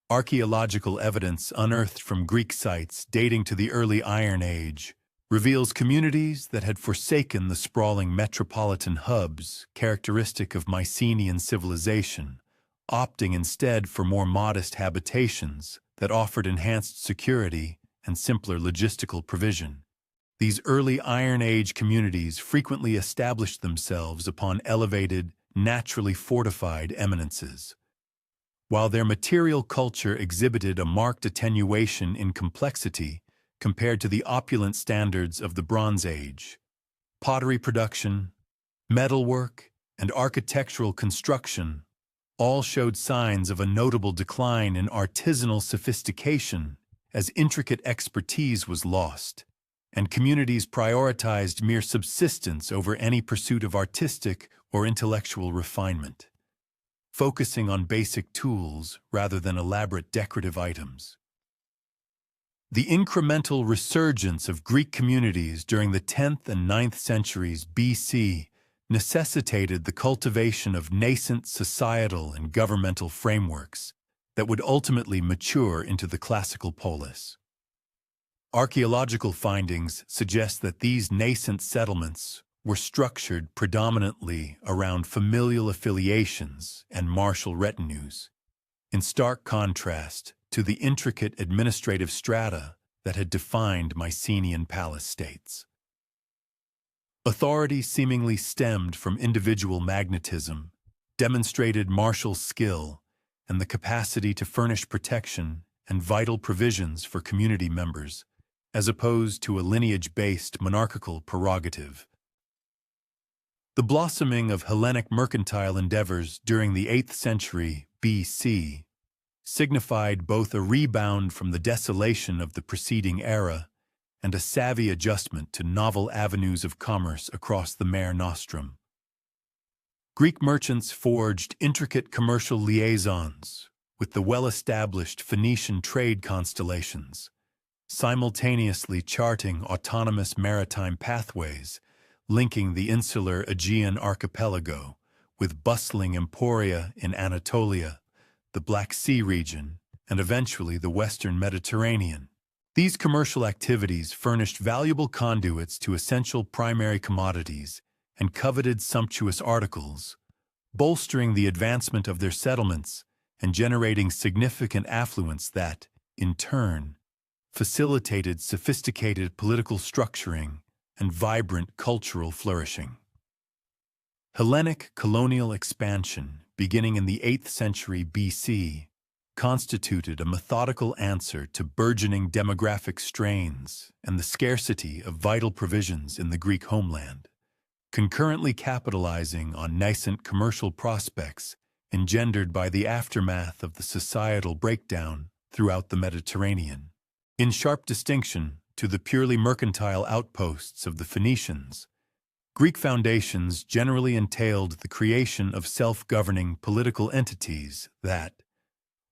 Archaeological evidence unearthed from Greek sites dating to the early Iron Age reveals communities that had forsaken the sprawling metropolitan hubs characteristic of Mycenaean civilization, opting instead for more modest habitations that offered enhanced security and simpler logistical provision. These early Iron Age communities frequently established themselves upon elevated, naturally fortified eminences. While their material culture exhibited a marked attenuation in complexity compared to the opulent standards of the Bronze Age, pottery production, metalwork, and architectural construction all showed signs of a notable decline in artisanal sophistication as intricate expertise was lost, and communities prioritized mere subsistence over any pursuit of artistic or intellectual refinement, focusing on basic tools rather than elaborate decorative items. The incremental resurgence of Greek communities during the 10th and 9th centuries BC necessitated the cultivation of nascent societal and governmental frameworks that would ultimately mature into the classical polis. Archaeological findings suggest that these nascent settlements were structured predominantly around familial affiliations and martial retinues, in stark contrast to the intricate administrative strata that had defined Mycenaean palace states. Authority seemingly stemmed from individual magnetism, demonstrated martial skill, and the capacity to furnish protection and vital provisions for community members, as opposed to a lineage-based monarchical prerogative. The blossoming of Hellenic mercantile endeavors during the 8th century BC, signified both a rebound from the desolation of the preceding era and a savvy adjustment to novel avenues of commerce across the Mare Nostrum. Greek merchants forged intricate commercial liaisons with the well-established Phoenician trade constellations, simultaneously charting autonomous maritime pathways linking the insular Aegean archipelago with bustling emporia in Anatolia, the Black Sea region, and eventually the Western Mediterranean. These commercial activities furnished valuable conduits to essential primary commodities and coveted sumptuous articles, bolstering the advancement of their settlements and generating significant affluence that, in turn, facilitated sophisticated political structuring and vibrant cultural flourishing. Hellenic colonial expansion, beginning in the 8th century BC, constituted a methodical answer to burgeoning demographic strains and the scarcity of vital provisions in the Greek homeland, concurrently capitalizing on nascent commercial prospects engendered by the aftermath of the societal breakdown throughout the Mediterranean. In sharp distinction to the purely mercantile outposts of the Phoenicians, Greek foundations generally entailed the creation of self-governing political entities that,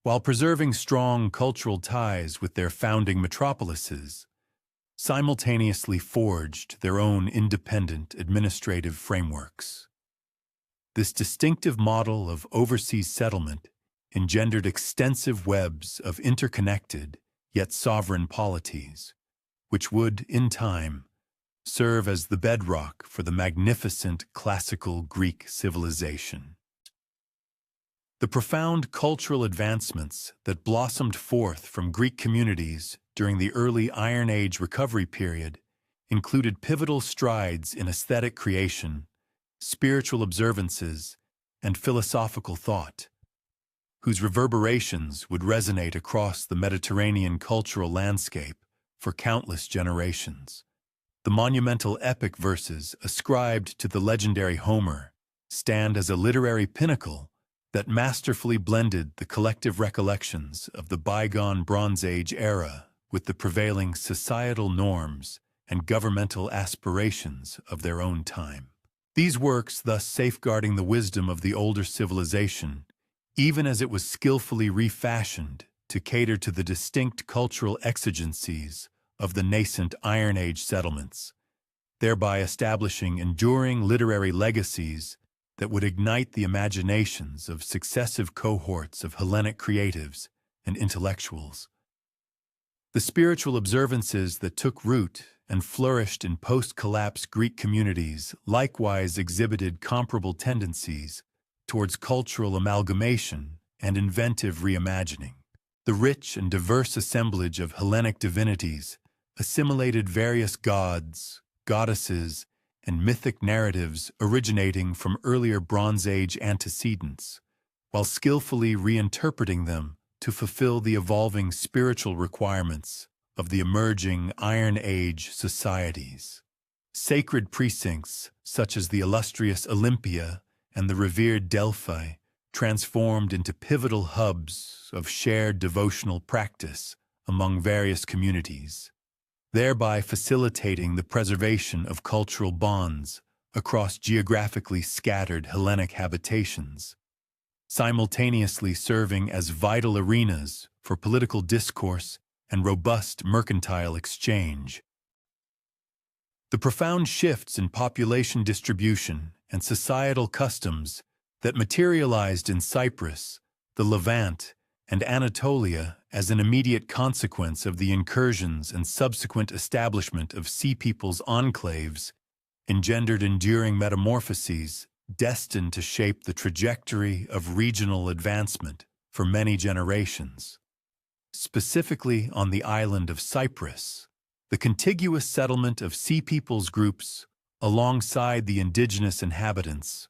while preserving strong cultural ties with their founding metropolises, simultaneously forged their own independent administrative frameworks. This distinctive model of overseas settlement engendered extensive webs of interconnected yet sovereign polities, which would, in time, serve as the bedrock for the magnificent classical Greek civilization. The profound cultural advancements that blossomed forth from Greek communities during the early Iron Age recovery period included pivotal strides in aesthetic creation, spiritual observances, and philosophical thought, whose reverberations would resonate across the Mediterranean cultural landscape for countless generations. The monumental epic verses ascribed to the legendary Homer stand as a literary pinnacle that masterfully blended the collective recollections of the bygone Bronze Age era with the prevailing societal norms and governmental aspirations of their own time. These works thus safeguarding the wisdom of the older civilization, even as it was skillfully refashioned to cater to the distinct cultural exigencies of the nascent Iron Age settlements, thereby establishing enduring literary legacies that would ignite the imaginations of successive cohorts of Hellenic creatives and intellectuals. The spiritual observances that took root and flourished in post-collapse Greek communities likewise exhibited comparable tendencies towards cultural amalgamation and inventive reimagining. The rich and diverse assemblage of Hellenic divinities assimilated various gods, goddesses, and mythic narratives originating from earlier Bronze Age antecedents, while skillfully reinterpreting them to fulfill the evolving spiritual requirements of the emerging Iron Age societies. Sacred precincts, such as the illustrious Olympia and the revered Delphi, transformed into pivotal hubs of shared devotional practice among various communities, thereby facilitating the preservation of cultural bonds across geographically scattered Hellenic habitations, simultaneously serving as vital arenas for political discourse and robust mercantile exchange. The profound shifts in population distribution and societal customs that materialized in Cyprus, the Levant, and Anatolia as an immediate consequence of the incursions and subsequent establishment of Sea Peoples' enclaves engendered enduring metamorphoses destined to shape the trajectory of regional advancement for many generations. Specifically on the island of Cyprus, the contiguous settlement of Sea Peoples groups, alongside the indigenous inhabitants,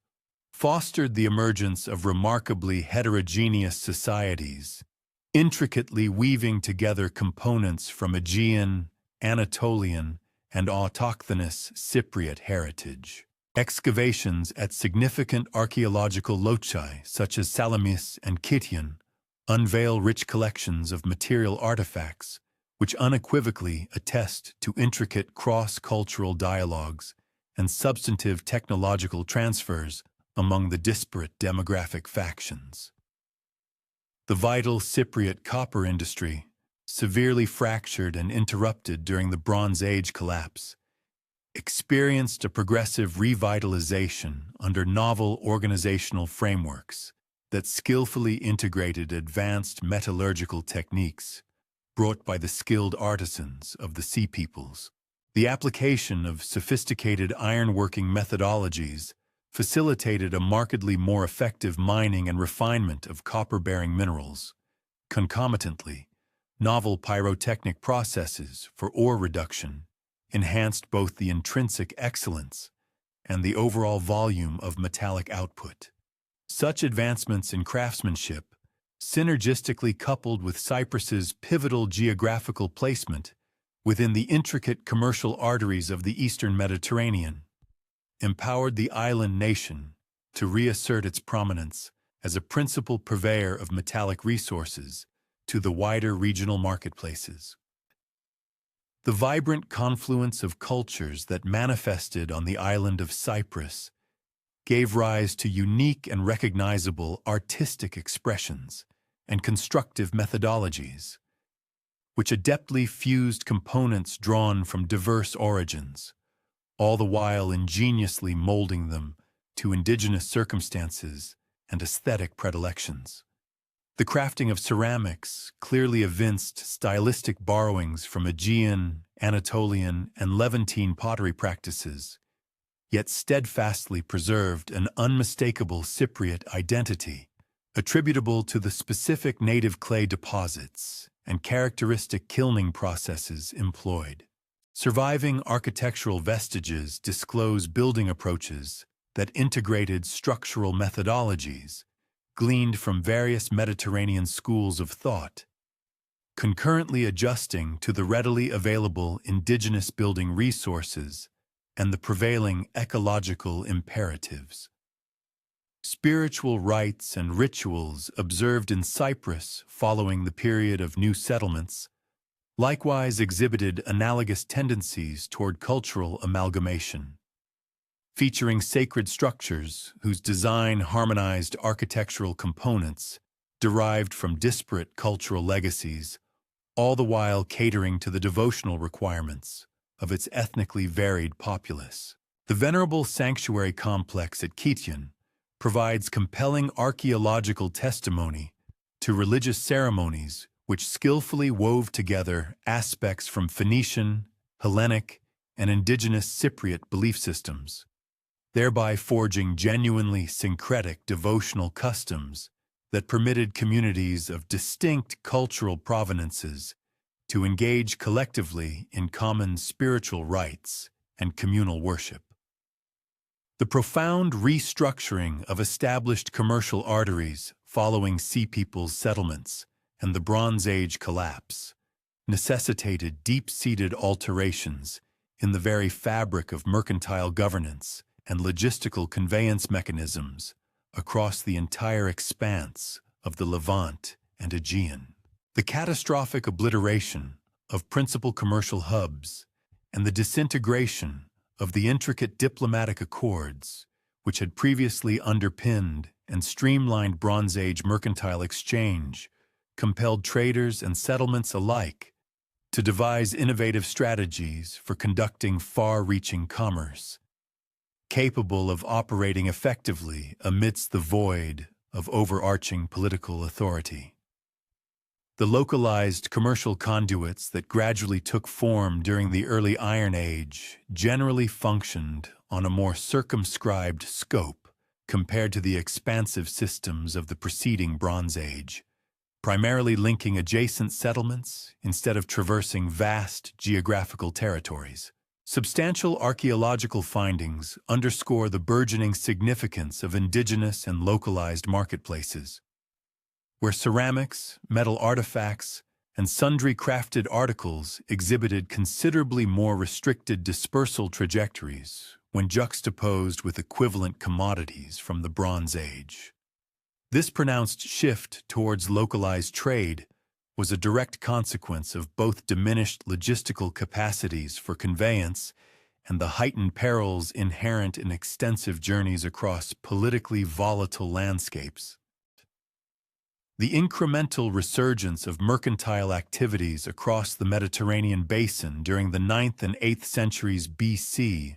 fostered the emergence of remarkably heterogeneous societies, intricately weaving together components from Aegean, Anatolian, and autochthonous Cypriot heritage. Excavations at significant archaeological loci, such as Salamis and Kition, unveil rich collections of material artifacts which unequivocally attest to intricate cross-cultural dialogues and substantive technological transfers among the disparate demographic factions. The vital Cypriot copper industry, severely fractured and interrupted during the Bronze Age collapse, experienced a progressive revitalization under novel organizational frameworks that skillfully integrated advanced metallurgical techniques brought by the skilled artisans of the Sea Peoples. The application of sophisticated ironworking methodologies facilitated a markedly more effective mining and refinement of copper-bearing minerals. Concomitantly, novel pyrotechnic processes for ore reduction enhanced both the intrinsic excellence and the overall volume of metallic output. Such advancements in craftsmanship, synergistically coupled with Cyprus's pivotal geographical placement within the intricate commercial arteries of the Eastern Mediterranean, empowered the island nation to reassert its prominence as a principal purveyor of metallic resources to the wider regional marketplaces. The vibrant confluence of cultures that manifested on the island of Cyprus gave rise to unique and recognizable artistic expressions and constructive methodologies, which adeptly fused components drawn from diverse origins, all the while ingeniously molding them to indigenous circumstances and aesthetic predilections. The crafting of ceramics clearly evinced stylistic borrowings from Aegean, Anatolian, and Levantine pottery practices, yet steadfastly preserved an unmistakable Cypriot identity, attributable to the specific native clay deposits and characteristic kilning processes employed. Surviving architectural vestiges disclose building approaches that integrated structural methodologies gleaned from various Mediterranean schools of thought, concurrently adjusting to the readily available indigenous building resources and the prevailing ecological imperatives. Spiritual rites and rituals observed in Cyprus following the period of new settlements likewise exhibited analogous tendencies toward cultural amalgamation. Featuring sacred structures whose design harmonized architectural components derived from disparate cultural legacies, all the while catering to the devotional requirements of its ethnically varied populace. The venerable sanctuary complex at Kition provides compelling archaeological testimony to religious ceremonies which skillfully wove together aspects from Phoenician, Hellenic, and indigenous Cypriot belief systems, thereby forging genuinely syncretic devotional customs that permitted communities of distinct cultural provenances to engage collectively in common spiritual rites and communal worship. The profound restructuring of established commercial arteries following Sea Peoples settlements and the Bronze Age collapse necessitated deep-seated alterations in the very fabric of mercantile governance and logistical conveyance mechanisms across the entire expanse of the Levant and Aegean. The catastrophic obliteration of principal commercial hubs and the disintegration of the intricate diplomatic accords which had previously underpinned and streamlined Bronze Age mercantile exchange compelled traders and settlements alike to devise innovative strategies for conducting far-reaching commerce, capable of operating effectively amidst the void of overarching political authority. The localized commercial conduits that gradually took form during the early Iron Age generally functioned on a more circumscribed scope compared to the expansive systems of the preceding Bronze Age, primarily linking adjacent settlements instead of traversing vast geographical territories. Substantial archaeological findings underscore the burgeoning significance of indigenous and localized marketplaces, where ceramics, metal artifacts, and sundry crafted articles exhibited considerably more restricted dispersal trajectories when juxtaposed with equivalent commodities from the Bronze Age. This pronounced shift towards localized trade was a direct consequence of both diminished logistical capacities for conveyance and the heightened perils inherent in extensive journeys across politically volatile landscapes. The incremental resurgence of mercantile activities across the Mediterranean basin during the 9th and 8th centuries BC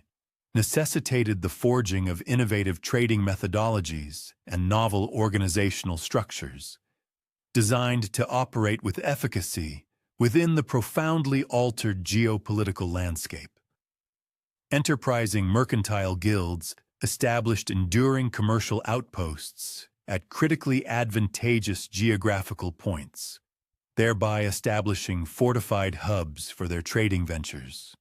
necessitated the forging of innovative trading methodologies and novel organizational structures, designed to operate with efficacy within the profoundly altered geopolitical landscape. Enterprising mercantile guilds established enduring commercial outposts at critically advantageous geographical points, thereby establishing fortified hubs for their trading ventures,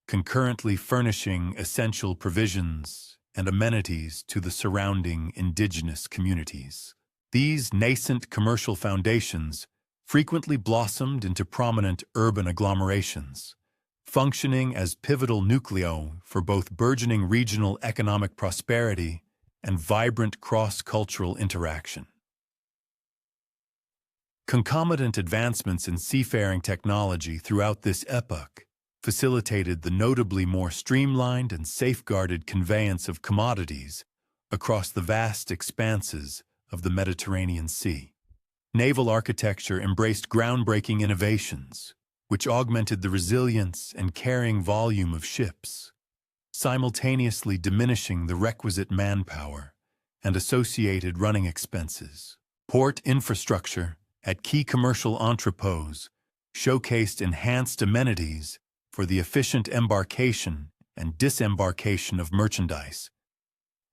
concurrently furnishing essential provisions and amenities to the surrounding indigenous communities. These nascent commercial foundations frequently blossomed into prominent urban agglomerations, functioning as pivotal nuclei for both burgeoning regional economic prosperity and vibrant cross-cultural interaction. Concomitant advancements in seafaring technology throughout this epoch facilitated the notably more streamlined and safeguarded conveyance of commodities across the vast expanses of the Mediterranean Sea. Naval architecture embraced groundbreaking innovations, which augmented the resilience and carrying volume of ships, simultaneously diminishing the requisite manpower and associated running expenses. Port infrastructure at key commercial entrepôts showcased enhanced amenities for the efficient embarkation and disembarkation of merchandise,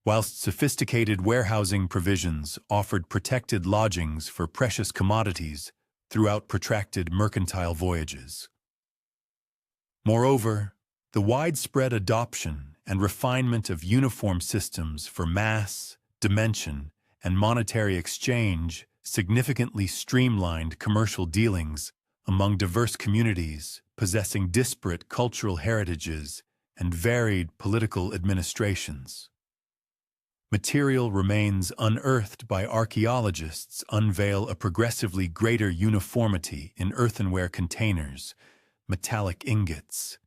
whilst sophisticated warehousing provisions offered protected lodgings for precious commodities throughout protracted mercantile voyages. Moreover, the widespread adoption and refinement of uniform systems for mass, dimension, and monetary exchange significantly streamlined commercial dealings among diverse communities possessing disparate cultural heritages and varied political administrations. Material remains unearthed by archaeologists unveil a progressively greater uniformity in earthenware containers, metallic ingots,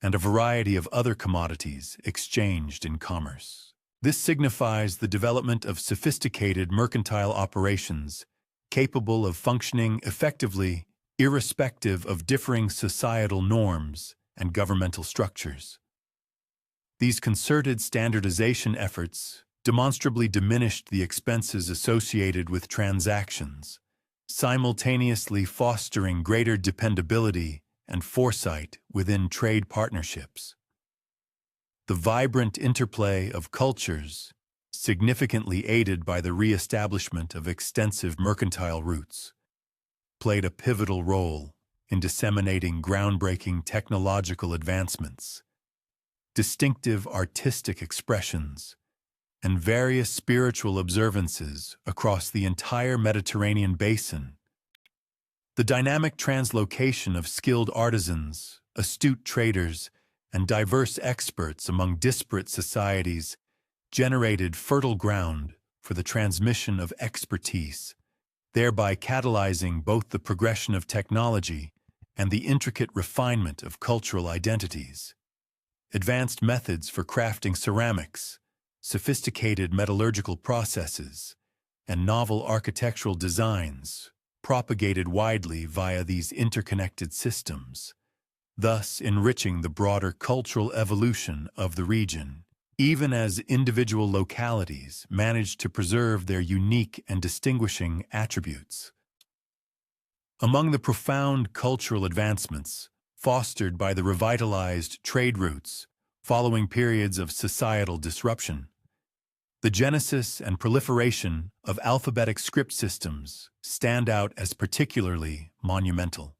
and a variety of other commodities exchanged in commerce. This signifies the development of sophisticated mercantile operations capable of functioning effectively irrespective of differing societal norms and governmental structures. These concerted standardization efforts demonstrably diminished the expenses associated with transactions, simultaneously fostering greater dependability and foresight within trade partnerships. The vibrant interplay of cultures, significantly aided by the re-establishment of extensive mercantile routes, played a pivotal role in disseminating groundbreaking technological advancements, distinctive artistic expressions, and various spiritual observances across the entire Mediterranean basin. The dynamic translocation of skilled artisans, astute traders, and diverse experts among disparate societies generated fertile ground for the transmission of expertise, thereby catalyzing both the progression of technology and the intricate refinement of cultural identities. Advanced methods for crafting ceramics, sophisticated metallurgical processes, and novel architectural designs propagated widely via these interconnected systems, thus enriching the broader cultural evolution of the region, even as individual localities managed to preserve their unique and distinguishing attributes. Among the profound cultural advancements fostered by the revitalized trade routes following periods of societal disruption, the genesis and proliferation of alphabetic script systems stand out as particularly monumental.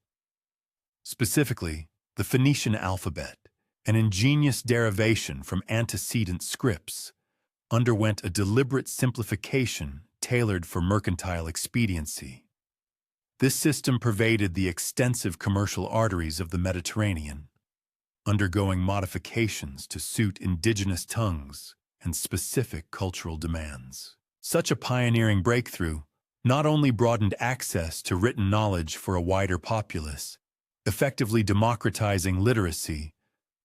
Specifically, the Phoenician alphabet, an ingenious derivation from antecedent scripts, underwent a deliberate simplification tailored for mercantile expediency. This system pervaded the extensive commercial arteries of the Mediterranean, undergoing modifications to suit indigenous tongues and specific cultural demands. Such a pioneering breakthrough not only broadened access to written knowledge for a wider populace, effectively democratizing literacy,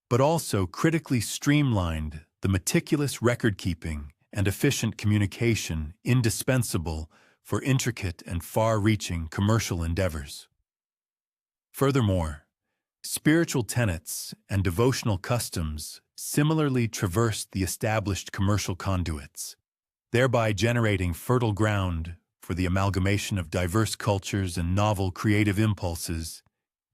but also critically streamlined the meticulous record-keeping and efficient communication indispensable for intricate and far-reaching commercial endeavors. Furthermore, spiritual tenets and devotional customs similarly traversed the established commercial conduits, thereby generating fertile ground for the amalgamation of diverse cultures and novel creative impulses,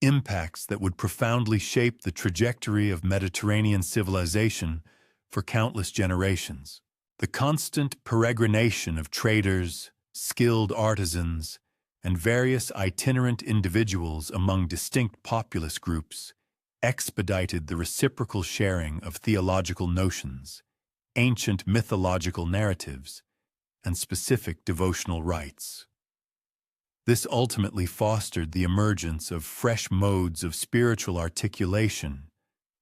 impacts that would profoundly shape the trajectory of Mediterranean civilization for countless generations. The constant peregrination of traders, skilled artisans, and various itinerant individuals among distinct populous groups expedited the reciprocal sharing of theological notions, ancient mythological narratives, and specific devotional rites. This ultimately fostered the emergence of fresh modes of spiritual articulation,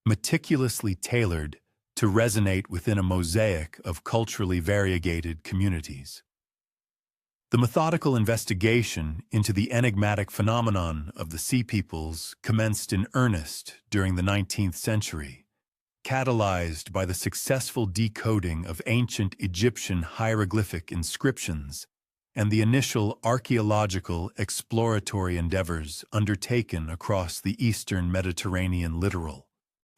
meticulously tailored to resonate within a mosaic of culturally variegated communities. The methodical investigation into the enigmatic phenomenon of the Sea Peoples commenced in earnest during the 19th century, catalyzed by the successful decoding of ancient Egyptian hieroglyphic inscriptions and the initial archaeological exploratory endeavors undertaken across the eastern Mediterranean littoral.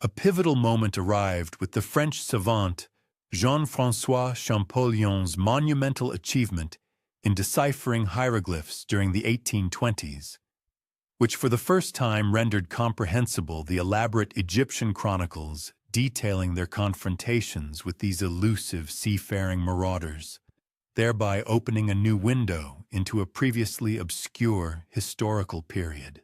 A pivotal moment arrived with the French savant Jean-François Champollion's monumental achievement in deciphering hieroglyphs during the 1820s, which for the first time rendered comprehensible the elaborate Egyptian chronicles detailing their confrontations with these elusive seafaring marauders, thereby opening a new window into a previously obscure historical period.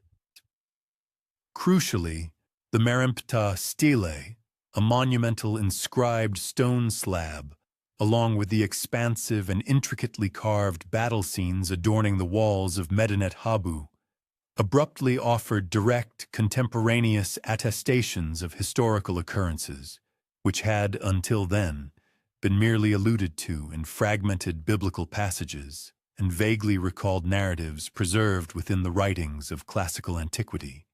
Crucially, the Merimpta stele, a monumental inscribed stone slab, along with the expansive and intricately carved battle scenes adorning the walls of Medinet Habu, abruptly offered direct, contemporaneous attestations of historical occurrences, which had, until then, been merely alluded to in fragmented biblical passages and vaguely recalled narratives preserved within the writings of classical antiquity,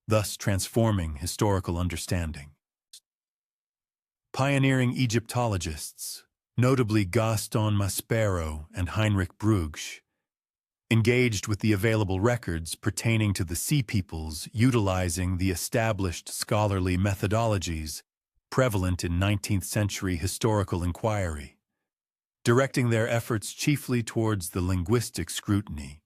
thus transforming historical understanding. Pioneering Egyptologists, notably Gaston Maspero and Heinrich Brugsch, engaged with the available records pertaining to the Sea Peoples utilizing the established scholarly methodologies prevalent in 19th century historical inquiry, directing their efforts chiefly towards the linguistic scrutiny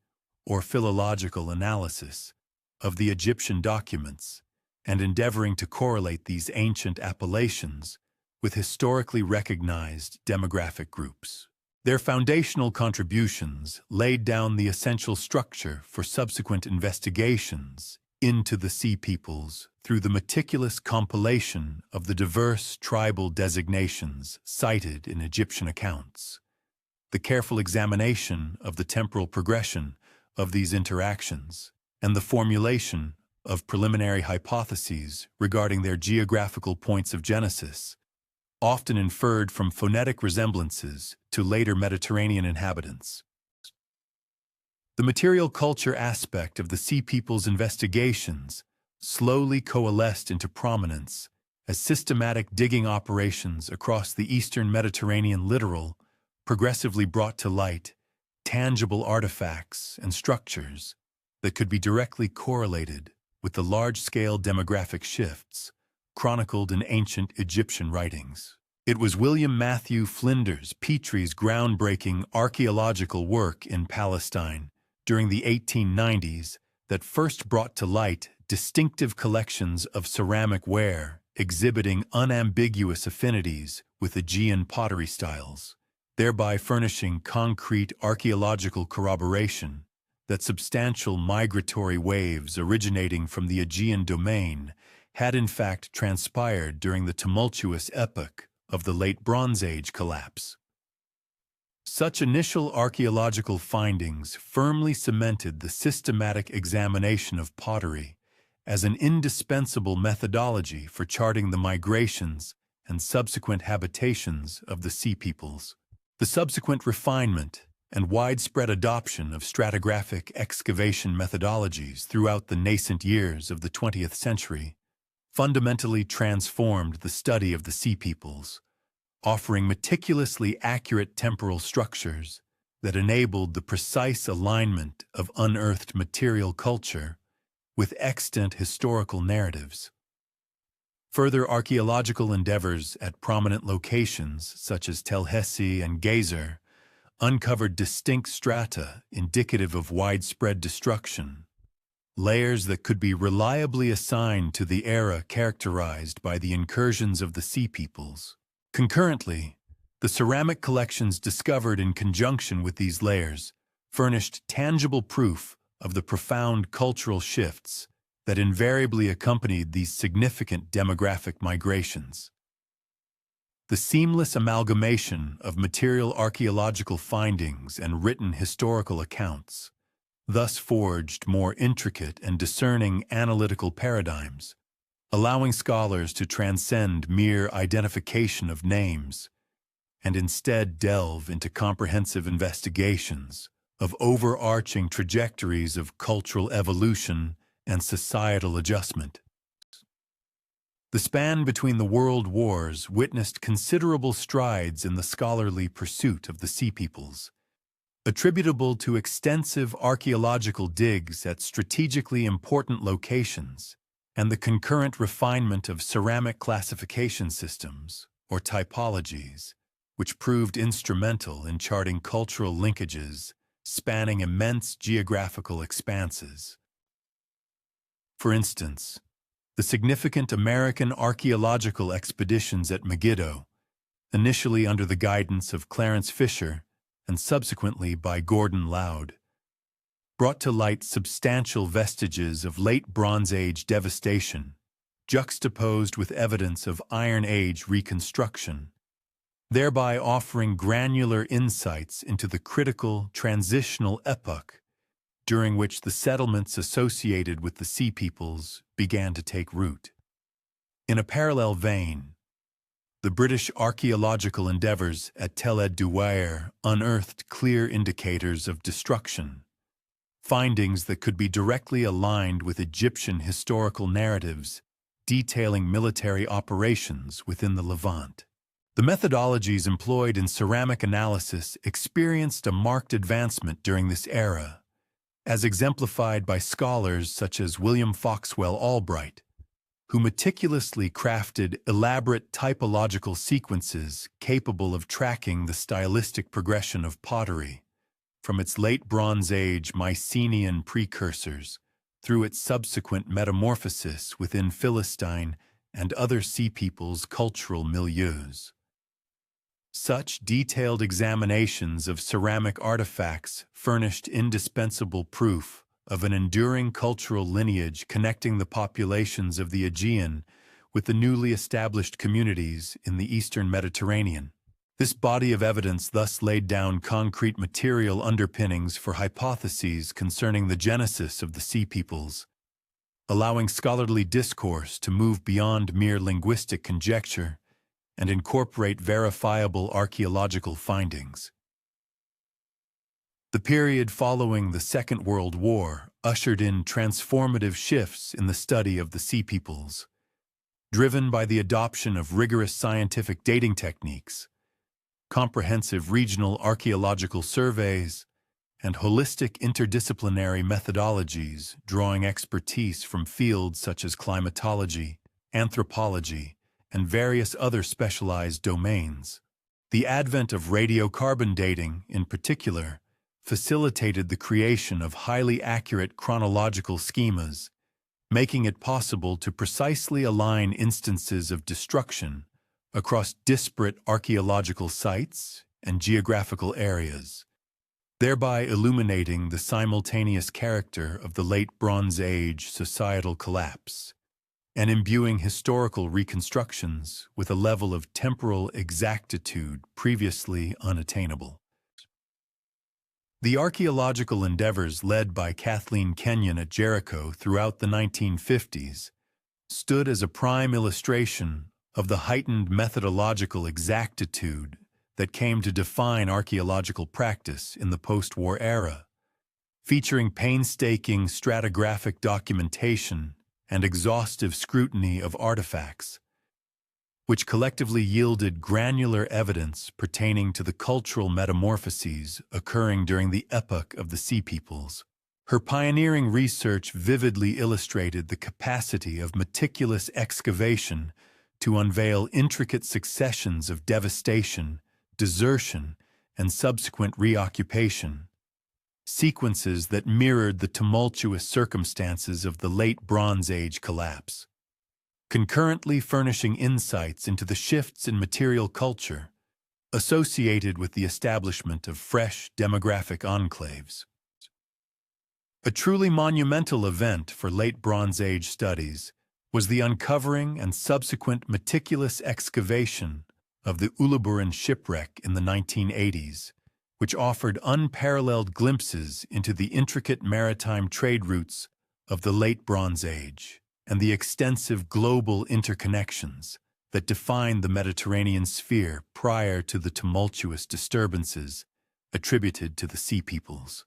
or philological analysis of the Egyptian documents and endeavoring to correlate these ancient appellations with historically recognized demographic groups. Their foundational contributions laid down the essential structure for subsequent investigations into the Sea Peoples through the meticulous compilation of the diverse tribal designations cited in Egyptian accounts, the careful examination of the temporal progression of these interactions, and the formulation of preliminary hypotheses regarding their geographical points of genesis, often inferred from phonetic resemblances to later Mediterranean inhabitants. The material culture aspect of the Sea Peoples' investigations slowly coalesced into prominence as systematic digging operations across the eastern Mediterranean littoral progressively brought to light tangible artifacts and structures that could be directly correlated with the large-scale demographic shifts chronicled in ancient Egyptian writings. It was William Matthew Flinders Petrie's groundbreaking archaeological work in Palestine during the 1890s that first brought to light distinctive collections of ceramic ware exhibiting unambiguous affinities with Aegean pottery styles, thereby furnishing concrete archaeological corroboration that substantial migratory waves originating from the Aegean domain had in fact transpired during the tumultuous epoch of the Late Bronze Age collapse. Such initial archaeological findings firmly cemented the systematic examination of pottery as an indispensable methodology for charting the migrations and subsequent habitations of the Sea Peoples. The subsequent refinement and widespread adoption of stratigraphic excavation methodologies throughout the nascent years of the 20th century fundamentally transformed the study of the Sea Peoples, offering meticulously accurate temporal structures that enabled the precise alignment of unearthed material culture with extant historical narratives. Further archaeological endeavors at prominent locations such as Tel Hesse and Gezer uncovered distinct strata indicative of widespread destruction, layers that could be reliably assigned to the era characterized by the incursions of the Sea Peoples. Concurrently, the ceramic collections discovered in conjunction with these layers furnished tangible proof of the profound cultural shifts that invariably accompanied these significant demographic migrations. The seamless amalgamation of material archaeological findings and written historical accounts thus forged more intricate and discerning analytical paradigms, allowing scholars to transcend mere identification of names and instead delve into comprehensive investigations of overarching trajectories of cultural evolution and societal adjustment. The span between the world wars witnessed considerable strides in the scholarly pursuit of the Sea Peoples, attributable to extensive archaeological digs at strategically important locations and the concurrent refinement of ceramic classification systems, or typologies, which proved instrumental in charting cultural linkages spanning immense geographical expanses. For instance, the significant American archaeological expeditions at Megiddo, initially under the guidance of Clarence Fisher and subsequently by Gordon Loud, brought to light substantial vestiges of late Bronze Age devastation, juxtaposed with evidence of Iron Age reconstruction, thereby offering granular insights into the critical transitional epoch during which the settlements associated with the Sea Peoples began to take root. In a parallel vein, the British archaeological endeavors at Tel ed-Duwayr unearthed clear indicators of destruction, findings that could be directly aligned with Egyptian historical narratives detailing military operations within the Levant. The methodologies employed in ceramic analysis experienced a marked advancement during this era, as exemplified by scholars such as William Foxwell Albright, who meticulously crafted elaborate typological sequences capable of tracking the stylistic progression of pottery, from its late Bronze Age Mycenaean precursors through its subsequent metamorphosis within Philistine and other Sea Peoples' cultural milieus. Such detailed examinations of ceramic artifacts furnished indispensable proof of an enduring cultural lineage connecting the populations of the Aegean with the newly established communities in the Eastern Mediterranean. This body of evidence thus laid down concrete material underpinnings for hypotheses concerning the genesis of the Sea Peoples, allowing scholarly discourse to move beyond mere linguistic conjecture and incorporate verifiable archaeological findings. The period following the Second World War ushered in transformative shifts in the study of the Sea Peoples, driven by the adoption of rigorous scientific dating techniques, comprehensive regional archaeological surveys, and holistic interdisciplinary methodologies drawing expertise from fields such as climatology, anthropology, and various other specialized domains. The advent of radiocarbon dating, in particular, facilitated the creation of highly accurate chronological schemas, making it possible to precisely align instances of destruction across disparate archaeological sites and geographical areas, thereby illuminating the simultaneous character of the late Bronze Age societal collapse and imbuing historical reconstructions with a level of temporal exactitude previously unattainable. The archaeological endeavors led by Kathleen Kenyon at Jericho throughout the 1950s stood as a prime illustration of the heightened methodological exactitude that came to define archaeological practice in the post-war era, featuring painstaking stratigraphic documentation and exhaustive scrutiny of artifacts, which collectively yielded granular evidence pertaining to the cultural metamorphoses occurring during the epoch of the Sea Peoples. Her pioneering research vividly illustrated the capacity of meticulous excavation to unveil intricate successions of devastation, desertion, and subsequent reoccupation, sequences that mirrored the tumultuous circumstances of the Late Bronze Age collapse, concurrently furnishing insights into the shifts in material culture associated with the establishment of fresh demographic enclaves. A truly monumental event for Late Bronze Age studies was the uncovering and subsequent meticulous excavation of the Uluburun shipwreck in the 1980s, which offered unparalleled glimpses into the intricate maritime trade routes of the Late Bronze Age and the extensive global interconnections that defined the Mediterranean sphere prior to the tumultuous disturbances attributed to the Sea Peoples.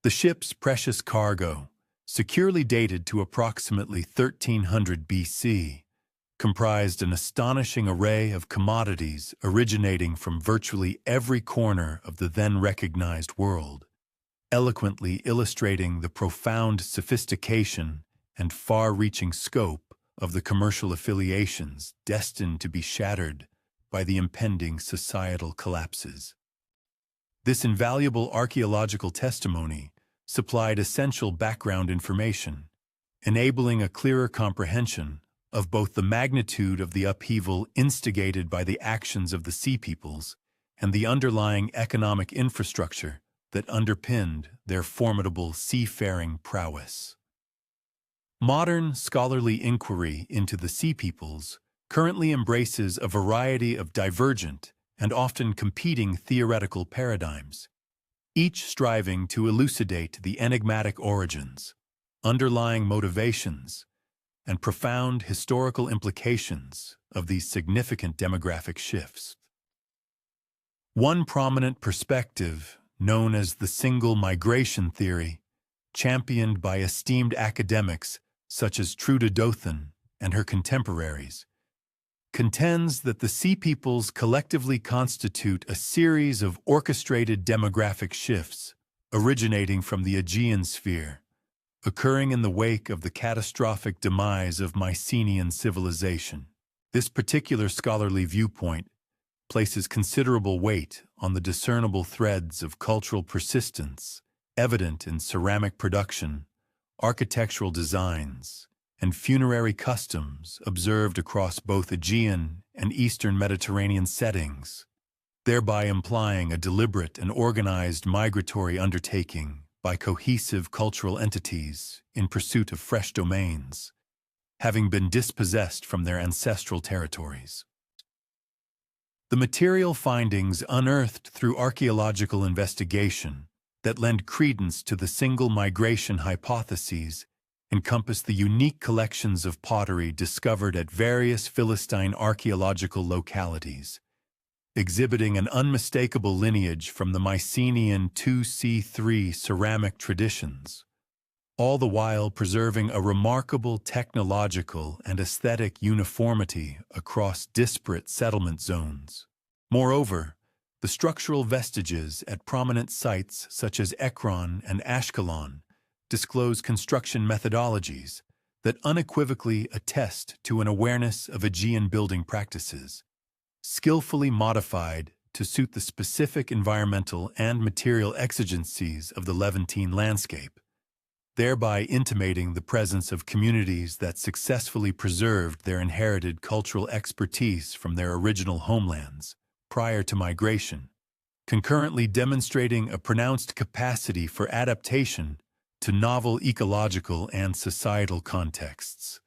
The ship's precious cargo, securely dated to approximately 1300 BC, comprised an astonishing array of commodities originating from virtually every corner of the then recognized world, eloquently illustrating the profound sophistication and far-reaching scope of the commercial affiliations destined to be shattered by the impending societal collapses. This invaluable archaeological testimony supplied essential background information, enabling a clearer comprehension of both the magnitude of the upheaval instigated by the actions of the Sea Peoples and the underlying economic infrastructure that underpinned their formidable seafaring prowess. Modern scholarly inquiry into the Sea Peoples currently embraces a variety of divergent and often competing theoretical paradigms, each striving to elucidate the enigmatic origins, underlying motivations, and profound historical implications of these significant demographic shifts. One prominent perspective, known as the single migration theory, championed by esteemed academics such as Trude Dothan and her contemporaries, contends that the Sea Peoples collectively constitute a series of orchestrated demographic shifts originating from the Aegean sphere, occurring in the wake of the catastrophic demise of Mycenaean civilization. This particular scholarly viewpoint places considerable weight on the discernible threads of cultural persistence evident in ceramic production, architectural designs, and funerary customs observed across both Aegean and Eastern Mediterranean settings, thereby implying a deliberate and organized migratory undertaking by cohesive cultural entities in pursuit of fresh domains, having been dispossessed from their ancestral territories. The material findings unearthed through archaeological investigation that lend credence to the single migration hypotheses encompass the unique collections of pottery discovered at various Philistine archaeological localities, exhibiting an unmistakable lineage from the Mycenaean 2C3 ceramic traditions, all the while preserving a remarkable technological and aesthetic uniformity across disparate settlement zones. Moreover, the structural vestiges at prominent sites such as Ekron and Ashkelon disclose construction methodologies that unequivocally attest to an awareness of Aegean building practices, skillfully modified to suit the specific environmental and material exigencies of the Levantine landscape, thereby intimating the presence of communities that successfully preserved their inherited cultural expertise from their original homelands prior to migration, concurrently demonstrating a pronounced capacity for adaptation to novel ecological and societal contexts.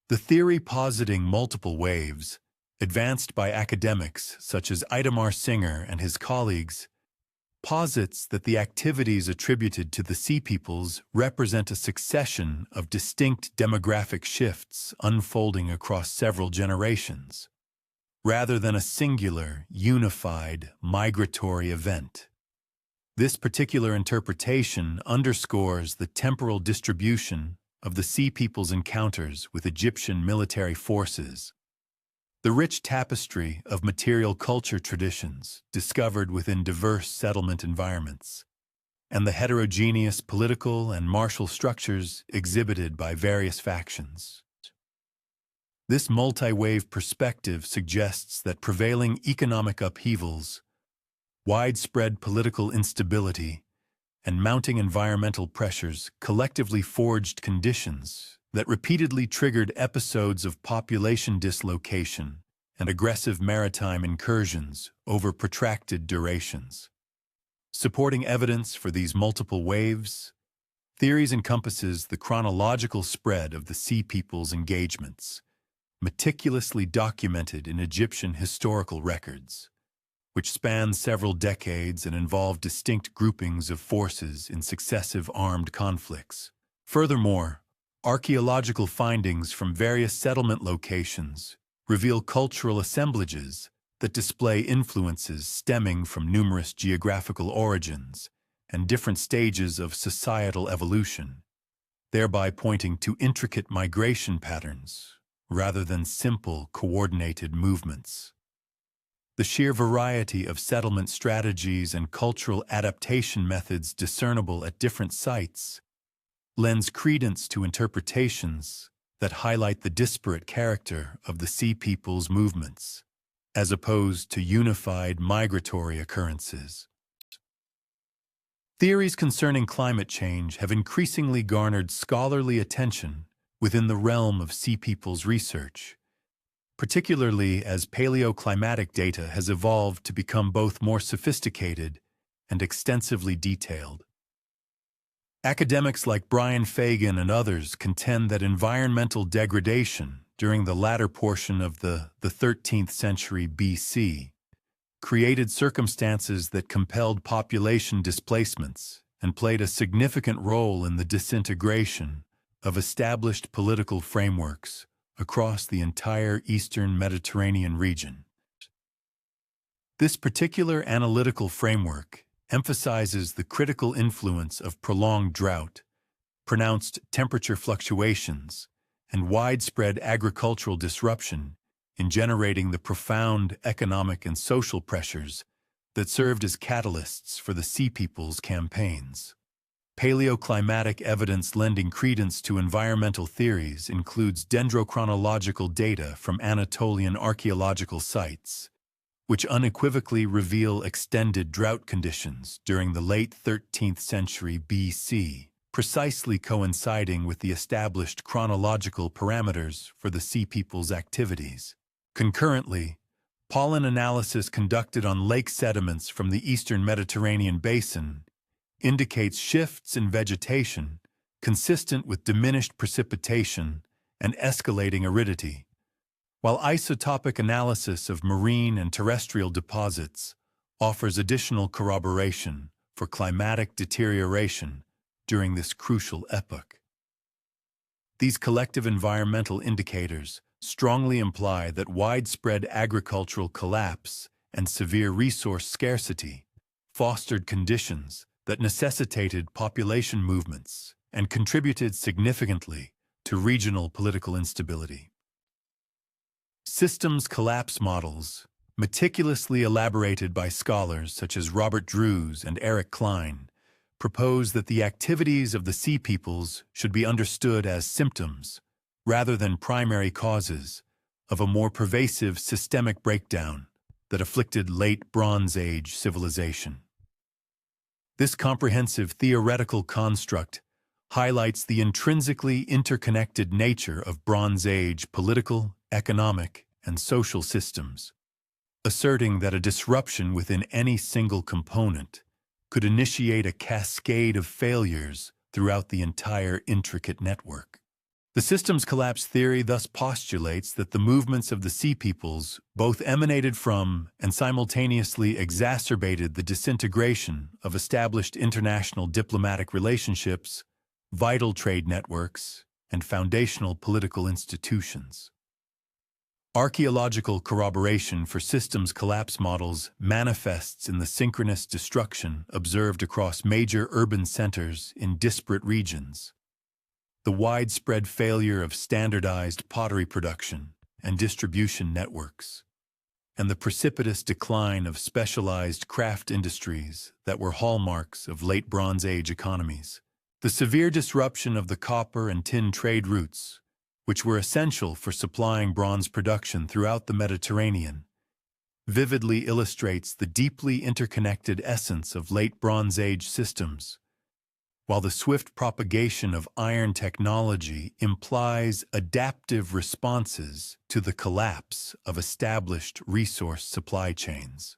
The theory positing multiple waves, advanced by academics such as Itamar Singer and his colleagues, posits that the activities attributed to the Sea Peoples represent a succession of distinct demographic shifts unfolding across several generations, rather than a singular, unified, migratory event. This particular interpretation underscores the temporal distribution of the Sea Peoples' encounters with Egyptian military forces, the rich tapestry of material culture traditions discovered within diverse settlement environments, and the heterogeneous political and martial structures exhibited by various factions. This multi-wave perspective suggests that prevailing economic upheavals, widespread political instability, and mounting environmental pressures collectively forged conditions that repeatedly triggered episodes of population dislocation and aggressive maritime incursions over protracted durations. Supporting evidence for these multiple waves, theories encompasses the chronological spread of the Sea Peoples' engagements, meticulously documented in Egyptian historical records, which spanned several decades and involved distinct groupings of forces in successive armed conflicts. Furthermore, archaeological findings from various settlement locations reveal cultural assemblages that display influences stemming from numerous geographical origins and different stages of societal evolution, thereby pointing to intricate migration patterns rather than simple, coordinated movements. The sheer variety of settlement strategies and cultural adaptation methods discernible at different sites lends credence to interpretations that highlight the disparate character of the Sea Peoples' movements, as opposed to unified migratory occurrences. Theories concerning climate change have increasingly garnered scholarly attention within the realm of Sea Peoples research, particularly as paleoclimatic data has evolved to become both more sophisticated and extensively detailed. Academics like Brian Fagan and others contend that environmental degradation during the latter portion of the 13th century BC created circumstances that compelled population displacements and played a significant role in the disintegration of established political frameworks across the entire eastern Mediterranean region. This particular analytical framework emphasizes the critical influence of prolonged drought, pronounced temperature fluctuations, and widespread agricultural disruption in generating the profound economic and social pressures that served as catalysts for the Sea Peoples' campaigns. Paleoclimatic evidence lending credence to environmental theories includes dendrochronological data from Anatolian archaeological sites, which unequivocally reveal extended drought conditions during the late 13th century BC, precisely coinciding with the established chronological parameters for the Sea Peoples' activities. Concurrently, pollen analysis conducted on lake sediments from the eastern Mediterranean basin indicates shifts in vegetation consistent with diminished precipitation and escalating aridity, while isotopic analysis of marine and terrestrial deposits offers additional corroboration for climatic deterioration during this crucial epoch. These collective environmental indicators strongly imply that widespread agricultural collapse and severe resource scarcity fostered conditions that necessitated population movements and contributed significantly to regional political instability. Systems collapse models, meticulously elaborated by scholars such as Robert Drews and Eric Klein, propose that the activities of the Sea Peoples should be understood as symptoms, rather than primary causes, of a more pervasive systemic breakdown that afflicted late Bronze Age civilization. This comprehensive theoretical construct highlights the intrinsically interconnected nature of Bronze Age political, economic, and social systems, asserting that a disruption within any single component could initiate a cascade of failures throughout the entire intricate network. The systems collapse theory thus postulates that the movements of the sea peoples both emanated from and simultaneously exacerbated the disintegration of established international diplomatic relationships, vital trade networks, and foundational political institutions. Archaeological corroboration for systems collapse models manifests in the synchronous destruction observed across major urban centers in disparate regions, the widespread failure of standardized pottery production and distribution networks, and the precipitous decline of specialized craft industries that were hallmarks of late Bronze Age economies. The severe disruption of the copper and tin trade routes, which were essential for supplying bronze production throughout the Mediterranean, vividly illustrates the deeply interconnected essence of late Bronze Age systems, while the swift propagation of iron technology implies adaptive responses to the collapse of established resource supply chains.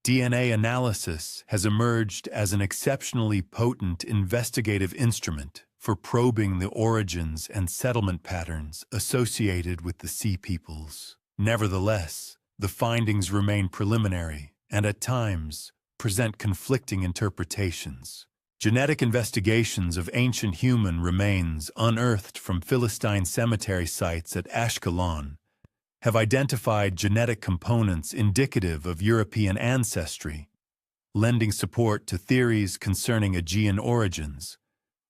DNA analysis has emerged as an exceptionally potent investigative instrument for probing the origins and settlement patterns associated with the sea peoples. Nevertheless, the findings remain preliminary and at times present conflicting interpretations. Genetic investigations of ancient human remains unearthed from Philistine cemetery sites at Ashkelon have identified genetic components indicative of European ancestry, lending support to theories concerning Aegean origins,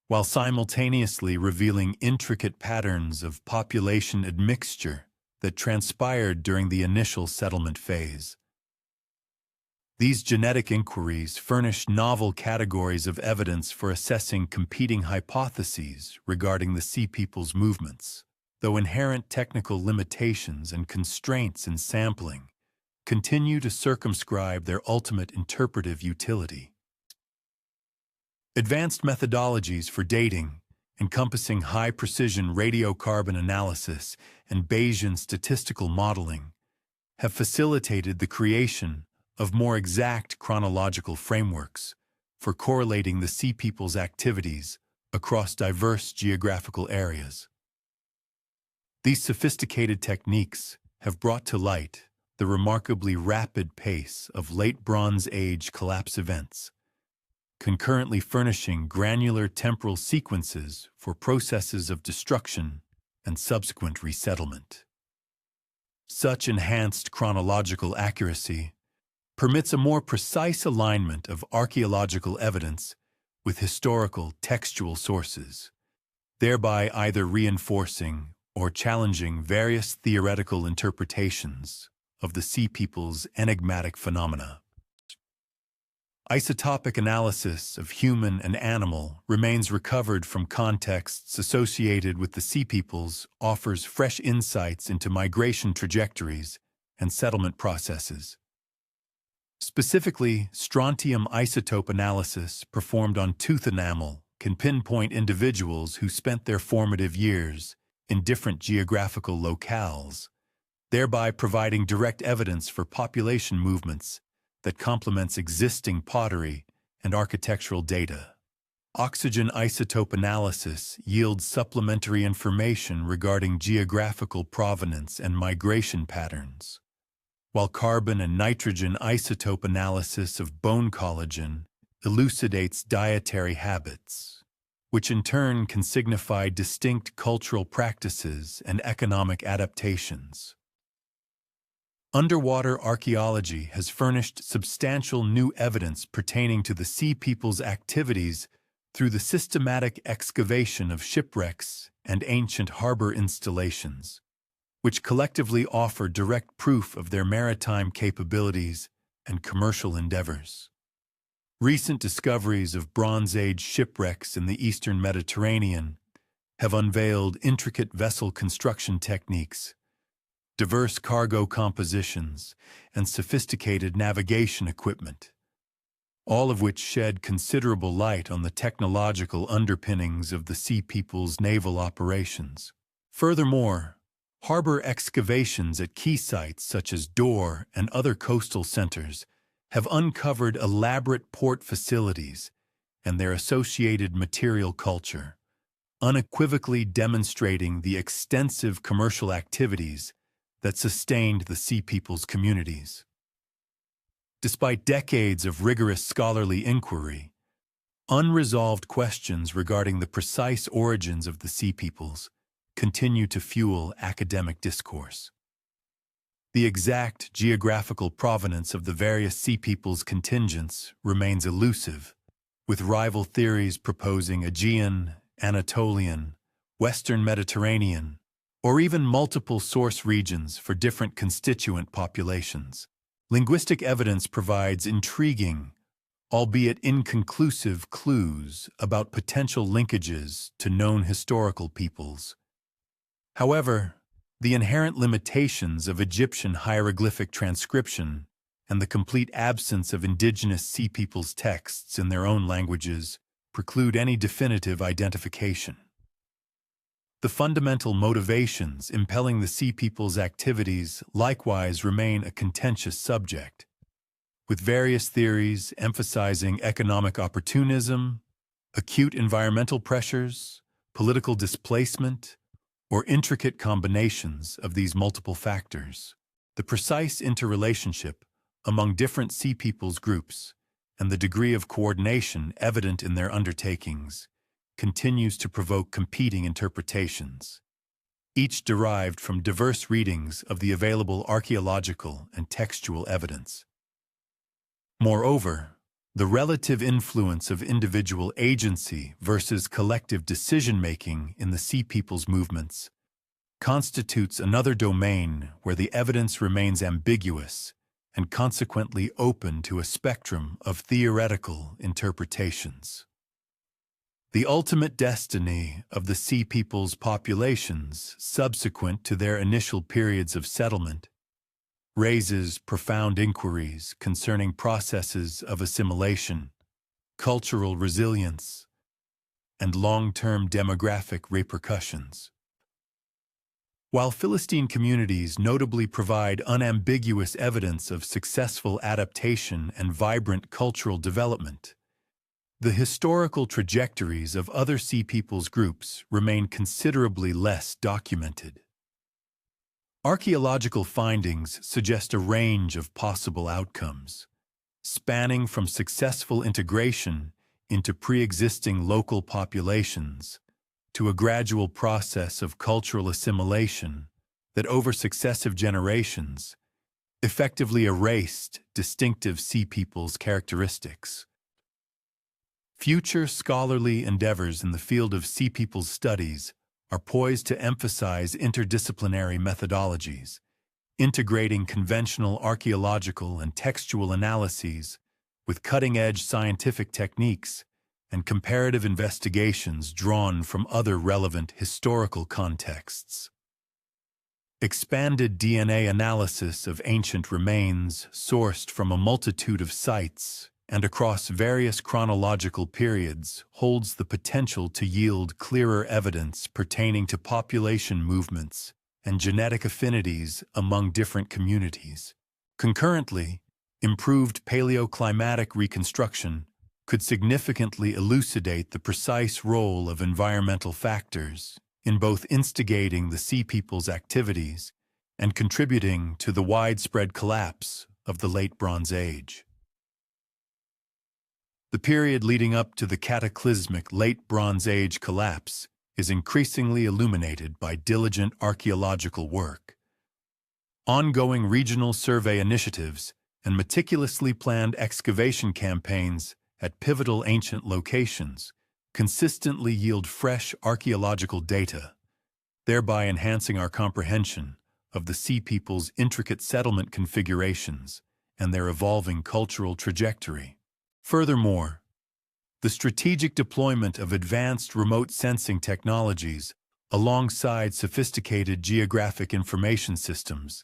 while simultaneously revealing intricate patterns of population admixture that transpired during the initial settlement phase. These genetic inquiries furnish novel categories of evidence for assessing competing hypotheses regarding the sea people's movements, though inherent technical limitations and constraints in sampling continue to circumscribe their ultimate interpretive utility. Advanced methodologies for dating, encompassing high-precision radiocarbon analysis and Bayesian statistical modeling, have facilitated the creation of more exact chronological frameworks for correlating the sea people's activities across diverse geographical areas. These sophisticated techniques have brought to light the remarkably rapid pace of late Bronze Age collapse events, concurrently furnishing granular temporal sequences for processes of destruction and subsequent resettlement. Such enhanced chronological accuracy permits a more precise alignment of archaeological evidence with historical textual sources, thereby either reinforcing or challenging various theoretical interpretations of the sea people's enigmatic phenomena. Isotopic analysis of human and animal remains recovered from contexts associated with the sea peoples offers fresh insights into migration trajectories and settlement processes. Specifically, strontium isotope analysis performed on tooth enamel can pinpoint individuals who spent their formative years in different geographical locales, thereby providing direct evidence for population movements that complements existing pottery and architectural data. Oxygen isotope analysis yields supplementary information regarding geographical provenance and migration patterns, while carbon and nitrogen isotope analysis of bone collagen elucidates dietary habits, which in turn can signify distinct cultural practices and economic adaptations. Underwater archaeology has furnished substantial new evidence pertaining to the sea people's activities through the systematic excavation of shipwrecks and ancient harbor installations, which collectively offer direct proof of their maritime capabilities and commercial endeavors. Recent discoveries of Bronze Age shipwrecks in the eastern Mediterranean have unveiled intricate vessel construction techniques, diverse cargo compositions, and sophisticated navigation equipment, all of which shed considerable light on the technological underpinnings of the sea people's naval operations. Furthermore, harbor excavations at key sites such as Dor and other coastal centers have uncovered elaborate port facilities and their associated material culture, unequivocally demonstrating the extensive commercial activities that sustained the Sea Peoples communities. Despite decades of rigorous scholarly inquiry, unresolved questions regarding the precise origins of the Sea Peoples continue to fuel academic discourse. The exact geographical provenance of the various Sea Peoples contingents remains elusive, with rival theories proposing Aegean, Anatolian, Western Mediterranean, or even multiple source regions for different constituent populations. Linguistic evidence provides intriguing, albeit inconclusive, clues about potential linkages to known historical peoples. However, the inherent limitations of Egyptian hieroglyphic transcription and the complete absence of indigenous Sea Peoples texts in their own languages preclude any definitive identification. The fundamental motivations impelling the Sea Peoples' activities likewise remain a contentious subject, with various theories emphasizing economic opportunism, acute environmental pressures, political displacement, or intricate combinations of these multiple factors. The precise interrelationship among different Sea Peoples groups and the degree of coordination evident in their undertakings continues to provoke competing interpretations, each derived from diverse readings of the available archaeological and textual evidence. Moreover, the relative influence of individual agency versus collective decision-making in the Sea Peoples movements constitutes another domain where the evidence remains ambiguous and consequently open to a spectrum of theoretical interpretations. The ultimate destiny of the Sea Peoples populations subsequent to their initial periods of settlement raises profound inquiries concerning processes of assimilation, cultural resilience, and long-term demographic repercussions. While Philistine communities notably provide unambiguous evidence of successful adaptation and vibrant cultural development, the historical trajectories of other Sea Peoples groups remain considerably less documented. Archaeological findings suggest a range of possible outcomes, spanning from successful integration into pre-existing local populations to a gradual process of cultural assimilation that over successive generations effectively erased distinctive Sea Peoples characteristics. Future scholarly endeavors in the field of Sea Peoples studies are poised to emphasize interdisciplinary methodologies, integrating conventional archaeological and textual analyses with cutting-edge scientific techniques and comparative investigations drawn from other relevant historical contexts. Expanded DNA analysis of ancient remains sourced from a multitude of sites and across various chronological periods holds the potential to yield clearer evidence pertaining to population movements and genetic affinities among different communities. Concurrently, improved paleoclimatic reconstruction could significantly elucidate the precise role of environmental factors in both instigating the Sea Peoples' activities and contributing to the widespread collapse of the Late Bronze Age. The period leading up to the cataclysmic Late Bronze Age collapse is increasingly illuminated by diligent archaeological work. Ongoing regional survey initiatives and meticulously planned excavation campaigns at pivotal ancient locations consistently yield fresh archaeological data, thereby enhancing our comprehension of the Sea Peoples' intricate settlement configurations and their evolving cultural trajectory. Furthermore, the strategic deployment of advanced remote sensing technologies alongside sophisticated geographic information systems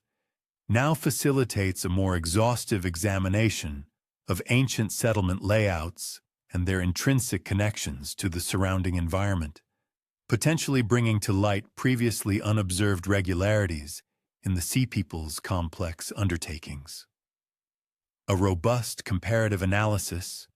now facilitates a more exhaustive examination of ancient settlement layouts and their intrinsic connections to the surrounding environment, potentially bringing to light previously unobserved regularities in the Sea Peoples' complex undertakings. A robust comparative analysis,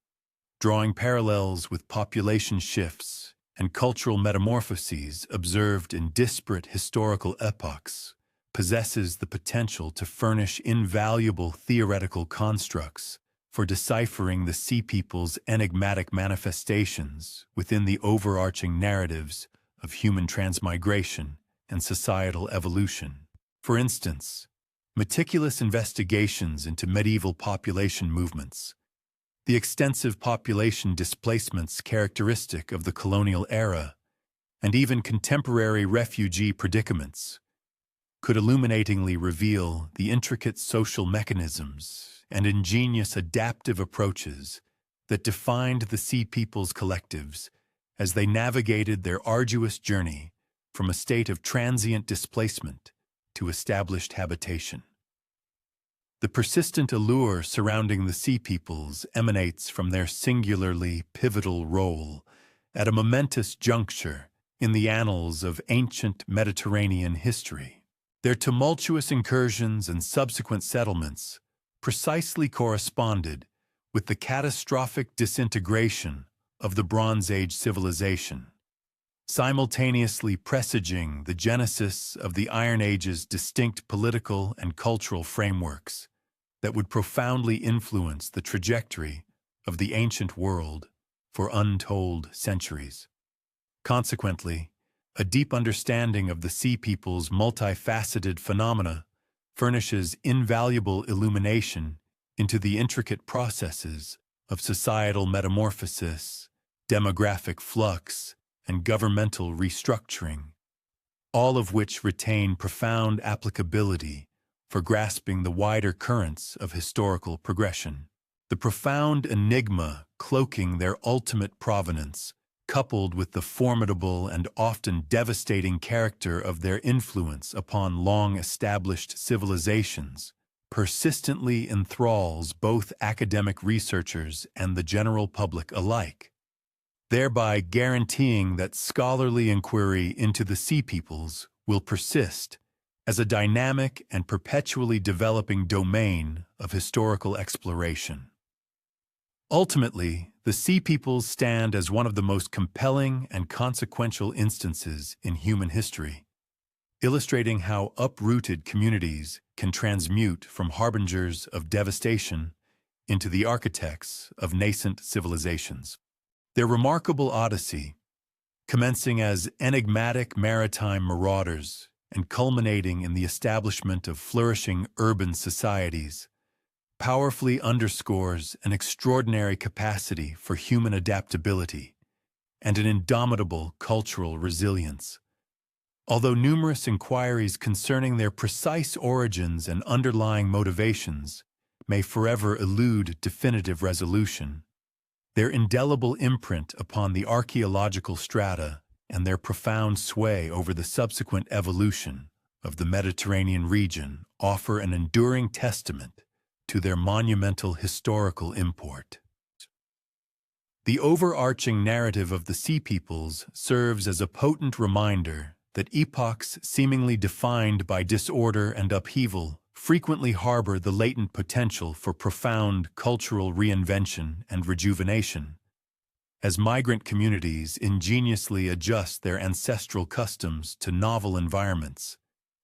drawing parallels with population shifts and cultural metamorphoses observed in disparate historical epochs possesses the potential to furnish invaluable theoretical constructs for deciphering the Sea People's enigmatic manifestations within the overarching narratives of human transmigration and societal evolution. For instance, meticulous investigations into medieval population movements, the extensive population displacements characteristic of the colonial era, and even contemporary refugee predicaments, could illuminatingly reveal the intricate social mechanisms and ingenious adaptive approaches that defined the Sea People's collectives as they navigated their arduous journey from a state of transient displacement to established habitation. The persistent allure surrounding the Sea Peoples emanates from their singularly pivotal role at a momentous juncture in the annals of ancient Mediterranean history. Their tumultuous incursions and subsequent settlements precisely corresponded with the catastrophic disintegration of the Bronze Age civilization, simultaneously presaging the genesis of the Iron Age's distinct political and cultural frameworks that would profoundly influence the trajectory of the ancient world for untold centuries. Consequently, a deep understanding of the Sea People's multifaceted phenomena furnishes invaluable illumination into the intricate processes of societal metamorphosis, demographic flux, and governmental restructuring, all of which retain profound applicability for grasping the wider currents of historical progression. The profound enigma cloaking their ultimate provenance, coupled with the formidable and often devastating character of their influence upon long-established civilizations, persistently enthralls both academic researchers and the general public alike, thereby guaranteeing that scholarly inquiry into the Sea Peoples will persist as a dynamic and perpetually developing domain of historical exploration. Ultimately, the Sea Peoples stand as one of the most compelling and consequential instances in human history, illustrating how uprooted communities can transmute from harbingers of devastation into the architects of nascent civilizations. Their remarkable odyssey, commencing as enigmatic maritime marauders and culminating in the establishment of flourishing urban societies, powerfully underscores an extraordinary capacity for human adaptability and an indomitable cultural resilience. Although numerous inquiries concerning their precise origins and underlying motivations may forever elude definitive resolution, their indelible imprint upon the archaeological strata and their profound sway over the subsequent evolution of the Mediterranean region offer an enduring testament to their monumental historical import. The overarching narrative of the Sea Peoples serves as a potent reminder that epochs seemingly defined by disorder and upheaval frequently harbor the latent potential for profound cultural reinvention and rejuvenation, as migrant communities ingeniously adjust their ancestral customs to novel environments,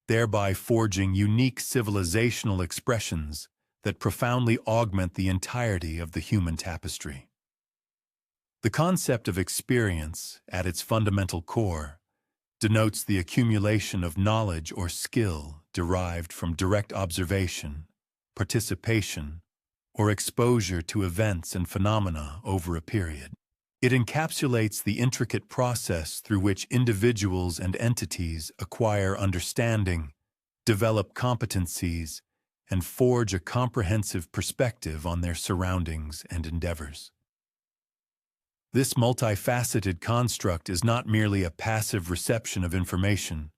thereby forging unique civilizational expressions that profoundly augment the entirety of the human tapestry. The concept of experience, at its fundamental core, denotes the accumulation of knowledge or skill derived from direct observation, participation, or exposure to events and phenomena over a period. It encapsulates the intricate process through which individuals and entities acquire understanding, develop competencies, and forge a comprehensive perspective on their surroundings and endeavors. This multifaceted construct is not merely a passive reception of information,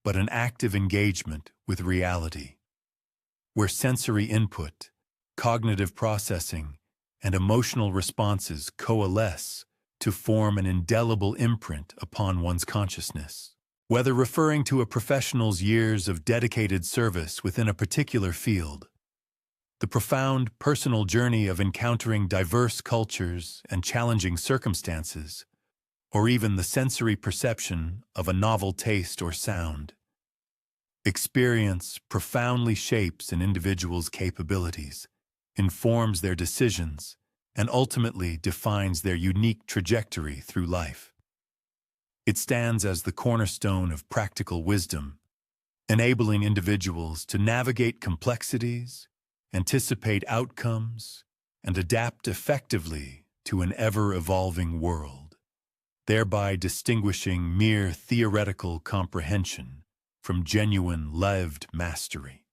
but an active engagement with reality, where sensory input, cognitive processing, and emotional responses coalesce to form an indelible imprint upon one's consciousness. Whether referring to a professional's years of dedicated service within a particular field, the profound personal journey of encountering diverse cultures and challenging circumstances, or even the sensory perception of a novel taste or sound. Experience profoundly shapes an individual's capabilities, informs their decisions, and ultimately defines their unique trajectory through life. It stands as the cornerstone of practical wisdom, enabling individuals to navigate complexities, anticipate outcomes, and adapt effectively to an ever-evolving world, thereby distinguishing mere theoretical comprehension from genuine lived mastery.